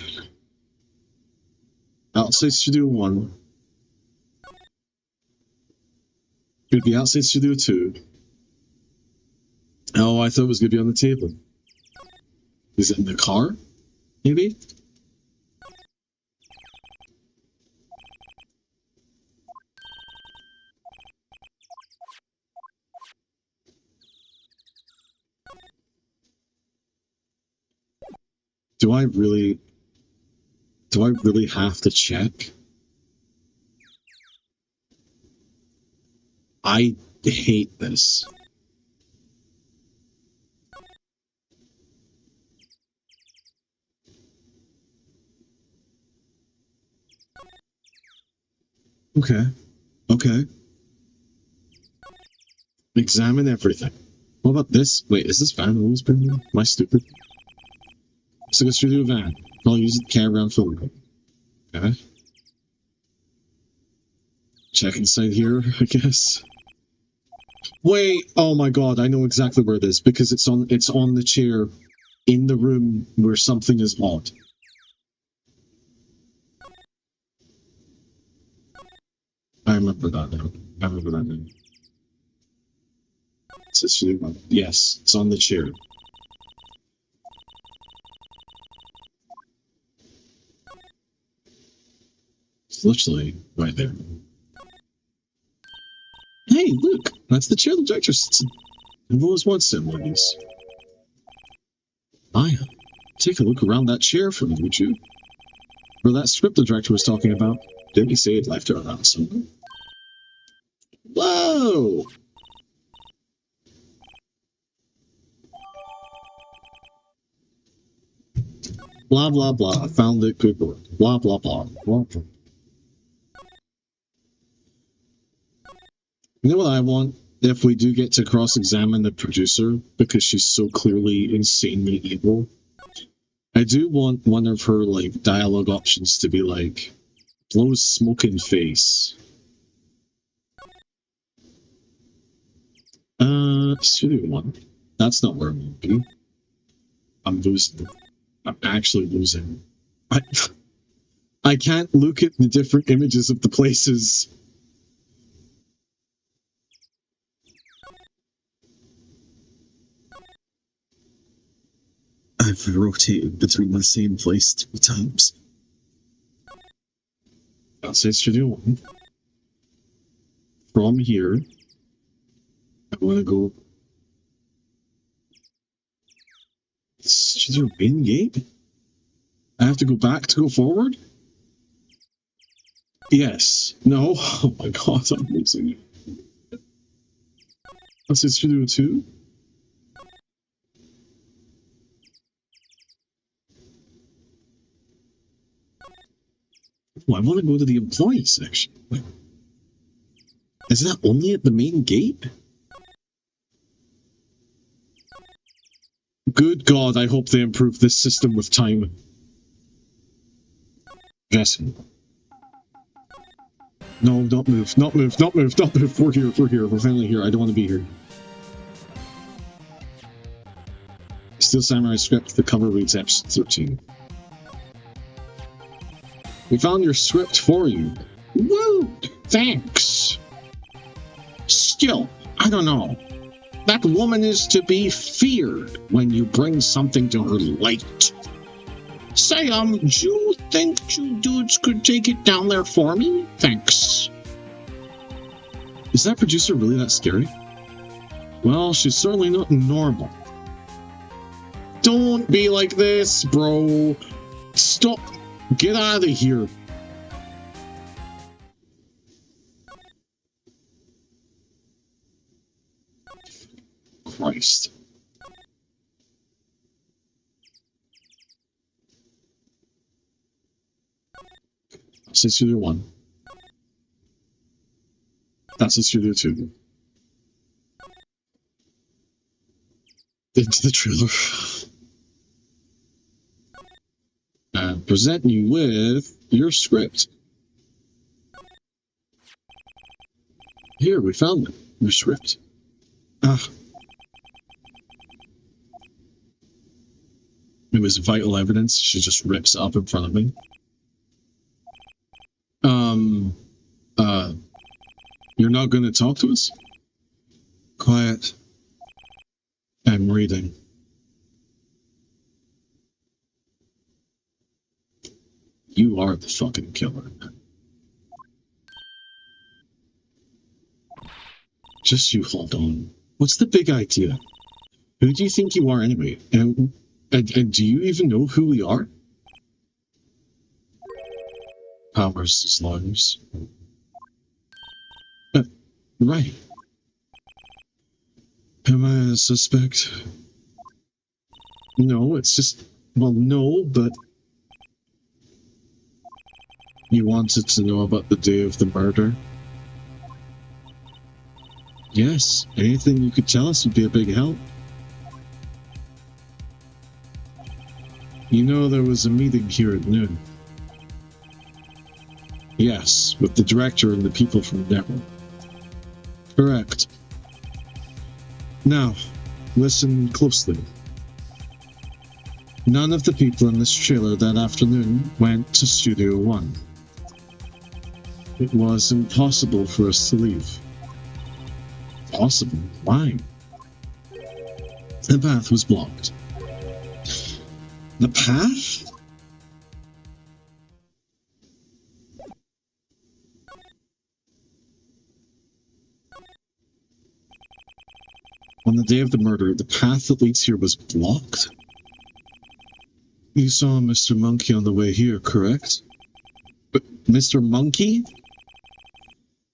Outside Studio 1. It would be Outside Studio 2. Oh, I thought it was going to be on the table. Is it in the car? Maybe? Do I really have to check? I hate this. Okay. Okay. Examine everything. What about this? Wait, is this van always been here? Am I stupid? So let's do a van. I'll use it to carry around food. Okay. Check inside here, I guess. Wait, oh my god, I know exactly where it is, because it's on the chair in the room where something is odd. I remember that now. I remember that now. Yes, it's on the chair. It's literally right there. Hey, look! That's the chair the director sits in. I've always wanted to sit in one of these. Maya, take a look around that chair for me, would you? Where that script the director was talking about. Didn't he say he'd left it around somewhere? Whoa! Blah, blah, blah. I found it. Good work. Blah, blah, blah. Blah, blah. You know what I want? If we do get to cross-examine the producer, because she's so clearly insanely evil, I do want one of her, like, dialogue options to be like, blows smoke in face. Studio one. That's not where I'm going to be. I'm losing. I'm actually losing. I can't look at the different images of the places. I've rotated between the same place 3 times. I'll say Studio 1. From here, I want to go... Studio main gate? I have to go back to go forward? Yes. No? Oh my god, I'm losing it. I'll say Studio 2. Oh, I want to go to the employee section. Wait. Is that only at the main gate? Good God, I hope they improve this system with time. Jesse. No, don't move, not move, not move, not move. We're here, we're finally here. I don't want to be here. Steel Samurai script, the cover reads episode 13. We found your script for you. Woo! Thanks! Still, I don't know. That woman is to be feared when you bring something to her light. Say, do you think you dudes could take it down there for me? Thanks. Is that producer really that scary? Well, she's certainly not normal. Don't be like this, bro. Stop. Get out of here. Christ. That's Studio 1. That's Studio 2. Into the trailer. And present you with your script. Here, we found it. Your script. Ah. It was vital evidence. She just rips it up in front of me. You're not going to talk to us? Quiet. I'm reading. You are the fucking killer. Just you hold on. What's the big idea? Who do you think you are anyway? And And do you even know who we are? Powers these lawyers. Right. Am I a suspect? No, it's just... Well, no, but... You wanted to know about the day of the murder? Yes, anything you could tell us would be a big help. You know there was a meeting here at noon. Yes, with the director and the people from Devon. Correct. Now, listen closely. None of the people in this trailer that afternoon went to Studio One. It was impossible for us to leave. Possible? Why? The path was blocked. The path? On the day of the murder, the path that leads here was blocked? You saw Mr. Monkey on the way here, correct? But Mr. Monkey?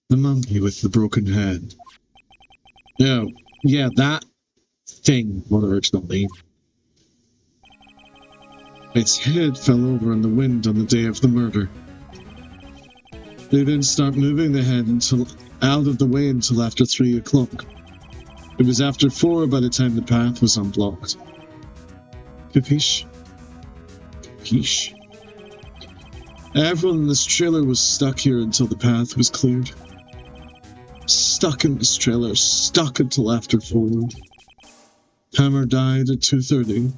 The monkey with the broken head. Oh, yeah, that thing, what original name. Its head fell over in the wind on the day of the murder. They didn't start moving the head out of the way until after 3 o'clock. It was after 4 by the time the path was unblocked. Capiche? Capiche? Everyone in this trailer was stuck here until the path was cleared. Stuck in this trailer, stuck until after 4. Hammer died at 2:30.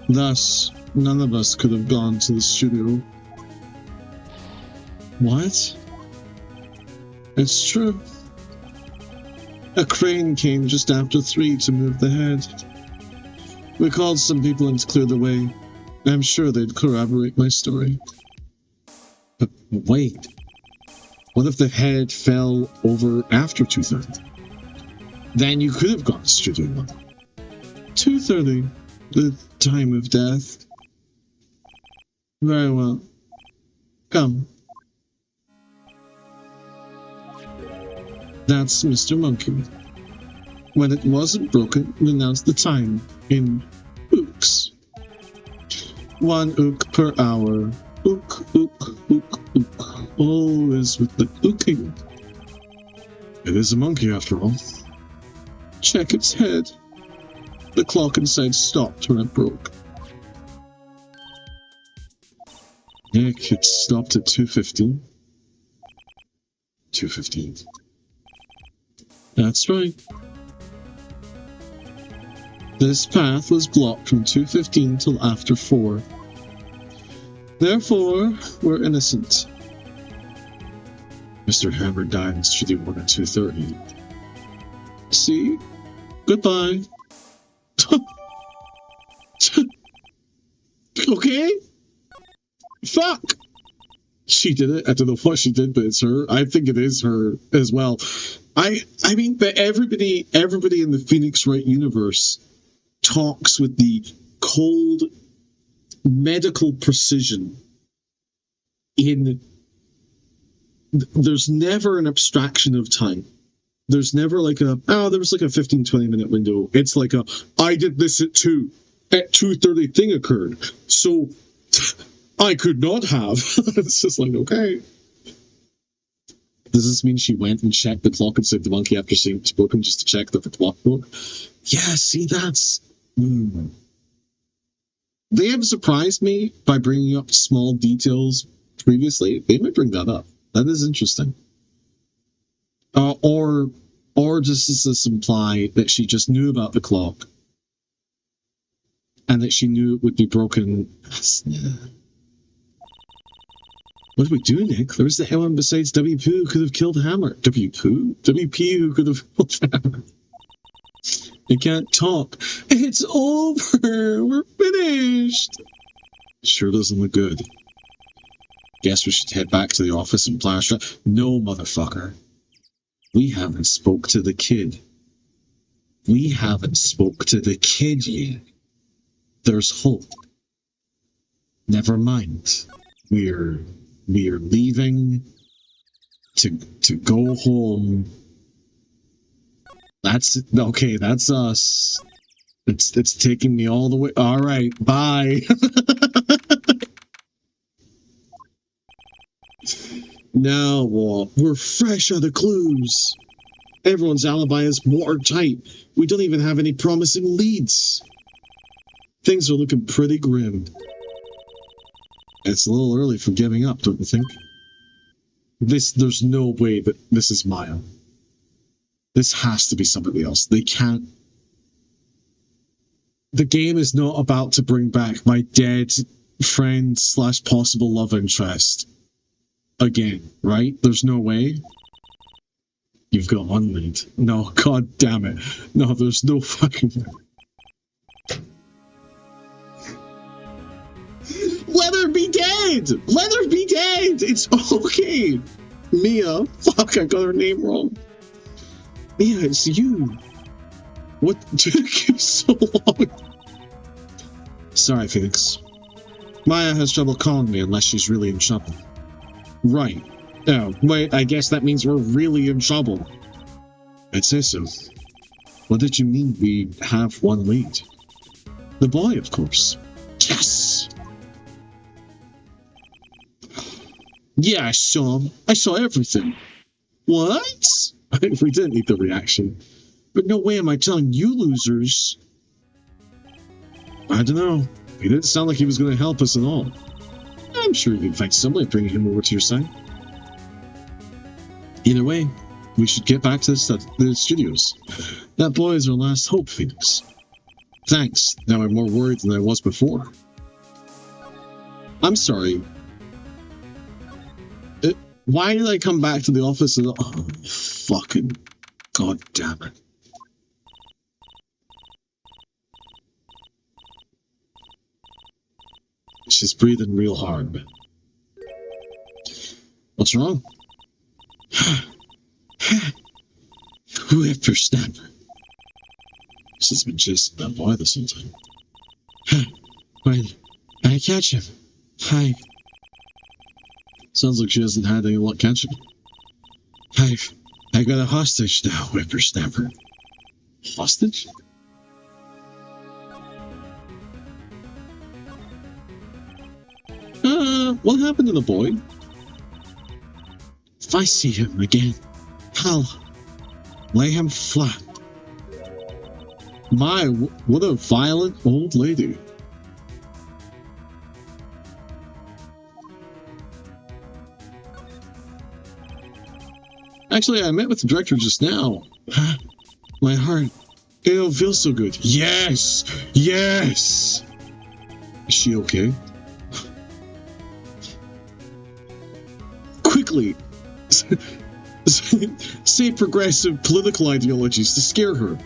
Thus, none of us could have gone to the studio. What? It's true. A crane came just after 3 to move the head. We called some people in to clear the way. I'm sure they'd corroborate my story. But wait. What if the head fell over after 2:30? Then you could have gone to Studio One. 2:30, the time of death. Very well. Come. That's Mr. Monkey. When it wasn't broken, we announced the time in ooks. 1 ook per hour. Ook, ook, ook, ook. Always with the ooking. It is a monkey after all. Check its head. The clock inside stopped when it broke. Nick, it stopped at 2:15. 2:15. That's right. This path was blocked from 2:15 till after 4. Therefore, we're innocent. Mr. Hammer died in Studio 1 at 2:30. See? Goodbye. Okay? Fuck! She did it. I don't know what she did, but it's her. I think it is her as well. I mean, but everybody in the Phoenix Wright universe talks with the cold medical precision there's never an abstraction of time. There's never like there was like a 15-20 minute window. It's like I did this at 2. At 2:30 thing occurred. So I could not have. It's just like, okay. Does this mean she went and checked the clock inside the monkey after seeing it broken just to check that the clock broke? Yeah, see, that's... They have surprised me by bringing up small details previously. They might bring that up. That is interesting. Or does this imply that she just knew about the clock and that she knew it would be broken? What do we do, Nick? There's the one besides WP who could have killed Hammer. WP who could have killed Hammer. They can't talk. It's over. We're finished. Sure doesn't look good. Guess we should head back to the office and plan. No, motherfucker. We haven't spoke to the kid. We haven't spoke to the kid yet. there's hope. Never mind. We're leaving to go home. That's okay, that's us. It's taking me all the way. All right, bye. Now, we're fresh out of clues. Everyone's alibi is watertight. We don't even have any promising leads. Things are looking pretty grim. It's a little early for giving up, don't you think? There's no way that this is Maya. This has to be somebody else. They can't. The game is not about to bring back my dead friend / possible love interest again, right? There's no way. You've got one lead. No, god damn it. No, there's no fucking way. Let her be dead! Let her be dead! It's okay! Mia. Fuck, I got her name wrong. Mia, it's you. What took you so long? Sorry, Phoenix. Maya has trouble calling me unless she's really in trouble. Right. Oh, wait, I guess that means we're really in trouble. I'd say so. What did you mean we have one lead? The boy, of course. Yes! Yeah, I saw him. I saw everything. What? We didn't need the reaction. But no way am I telling you losers. I don't know. He didn't sound like he was going to help us at all. I'm sure you can find some way of bringing him over to your side. Either way, we should get back to the studios. That boy is our last hope, Phoenix. Thanks. Now I'm more worried than I was before. I'm sorry. Why did I come back to the office and... Oh, fucking... God damn it. She's breathing real hard. What's wrong? Whippersnapper. She's been chasing that boy this whole time. Wait, I catch him. Hi. Sounds like she hasn't had any luck catching him. I got a hostage now, Whippersnapper. Hostage? What happened to the boy? If I see him again, I'll lay him flat. My, what a violent old lady. Actually, I met with the director just now. My heart, it don't feel so good. Yes! Yes! Is she okay? Quickly! Say progressive political ideologies to scare her.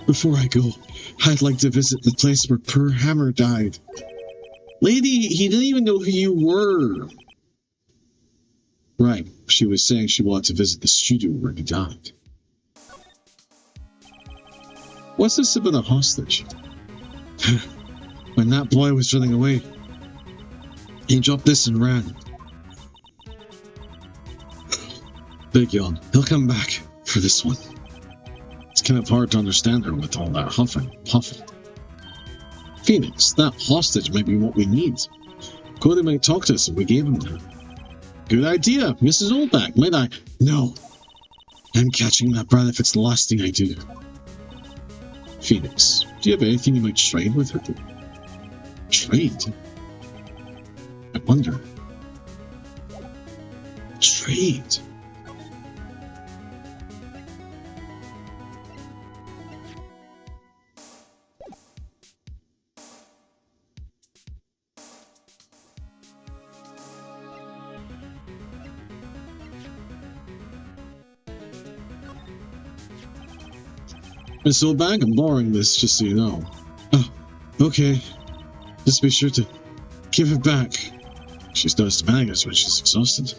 Before I go, I'd like to visit the place where poor Hammer died. Lady, he didn't even know who you were. Right, she was saying she wanted to visit the studio where he died. What's this about a hostage? When that boy was running away, he dropped this and ran. Big yawn. He'll come back for this one. It's kind of hard to understand her with all that huffing and puffing. Phoenix, that hostage might be what we need. Cody might talk to us if we gave him that. Good idea, Mrs. Oldback, might I? No. I'm catching that brat if it's the last thing I do. Phoenix, do you have anything you might trade with her? Trade? I wonder. Trade? Miss Oldback, I'm borrowing this, just so you know. Oh, okay. Just be sure to give it back. She's noticed demanding us when she's exhausted.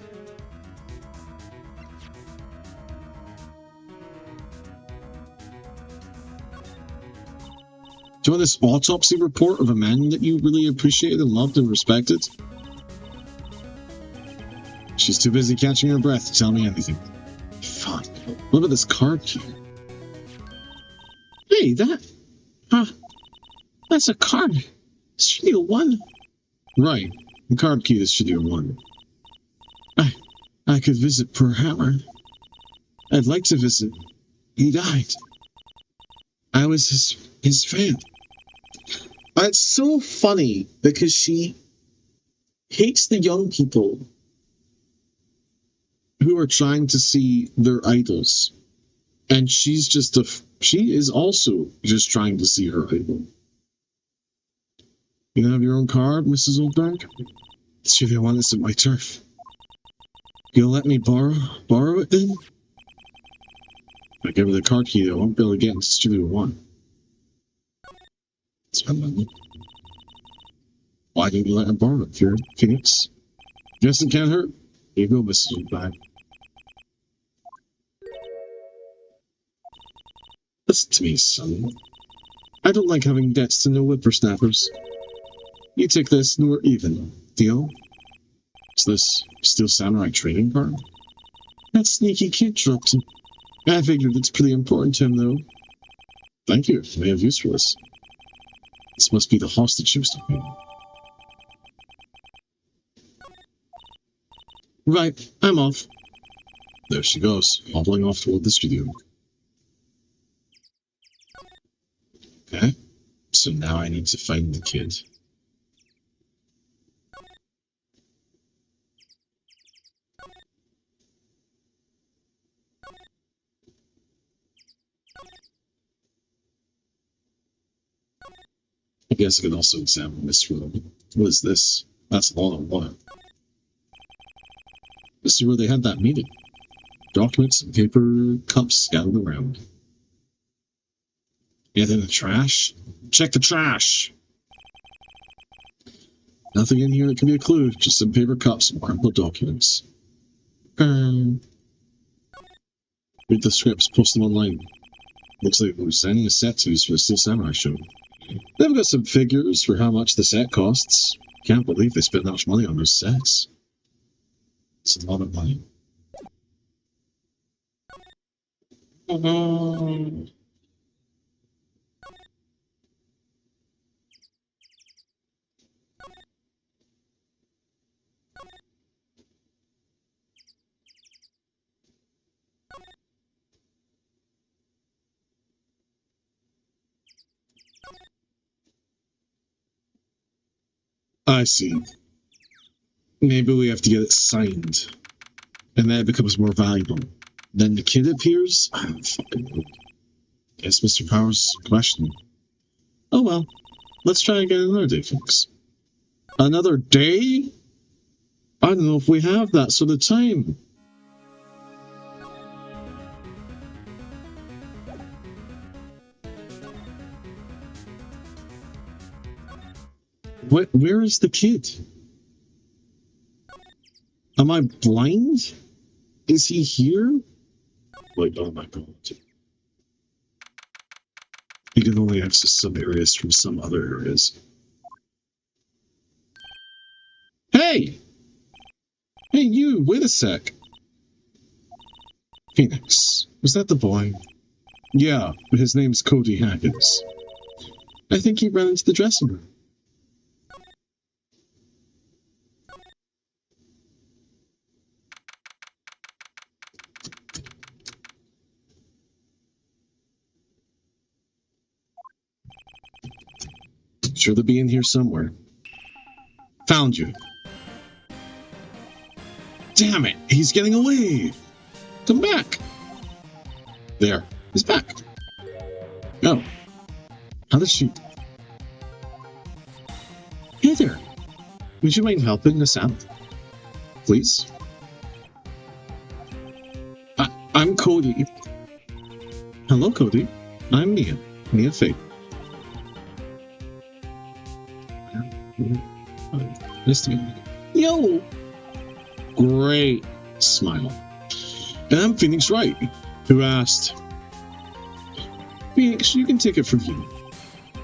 Do you want this autopsy report of a man that you really appreciated and loved and respected? She's too busy catching her breath to tell me anything. Fuck. What about this card key? Hey, that's a card. Studio 1. Right. The card key is Studio 1. I could visit Per Hammer. I'd like to visit. He died. I was his fan. It's so funny because she hates the young people who are trying to see their idols. And she is also just trying to see her idol. You don't have your own card, Mrs. Oldberg? Studio 1 isn't my turf. You'll let me borrow it then? If I give her the card key, I won't be able to get into Studio 1. Spend money. Why didn't you let her borrow it, Phoenix? Guess it can't hurt. Here you go, Mrs. Oldberg. Listen to me, son. I don't like having debts to no whippersnappers. You take this and we're even. Deal? Is this still Samurai trading card? That sneaky kid dropped it. I figured it's pretty important to him, though. Thank you. I may have use for this. This must be the hostage she was talking about. Right, I'm off. There she goes, hobbling off toward the studio. Okay, so now I need to find the kid. I guess I could also examine this room. What is this? That's a lot of water. This is where they had that meeting. Documents and paper cups scattered around. Anything in the trash? Check the trash! Nothing in here that can be a clue, just some paper cups and crumpled documents. Read the scripts, post them online. Looks like we're designing a set to use for the Steel Samurai show. They've got some figures for how much the set costs. Can't believe they spent that much money on those sets. It's a lot of money. I see. Maybe we have to get it signed. And then it becomes more valuable. Then the kid appears? I don't fucking know. Guess Mr. Powers questioned. Oh well. Let's try again another day, folks. Another day? I don't know if we have that sort of time. Where is the kid? Am I blind? Is he here? Like, oh my god. You can only access some areas from some other areas. Hey! Hey, you, wait a sec. Phoenix, was that the boy? Yeah, but his name's Cody Haggins. I think he ran into the dressing room. Sure they'll be in here somewhere. Found you. Damn it, he's getting away. Come back. There, he's back. Oh, how did she... Hey there, would you mind helping us out? Please? I'm Cody. Hello, Cody. I'm Mia Faith. Nice to meet you. Yo! Great smile. And I'm Phoenix Wright, who asked, Phoenix, you can take it from here.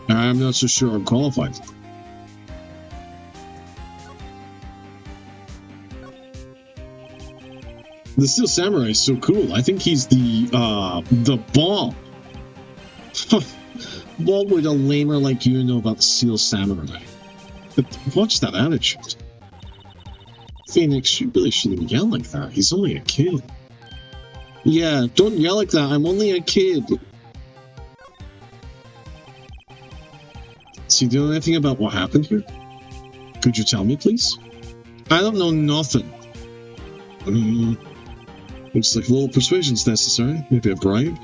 I'm not so sure I'm qualified. The Steel Samurai is so cool. I think he's the bomb. What would a lamer like you know about the Steel Samurai? But watch that attitude. Phoenix, you really shouldn't yell like that. He's only a kid. Yeah, don't yell like that. I'm only a kid. So you know anything about what happened here? Could you tell me, please? I don't know nothing. Looks like a little persuasion's necessary. Maybe a bribe?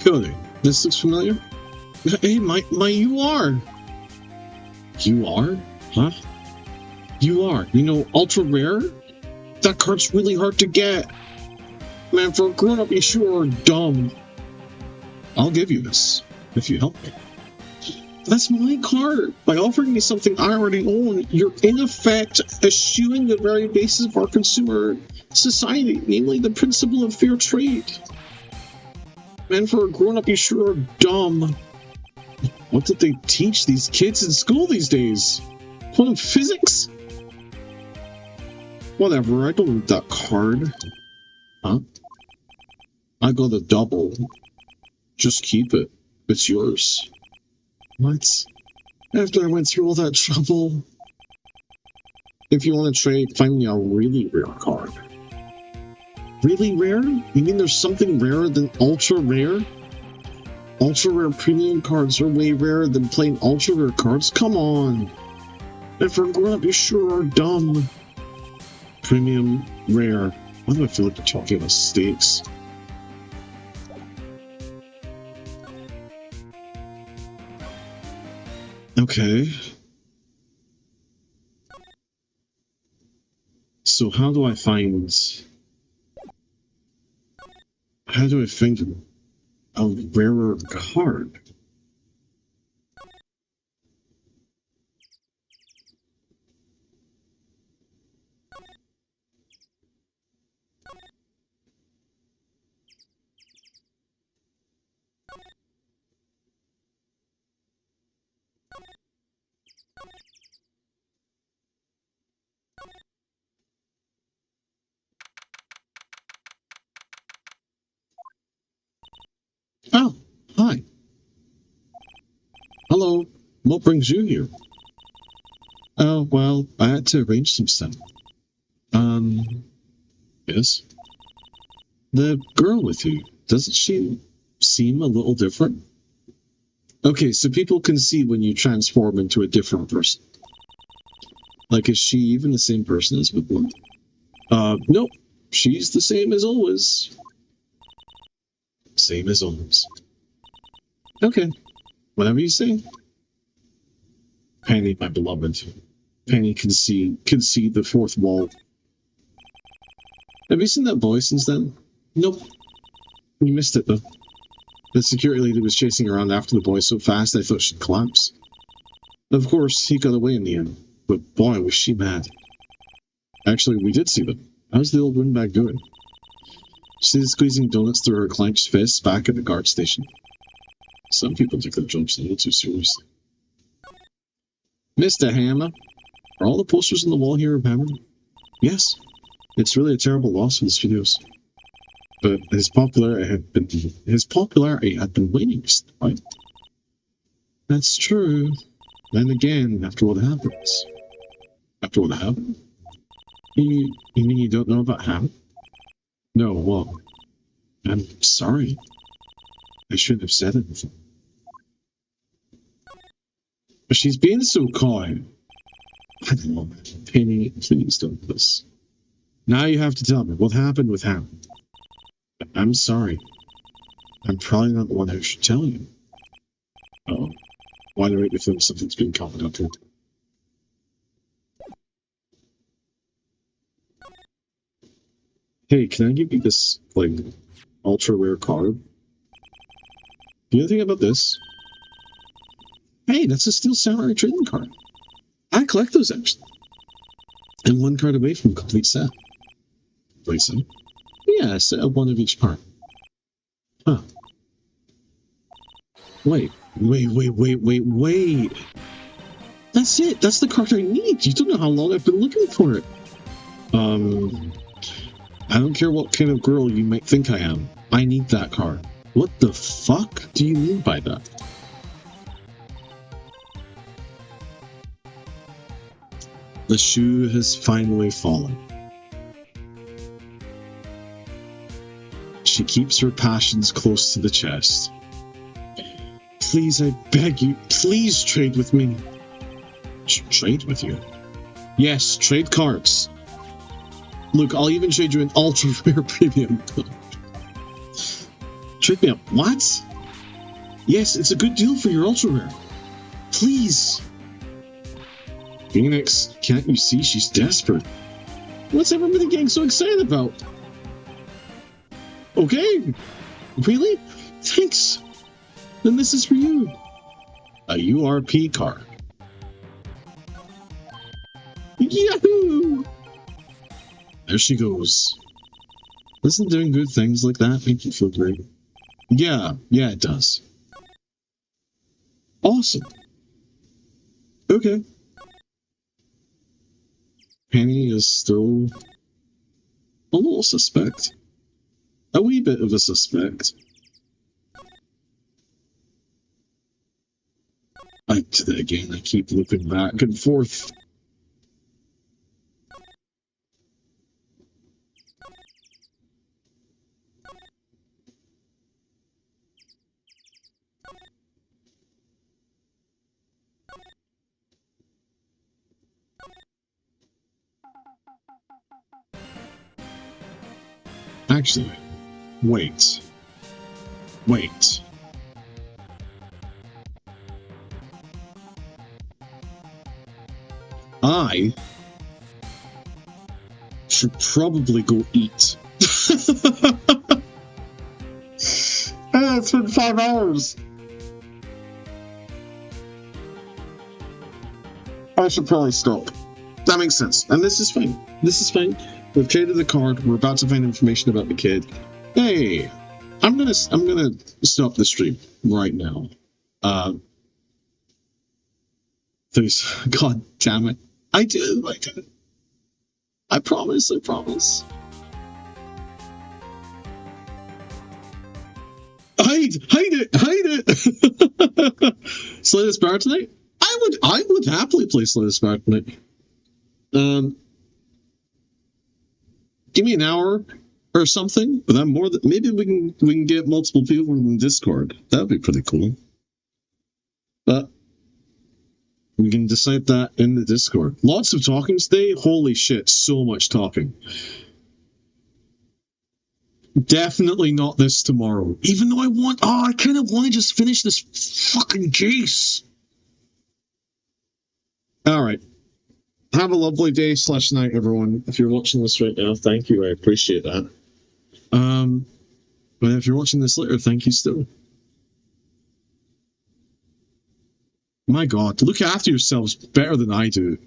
Cody, this looks familiar. Hey, my UR! UR? Huh? UR, you know, ultra rare? That card's really hard to get. Man, for a grown-up, you sure are dumb. I'll give you this, if you help me. That's my card. By offering me something I already own, you're in effect eschewing the very basis of our consumer society, namely the principle of fair trade. Man, for a grown-up, you sure are dumb. What did they teach these kids in school these days? Quantum physics? Whatever, I don't need that card. Huh? I got a double. Just keep it. It's yours. What? After I went through all that trouble? If you want to trade, find me a really rare card. Really rare? You mean there's something rarer than ultra rare? Ultra rare premium cards are way rarer than plain ultra rare cards? Come on! And for a grown-up, you sure are dumb. Premium rare. Why do I feel like you're talking about stakes? Okay. So how do I find a rarer card? Oh, hi. Hello. What brings you here? Oh, well, I had to arrange some stuff. Yes? The girl with you, doesn't she seem a little different? Okay, so people can see when you transform into a different person. Like, is she even the same person as before? Nope. She's the same as always. Same as always. Okay. Whatever you say. Penny, my beloved. Penny can see the fourth wall. Have you seen that boy since then? Nope. You missed it, though. The security lady was chasing around after the boy so fast I thought she'd collapse. Of course, he got away in the end. But boy, was she mad. Actually, we did see them. How's the old windbag doing? She's squeezing donuts through her clenched fists back at the guard station. Some people take their jobs a little too seriously. Mr. Hammer, are all the posters on the wall here of Hammer? Yes. It's really a terrible loss for his videos. But his popularity had been waning, right? That's true. Then again, after what happens. After what happened? You mean you don't know about Hammer? No, what? I'm sorry. I shouldn't have said anything. But she's being so kind. I don't know, man. Penny, please don't do this. Now you have to tell me what happened with Hammer. I'm sorry. I'm probably not the one who should tell you. Oh. Why do I make me feel something's being confidential? Hey, can I give you this, like, ultra rare card? Do you know anything about this? Hey, that's a Steel Samurai trading card. I collect those, actually. And one card away from a complete set. Place them. Yeah, set up one of each part. Huh. Wait. That's it. That's the card I need. You don't know how long I've been looking for it. I don't care what kind of girl you might think I am. I need that card. What the fuck do you mean by that? The shoe has finally fallen. She keeps her passions close to the chest. Please, I beg you, please trade with me. Trade with you? Yes, trade cards. Look, I'll even trade you an ultra rare premium. Trade me up. What? Yes, it's a good deal for your ultra rare. Please. Phoenix, can't you see she's desperate? What's everybody getting so excited about? Okay. Really? Thanks. Then this is for you. A URP card. Yahoo! There she goes. Doesn't doing good things like that make you feel great? Yeah, it does. Awesome. Okay. Penny is still a little suspect. A wee bit of a suspect. I did it again. I keep looping back and forth. Actually, wait. I should probably go eat. It's been 5 hours. I should probably stop. That makes sense. And this is fine. We've traded the card. We're about to find information about the kid. Hey, I'm gonna stop the stream right now. Please, God damn it! I did. I promise. Hide it! Slay this bar tonight? I would happily play Slay this bar tonight. Give me an hour or something, but maybe we can get multiple people in Discord. That'd be pretty cool. But we can decide that in the Discord. Lots of talking today. Holy shit, so much talking. Definitely not this tomorrow. Even though I kind of want to just finish this fucking case. Alright. Have a lovely day / night, everyone. If you're watching this right now, thank you. I appreciate that. But if you're watching this later, thank you still. My God, look after yourselves better than I do.